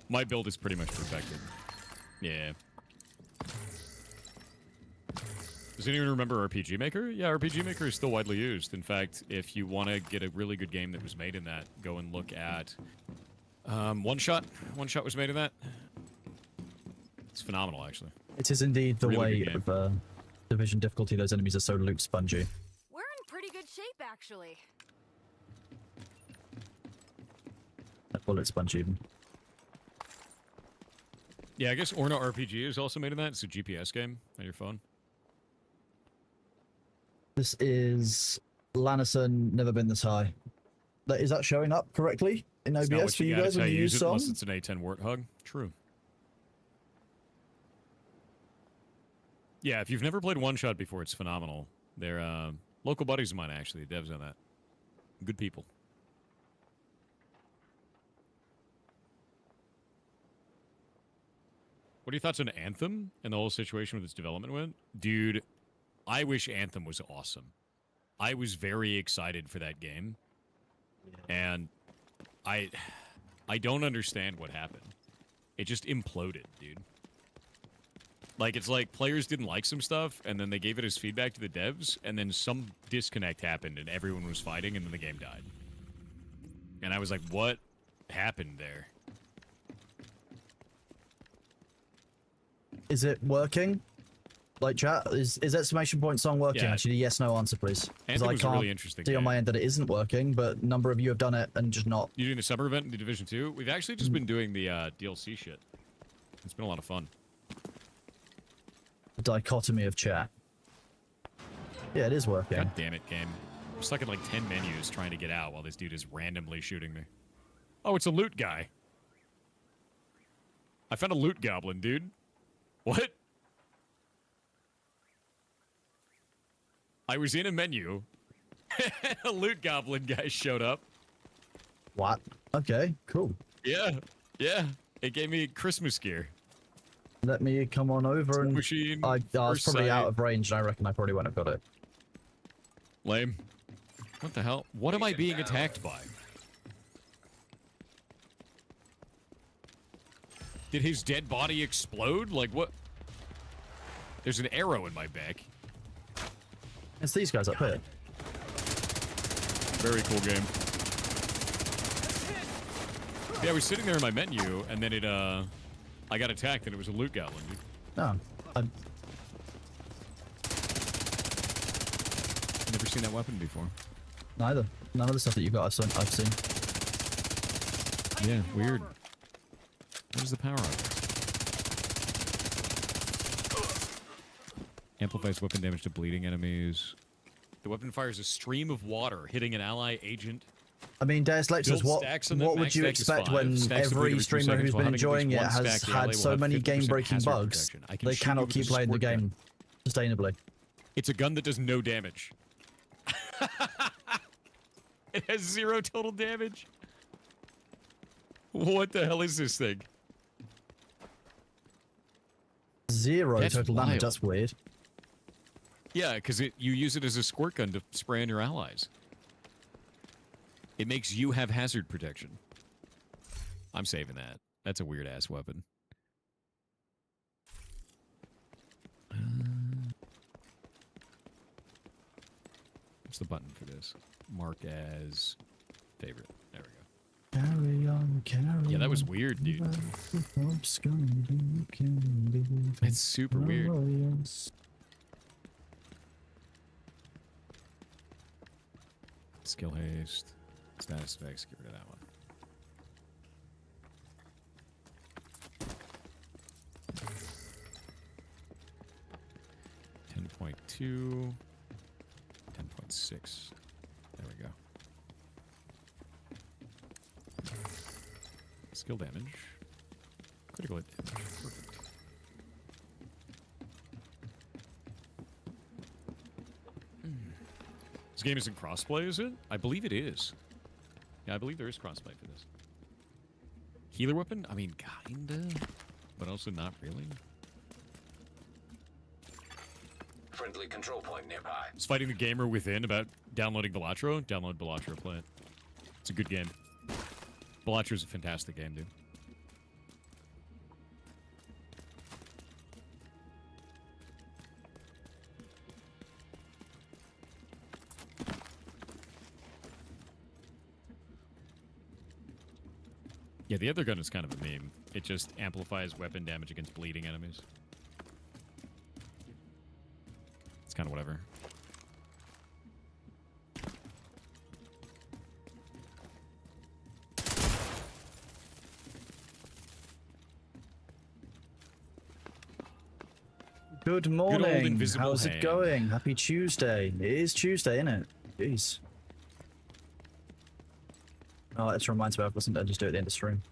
My build is pretty much perfected. Yeah. Does anyone remember RPG Maker? Yeah, RPG Maker is still widely used. In fact, if you want to get a really good game that was made in that, go and look at One Shot. One Shot was made in that. It's phenomenal, actually. It is indeed the Really way good of division difficulty. Those enemies are so loot spongy. We're in pretty good shape, actually. Bullet sponge even. Yeah, I guess Orna RPG is also made in that. It's a GPS game on your phone. This is Lanison, never been this high. Is that showing up correctly in It's not OBS what for you gotta guys when tell you use it song? unless it's an A10 Warthog. True. Yeah, if you've never played One Shot before, it's phenomenal. They're local buddies of mine, actually, the devs on that. Good people. What are your thoughts on Anthem and the whole situation with its development went? Dude, I wish Anthem was awesome. I was very excited for that game. And I don't understand what happened. It just imploded, dude. Like, it's like players didn't like some stuff, and then they gave it as feedback to the devs, and then some disconnect happened, and everyone was fighting, and then the game died. And I was like, what happened there? Is it working? Like chat, is exclamation point song working? Yeah. Actually, yes, no answer, please. 'Cause Anthem I was a can't really interesting see on game. my end that it isn't working, but a number of you have done it and just not. You doing the summer event in the Division 2? We've actually just been doing the DLC shit. It's been a lot of fun. The dichotomy of chat. Yeah, it is working. God damn it, game. I'm stuck in like 10 menus trying to get out while this dude is randomly shooting me. Oh, it's a loot guy. I found a loot goblin, dude. What? I was in a menu. A loot goblin guy showed up. What? Okay, cool. Yeah, yeah. It gave me Christmas gear. Let me come on over and Machine. I was first probably sight. out of range, and I reckon I probably wouldn't have got it. Lame. What the hell? What am I being attacked by? Did his dead body explode? Like what? There's an arrow in my back. It's these guys up here. Very cool game. Yeah, I was sitting there in my menu, and then I got attacked, and it was a loot goblin, dude. No, Never seen that weapon before. neither. None of the stuff that you got, I've seen. Yeah, weird. What is the power of it? Amplifies weapon damage to bleeding enemies. The weapon fires a stream of water, hitting an ally agent. I mean, Deus Lexus, Build what stacks on them, would max you stack is expect 5. when Stacks every complete every 2 streamer seconds. who's While been hunting enjoying it against one has stack, the ally had will so have many 50% game-breaking hazard bugs, protection. I can they shoot cannot you with keep a playing the squirt gun. game sustainably. It's a gun that does no damage. It has 0 total damage. What the hell is this thing? 0 That's total damage, wild. that's weird. Yeah, because you use it as a squirt gun to spray on your allies. It makes you have hazard protection. I'm saving that. That's a weird ass weapon. What's the button for this? Mark as favorite. There we go. Carry on, carry on. Yeah, that was weird, dude. It's super weird. Skill haste. Status effects. Get rid of that one. .2. 10.6. There we go. Skill damage. Critical hit damage. Perfect. This game isn't crossplay, is it? I believe it is. Yeah, I believe there is crossplay for this. Healer weapon? I mean, kinda, but also not really. Friendly control point nearby. It's fighting the gamer within about downloading Balatro. Download Balatro, play it. It's a good game. Balatro's a fantastic game, dude. Yeah, the other gun is kind of a meme. It just amplifies weapon damage against bleeding enemies. It's kind of whatever. Good morning. invisible How's hand. it going? Happy Tuesday. It is Tuesday, isn't it? Jeez. Oh, it reminds me, I wasn't I just do it at the end of stream.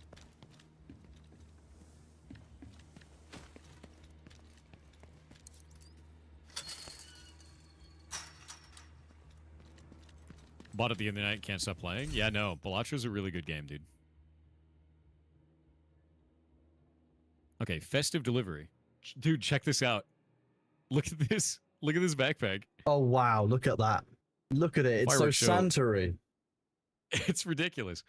Bought it the other night, can't stop playing. Yeah, no, Balatro's a really good game, dude. Okay, festive delivery. Dude, check this out. Look at this. Look at this backpack. Oh, wow. Look at that. Look at it. It's Fireworks so show. Santory. It's ridiculous.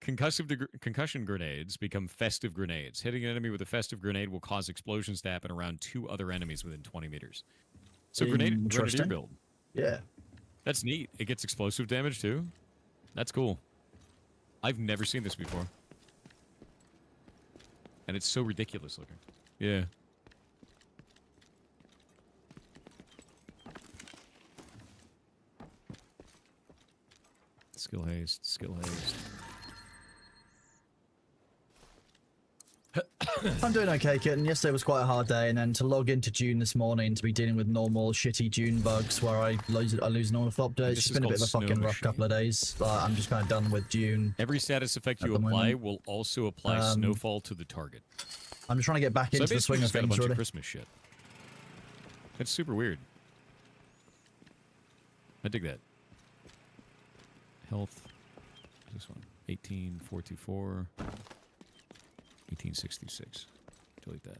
Concussion grenades become festive grenades. Hitting an enemy with a festive grenade will cause explosions to happen around 2 other enemies within 20 meters. So grenadier Interesting. build. Yeah. That's neat. It gets explosive damage too. That's cool. I've never seen this before. And it's so ridiculous looking. Yeah. Skill haste, skill haste. I'm doing okay, Kitten. Yesterday was quite a hard day, and then to log into June this morning to be dealing with normal shitty June bugs where I lose normal flop day. It's This just is been a bit of a called fucking Snow rough couple of days. I'm just kind of done with June. Every status effect At you the apply moment. will also apply snowfall to the target. I'm just trying to get back So I into the basically swing of just got a things, bunch really. of Christmas shit. It's super weird. I dig that. Health. This one. 18424. 1866. Delete that.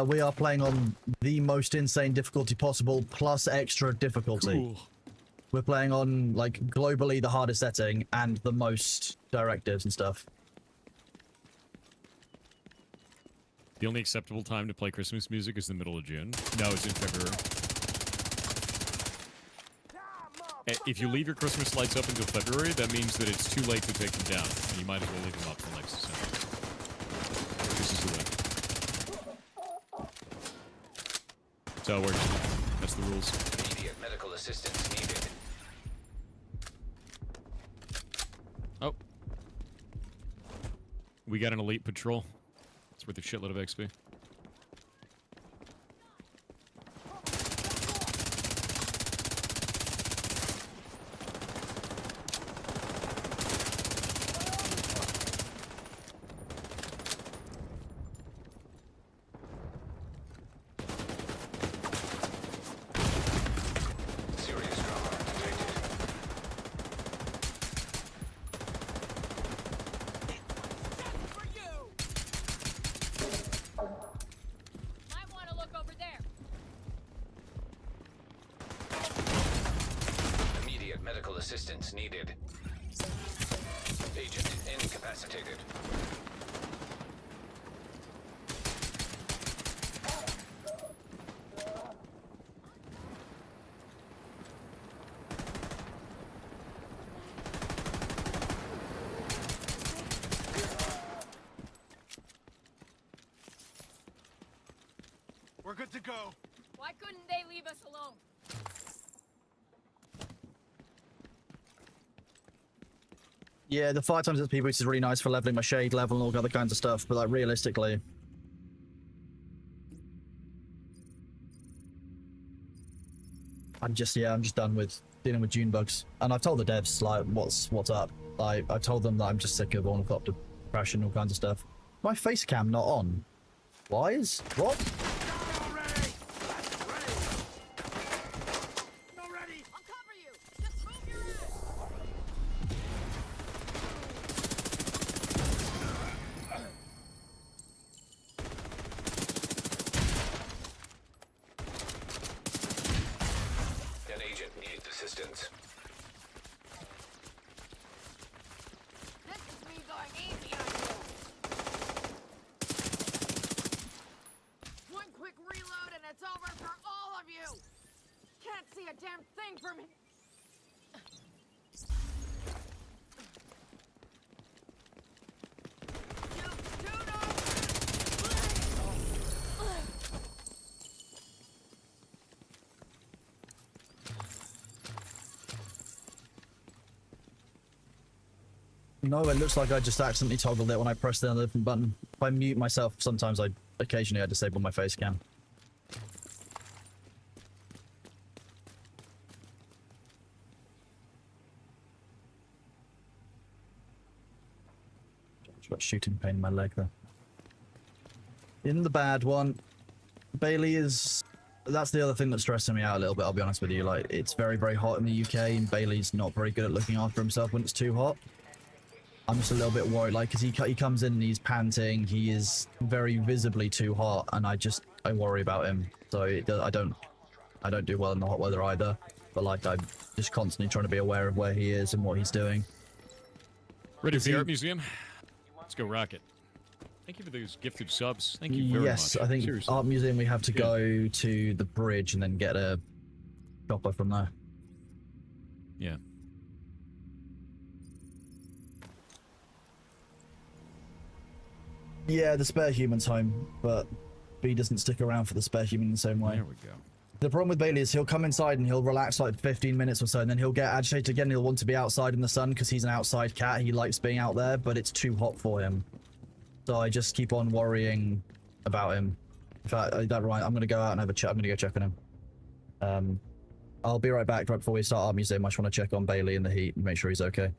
We are playing on the most insane difficulty possible, plus extra difficulty. Cool. We're playing on, like, globally the hardest setting and the most directives and stuff. The only acceptable time to play Christmas music is the middle of June. No, it's in February. If you leave your Christmas lights up until February, that means that it's too late to take them down, and you might as well leave them up till next December. This is the way. So it works. That's the rules. Immediate medical assistance needed. Oh. We got an elite patrol. It's worth a shitload of XP. Serious trauma detected. For you! Might want to look over there. Immediate medical assistance needed. Agent incapacitated. We're good to go. Why couldn't they leave us alone? Yeah, the 5 times XP boost is really nice for leveling my shade level and all other kinds of stuff, but like realistically, I'm just done with dealing with June bugs. And I've told the devs like what's up. Like I told them that I'm just sick of ornithopter crashing and all kinds of stuff. My face cam not on. Why is what? I'll cover you! Just move your ass! An agent needs assistance. This is me going easy on you! One quick reload and it's over for all of you! Can't see a damn thing from here! You do not... No, it looks like I just accidentally toggled it when I pressed the different button. If I mute myself, sometimes occasionally I disable my face cam. Got shooting pain in my leg there. In the bad one, Bailey is... That's the other thing that's stressing me out a little bit, I'll be honest with you. Like, it's very, very hot in the UK, and Bailey's not very good at looking after himself when it's too hot. I'm just a little bit worried, like, because he comes in and he's panting, he is very visibly too hot, and I worry about him. So I don't do well in the hot weather either, but like, I'm just constantly trying to be aware of where he is and what he's doing. Ready for the art museum? Let's go rocket. Thank you for those gifted subs. Thank you very Yes, much. I think Seriously. Art Museum we have to Good. go to the bridge and then get a chopper from there. Yeah. Yeah, the spare human's home, but B doesn't stick around for the spare human in the same way. There we go. The problem with Bailey is he'll come inside and he'll relax like 15 minutes or so, and then he'll get agitated again. He'll want to be outside in the sun because he's an outside cat. He likes being out there, but it's too hot for him. So I just keep on worrying about him. In fact, that right, I'm going to go out and have a chat. I'm going to go check on him. I'll be right back right before we start Art Museum. I just want to check on Bailey in the heat and make sure he's okay.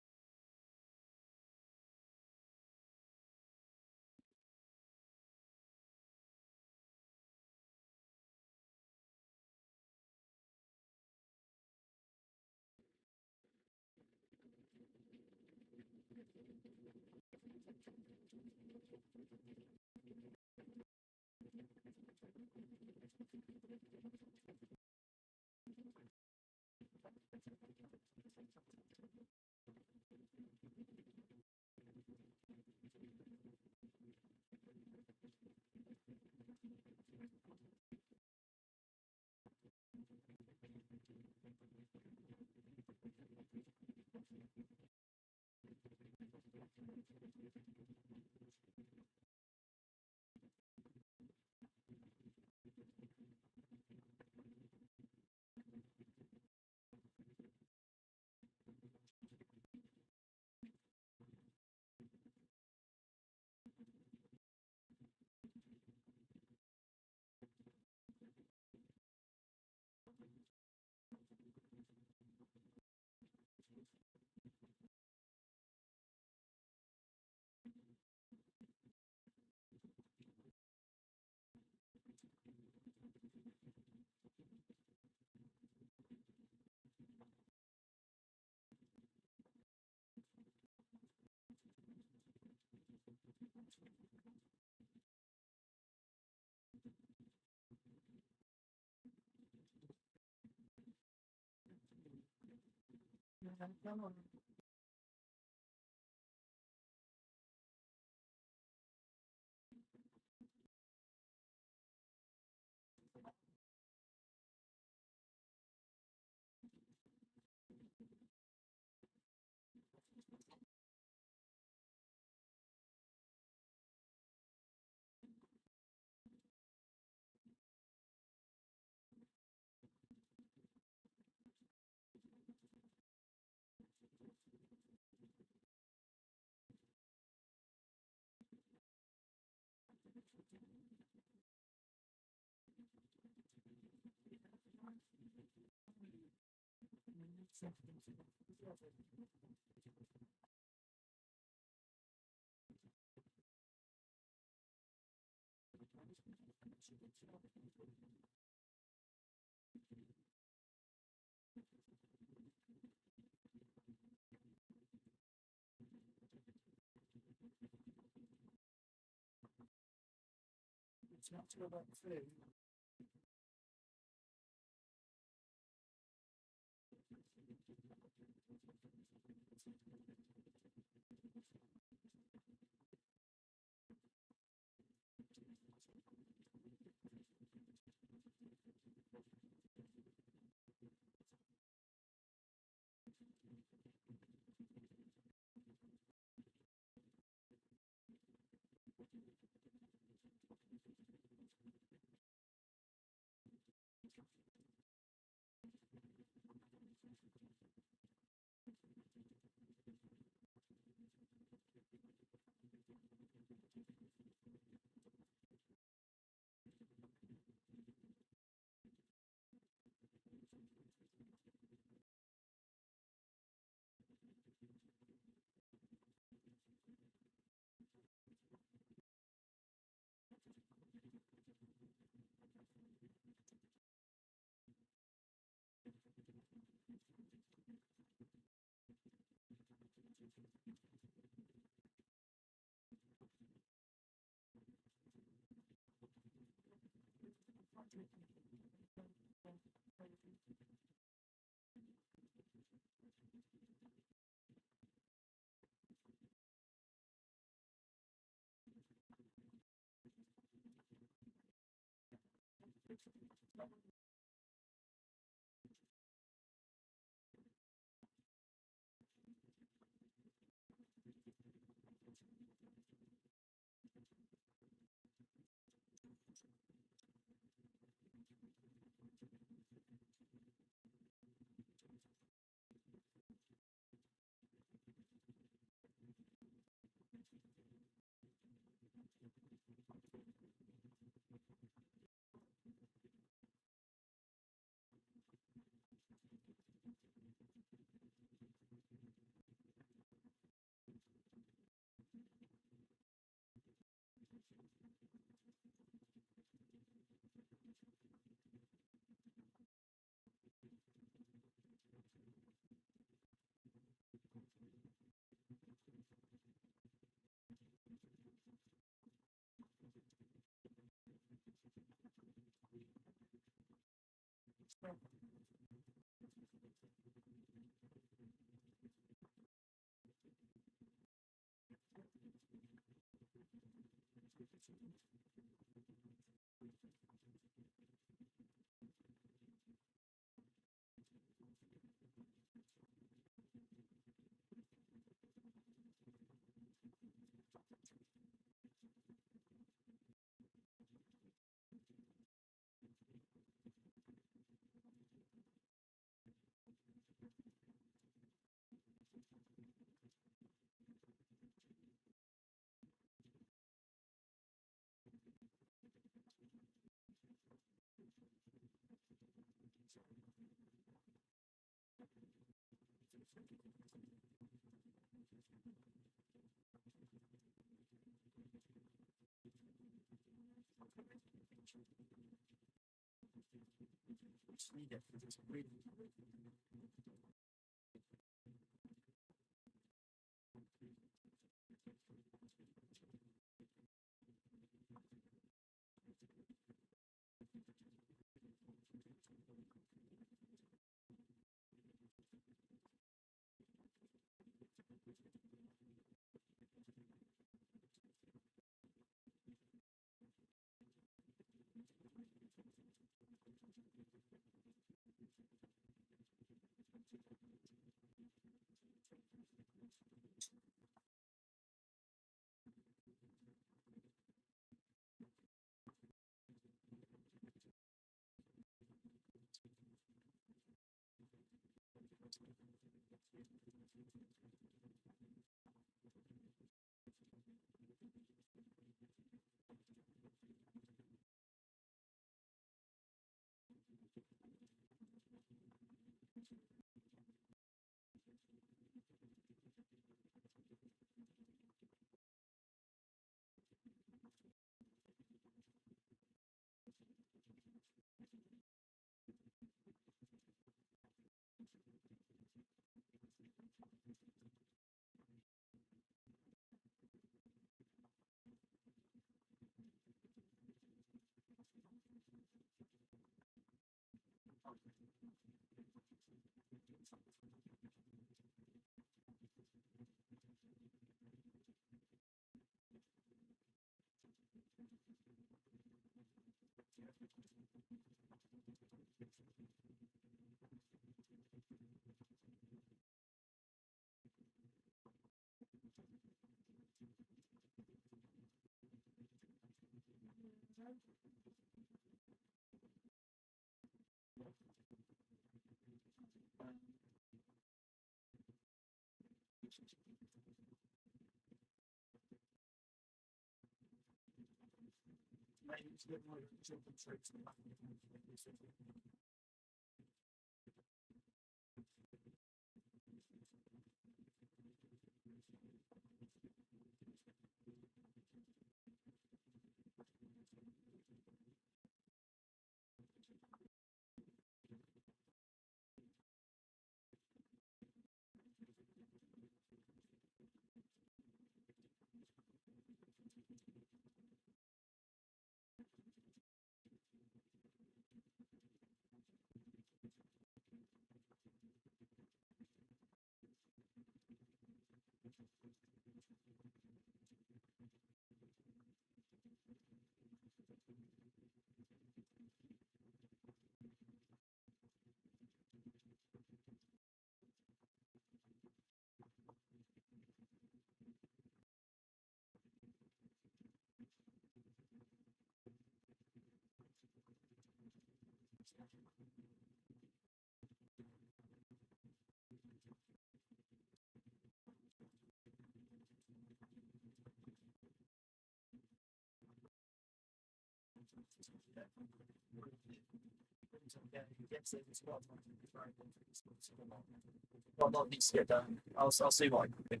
Well, not needs to get done. I'll see what I can do.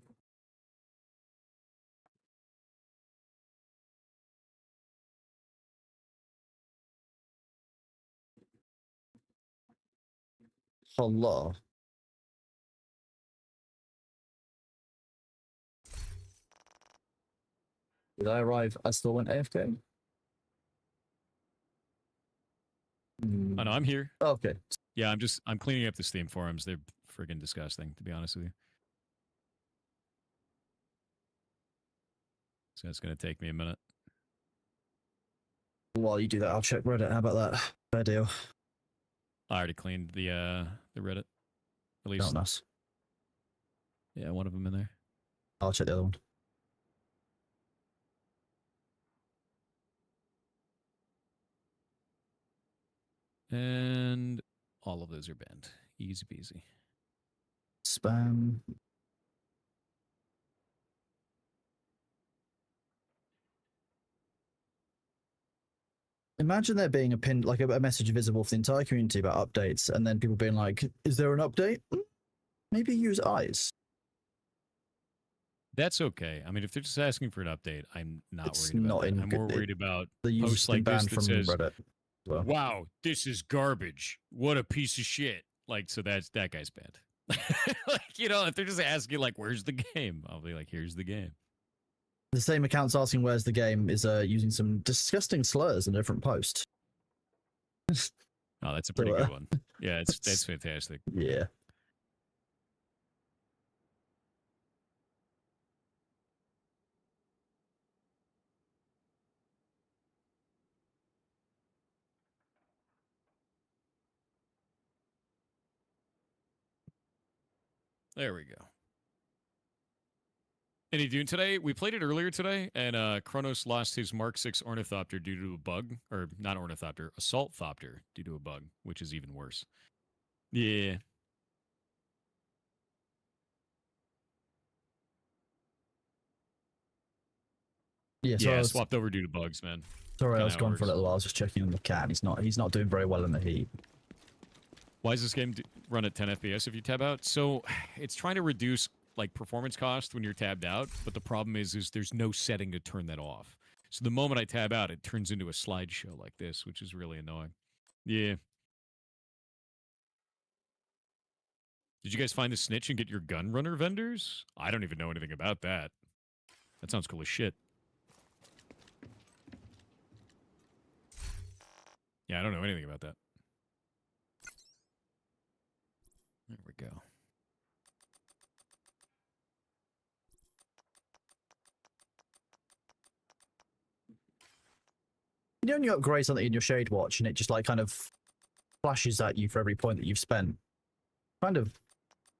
Hello. Did I arrive? I still went AFK. Oh no, I'm here. Okay. Yeah, I'm cleaning up the Steam forums. They're friggin' disgusting, to be honest with you. So it's gonna take me a minute. While you do that, I'll check Reddit. How about that? Fair deal. I already cleaned the Reddit. At Not least, nice. yeah, one of them in there. I'll check the other one. And all of those are banned. Easy peasy. Spam. Imagine there being a pin, like a message visible for the entire community about updates, and then people being like, "Is there an update? Maybe use eyes." That's okay. I mean, if they're just asking for an update, I'm not It's worried about not that. in I'm good- more worried about The user's posts been like this banned that from says, Reddit. as Well, "Wow, this is garbage. What a piece of shit." Like, so that guy's banned. Like, you know, if they're just asking like, "Where's the game?" I'll be like, "Here's the game." the same account's asking where's the game is using some disgusting slurs in a different post. Oh, that's a pretty So, good one. Yeah, that's fantastic. Yeah. There we go. Any Dune today? We played it earlier today, and Kronos lost his Mark 6 Ornithopter due to a bug. Or not Ornithopter, Assault Thopter due to a bug, which is even worse. Yeah. Yeah, so Yeah, I was, swapped over due to bugs, man. sorry, I kinda was how it gone for a works. little while. I was just checking on the cat. And he's not doing very well in the heat. Why does this game run at 10 FPS if you tab out? So it's trying to reduce like performance cost when you're tabbed out, but the problem is there's no setting to turn that off. So the moment I tab out, it turns into a slideshow like this, which is really annoying. Yeah. Did you guys find the snitch and get your gun runner vendors? I don't even know anything about that. That sounds cool as shit. Yeah, I don't know anything about that. There we go. You know when you upgrade something in your Shade Watch and it just like kind of flashes at you for every point that you've spent? Kind of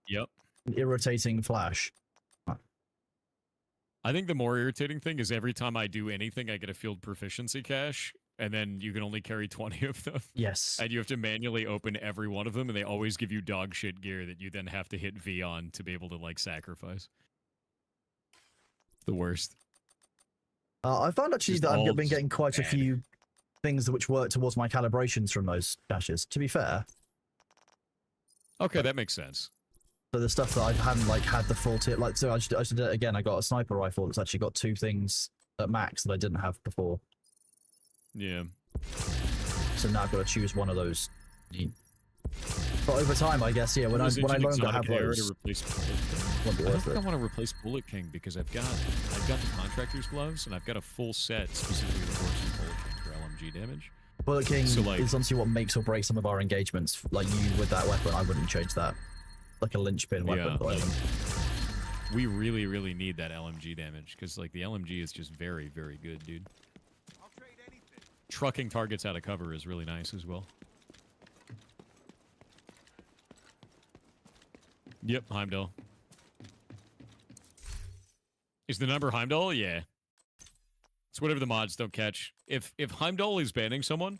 Yep. an irritating flash. I think the more irritating thing is every time I do anything, I get a field proficiency cache, and then you can only carry 20 of them. Yes. And you have to manually open every one of them, and they always give you dog shit gear that you then have to hit V on to be able to, like, sacrifice. The worst. I found actually Just that I've all been just getting quite a bad. few things which work towards my calibrations from those caches, to be fair. Okay, that makes sense. So the stuff that I hadn't like had the full tip, like so I just did it again. I got a sniper rifle that's actually got two things at max that I didn't have before. Yeah. So now I've got to choose one of those. But over time, I guess, yeah. When I learned to have those, to replace won't be I don't worth think I it. want to replace Bullet King because I've got the contractor's gloves and I've got a full set specifically reinforcing Bullet King for LMG damage. Bullet King So, like- is honestly what makes or breaks some of our engagements. Like you with that weapon, I wouldn't change that. Like a linchpin weapon. Yeah, but I like- think- We really, really need that LMG damage because like the LMG is just very, very good, dude. Trucking targets out of cover is really nice as well. Yep, Heimdall. Is the number Heimdall? Yeah. It's whatever the mods don't catch. If Heimdall is banning someone,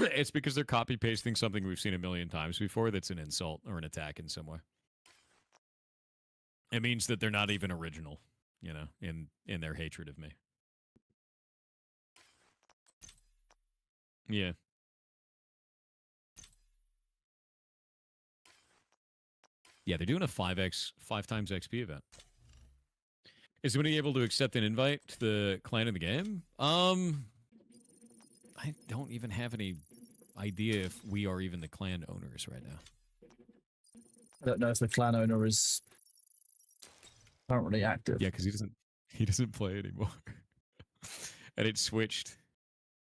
it's because they're copy pasting something we've seen a million times before that's an insult or an attack in some way. It means that they're not even original, you know, in their hatred of me. Yeah. Yeah, they're doing a 5 times XP event. Is anybody able to accept an invite to the clan in the game? I don't even have any idea if we are even the clan owners right now. I don't know if the clan owner is currently active. Yeah, because he doesn't play anymore. And it switched.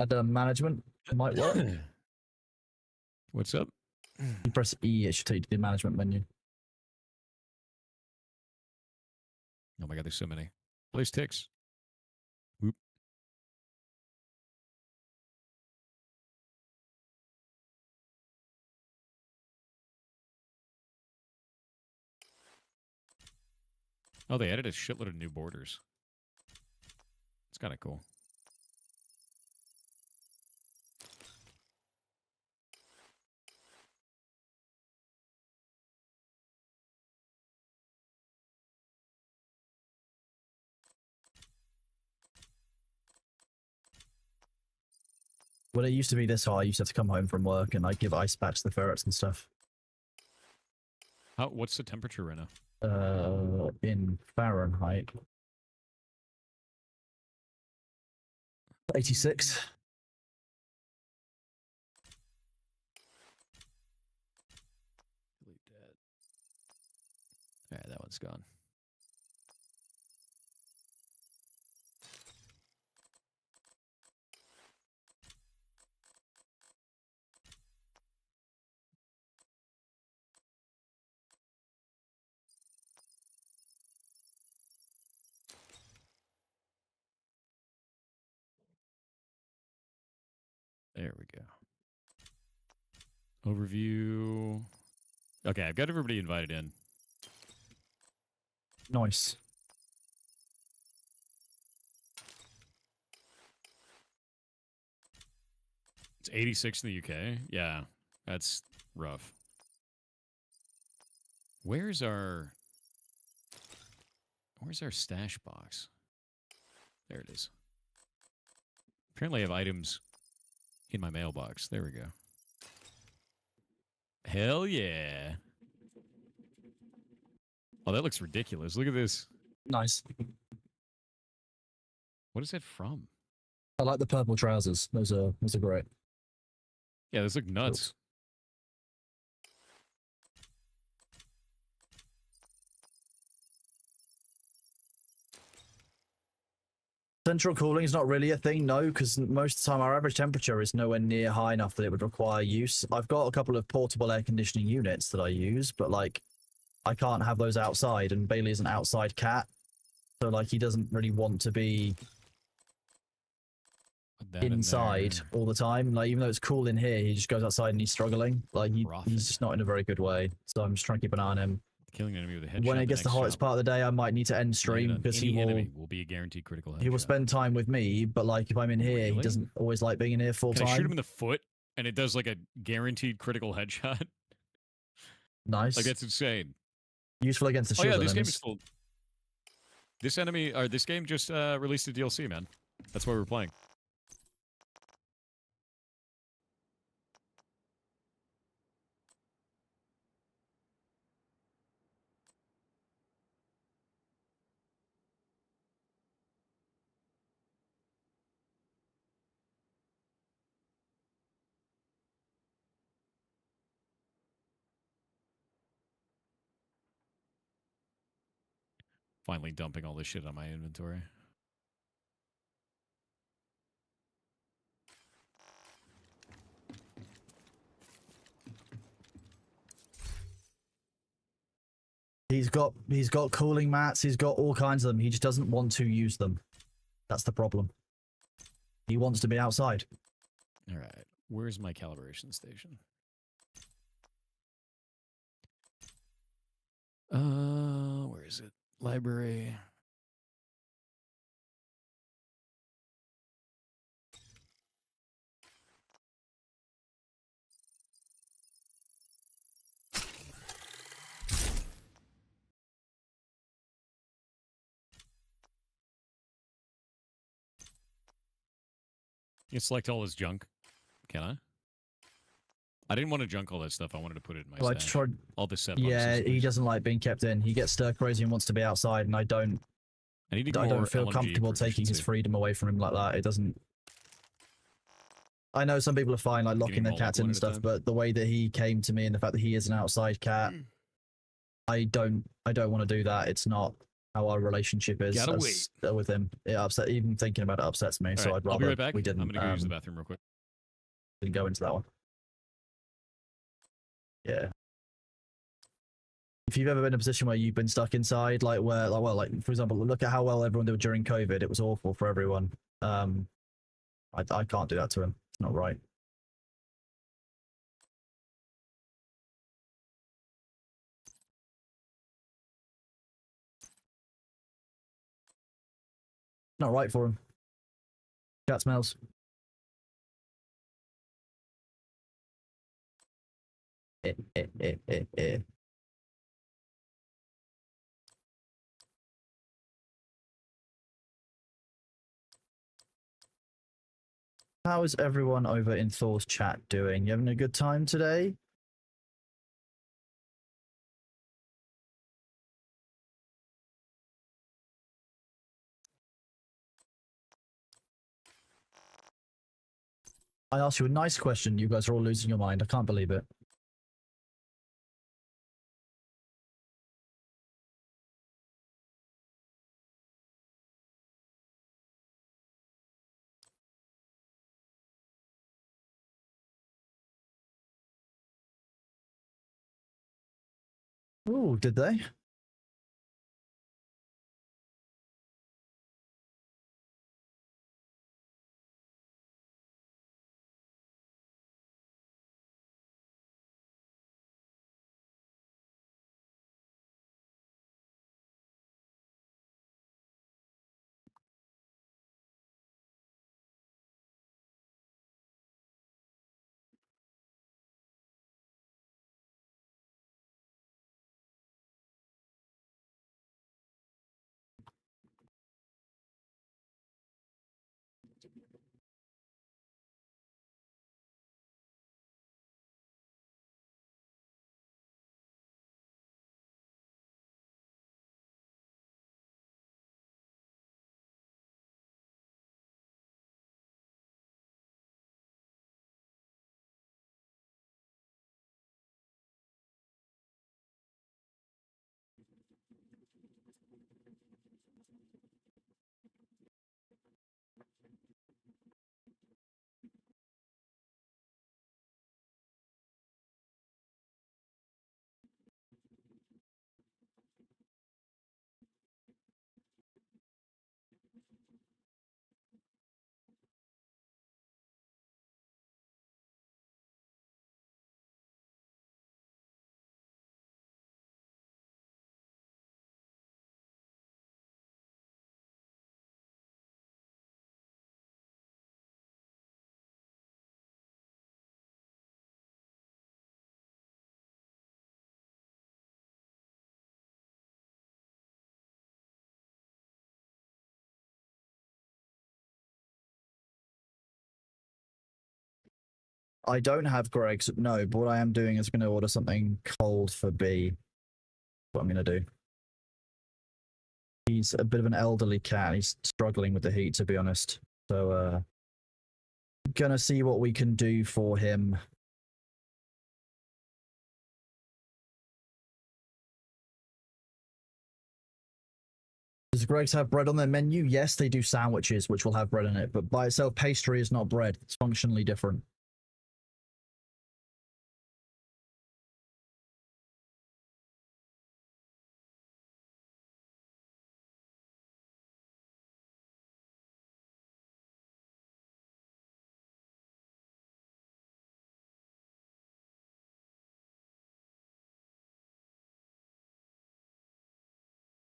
And management might work. What's up? You press E, it should take you to the management menu. Oh my god, there's so many. Place ticks. Whoop. Oh, they added a shitload of new borders. It's kind of cool. Well, it used to be this high. I used to have to come home from work and I'd give ice packs to the ferrets and stuff. What's the temperature right now? In Fahrenheit. 86. Delete that. Alright, that one's gone. There we go. Overview. Okay, I've got everybody invited in. Nice. It's 86 in the UK. Yeah, that's rough. Where's our stash box? There it is. Apparently I have items in my mailbox. There we go. Hell yeah. Oh, that looks ridiculous. Look at this. Nice. What is that from? I like the purple trousers. Those are great. Yeah, those look nuts. Central cooling is not really a thing, no, because most of the time our average temperature is nowhere near high enough that it would require use. I've got a couple of portable air conditioning units that I use, but like I can't have those outside, and Bailey is an outside cat, so like he doesn't really want to be inside all the time. Like even though it's cool in here, he just goes outside and he's struggling. Like he's just not in a very good way. So I'm just trying to keep an eye on him. Killing an enemy with a headshot. When it gets the hottest part of the day, I might need to end stream because he will be a guaranteed critical headshot. he will spend time with me. But like if I'm in here, he doesn't always like being in here full Can time. I shoot him in the foot and it does like a guaranteed critical headshot? Nice. Like that's insane. Useful against the Oh shield yeah, this game enemies. is still. This game just released a DLC, man. That's why we're playing. Finally dumping all this shit on my inventory. He's got cooling mats. He's got all kinds of them. He just doesn't want to use them. That's the problem. He wants to be outside. All right, where's my calibration station? Where is it? Library. You select all his junk. Can I? I didn't want to junk all that stuff. I wanted to put it in my Well, I stash. tried. All this set. Yeah, he doesn't like being kept in. He gets stir crazy and wants to be outside, and I don't feel comfortable taking his freedom away from him like that. It doesn't. I know some people are fine, like locking their cats in and stuff, but the way that he came to me and the fact that he is an outside cat, I don't want to do that. It's not how our relationship is with him. It upset. Even thinking about it upsets me. So I'd rather I'll be right back. we didn't. I'm gonna go use the bathroom real quick. Didn't go into that one. Yeah. If you've ever been in a position where you've been stuck inside, like where, like for example, look at how well everyone did during COVID. It was awful for everyone. I can't do that to him. It's not right. Not right for him. Cat smells. How is everyone over in Thor's chat doing? You having a good time today? I asked you a nice question. You guys are all losing your mind. I can't believe it. Ooh, did they? I don't have Greg's, no, but what I am doing is going to order something cold for B. What I'm going to do. He's a bit of an elderly cat. He's struggling with the heat, to be honest. So, gonna see what we can do for him. Does Greg's have bread on their menu? Yes, they do sandwiches, which will have bread in it, but by itself, pastry is not bread. It's functionally different.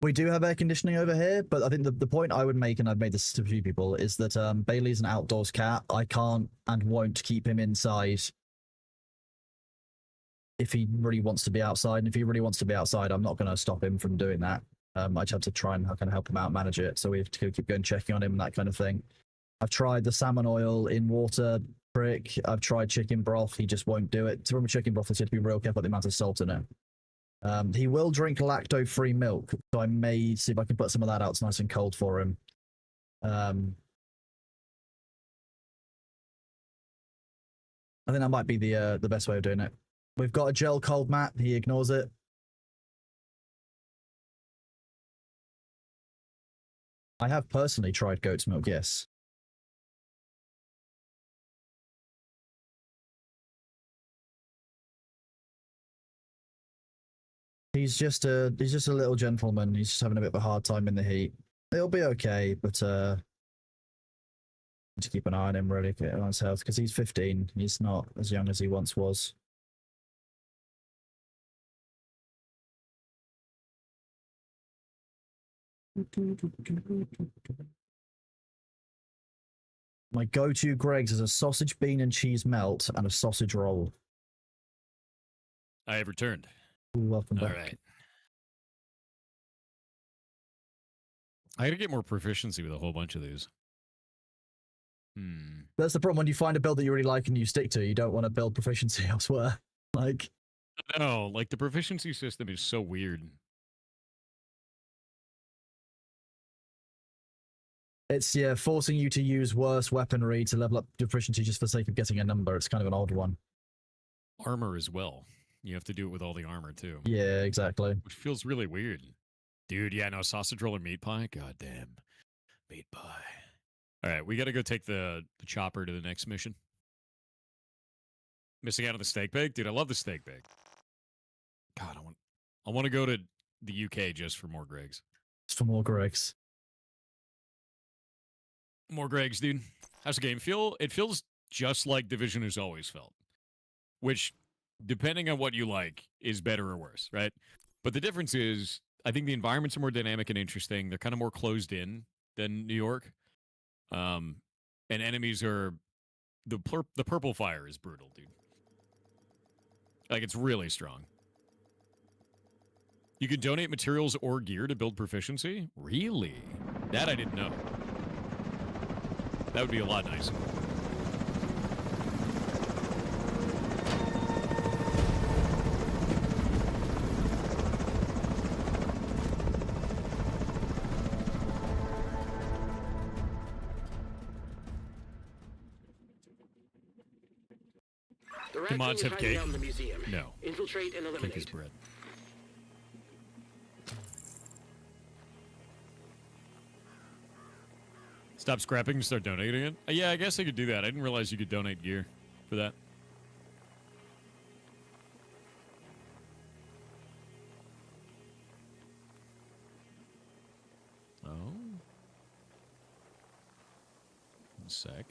We do have air conditioning over here, but I think the point I would make, and I've made this to a few people, is that Bailey's an outdoors cat. I can't and won't keep him inside if he really wants to be outside. And if he really wants to be outside, I'm not going to stop him from doing that. I just have to try and kind of help him out manage it. So we have to keep going checking on him and that kind of thing. I've tried the salmon oil in water trick. I've tried chicken broth. He just won't do it. To remember chicken broth, you have to be real careful about the amount of salt in it. He will drink lacto-free milk, so I may see if I can put some of that out. It's nice and cold for him. I think that might be the best way of doing it. We've got a gel cold mat. He ignores it. I have personally tried goat's milk, yes. He's just a little gentleman. He's just having a bit of a hard time in the heat. It'll be okay, but to keep an eye on him really on his health because he's 15. He's not as young as he once was. My go-to Greg's is a sausage, bean, and cheese melt and a sausage roll. I have returned. Welcome All back. right. I gotta get more proficiency with a whole bunch of these. That's the problem when you find a build that you really like and you stick to. You don't want to build proficiency elsewhere. Like, No, like the proficiency system is so weird. it's forcing you to use worse weaponry to level up your proficiency just for the sake of getting a number. It's kind of an odd one. Armor as well. You have to do it with all the armor too. Yeah, exactly. Which feels really weird. Dude, yeah, no, sausage roll or meat pie? God damn. Meat pie. Alright, we gotta go take the chopper to the next mission. Missing out on the steak bake? Dude, I love the steak bake. God, I want to go to the UK just for more Gregs. It's for more Greg's. More Gregs, dude. How's the game feel? It feels just like Division has always felt. Which, depending on what you like, is better or worse, right? But the difference is, I think the environments are more dynamic and interesting. They're kind of more closed in than New York. And enemies are... The purple fire is brutal, dude. Like, it's really strong. You can donate materials or gear to build proficiency? Really? That I didn't know. That would be a lot nicer. The Do mods raccoon have is hiding cake? out in the museum. No. Infiltrate and Cake is eliminate. bread. Stop scrapping and start donating it? Yeah, I guess I could do that. I didn't realize you could donate gear for that. Oh. 1 sec.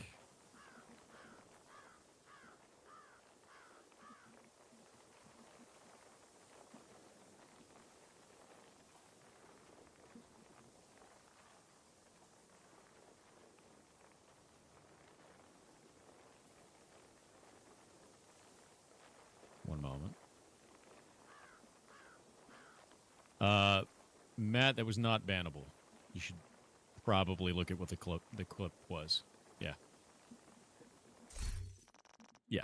One moment. Matt, that was not bannable. You should probably look at what the clip was. Yeah. Yeah.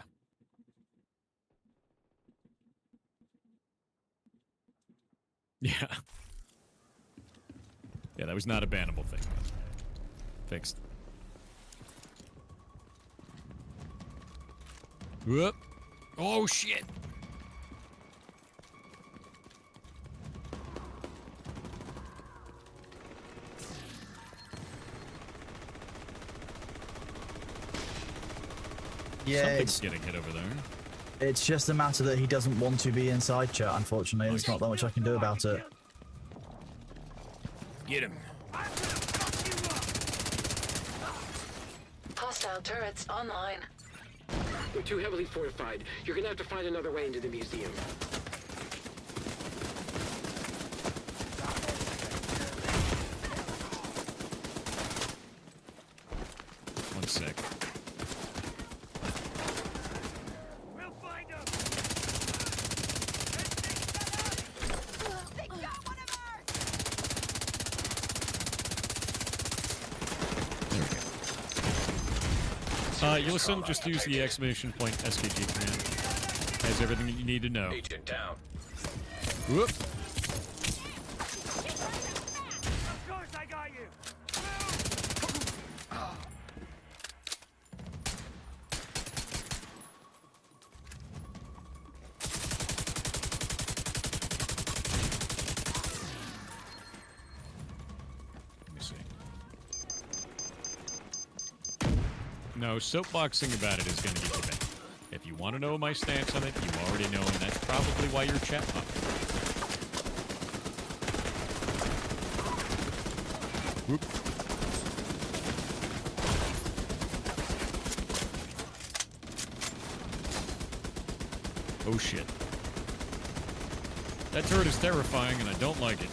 Yeah. Yeah, that was not a bannable thing. Fixed. Whoop. Oh, shit. Yeah, Something's getting hit over there. it's just a matter that he doesn't want to be inside chat, unfortunately. There's not that much I can do about it. Get him. Hostile turrets online. They're too heavily fortified. You're gonna have to find another way into the museum. One sec. They got one of ours! Yillison, just use the exclamation point SKG command. Has everything that you need to know. Agent down. Whoop. Of course I got you! Let me see. No, soapboxing about it is going to get you banned. If you want to know my stance on it, you already know, and that's probably why your chat popped. Whoop. Oh shit. That turret is terrifying and I don't like it.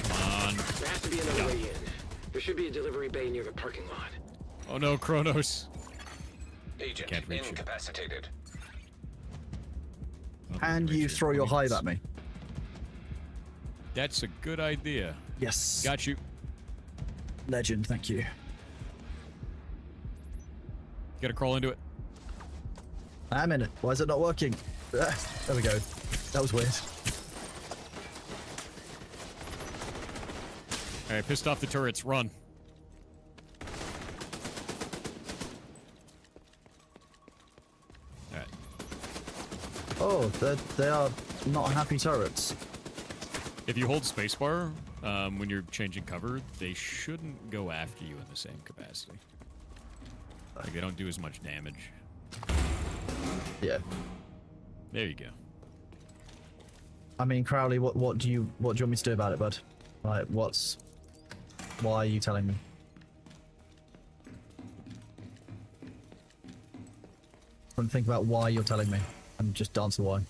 Come on. There has to be another way in. There should be a delivery bay near the parking lot. Oh no, Kronos. Agent Can't reach you. incapacitated. And you throw your hive at me. That's a good idea. Yes. Got you. Legend, thank you. Gotta crawl into it. I'm in it. Why is it not working? There we go. That was weird. Alright, pissed off the turrets. Run. Alright. Oh, they are not happy turrets. If you hold spacebar when you're changing cover, they shouldn't go after you in the same capacity. Like, they don't do as much damage. Yeah. There you go. I mean, Crowley, what do you want me to do about it, bud? Like, why are you telling me? I'm think about why you're telling me, and just answer why.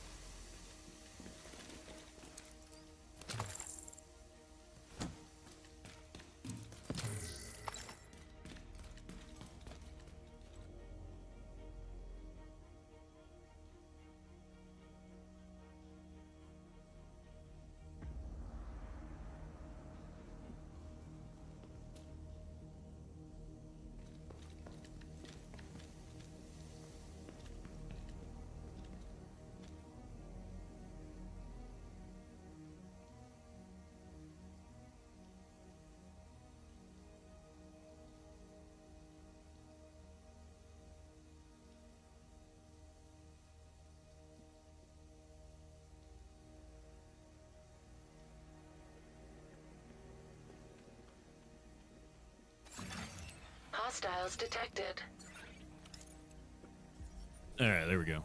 Hostiles detected. Alright, there we go.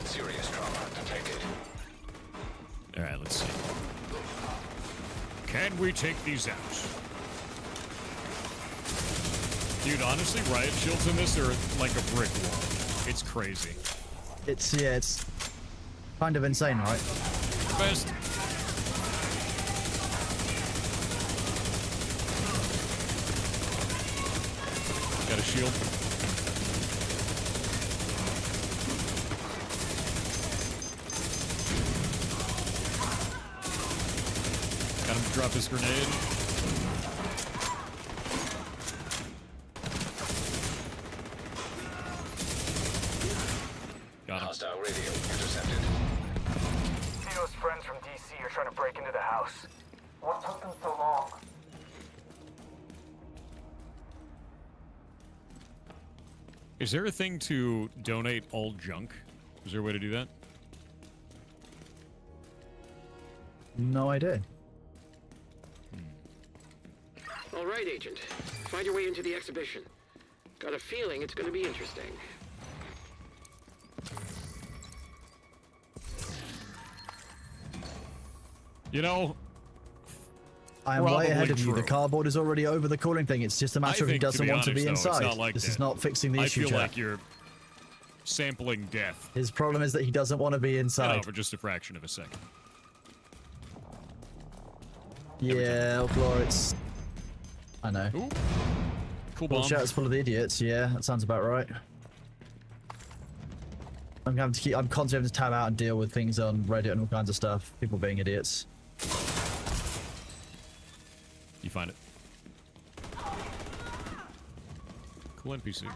Serious trauma detected. Alright, let's see. Can we take these out? Dude, honestly, riot shields in this are like a brick wall. It's crazy. It's kind of insane, right? Best. Got a shield. Got him to drop his grenade. Got him. Hostile radio intercepted. Tito's friends from DC are trying to break into the house. What took them so long? Is there a thing to donate all junk? Is there a way to do that? No idea. All right, Agent. Find your way into the exhibition. Got a feeling it's going to be interesting. You know, I am right ahead Probably of you. The true. cardboard is already over the cooling thing. It's just a matter of he think, to doesn't be want to be honest, though, it's inside. not like This that. is not fixing the I issue, feel Jack. like you're sampling death. His problem is that he doesn't want to be I know, inside. for just a fraction of a second. Yeah, Outlaw, it's... I know. Ooh. Cool Well, bomb. chat's full of idiots. Yeah, that sounds about right. I'm constantly having to tab out and deal with things on Reddit and all kinds of stuff. People being idiots. You find it. Cool NPC.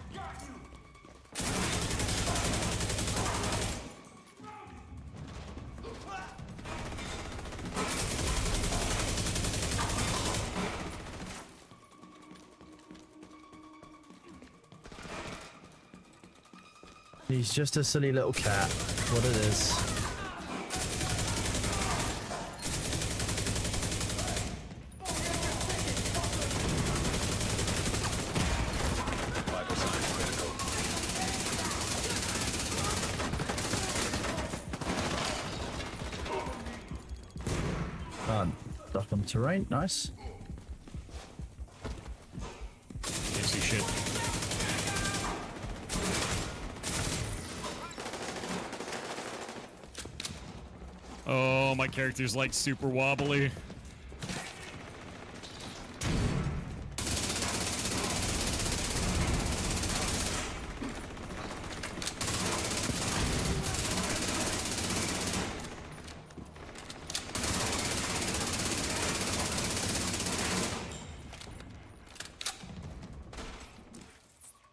He's just a silly little cat. What it is. Vital signs critical. Stuff on the terrain. Nice. Can't see shit. Oh, my character's like super wobbly.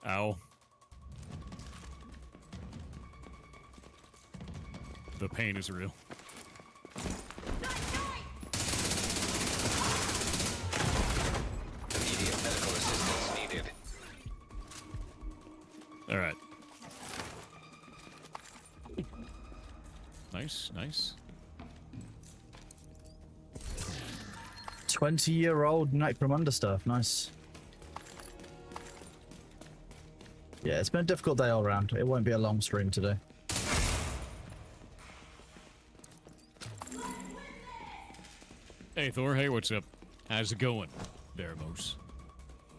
Ow. The pain is real. Immediate medical assistance needed. All right. Nice, nice. 20-year-old Necromunda stuff. Nice. Yeah, it's been a difficult day all around. It won't be a long stream today. Hey Thor, hey, what's up? How's it going, Veramos?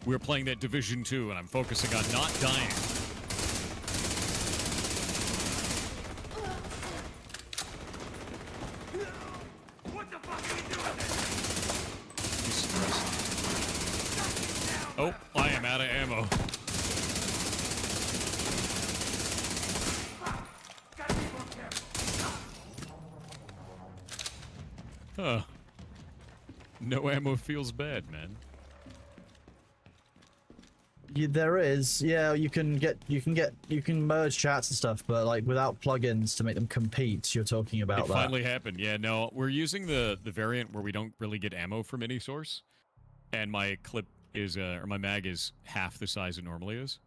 We're playing that Division 2, and I'm focusing on not dying. What the fuck are you doing? Jesus Christ. Oh, I am out of ammo. Gotta be more careful. Huh. No ammo feels bad, man. There is, yeah. You can merge chats and stuff, but like without plugins to make them compete. You're talking about It that. finally happened. Yeah, no, we're using the variant where we don't really get ammo from any source, and my clip is or my mag is half the size it normally is.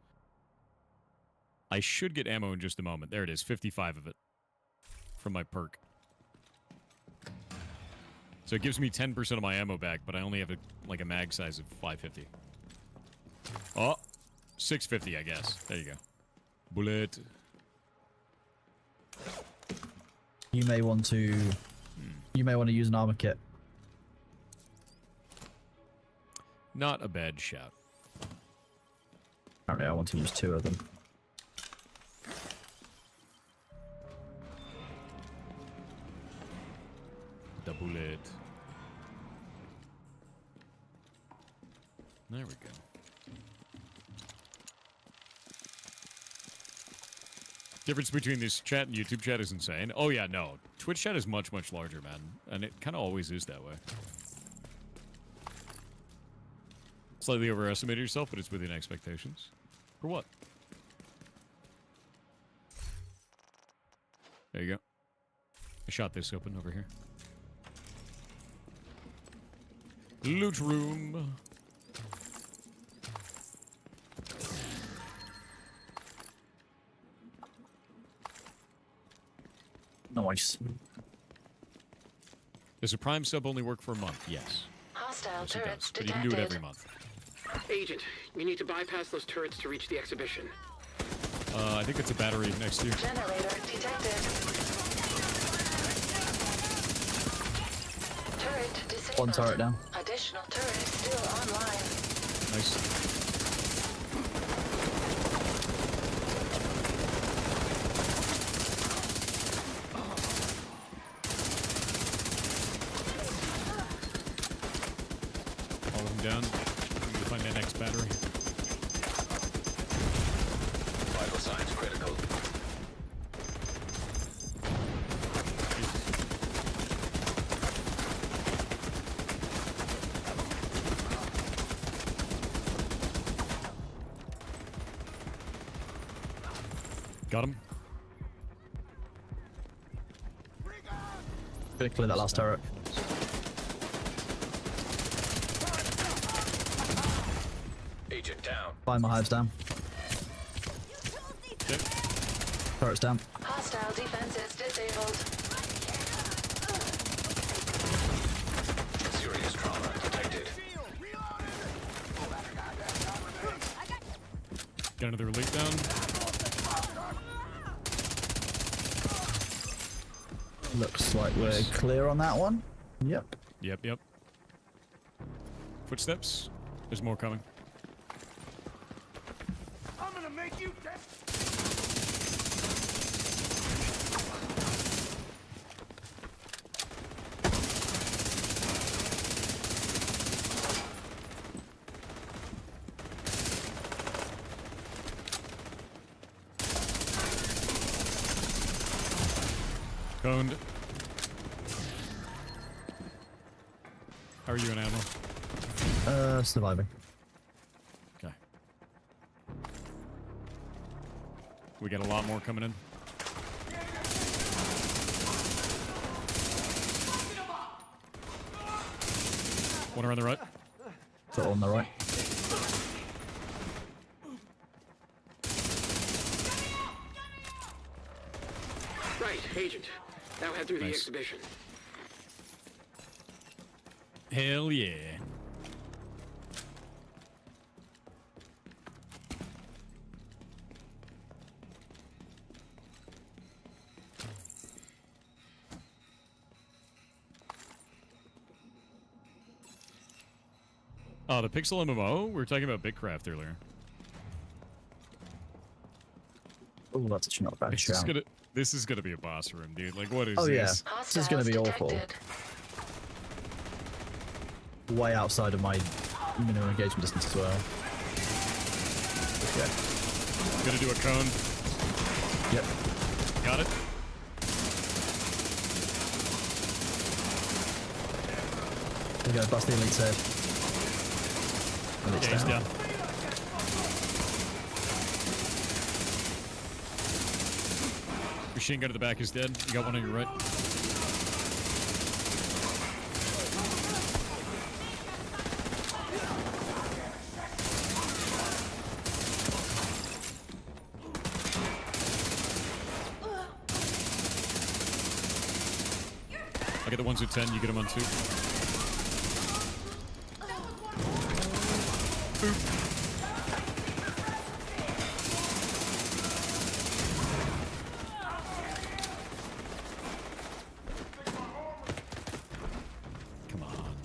I should get ammo in just a moment. There it is, 55 of it from my perk. So it gives me 10% of my ammo back, but I only have like a mag size of 550. Oh, 650, I guess. There you go. Bullet. You may want to use an armor kit. Not a bad shout. Apparently, I want to use 2 of them. The bullet. There we go. Difference between this chat and YouTube chat is insane. Oh yeah, no. Twitch chat is much, much larger, man. And it kind of always is that way. Slightly overestimated yourself, but it's within expectations. For what? There you go. I shot this open over here. Loot room. Nice. Does a Prime sub only work for a month? Yes. Hostile Yes, it turrets does. But you can do it every detected. month. Agent, we need to bypass those turrets to reach the exhibition. I think it's a battery next to you. Generator detected. Turret disabled. One turret down. Additional turret still online. Nice. All of them down. We need to find that next battery. Vital signs critical. Got him. Gonna clear that last turret. Agent down. Find my hives down. Okay. Turret's down. Hostile defenses disabled. Serious trauma detected. Got another elite down. Looks like we're clear on that one. Yep. Yep. Footsteps. There's more coming. I'm gonna make you dead. Coned. How are you in ammo? Surviving. Okay. We got a lot more coming in. One around the right. So on the right. Right, Agent. Now head through the Nice. exhibition. Hell yeah. Oh, the Pixel MMO? We were talking about Bitcraft earlier. Oh, that's actually not a bad shout. This is gonna be a boss room, dude. Like, what is Oh, yeah. this? This is gonna be Hostiles awful. detected. Way outside of my minimum engagement distance as well. Okay. Gonna do a cone. Yep. Got it. We go bust the elite's head. Elite's Yeah, he's down. down. Machine gun to the back is dead. You got one on your right. I get the ones with 10, you get them on 2. Come on.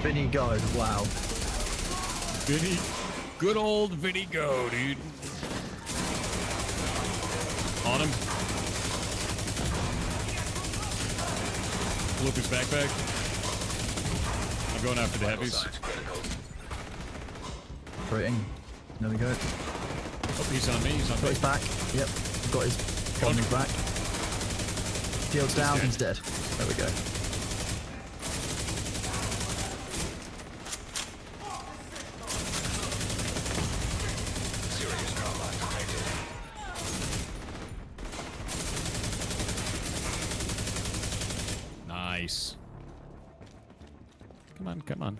Vinny go. Wow. Vinny. Good old Vinny go, dude. On him. Blew up his backpack. I'm going after the Vital heavies. signs critical. Rating. There we go. Oh, he's on me. He's on Got me. his back. Yep. Got his on his back. Shield's down. dead. He's dead. There we go. Serious trauma detected. Nice. Come on, come on.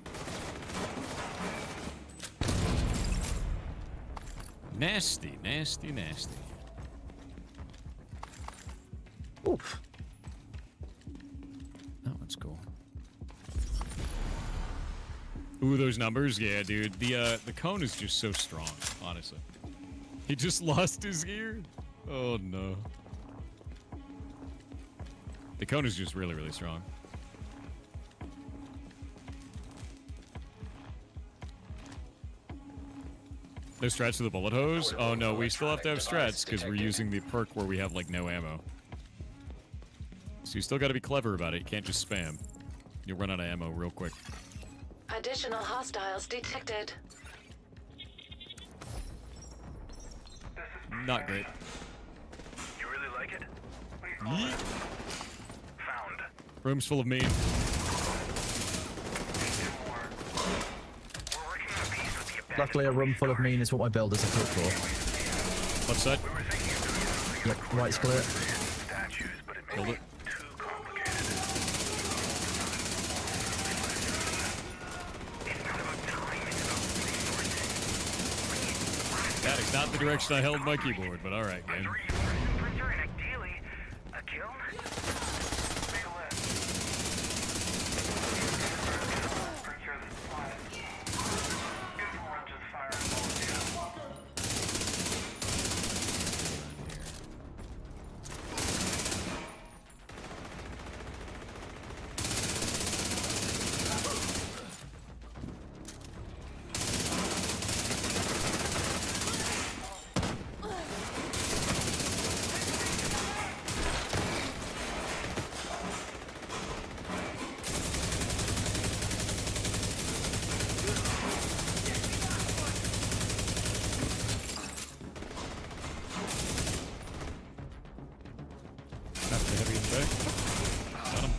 Nasty, nasty, nasty. Oof. That one's cool. Ooh, those numbers, yeah, dude. The cone is just so strong, honestly. He just lost his gear. Oh no. The cone is just really, really strong. No strats to the bullet hose? Oh no, we still have to have strats because we're using the perk where we have like no ammo. So you still got to be clever about it. You can't just spam. You'll run out of ammo real quick. Additional hostiles detected. Not great. You really like it? Yeet. Found. Room's full of meat. We're working on a piece with the abandoned Luckily, a room full of mean is what my builders are cooked for. Left side. Yep. Right's clear. statues, but it Killed it. not the direction I held my keyboard, but all right, game. And ideally, a kill? Make a list. Run to the fire and follow you. That's the heavy in the back. Got him.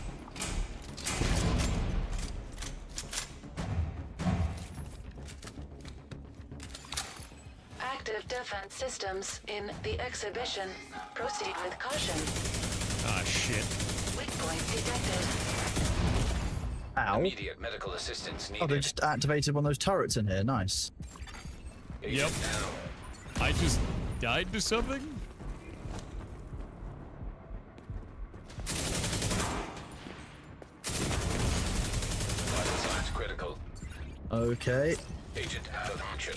Active defense systems in the exhibition. Proceed with caution. Ah, shit. Weak point detected. Ow. Immediate medical assistance needed. Oh, they just activated one of those turrets in here. Nice. Yep. I just died to something? Vital signs critical. Okay. Agent out of action.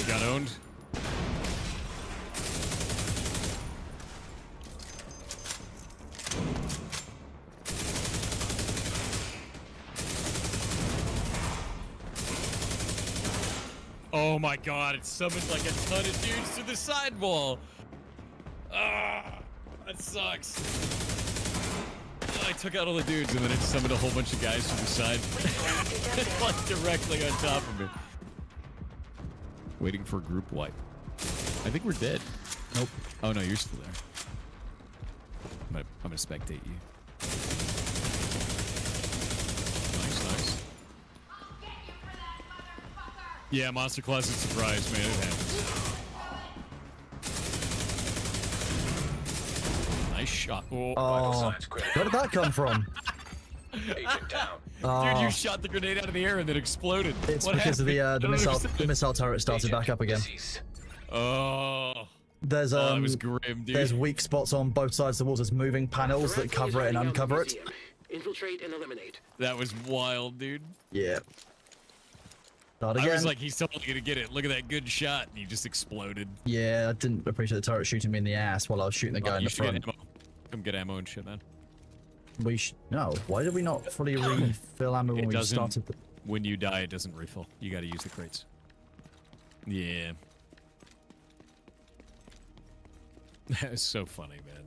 Got owned. Oh my god, it summoned like a ton of dudes to the sidewall. Ah, that sucks. I took out all the dudes and then it summoned a whole bunch of guys to the side. Like directly on top of me. Waiting for group wipe. I think we're dead. Nope. Oh no, you're still there. I'm gonna spectate you. Nice, nice. Yeah, Monster Classic surprise, man. It happens. Nice shot. Oh, Vital Oh, signs critical. where did that come from? Agent down. dude, you Oh, shot the grenade out of the air and then exploded. it's What because of the happened? I don't missile understand. the missile turret started back up again. Deceased. Oh, There's that was grim, dude. there's weak spots on both sides of the walls. There's moving panels that Raffi is cover it and hiding out in the uncover it. museum. Infiltrate and eliminate. That was wild, dude. Yeah. Start I again. was like, he's totally gonna get it. Look at that good shot. And he just exploded. Yeah, I didn't appreciate the turret shooting me in the ass while I was shooting the guy in you the should get front. ammo. Come get ammo and shit, man. No. Why did we not fully refill ammo when It we doesn't. started? When you die, it doesn't refill. You gotta use the crates. Yeah. That is so funny, man.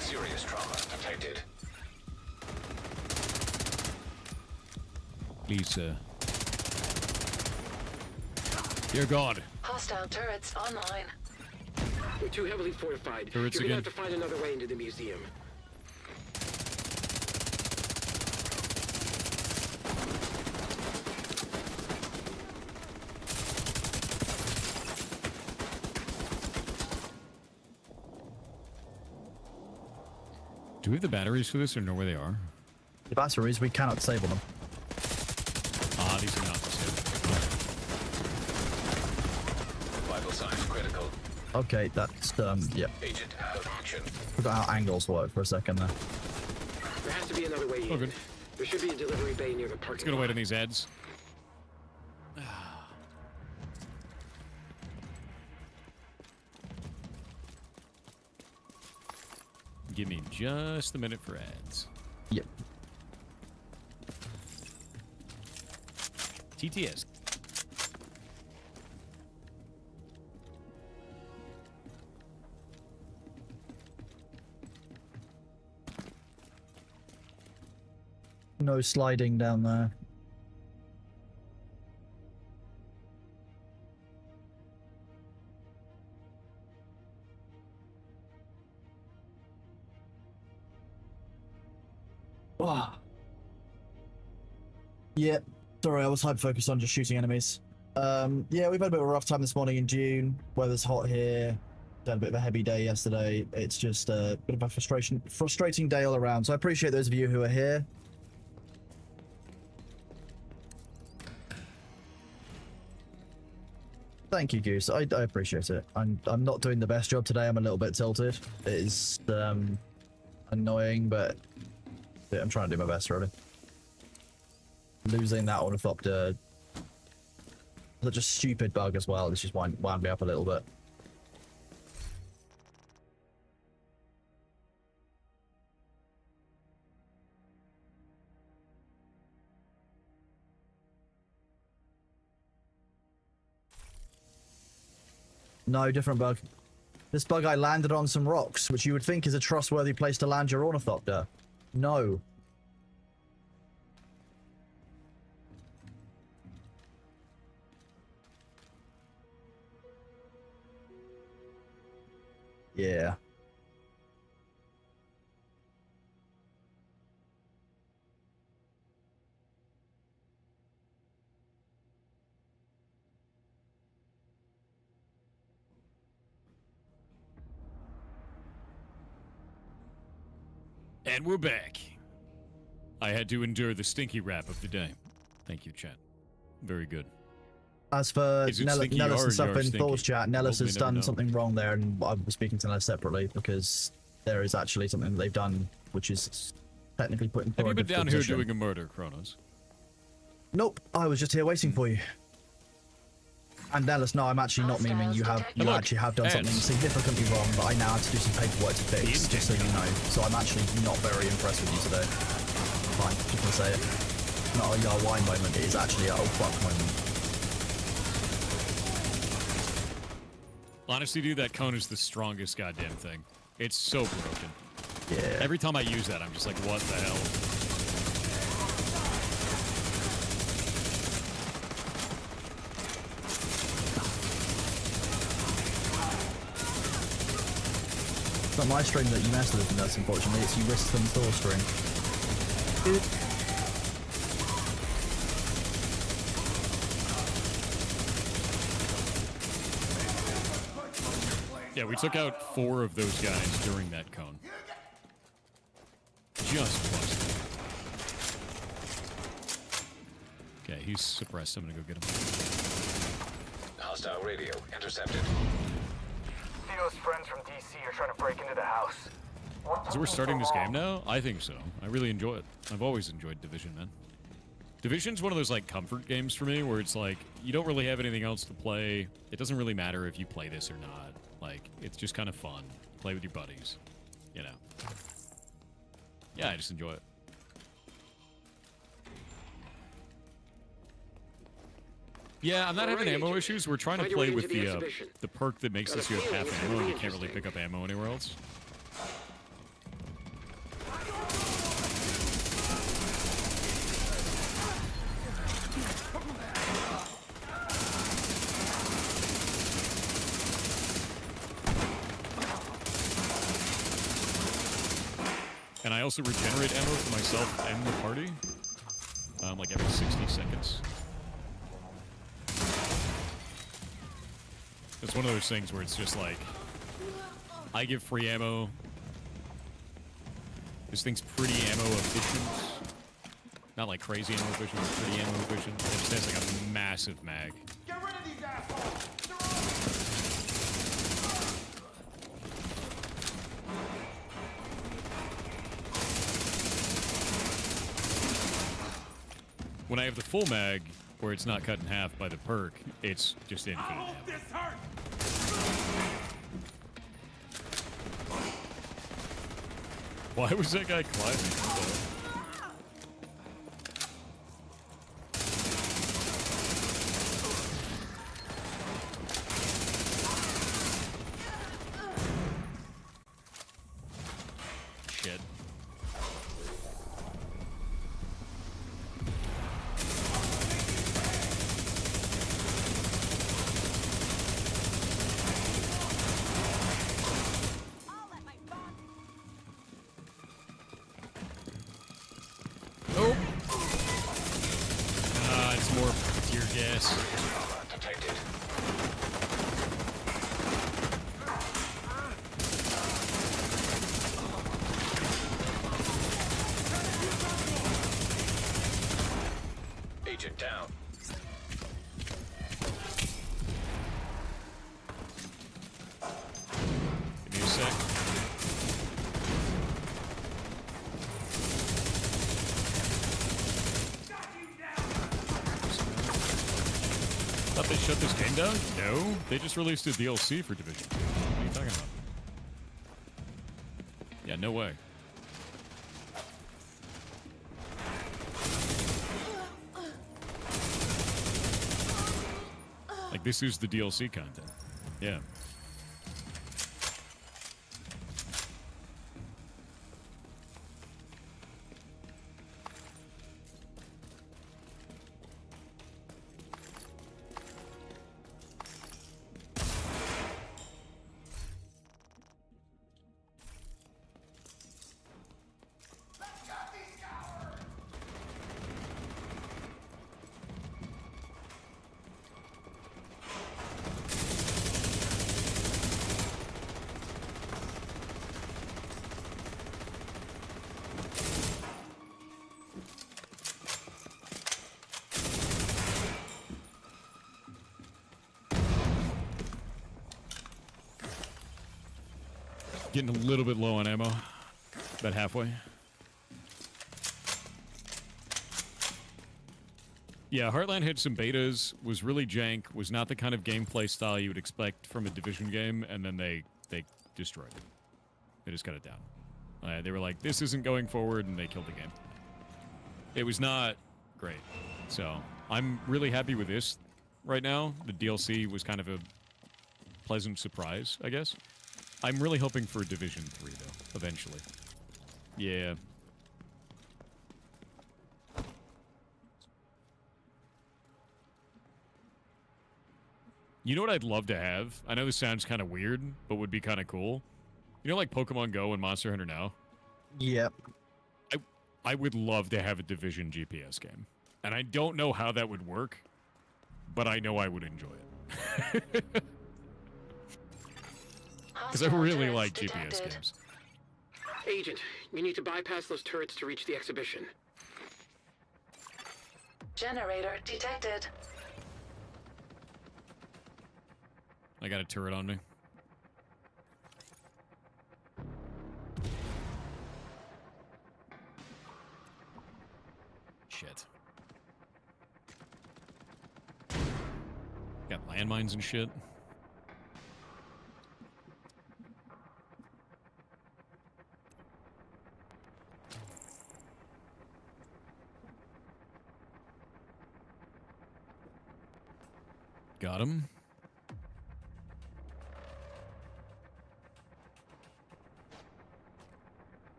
Serious trauma detected. Please, Dear God. Hostile turrets online. We're too heavily fortified. Turrets You're gonna again. have to find another way into the museum. Do we have the batteries for this or know where they are? The batteries, we cannot disable them. Ah, these are not disabled. Vital signs critical. Okay, that's yeah. Agent out of action. Forgot how angles work for a second there. There has to be another way in. Oh, good. There should be a delivery bay near the parking Let's get away lot. on these ads. Give me just a minute for ads. Yep. TTS. No sliding down there. Oh. Yeah. Sorry, I was hyper-focused on just shooting enemies. Yeah, we've had a bit of a rough time this morning in June. Weather's hot here. Had a bit of a heavy day yesterday. It's just a bit of a frustrating day all around. So I appreciate those of you who are here. Thank you, Goose. I appreciate it. I'm not doing the best job today. I'm a little bit tilted. It is annoying, but yeah, I'm trying to do my best, really. Losing that ornithopter, such a stupid bug as well. It's just wound me up a little bit. No, different bug. This bug I landed on some rocks, which you would think is a trustworthy place to land your ornithopter. No. Yeah. And we're back. I had to endure the stinky rap of the day. Thank you, chat. Very good. As for Is it Nellis stinky and or stuff you're in stinky? Thor's chat, Nellis Well, we has never done know. something wrong there, and I was speaking to Nellis separately because there is actually something that they've done which is technically putting Have you forward been a down here petition. doing a murder, Kronos? Nope, I was just here waiting for you. And Nellis, no, I'm actually not memeing. You Look, actually have done something Eds. significantly wrong, but I now have to do some paperwork to fix, just so you know. So I'm actually not very impressed with you today. Fine, just gonna say it. Not a yeah why moment, it is actually a oh fuck moment. Honestly, dude, that cone is the strongest goddamn thing. It's so broken. Yeah. Every time I use that, I'm just like, what the hell? It's not my string that you messed with, that's unfortunately. It's you risked them Thor string. Dude. Yeah, we took out 4 of those guys during that cone. Just busted. Okay, he's suppressed. I'm gonna go get him. Hostile radio intercepted. Theo's friends from DC are trying to break into the house. So we're starting this game now? I think so. I really enjoy it. I've always enjoyed Division, man. Division's one of those, like, comfort games for me where it's like, you don't really have anything else to play. It doesn't really matter if you play this or not. Like, it's just kind of fun. Play with your buddies. You know. Yeah, I just enjoy it. Yeah, I'm not having Alright, ammo Agent. issues. We're trying to Find your play way with into the the exhibition. the perk that makes Got a this you have feeling half it's gonna ammo and be you can't really interesting. pick up ammo anywhere else. And I also regenerate ammo for myself and the party, like every 60 seconds. It's one of those things where it's just like, I give free ammo. This thing's pretty ammo efficient. Not like crazy ammo efficient, but pretty ammo efficient. It just has like a massive mag. Get rid of these assholes! When I have the full mag, where it's not cut in half by the perk, it's just infinite ammo. Why was that guy climbing? Shit. Thought they shut this game down? No, they just released a DLC for Division. What are you talking about? Yeah, no way. Like, this is the DLC content. Yeah. Getting a little bit low on ammo. About halfway. Yeah, Heartland had some betas, was really jank, was not the kind of gameplay style you would expect from a Division game, and then they destroyed it. They just cut it down. They were like, this isn't going forward, and they killed the game. It was not great. So, I'm really happy with this right now. The DLC was kind of a pleasant surprise, I guess. I'm really hoping for Division 3, though, eventually. Yeah. You know what I'd love to have? I know this sounds kind of weird, but would be kind of cool. You know, like Pokemon Go and Monster Hunter Now? Yep. I would love to have a Division GPS game. And I don't know how that would work, but I know I would enjoy it. Because I really like GPS games. Agent, you need to bypass those turrets to reach the exhibition. Generator detected. I got a turret on me. Shit. Got landmines and shit. Got him.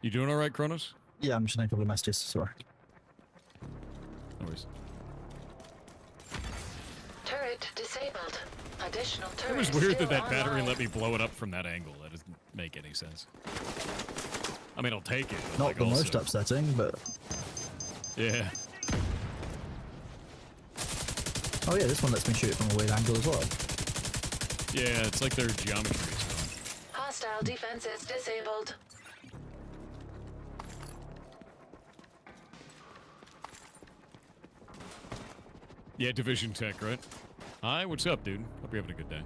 You doing all right, Kronos? Yeah, I'm just making a couple of messages. Sorry. No worries. Turret disabled. Additional It turret. was weird that still that battery online. let me blow it up from that angle. That doesn't make any sense. I mean, I'll take it. But Not like the most also- upsetting, but Yeah. oh yeah, this one lets me shoot it from a weird angle as well. Yeah, it's like their geometry is wrong. Hostile defenses disabled. Yeah, Division Tech, right? Hi, what's up, dude? Hope you're having a good day.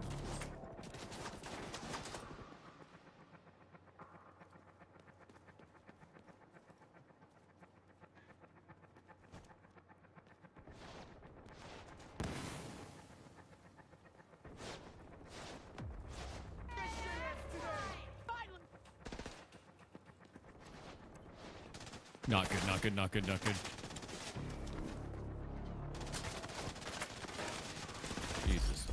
Not good, not good, not good, not good. Jesus.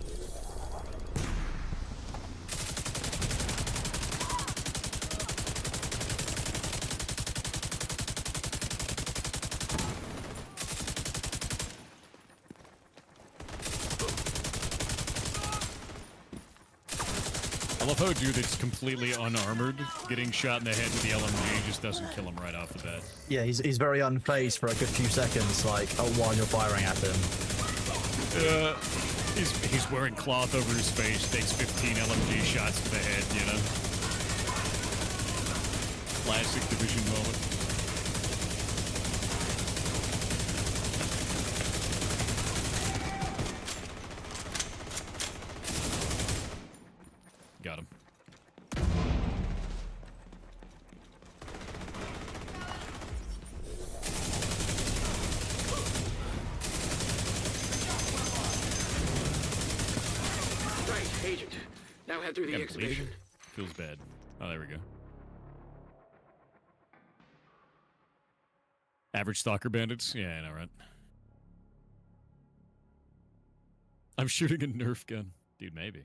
I love how a dude that's completely unarmored getting shot in the head with the LMG just doesn't kill him right off the bat. Yeah, he's very unfazed for a good few seconds, like, oh, while you're firing at him. He's wearing cloth over his face, takes 15 LMG shots to the head, you know? Classic Division moment. Got him. Now head through the Yeah, exhibition. bleeding? Feels bad. Oh, there we go. Average stalker bandits? Yeah, I know, right? I'm shooting a Nerf gun. Dude, maybe.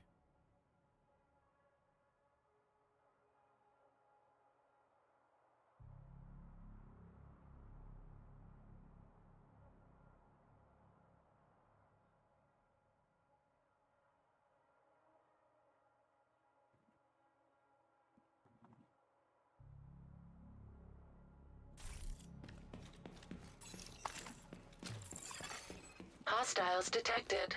Hostiles detected.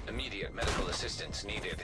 Immediate medical assistance needed.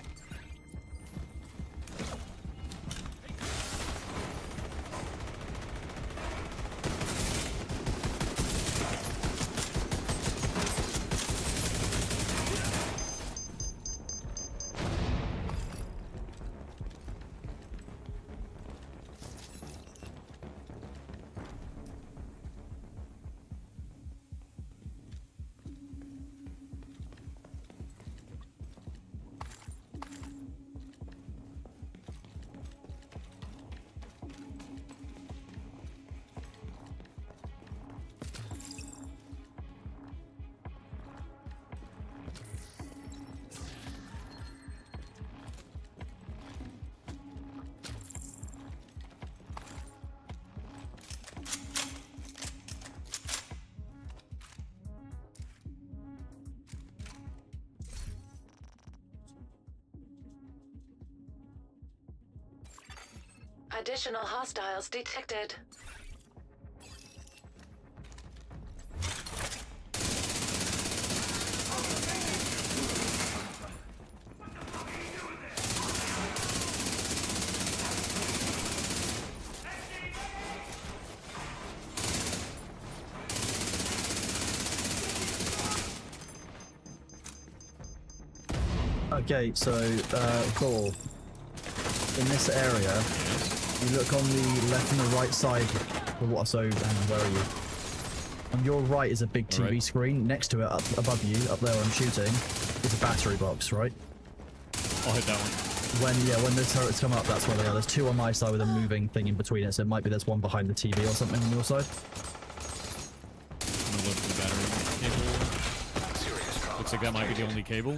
Additional hostiles detected. Okay, so Thor, in this area, you look on the left and the right side of what? So, where are you? On your right is a big TV Alright. screen. Next to it, up above you, up there where I'm shooting, is a battery box, right? I'll hit that one. When the turrets come up, that's where they are. There's two on my side with a moving thing in between it, so it might be there's one behind the TV or something on your side. I'm gonna look for the battery cable. Serious trauma. Looks like that might be the only cable.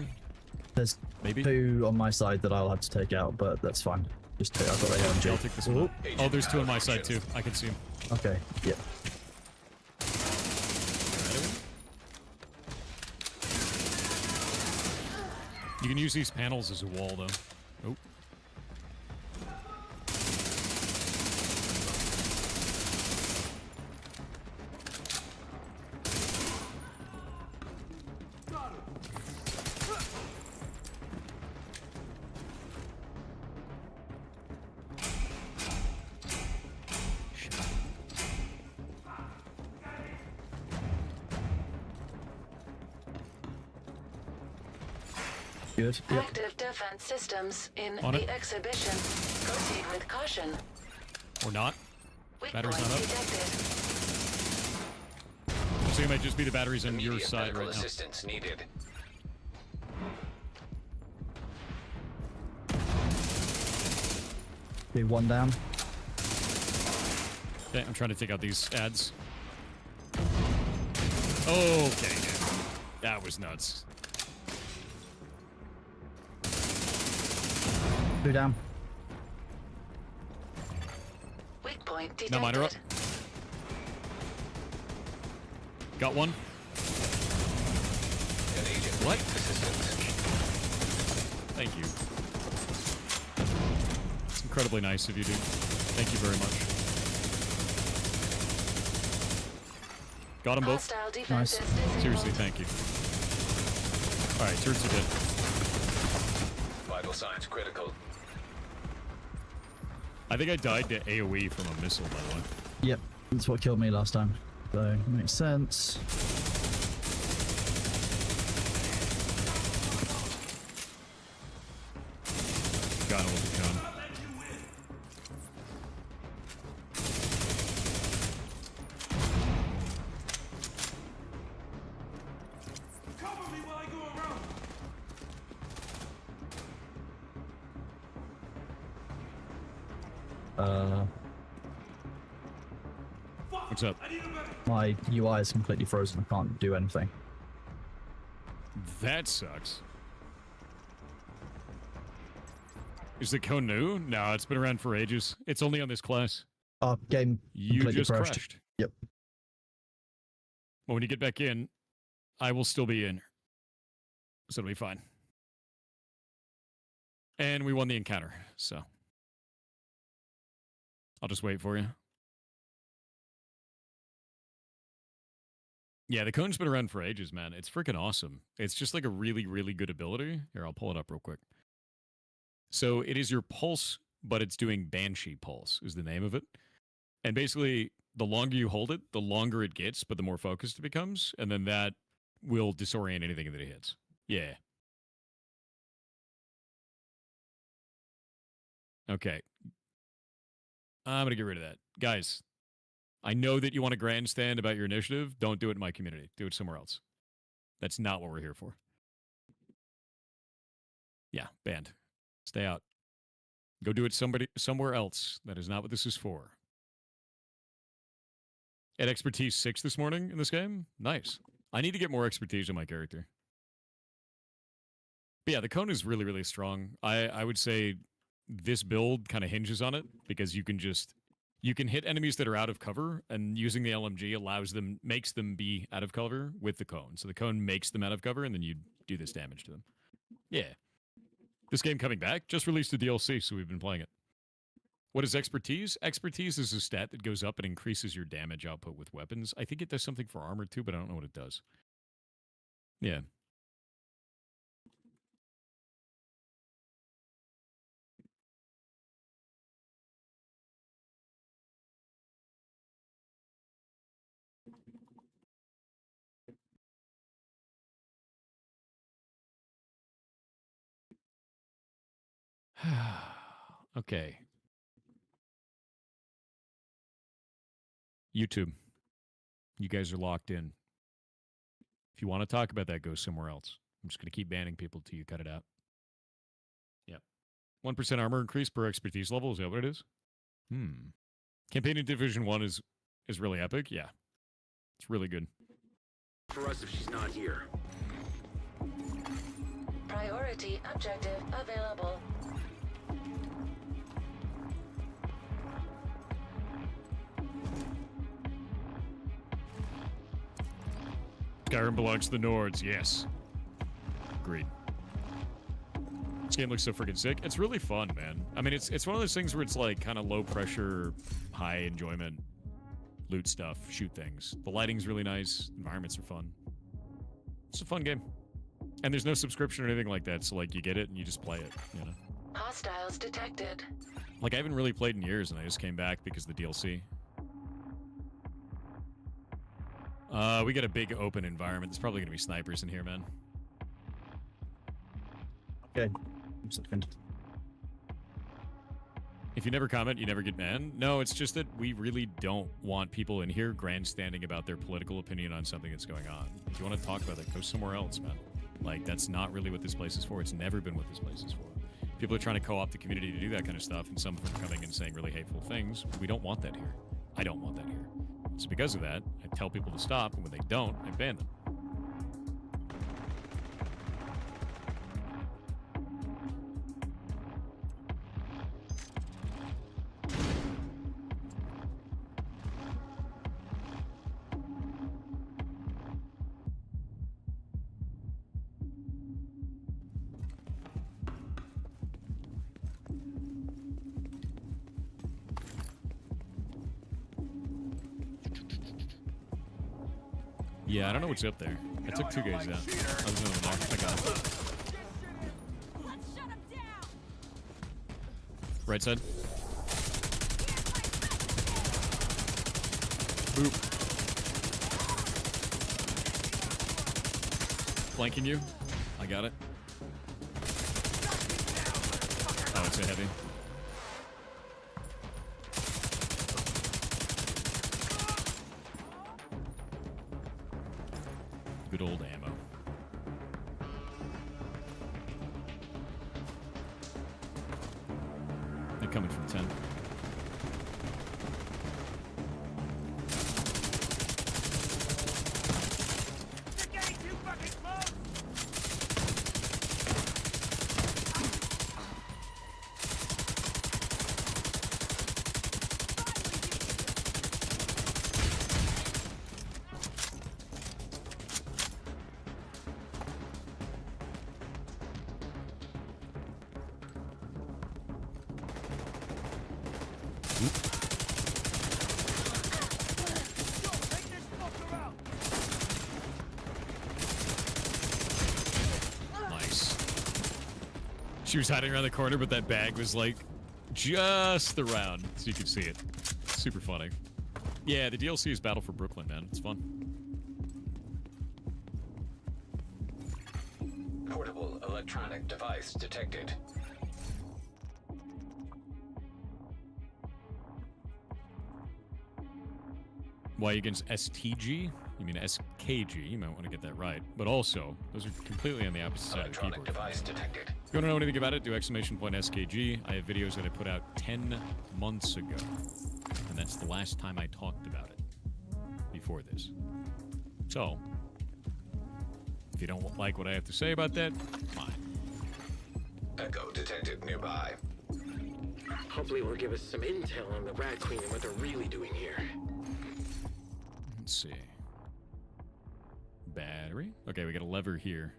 There's Maybe. two on my side that I'll have to take out, but that's fine. Just take, I've got the I'll AMG. take this one. out. Oh, there's two on my side too. I can see them. Okay, yeah. You can use these panels as a wall, though. Oh. Good. Yep. Active defense systems in On the it. exhibition. Proceed with caution. Or not. Weak Battery's point not up. detected. So it might just be the batteries on your Immediate side medical right now. assistance needed. Okay, one down. Okay, I'm trying to take out these ads. Okay, dude. That was nuts. Two down. Weak point detected. No, mine are up. Got one. An agent What? needs assistance. Thank you. It's incredibly nice of you, dude. Thank you very much. Got them both. Hostile defenses disabled. Seriously, thank you. Alright, turrets are dead. Vital signs critical. I think I died to AoE from a missile, by the way. Yep, that's what killed me last time. So, makes sense. Got him with the gun. What's up? My UI is completely frozen. I can't do anything. That sucks. Is the cone new? No, it's been around for ages. It's only on this class. Game You completely just crashed. crashed. Yep. Well, when you get back in, I will still be in. So it'll be fine. And we won the encounter, so. I'll just wait for you. Yeah, the cone's been around for ages, man. It's freaking awesome. It's just like a really, really good ability. Here, I'll pull it up real quick. So it is your pulse, but it's doing Banshee Pulse is the name of it. And basically, the longer you hold it, the longer it gets, but the more focused it becomes. And then that will disorient anything that it hits. Yeah. Okay. I'm going to get rid of that. Guys, I know that you want to grandstand about your initiative. Don't do it in my community. Do it somewhere else. That's not what we're here for. Yeah, banned. Stay out. Go do it somewhere else. That is not what this is for. At expertise 6 this morning in this game? Nice. I need to get more expertise in my character. But yeah, the cone is really, really strong. I would say this build kind of hinges on it because you can hit enemies that are out of cover, and using the LMG makes them be out of cover with the cone. So the cone makes them out of cover, and then you do this damage to them. Yeah. This game coming back just released a DLC, so we've been playing it. What is expertise? Expertise is a stat that goes up and increases your damage output with weapons. I think it does something for armor too, but I don't know what it does. Yeah. Okay. YouTube. You guys are locked in. If you want to talk about that, go somewhere else. I'm just going to keep banning people till you cut it out. Yep. 1% armor increase per expertise level. Is that what it is? Campaign in Division 1 is really epic. Yeah. It's really good. For us if she's not here. Priority objective available. Skyrim belongs to the Nords. Yes. Agreed. This game looks so freaking sick. It's really fun, man. I mean, it's one of those things where it's like kind of low pressure, high enjoyment, loot stuff, shoot things. The lighting's really nice. Environments are fun. It's a fun game. And there's no subscription or anything like that, so like you get it and you just play it, you know? Hostiles detected. Like I haven't really played in years and I just came back because of the DLC. We got a big open environment. There's probably gonna be snipers in here, man. Okay. 1 second. If you never comment, you never get banned. No, it's just that we really don't want people in here grandstanding about their political opinion on something that's going on. If you want to talk about it, go somewhere else, man. Like, that's not really what this place is for. It's never been what this place is for. People are trying to co-opt the community to do that kind of stuff, and some of them are coming and saying really hateful things. We don't want that here. I don't want that here. So because of that, I tell people to stop, and when they don't, I ban them. Yeah, I don't know what's up there. I took 2 guys out. I was over there. I got it. Let's shut him down! Right side. Boop. Flanking you. I got it. Oh, it's a heavy. Good old ammo. They're coming from 10. You're getting too fucking close! Nice. She was hiding around the corner, but that bag was like just around, so you could see it. Super funny. Yeah, the DLC is Battle for Brooklyn, man. It's fun. Portable electronic device detected. Why against STG? You mean SKG? You might want to get that right. But also, those are completely on the opposite side of the Electronic keyboard. device detected. If you want to know anything about it, do !SKG. I have videos that I put out 10 months ago. And that's the last time I talked about it. Before this. So, if you don't like what I have to say about that, fine. Echo detected nearby. Hopefully it will give us some intel on the Rat Queen and what they're really doing here. Let's see. Battery. Okay, we got a lever here.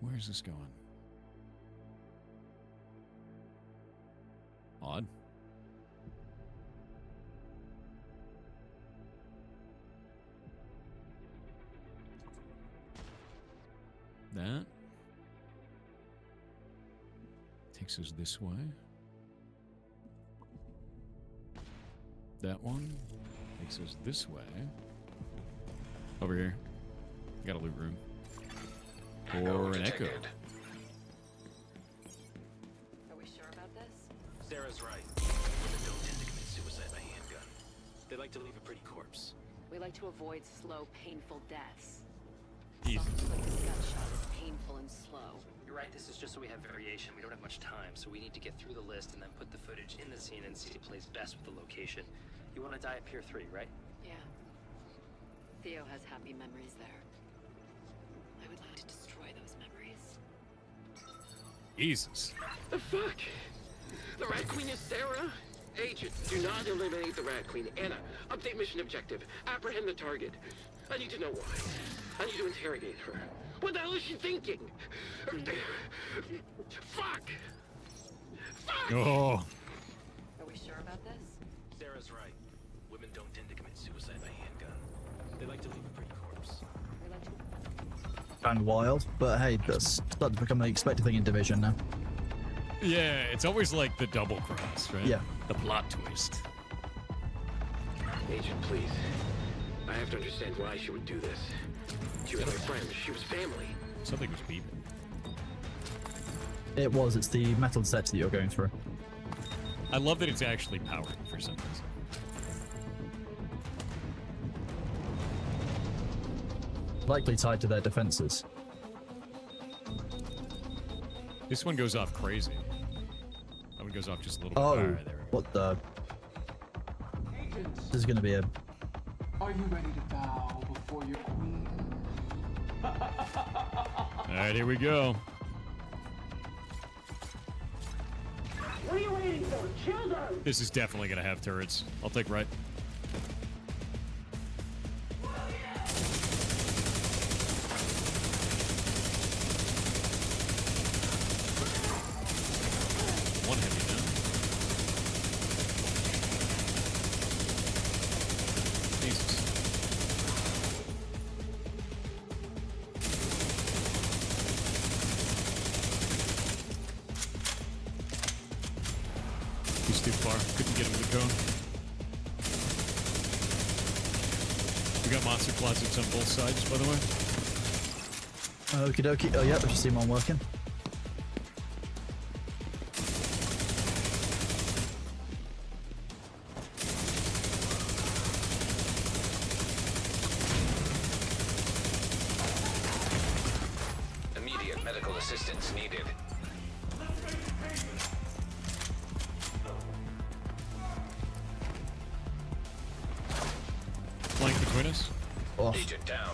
Where's this going? Odd. That takes us this way. That one takes us this way. Over here. Got a loot room. Or an echo. detected. Are we sure about this? Sarah's right. Women don't tend to commit suicide by handgun. They like to leave a pretty corpse. We like to avoid slow, painful deaths. Easy. Something like a gunshot is painful and slow. You're right, this is just so we have variation. We don't have much time, so we need to get through the list and then put the footage in the scene and see what plays best with the location. You want to die at Pier 3, right? Yeah. Theo has happy memories there. I would like to destroy those memories. Jesus. The fuck? The Rat Queen is Sarah? Agent, do not eliminate the Rat Queen. Anna, update mission objective. Apprehend the target. I need to know why. I need to interrogate her. What the hell is she thinking? Fuck! Fuck! Oh. Are we sure about this? Sarah's right. Women don't tend to commit suicide by handgun. They like to leave a pretty corpse. We like to... Kind of wild, but hey, that's starting to become an expected thing in Division now. Yeah, it's always like the double cross, right? Yeah. The plot twist. Agent, please. I have to understand why she would do this. She was my friend. She was family. Something was beeping. It was. It's the metal set that you're going through. I love that it's actually powered for some reason. Likely tied to their defenses. This one goes off crazy. That one goes off just a little bit. Oh, Alright, there we go. what the? This is going to be a... Are you ready to bow before your queen? Alright, here we go. What are you waiting for? Children! This is definitely gonna have turrets. I'll take right. One heavy down. Jesus. He's too far. Couldn't get him to the cone. We got monster closets on both sides, by the way. Okie dokie. Oh, yeah, I've just seen one working. Immediate medical assistance needed. Flank between us. Oh, Agent down.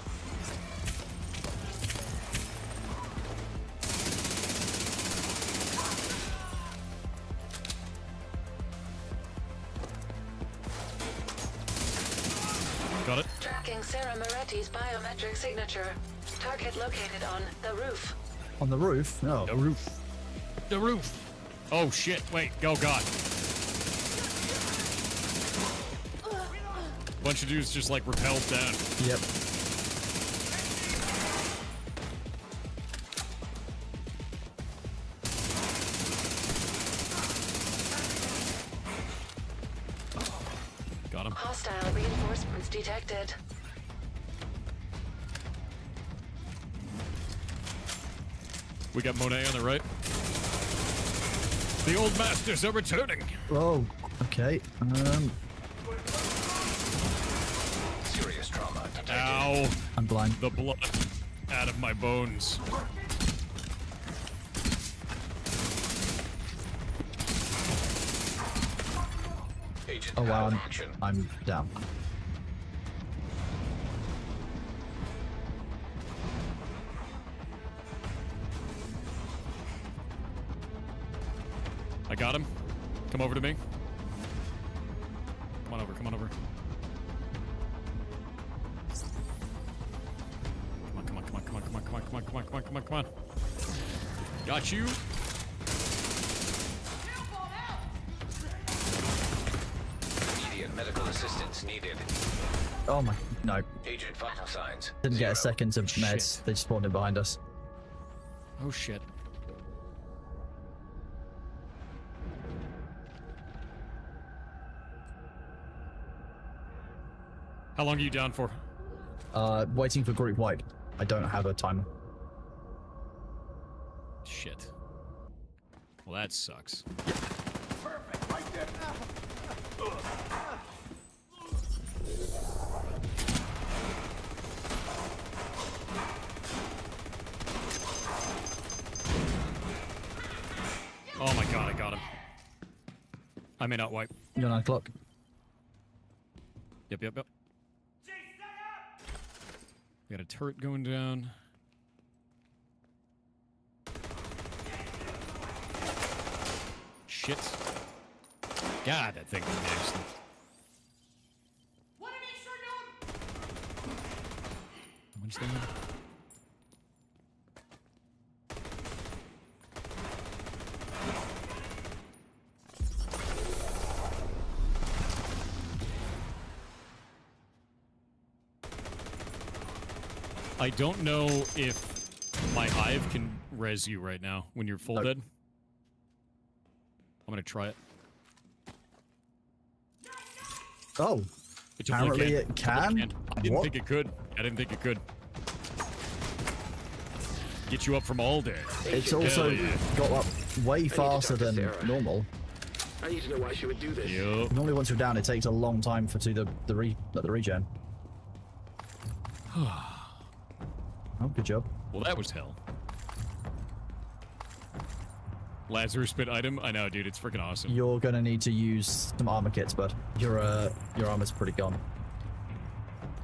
Got it. Tracking Sarah Moretti's biometric signature. Target located on the roof. on the roof? No. The roof. The roof. Oh shit, wait, oh god. Bunch of dudes just like rappelled down. Yep. Got him. Hostile reinforcements detected. We got Monet on the right. The old masters are returning. Oh, okay. Serious trauma detected. Ow. I'm blind. The blood out of my bones. Agent Oh wow, out of action. I'm down. I got him. Come over to me. Come on over, come on over. Come on, come on, come on, come on, come on, come on, come on, come on, come on, come on, come on. Got you. Immediate medical assistance needed. Oh my, no. Agent vital signs. Didn't get a 0. second of meds. Shit. They spawned in behind us. Oh shit. How long are you down for? Waiting for group wipe. I don't have a timer. Shit. Well, that sucks. Oh my god, I got him. I may not wipe. You're 9 o'clock. Yep, yep, yep. We got a turret going down. Shit. God, that thing was nasty. What's that? I don't know if my hive can res you right now when you're full dead. I'm gonna try it. Oh. It totally Apparently it can? I didn't What? think it could. I didn't think it could. Get you up from all day. It's Hell also yeah. got up way to faster talk to than Sarah. normal. I need to know why she would do this. Yup. Normally, once you're down, it takes a long time for the regen. Oh, good job. Well, that was hell. Lazarus Pit item? I know, dude. It's freaking awesome. You're gonna need to use some armor kits, bud. Your armor's pretty gone.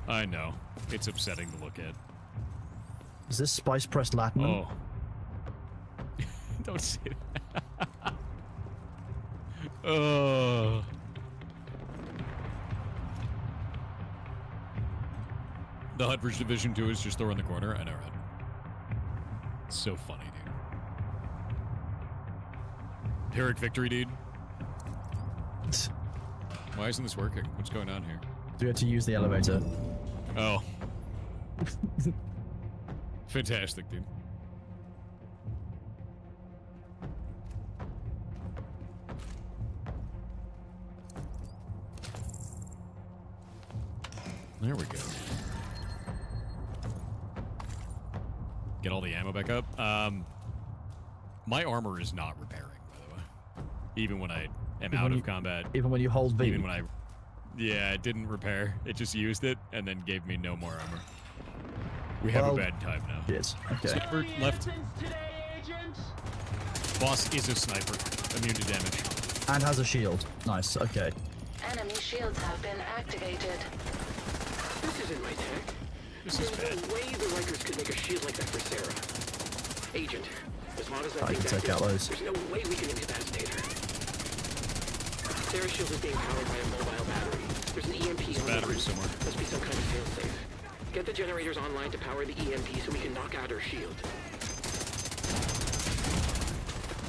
I know. It's upsetting to look at. Is this spice pressed latinum? Oh. Don't say that. Oh. The Hut vs. Division 2 is just around the corner. I know, right? It's so funny, dude. Pyrrhic victory, dude. Why isn't this working? What's going on here? Do you have to use the elevator? Oh. Fantastic, dude. There we go. Get all the ammo back up. My armor is not repairing, by the way. Even when I am out of combat. Even when you hold V. Even when I... Yeah, it didn't repair. It just used it and then gave me no more armor. We have a bad time now. Yes. Okay. Sniper left. Boss is a sniper. Immune to damage. And has a shield. Nice. Okay. Enemy shields have been activated. This isn't my tech. This is There's bad. no way the Rikers could make a shield like that for Sarah. Agent, as long as that I can thing's take out active, those. there's no way we can incapacitate her. Sarah's shield is being powered by a mobile battery. There's an EMP on the battery roof. somewhere. Must be some kind of failsafe. Get the generators online to power the EMP so we can knock out her shield.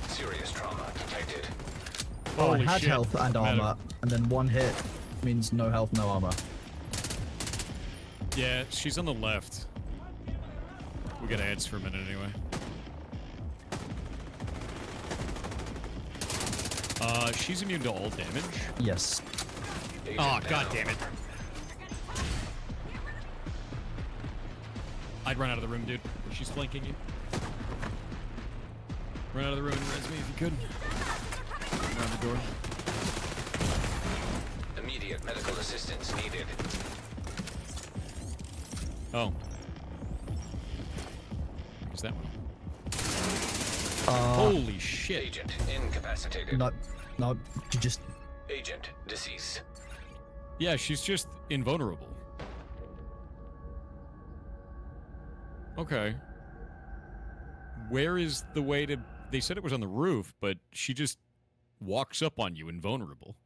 Serious trauma detected. Oh, I Holy had shit. health and Matter. armor, and then one hit means no health, no armor. Yeah, she's on the left. We got ads for a minute anyway. She's immune to all damage. Yes. Oh, god damn it. I'd run out of the room, dude. She's flanking you. Run out of the room and res me if you could. Around the door. Immediate medical assistance needed. Oh. Is that one? Holy shit. Agent incapacitated. No, no, you just... Agent deceased. Yeah, she's just invulnerable. Okay. Where is the way to... They said it was on the roof, but she just walks up on you invulnerable.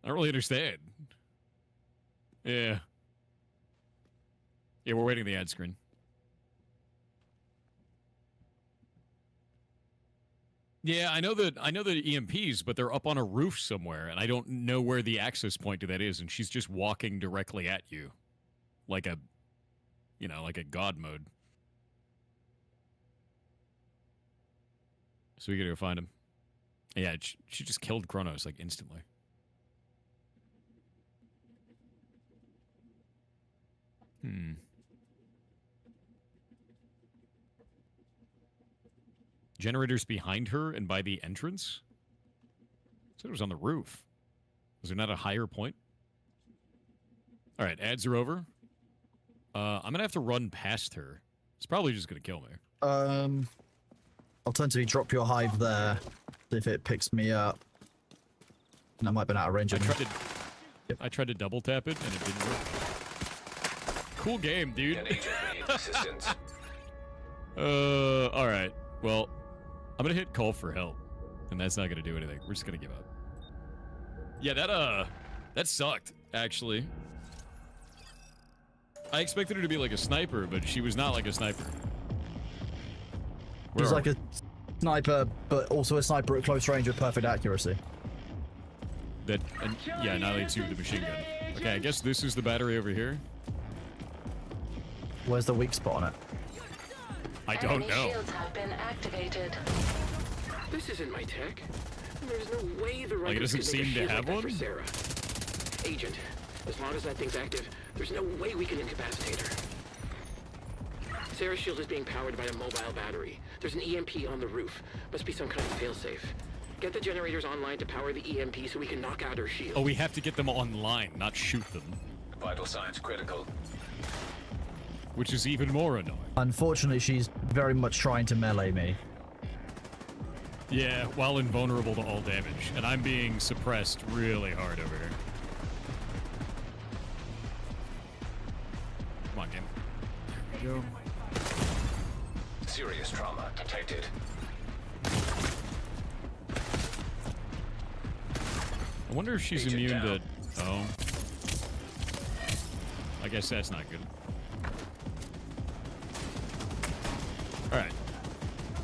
I don't really understand. Yeah. Yeah, we're waiting the ad screen. Yeah, I know the EMPs, but they're up on a roof somewhere, and I don't know where the access point to that is, and she's just walking directly at you. Like a, you know, like a god mode. So we gotta go find him. Yeah, she just killed Kronos, like, instantly. Generators behind her and by the entrance? So it was on the roof. Was there not a higher point? All right, ads are over. I'm going to have to run past her. It's probably just going to kill me. Alternatively, drop your hive there. See if it picks me up. And I might have been out of range of me. I tried to double tap it, and it didn't work. Cool game, dude. An agent needs assistance. All right. Well, I'm going to hit call for help, and that's not going to do anything. We're just going to give up. Yeah, that sucked, actually. I expected her to be like a sniper, but she was not like a sniper. She's like a sniper, but also a sniper at close range with perfect accuracy. That, yeah, annihilates you with the machine gun. Okay, I guess this is the battery over here. Where's the weak spot on it? I don't Enemy know. shields have been activated. This isn't my tech. There's no way the Like, it Rikers doesn't could make a seem to shield have like that for one? Sarah. Agent, as long as that thing's active, there's no way we can incapacitate her. Sarah's shield is being powered by a mobile battery. There's an EMP on the roof. Must be some kind of failsafe. Get the generators online to power the EMP so we can knock out her shield. Oh, we have to get them online, not shoot them. Vital signs critical. Which is even more annoying. Unfortunately, she's very much trying to melee me. Yeah, while invulnerable to all damage. And I'm being suppressed really hard over here. Come on, game. There we go. Serious trauma detected. I wonder if she's Agent immune down. to... Oh. I guess that's not good. Alright.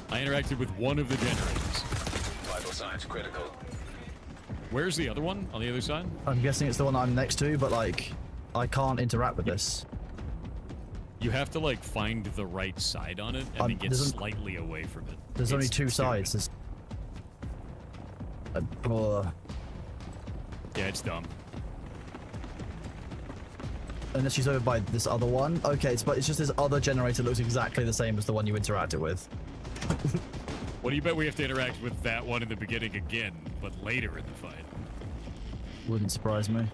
I interacted with one of the generators. Vital signs critical. Where's the other one? On the other side? I'm guessing it's the one I'm next to, but like, I can't interact with this. You have to, like, find the right side on it and then get slightly away from it. There's only It's two stupid. sides. Yeah, it's dumb. Unless she's over by this other one. Okay, but it's just this other generator looks exactly the same as the one you interacted with. What do you bet we have to interact with that one in the beginning again, but later in the fight? Wouldn't surprise me.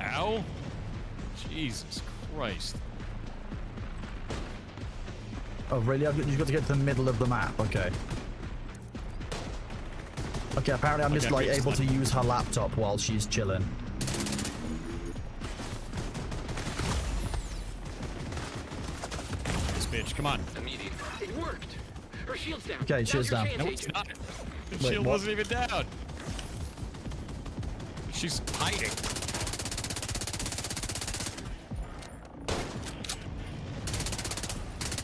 Ow? Jesus Christ. Oh, really? You've got to get to the middle of the map. Okay. Okay, apparently I'm just, like, able to use her laptop while she's chilling. This bitch, come on. Immediate. It worked. Her shield's down. Okay, shield's Now's down. your No, chance, it's Agent. not. The Wait, shield what? wasn't even down. She's hiding.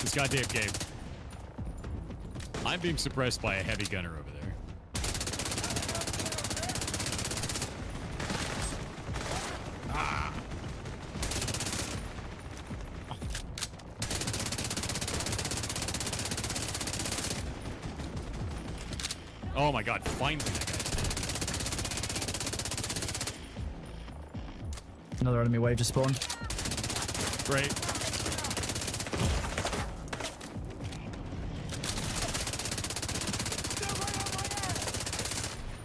This goddamn game. I'm being suppressed by a heavy gunner over there. Ah. Oh my god, finally that guy. Another enemy wave just spawned. Great.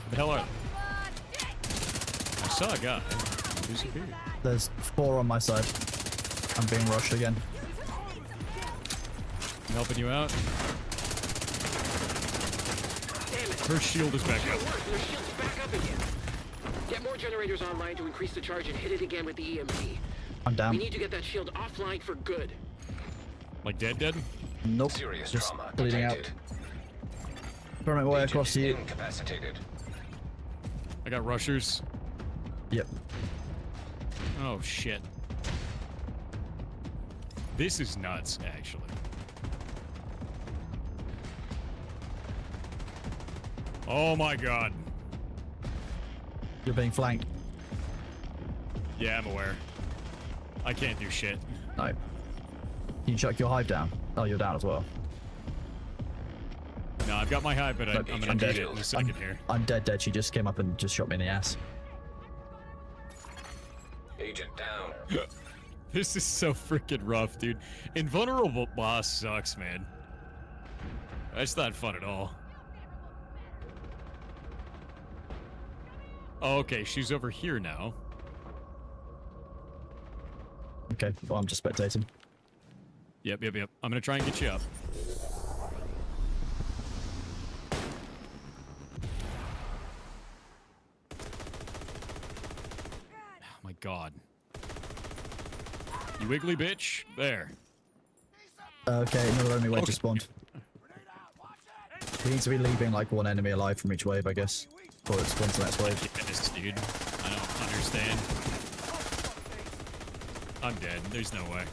The hell are they? I saw a guy. He disappeared. There's 4 on my side. I'm being rushed again. I'm helping you out. Damn it. Her shield is back up. It worked. Her shield's back up again. Get more generators online to increase the charge and hit it again with the EMP. I'm down. We need to get that shield offline for good. Like dead? Nope. Serious Just trauma bleeding out. detected. Throw my way Agent across to you. incapacitated. I got rushers. Yep. Oh shit. This is nuts, actually. Oh my god. You're being flanked. Yeah, I'm aware. I can't do shit. No. Can you chuck your hive down? Oh, you're down as well. No, I've got my hive, but I'm gonna I'm need dead. it in a second here. I'm dead. She just came up and just shot me in the ass. Agent down. This is so freaking rough, dude. Invulnerable boss sucks, man. That's not fun at all. Oh, okay, she's over here now. Okay, well, I'm just spectating. Yep. I'm gonna try and get you up. Oh my god. You wiggly bitch. There. Okay, another enemy wave Okay. just spawned. We need to be leaving like one enemy alive from each wave, I guess. Before it spawns the next wave. Yes, dude. I don't understand. I'm dead. There's no way.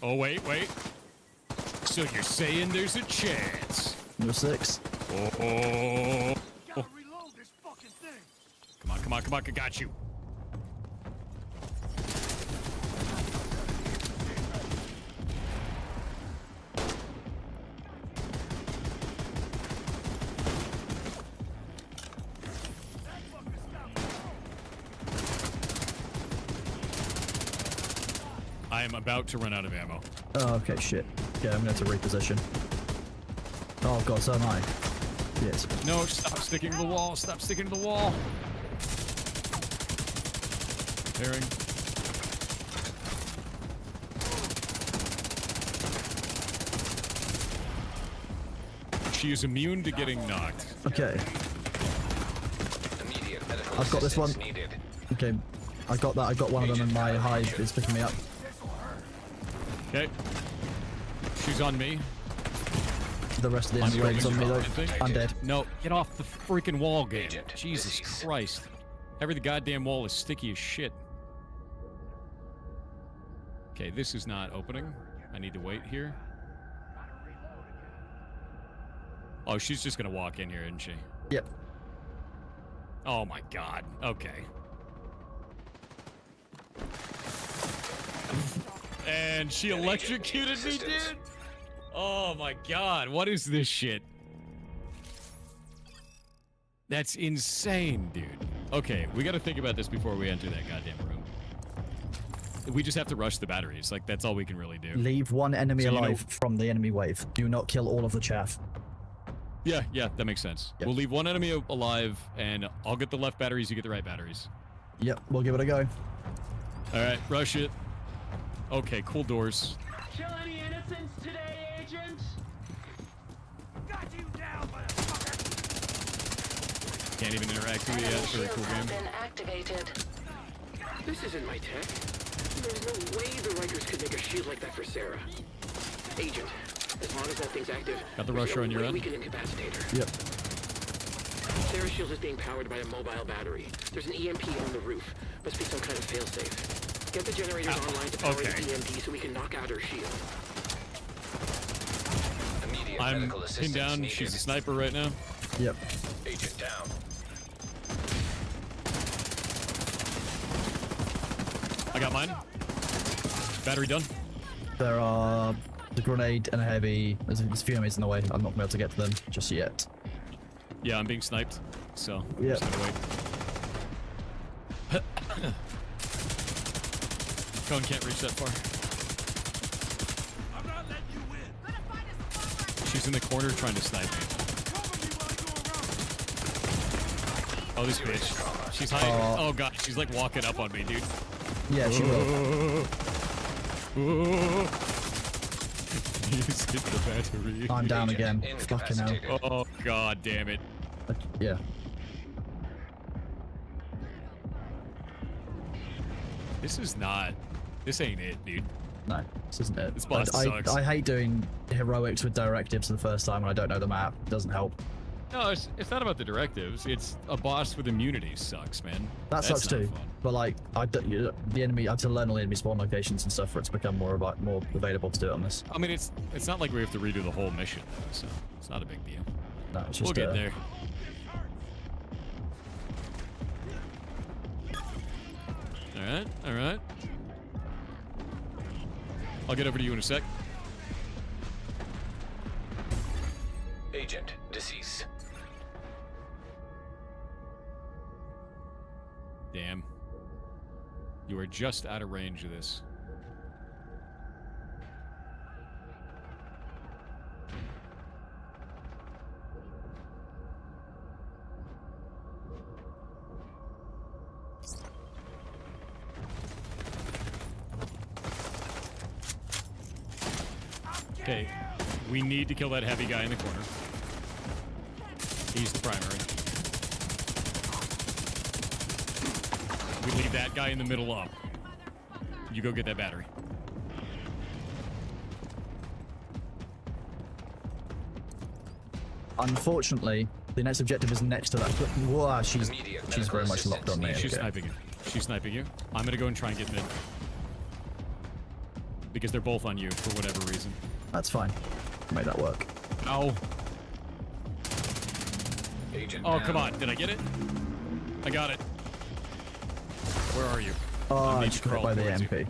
Oh, wait. So you're saying there's a chance? Number 6. Oh. Come on. I got you. I'm about to run out of ammo. Oh, okay, shit. Yeah, I'm gonna have to reposition. Oh god, so am I. Yes. No, stop sticking to the wall. Stop sticking to the wall. Repairing. She is immune to getting knocked. Okay. Immediate medical I've got this one. assistance needed. Okay. I got that. I got one of them and my hive is picking me up. Okay. She's on me. The rest of the enemy wave's on me though. I'm dead. No, get off the freaking wall, game. Agent, Jesus disease. Christ. Every goddamn wall is sticky as shit. Okay, this is not opening. I need to wait here. Oh, she's just gonna walk in here, isn't she? Yep. Oh my god. Okay. And she electrocuted me, dude. Oh my god. What is this shit? That's insane, dude. Okay, we gotta think about this before we enter that goddamn room. We just have to rush the batteries. Like, that's all we can really do. Leave one enemy So, you know- alive from the enemy wave. Do not kill all of the chaff. Yeah, that makes sense. Yep. We'll leave one enemy alive, and I'll get the left batteries, you get the right batteries. Yep, we'll give it a go. Alright, rush it. Okay, cool doors. Kill any innocents today, Agent? Got you down, motherfucker! Can't even interact with you yet. Enemy It's a very shields cool have game. been activated. This isn't my tech. There's no way the Rikers could make a shield like that for Sarah. Agent, as long as that thing's active, Got the there's rusher no on your way end? we can incapacitate her. Yep. Sarah's shield is being powered by a mobile battery. There's an EMP on the roof. Must be some kind of failsafe. Get the generators online to power okay. the EMP so we can knock out her shield. Immediate I'm medical assistance pinned down. needed. She's a sniper right now. Yep. Agent down. I got mine. Battery done. There are the grenade and a heavy. There's a few enemies in the way. I'm not going to be able to get to them just yet. Yeah, I'm being sniped. So, I'm Yeah. just gonna wait. Cone can't reach that far. I'm not letting you win. She's in the corner trying to snipe me. Oh, this bitch. She's hiding. Oh god, she's like walking up on me, dude. Yeah, she will. He's hit the battery. I'm down Agent again. Fucking hell. incapacitated. Oh god damn it. Yeah. This ain't it, dude. No, this isn't it. This boss I sucks. hate doing heroics with directives for the first time when I don't know the map. It doesn't help. No, it's not about the directives. It's a boss with immunity sucks, man. That sucks not too. fun. But like, the enemy, I have to learn all the enemy spawn locations and stuff for it to become more available to do it on this. I mean, it's not like we have to redo the whole mission, though, so it's not a big deal. No, it's We'll just get there. All right. I'll get over to you in a sec. Agent deceased. Damn. You are just out of range of this. Okay, we need to kill that heavy guy in the corner. He's the primary. We leave that guy in the middle up. You go get that battery. Unfortunately, the next objective is next to that. But, whoa, she's Immediate very medical much locked on me. assistance She's Okay. sniping you. She's sniping you. I'm gonna go and try and get mid. Because they're both on you for whatever reason. That's fine. Make that work. Ow. Agent Oh, down. come on. Did I get it? I got it. Where are you? Oh, I I need just to got hit crawl by the towards you. MP.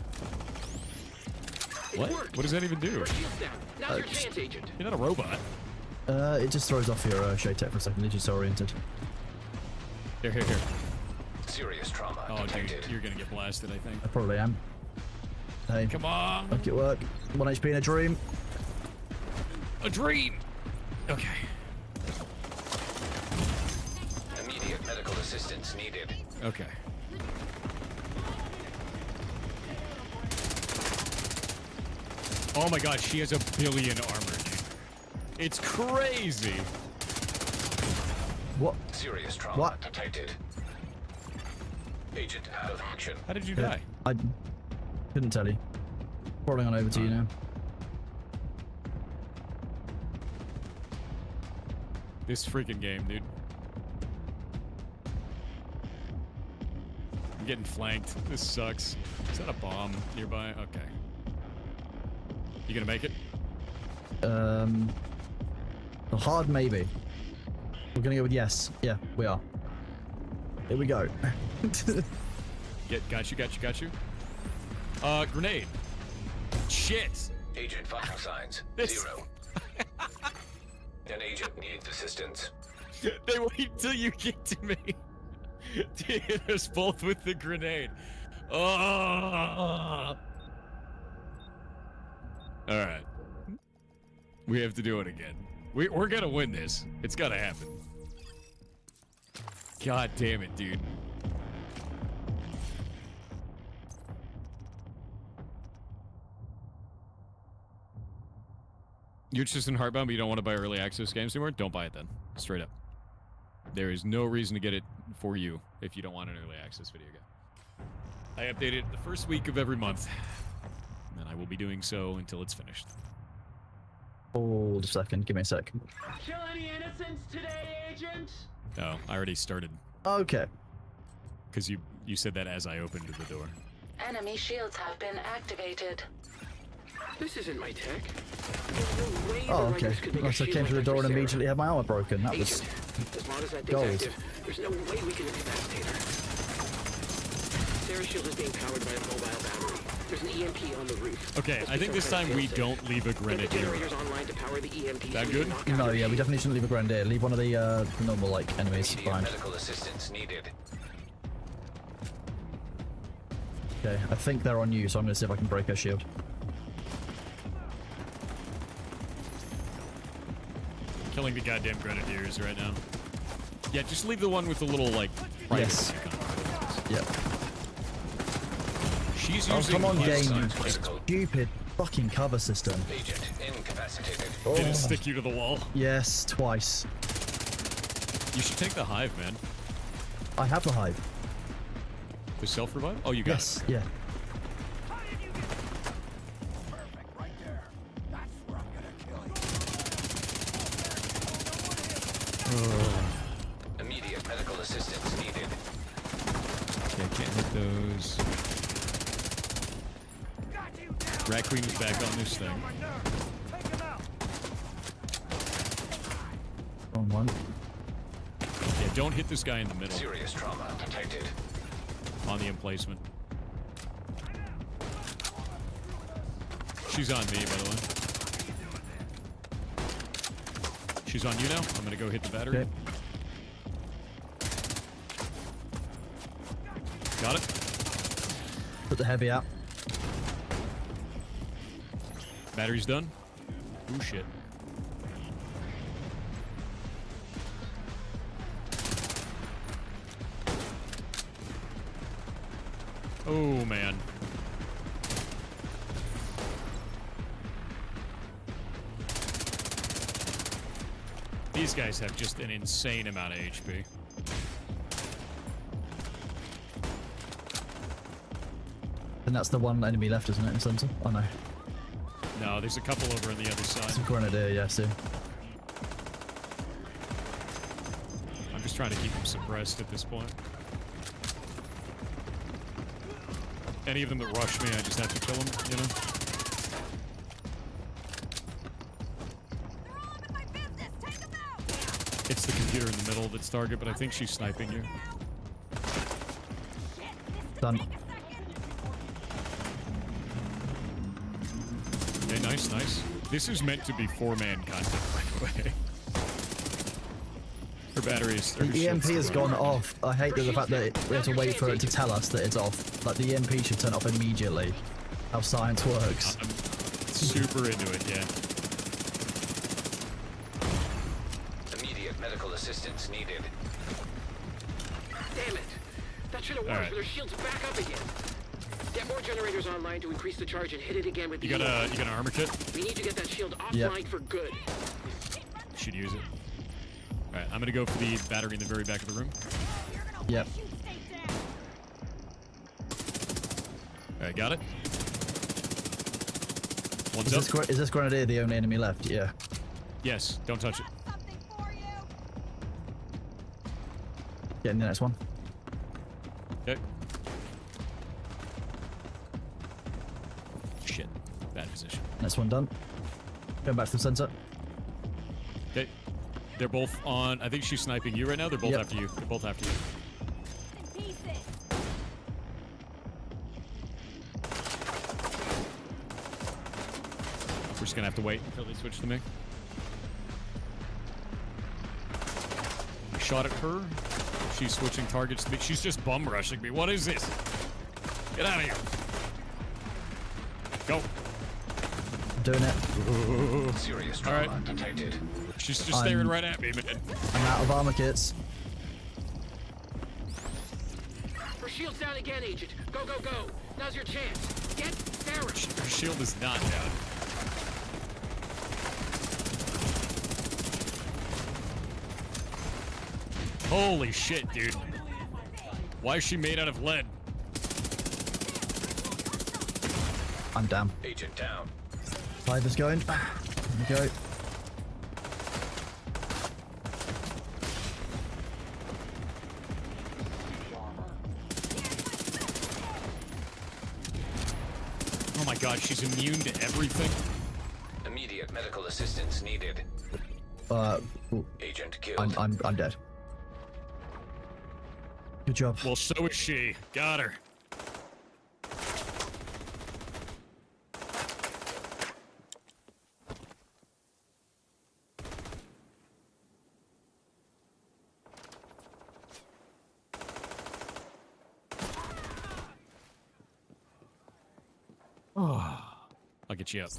What? worked. What does that even do? Your shield's down. Now's your chance, Agent. You're not a robot. It just throws off your shade tech for a second. It's disoriented. Here. Serious trauma Oh, dude, detected. you're gonna get blasted, I think. I probably am. Hey. Come on. Make it work. 1 HP in a dream. A dream. Okay. Immediate medical assistance needed. Okay. Oh my god, she has 1 billion armor, dude. It's crazy. What? Serious trauma What? detected. Agent out of action. How did you die? I couldn't tell you. Rolling on over to you now. This freaking game, dude. I'm getting flanked. This sucks. Is that a bomb nearby? Okay. You gonna make it? A hard maybe. We're gonna go with yes. Yeah, we are. Here we go. Got you. Grenade. Shit. Agent vital signs. This- 0. An agent needs assistance. They wait till you get to me to hit us both with the grenade. Oh. Alright. We have to do it again. We're gonna win this. It's gotta happen. God damn it, dude. You're just in Heartbound, but you don't want to buy early access games anymore? Don't buy it then. Straight up. There is no reason to get it for you if you don't want an early access video game. I update it the first week of every month, and I will be doing so until it's finished. Hold a second. Give me a sec. Kill any innocents today, Agent? Oh, I already started. Okay. Because you said that as I opened the door. Enemy shields have been activated. This isn't my tech. There's no way Oh, the okay. Rikers could make a Unless I shield came like through the that door for and Sarah. immediately had my armor broken. That was Agent, as long as that thing's gold. active, there's no way we can incapacitate her. Sarah's shield is being powered by a mobile battery. There's an EMP on the roof. Okay, Must I be think some this kind time of we failsafe. don't leave a Get the grenadier. generators online to power the EMP. That so we good? can knock out No, her yeah, we definitely shouldn't leave a grenadier. Leave one of the normal like enemies. Immediate Fine. medical assistance needed. Okay, I think they're on you, so I'm gonna see if I can break her shield. Killing the goddamn grenadiers right now. Yeah, just leave the one with the little, like, private Yes. icon. Yep. She's Oh, using come on, his game, you critical. stupid fucking cover system. Agent incapacitated. Did Oh. it stick you to the wall? Yes, twice. You should take the hive, man. I have the hive. The self-revive? Oh, you got Yes, yeah. Immediate medical assistance needed. Okay, can't hit those. Rat Queen is back on this thing. Wrong one. Yeah, don't hit this guy in the middle Serious trauma detected. on the emplacement. She's on me, by the way. She's on you now. I'm gonna go hit the battery. Okay. Got it. Put the heavy out. Battery's done. Ooh, shit. Oh, man. These guys have just an insane amount of HP. And that's the one enemy left, isn't it, in the center? Oh no. No, there's a couple over on the other side. Some grenadier, yeah, see. I'm just trying to keep them suppressed at this point. Any of them that rush me, I just have to kill them, you know? It's the computer in the middle that's target, but I think she's sniping you. Done. Okay, nice, nice. This is meant to be 4-man content, by the way. Her battery is... The EMP has gone off. I hate the fact that we have to wait for it to tell us that it's off. Like, the EMP should turn off immediately. how science works. I'm super into it, yeah. Immediate medical assistance needed. Damn it! That should have worked, but their shield's back up again. Get more generators online to increase the charge and hit it again with You got an armor kit? We need to get that shield offline for good. Should use it. Alright, I'm gonna go for the battery in the very back of the room. Yep. Alright, got it. One's Is up. this, is this Grenadier the only enemy left? Yeah. Yes, don't touch it. Getting the next one. Okay. Shit. Bad position. Next one done. Going back to the center. Okay. They're both on. I think she's sniping you right now. They're both after you. They're both after you. We're just gonna have to wait until they switch to me. I shot at her. She's switching targets to me. She's just bum rushing me. What is this? Get out of here. Go. Doing it. Serious trauma detected. She's just staring right at me, man. I'm out of armor kits. Her shield's down again, Agent. Go, go, go. Now's your chance. Get Sarah. Her shield is not down. Holy shit, dude. Why is she made out of lead? I'm down. Agent down. Fiver's going. Here we go. Oh my god, she's immune to everything. Immediate medical assistance needed. Agent killed. I'm dead. Good job. Well, so is she. Got her. I'll get you up.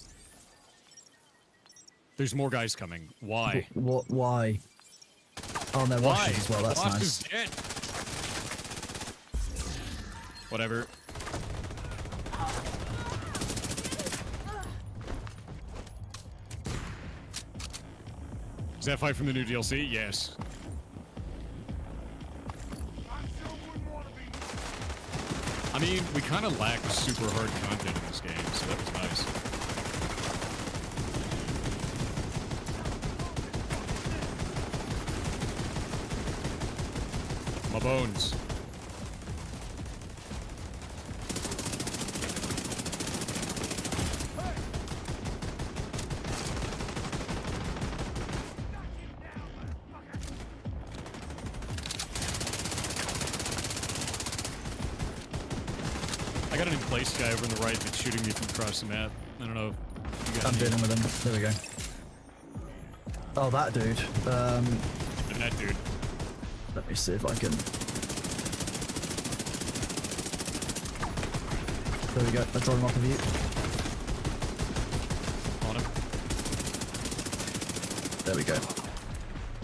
There's more guys coming. Why? What? Why? Oh, no, Why? Russians as well. That's Rosh nice. is dead. Whatever. Is that fight from the new DLC? Yes. I mean, we kind of lack super hard content in this game, so that was nice. My bones. I got an in-place guy over on the right that's shooting me from across the map. I don't know if you got I'm any- dealing with him. There we go. Oh, that dude. And that dude. Let me see if I can. There we go. I draw him off of you. On him. There we go.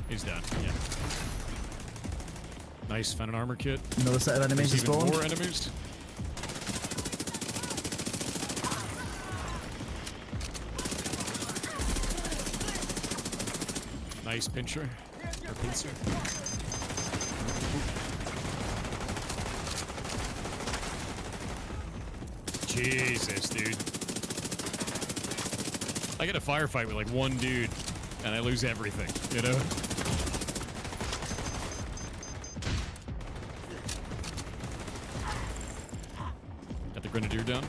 He's down. Yeah. Nice. Found an armor kit. Another set of enemies There's has even spawned. more enemies. Nice pincher. Or pincer. Jesus, dude. I get a firefight with like one dude, and I lose everything, you know? Got the Grenadier down.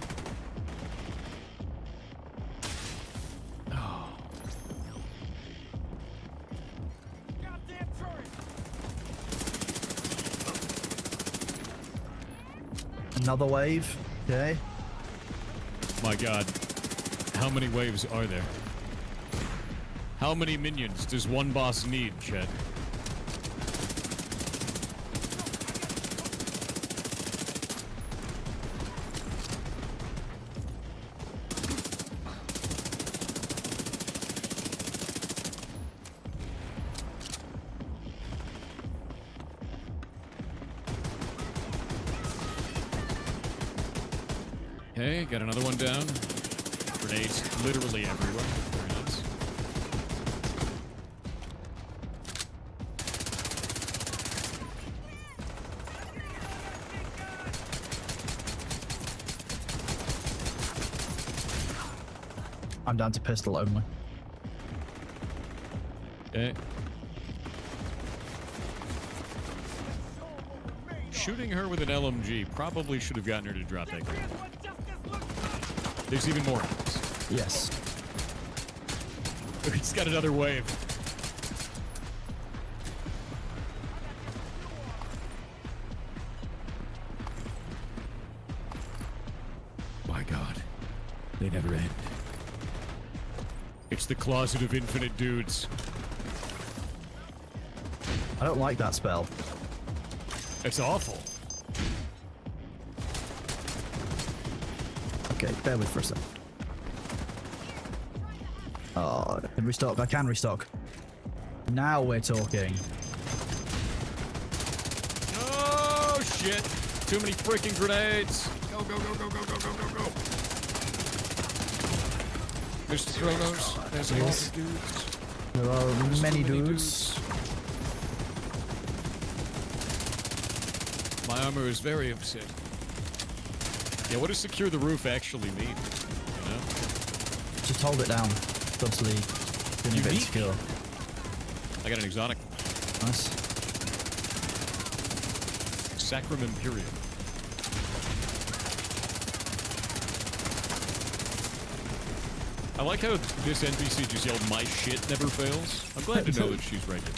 Oh. Another wave. Okay. My god. How many waves are there? How many minions does one boss need, Chet? Okay, got another one down. Grenades literally everywhere. Very nice. I'm down to pistol only. Okay. Shooting her with an LMG probably should have gotten her to drop that grenade. There's even more enemies. Yes. He's got another wave. My God. They never end. It's the closet of infinite dudes. I don't like that spell. It's awful. Okay, bear with for a second. Oh, I can restock. I can restock. Now we're talking. Oh, shit. Too many freaking grenades. Go, go, go, go, go, go, go, go, go. Mr. Kronos, there's a lot of dudes. There are There's many too dudes. My armor is very upset. Yeah, what does secure the roof actually mean? You know? Just hold it down. It's obviously been a bit Unique. secure. I got an exotic. Nice. Sacrum Imperium. I like how this NPC just yelled, "My shit never fails." I'm glad to know that she's regular.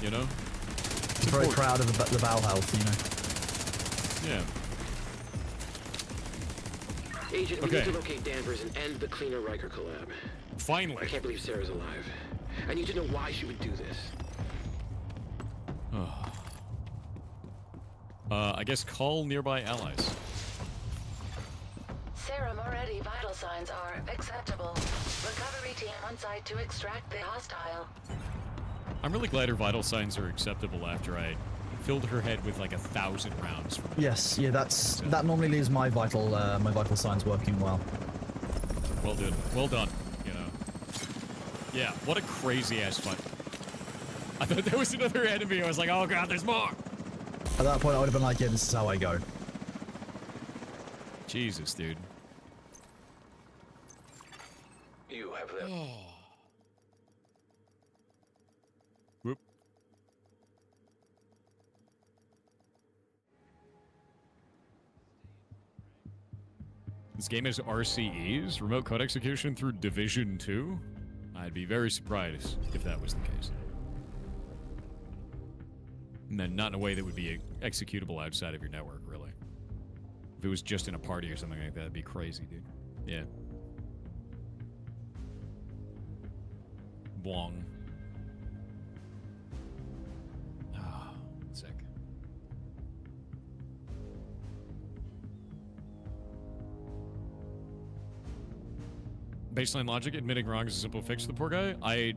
You know? I'm very proud of the bow health, you know. Yeah. Agent, we Okay. need to locate Danvers and end the Cleaner Riker collab. Finally. I can't believe Sarah's alive. I need to know why she would do this. I guess call nearby allies. Sarah Moretti vital signs are acceptable. Recovery team on site to extract the hostile. I'm really glad her vital signs are acceptable after I filled her head with like 1,000 rounds. From Yes, yeah, that normally leaves my vital signs working well. Well done. Well done. You know. Yeah, what a crazy ass fight. I thought there was another enemy. I was like, oh god, there's more. At that point, I would have been like, yeah, this is how I go. Jesus, dude. You have left. Whoop. This game has RCEs, remote code execution through Division 2. I'd be very surprised if that was the case. And then not in a way that would be executable outside of your network, really. If it was just in a party or something like that, it'd be crazy, dude. Yeah. Bwong. Ah, sick. Baseline logic, admitting wrong is a simple fix to the poor guy. I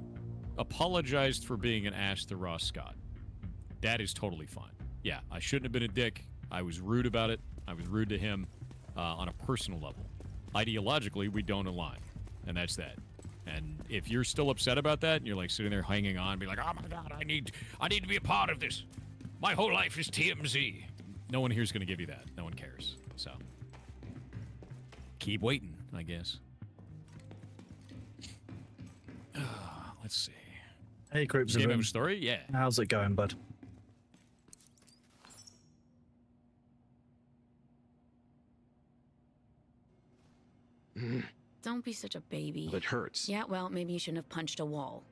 apologized for being an ass to Ross Scott. That is totally fine. Yeah, I shouldn't have been a dick. I was rude about it. I was rude to him on a personal level. Ideologically, we don't align, and that's that. And if you're still upset about that, and you're like sitting there hanging on, be like, "Oh my god, I need to be a part of this. My whole life is TMZ." No one here's going to give you that. No one cares. So keep waiting, I guess. Let's see. Hey, groups Game of Over Story? Yeah. How's it going, bud? Don't be such a baby. It hurts. Yeah, well, maybe you shouldn't have punched a wall.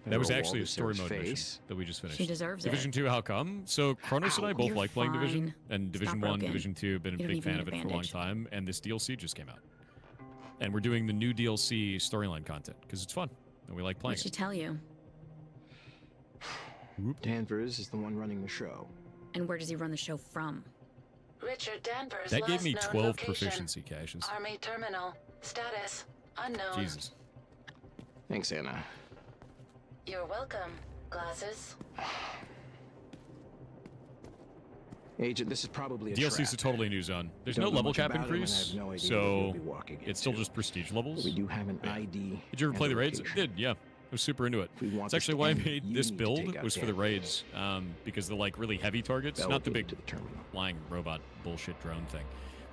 That was Throw a actually wall a to story Sarah's mode mission face. that we just finished. She deserves it. Division 2, how come? So Kronos and I both You're like playing Division, fine. and Division Stop 1, broken. Division 2, been a You don't big even fan need of a it for a long bandage. time, and this DLC just came out. And we're doing the new DLC storyline content, because it's fun, and we like playing What'd she it. tell you? Danvers is the one running the show. And where does he run the show from? Richard Danvers. That gave last me known 12 location. proficiency caches. Army terminal. Status unknown. Jesus. Thanks, Anna. You're welcome. Glasses. Agent, this is probably a DLC's a trap. totally new zone. There's Don't no know level much cap about 'em and I increase, have no idea what so we'll be walking it's still into. just prestige levels. We do have an Yeah. ID. Did you ever and play a the raids? I location. did, yeah. I was super into it. If we want It's this actually to why I end, made you this need to build take out was for the Dan. raids, because the like really heavy targets, Bell not the will big get to the terminal. flying robot bullshit drone thing,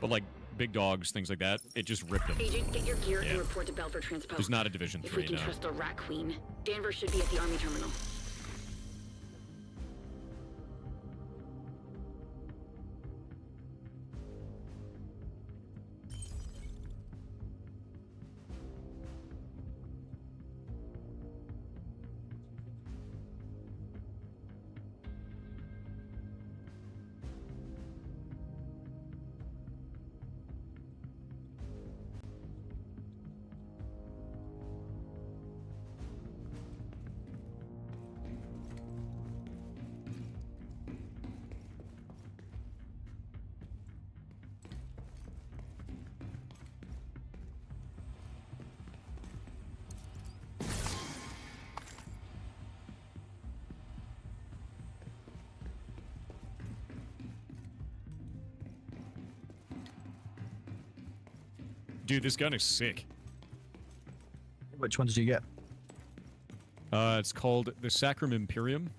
but like big dogs, things like that. It just ripped them. Agent, get your gear Yeah. and report to Belfort Transpost. There's not a Division If 3 we can now. trust the Rat Queen, Danvers should be at the Army terminal. Dude, this gun is sick. Which one did you get? It's called the Sacrum Imperium.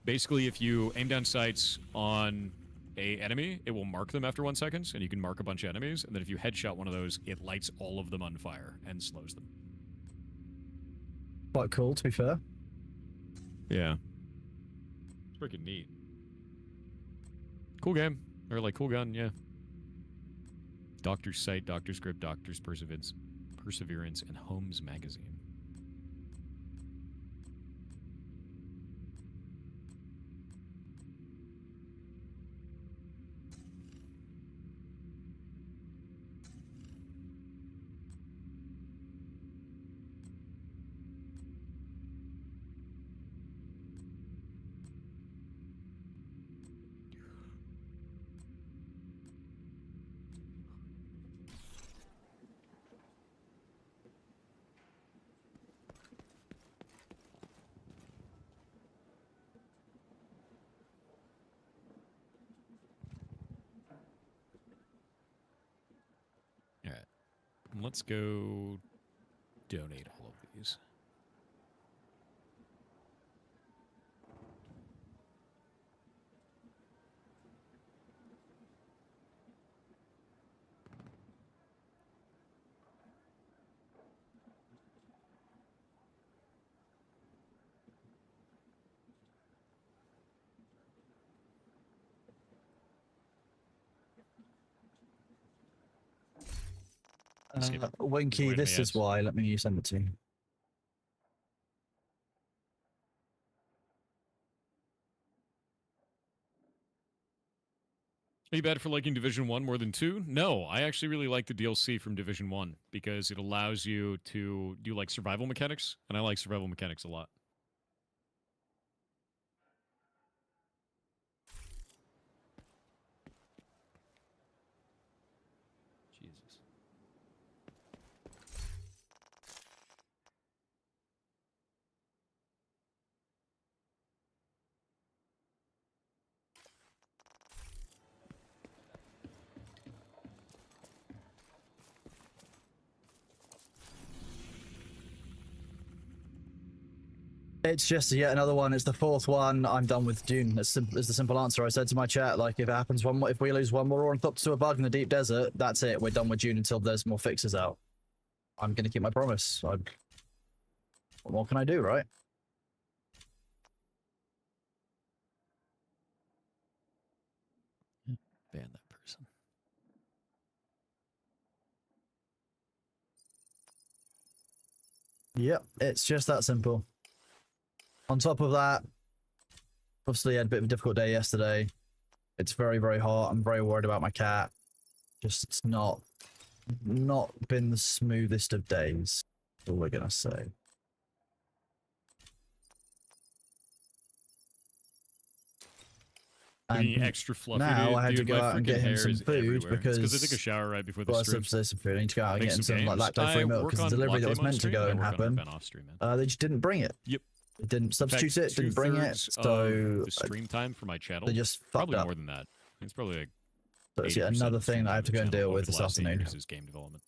Basically, if you aim down sights on a enemy, it will mark them after 1 second, and you can mark a bunch of enemies. And then if you headshot one of those, it lights all of them on fire and slows them. Quite cool, to be fair. Yeah. It's freaking neat. Cool game. Or like cool gun, yeah. Doctor's Sight, Doctor's Grip, Doctor's Perseverance, and Holmes Magazine. Alright. Let's go donate all of these. Winky, Wait, this yes. is why. Let me send it to you. Are you bad for liking Division 1 more than 2? No, I actually really like the DLC from Division 1 because it allows you to do like survival mechanics, and I like survival mechanics a lot. Jesus. It's just yet another one. It's the fourth one. I'm done with Dune. That's the simple answer. I said to my chat, like, if it happens one more, if we lose one more Ornithopter to a bug in the deep desert, that's it. We're done with Dune until there's more fixes out. I'm gonna keep my promise. What more can I do, right? Ban that person. Yep, it's just that simple. On top of that, obviously I had a bit of a difficult day yesterday. It's very, very hot. I'm very worried about my cat. Just it's not been the smoothest of days. That's all we're gonna say. Any And extra fluffy. now dude, I had to dude, go my out and freaking get him hair some is food everywhere. because I took a shower right before the well, stream. some food. I need to go out and Make get him some some like games. lactose-free I milk work because the on delivery that was latte meant to stream, go I and work on happen. event off stream, man. They just didn't bring it. Yep. It didn't substitute it. Didn't bring it. So the stream time for my channel. they just fucked probably up. more than that. It's probably like So it's yet 80% another of thing that I have to go and channel deal over with the this last 8 afternoon. years is game development.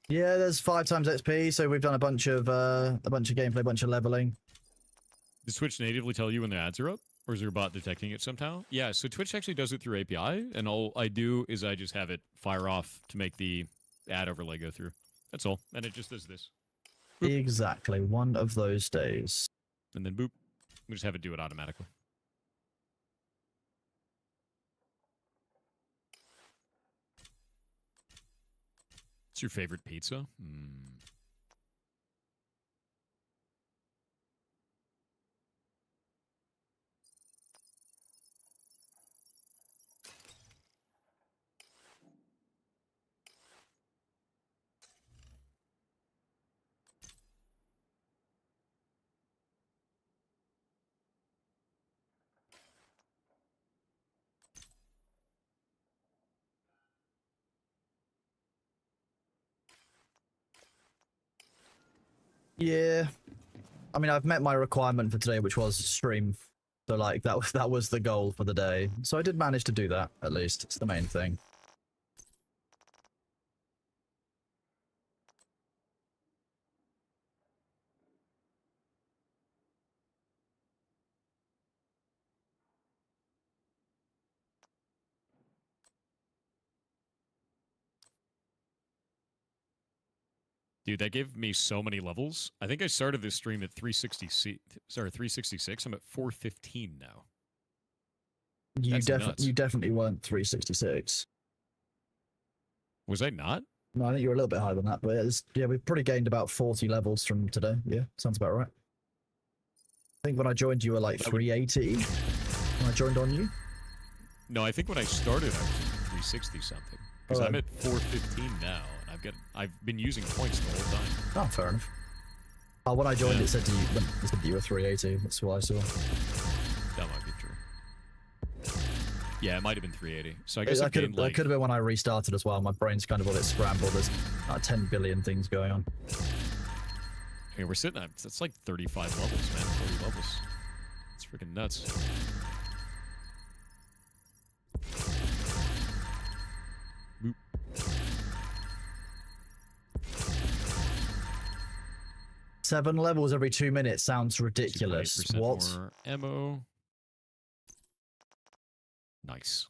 Yeah, there's 5 times XP, so we've done a bunch of gameplay, a bunch of leveling. Does Twitch natively tell you when the ads are up? Or is your bot detecting it somehow? Yeah, so Twitch actually does it through API, and all I do is I just have it fire off to make the ad overlay go through. That's all. And it just does this. Boop. Exactly, one of those days. And then boop. We just have it do it automatically. What's your favorite pizza? Yeah. I mean, I've met my requirement for today, which was stream. So, like, that was the goal for the day. So I did manage to do that, at least. It's the main thing. Dude, that gave me so many levels. I think I started this stream at 366. I'm at 415 now. You That's nuts. definitely weren't 366. Was I not? No, I think you were a little bit higher than that, but yeah, we've probably gained about 40 levels from today. Yeah, sounds about right. I think when I joined, you were like 380 when I joined on you. No, I think when I started, I was at 360 something. Because I'm at 415 now, and I've been using points the whole time. Oh, fair enough. Oh, when I joined, it said you were 380. That's what I saw. That might be true. Yeah, it might have been 380. So I guess that could have been when I restarted as well. My brain's kind of a bit scrambled. There's 10 billion things going on. Okay, we're sitting at, it's like 35 levels, man. 40 levels. It's freaking nuts. Boop. Seven levels every 2 minutes sounds ridiculous. 2.8% What? more ammo. Nice.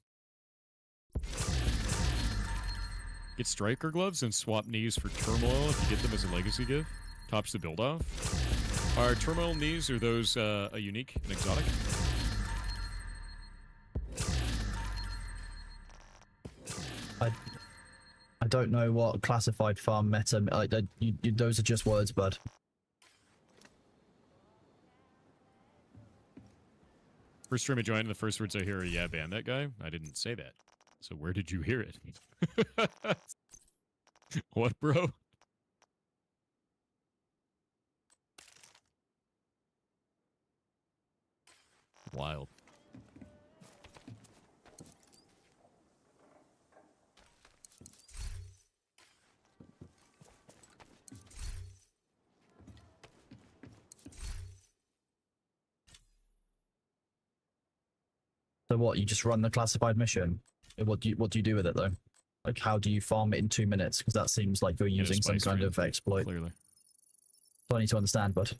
Get striker gloves and swap knees for turmoil if you get them as a legacy gift. Tops the build off. Are turmoil knees, are those a unique and exotic? I don't know what classified farm meta. Those are just words, bud. First stream I joined, and the first words I hear are, yeah, ban that guy. I didn't say that. So where did you hear it? What, bro? Wild. So what? You just run the classified mission? What do you do with it though? Like, how do you farm it in 2 minutes? Because that seems like you're In a using some spice kind tree, of exploit. Clearly. So I need to understand, but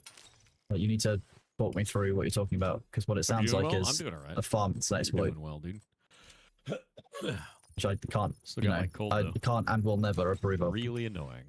you need to walk me through what you're talking about. Because what it Are you sounds doing like well? I'm is doing all right. a farm that's an You're exploit, doing well, dude. which I can't. Still You got know, my cold, I though. can't and will never approve of. Really annoying.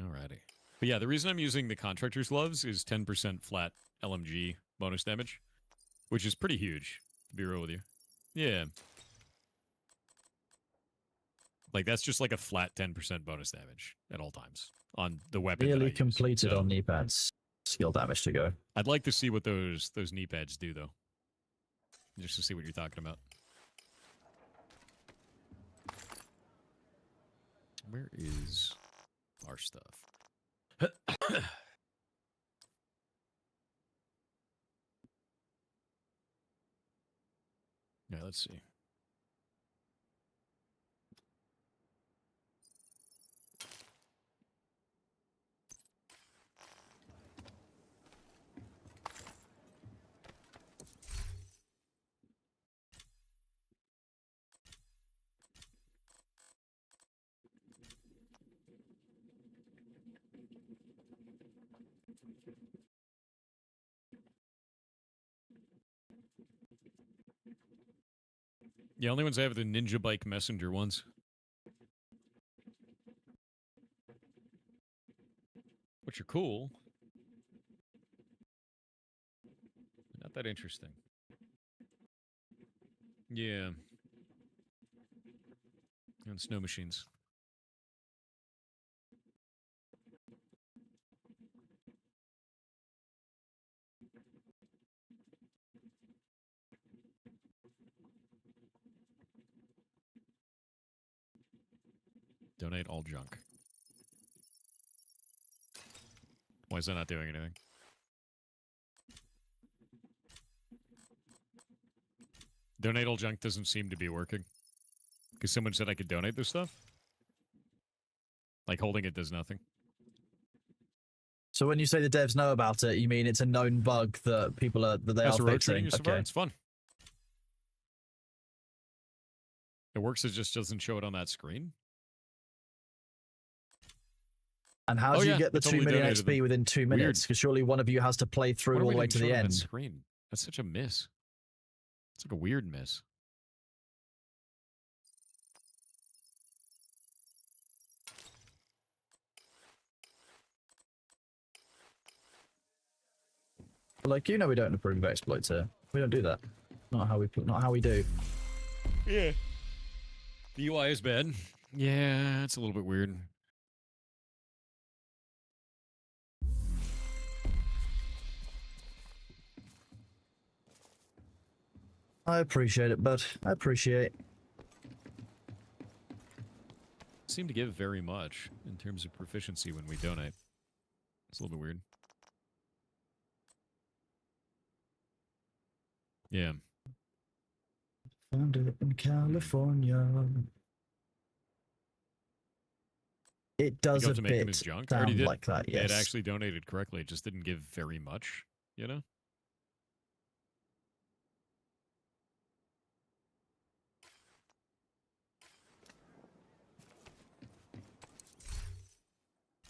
Alrighty. But yeah, the reason I'm using the contractor's gloves is 10% flat LMG bonus damage, which is pretty huge, to be real with you. Yeah. Like, that's just like a flat 10% bonus damage at all times on the weapon. that I Nearly use. completed So, on knee pads. Skill damage to go. I'd like to see what those knee pads do, though. Just to see what you're talking about. Where is our stuff? Yeah, let's see. The only ones I have are the Ninja Bike Messenger ones. Which are cool. Not that interesting. Yeah. And snow machines. Donate all junk. Why is that not doing anything? Donate all junk doesn't seem to be working. Because someone said I could donate this stuff? Like, holding it does nothing. So when you say the devs know about it, you mean it's a known bug that people are that they As are a road fixing? trading your server, Okay. it's fun. It works, it just doesn't show it on that screen. And how Oh, do you yeah, get the it 2 totally million donated XP them. within 2 Weird. minutes? Because surely one of you has to play through Why do all we the way didn't to show the it on that end. screen? That's such a miss. It's like a weird miss. Like, you know, we don't approve of exploits here. We don't do that. Not how we do. Yeah. The UI is bad. Yeah, it's a little bit weird. I appreciate it, bud. I appreciate. Seem to give very much in terms of proficiency when we donate. It's a little bit weird. Yeah. Found it in California. It does You a have to make him his bit junk. I already sound did. like that, It yes. actually donated correctly. It just didn't give very much, you know?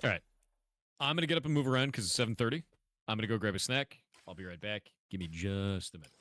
All right. I'm going to get up and move around because it's 7:30. I'm going to go grab a snack. I'll be right back. Give me just a minute.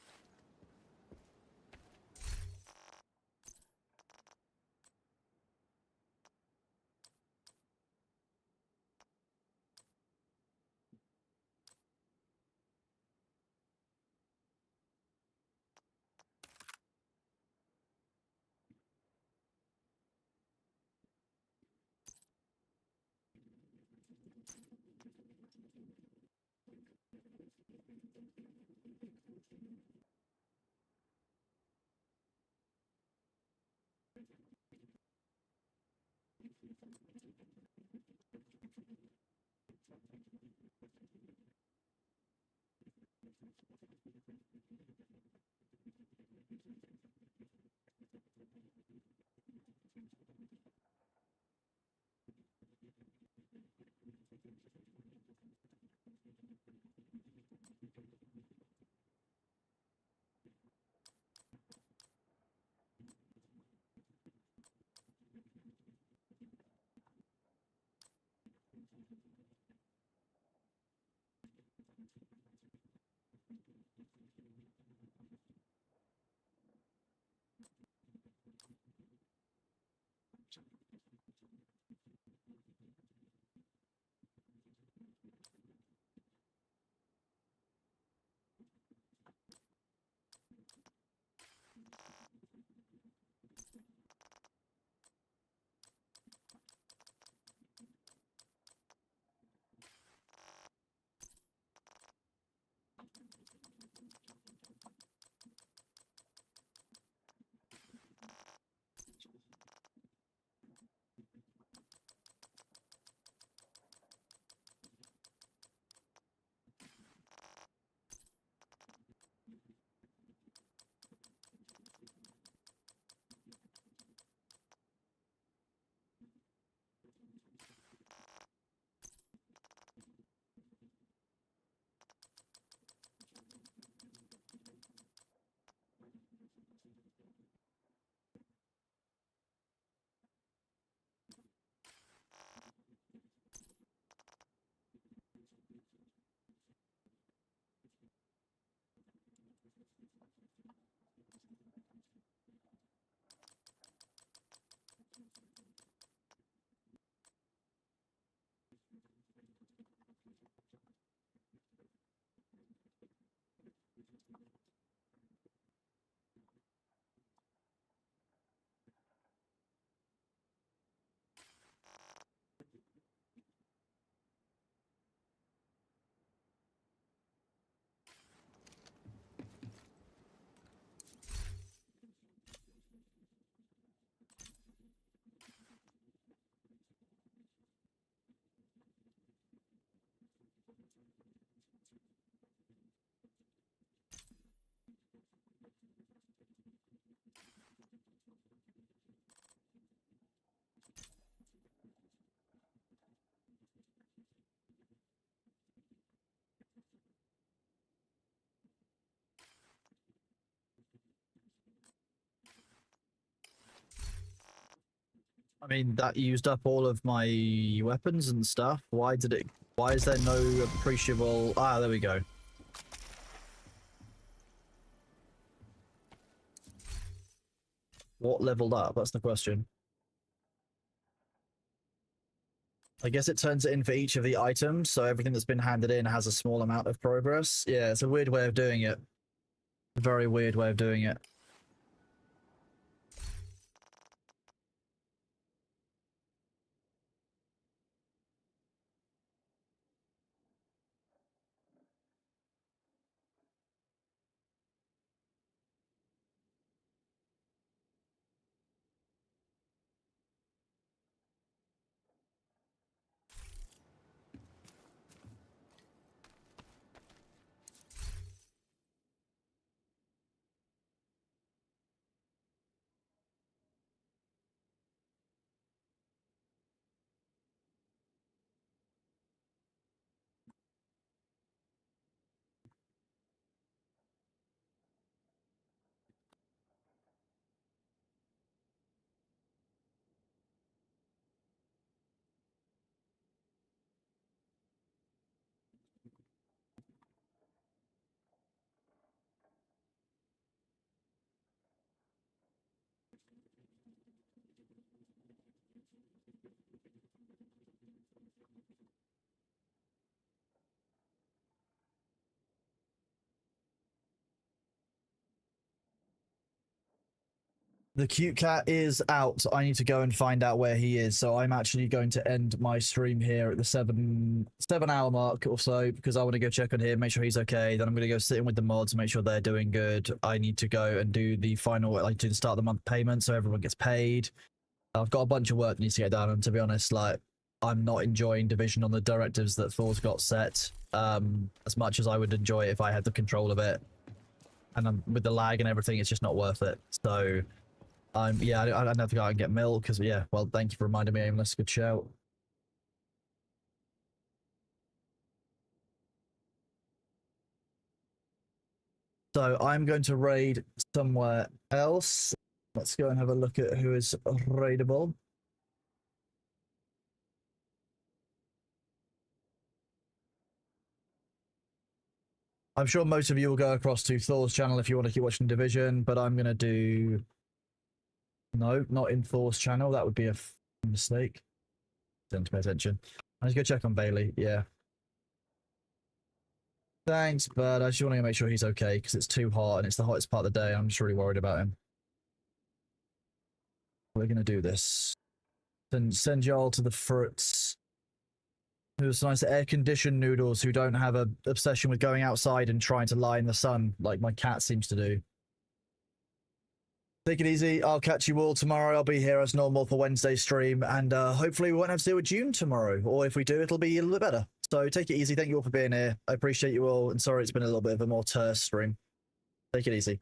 mean, that used up all of my weapons and stuff. Why is there no appreciable... Ah, there we go. What leveled up? That's the question. I guess it turns it in for each of the items, so everything that's been handed in has a small amount of progress. Yeah, it's a weird way of doing it. A very weird way of doing it. The cute cat is out. I need to go and find out where he is. So I'm actually going to end my stream here at the 7-hour mark or so because I want to go check on him, make sure he's okay. Then I'm going to go sit in with the mods, make sure they're doing good. I need to go and do the final, like, do the start of the month payment so everyone gets paid. I've got a bunch of work that needs to get done, and to be honest, like, I'm not enjoying Division on the directives that Thor's got set as much as I would enjoy it if I had the control of it. And with the lag and everything, it's just not worth it. So. Yeah, I don't think I can get milk because, yeah, well, thank you for reminding me, Aimless. Good shout. So I'm going to raid somewhere else. Let's go and have a look at who is raidable. I'm sure most of you will go across to Thor's channel if you want to keep watching Division, but I'm going to do... No, not in Thor's channel. That would be a mistake. Don't pay attention. I just go check on Bailey. Yeah. Thanks, but I just want to make sure he's okay because it's too hot and it's the hottest part of the day. I'm just really worried about him. We're going to do this. Then send y'all to the fruits. Who's nice air-conditioned noodles who don't have an obsession with going outside and trying to lie in the sun like my cat seems to do. Take it easy. I'll catch you all tomorrow. I'll be here as normal for Wednesday's stream, and hopefully we won't have to deal with June tomorrow, or if we do, it'll be a little bit better. So take it easy. Thank you all for being here. I appreciate you all, and sorry it's been a little bit of a more terse stream. Take it easy.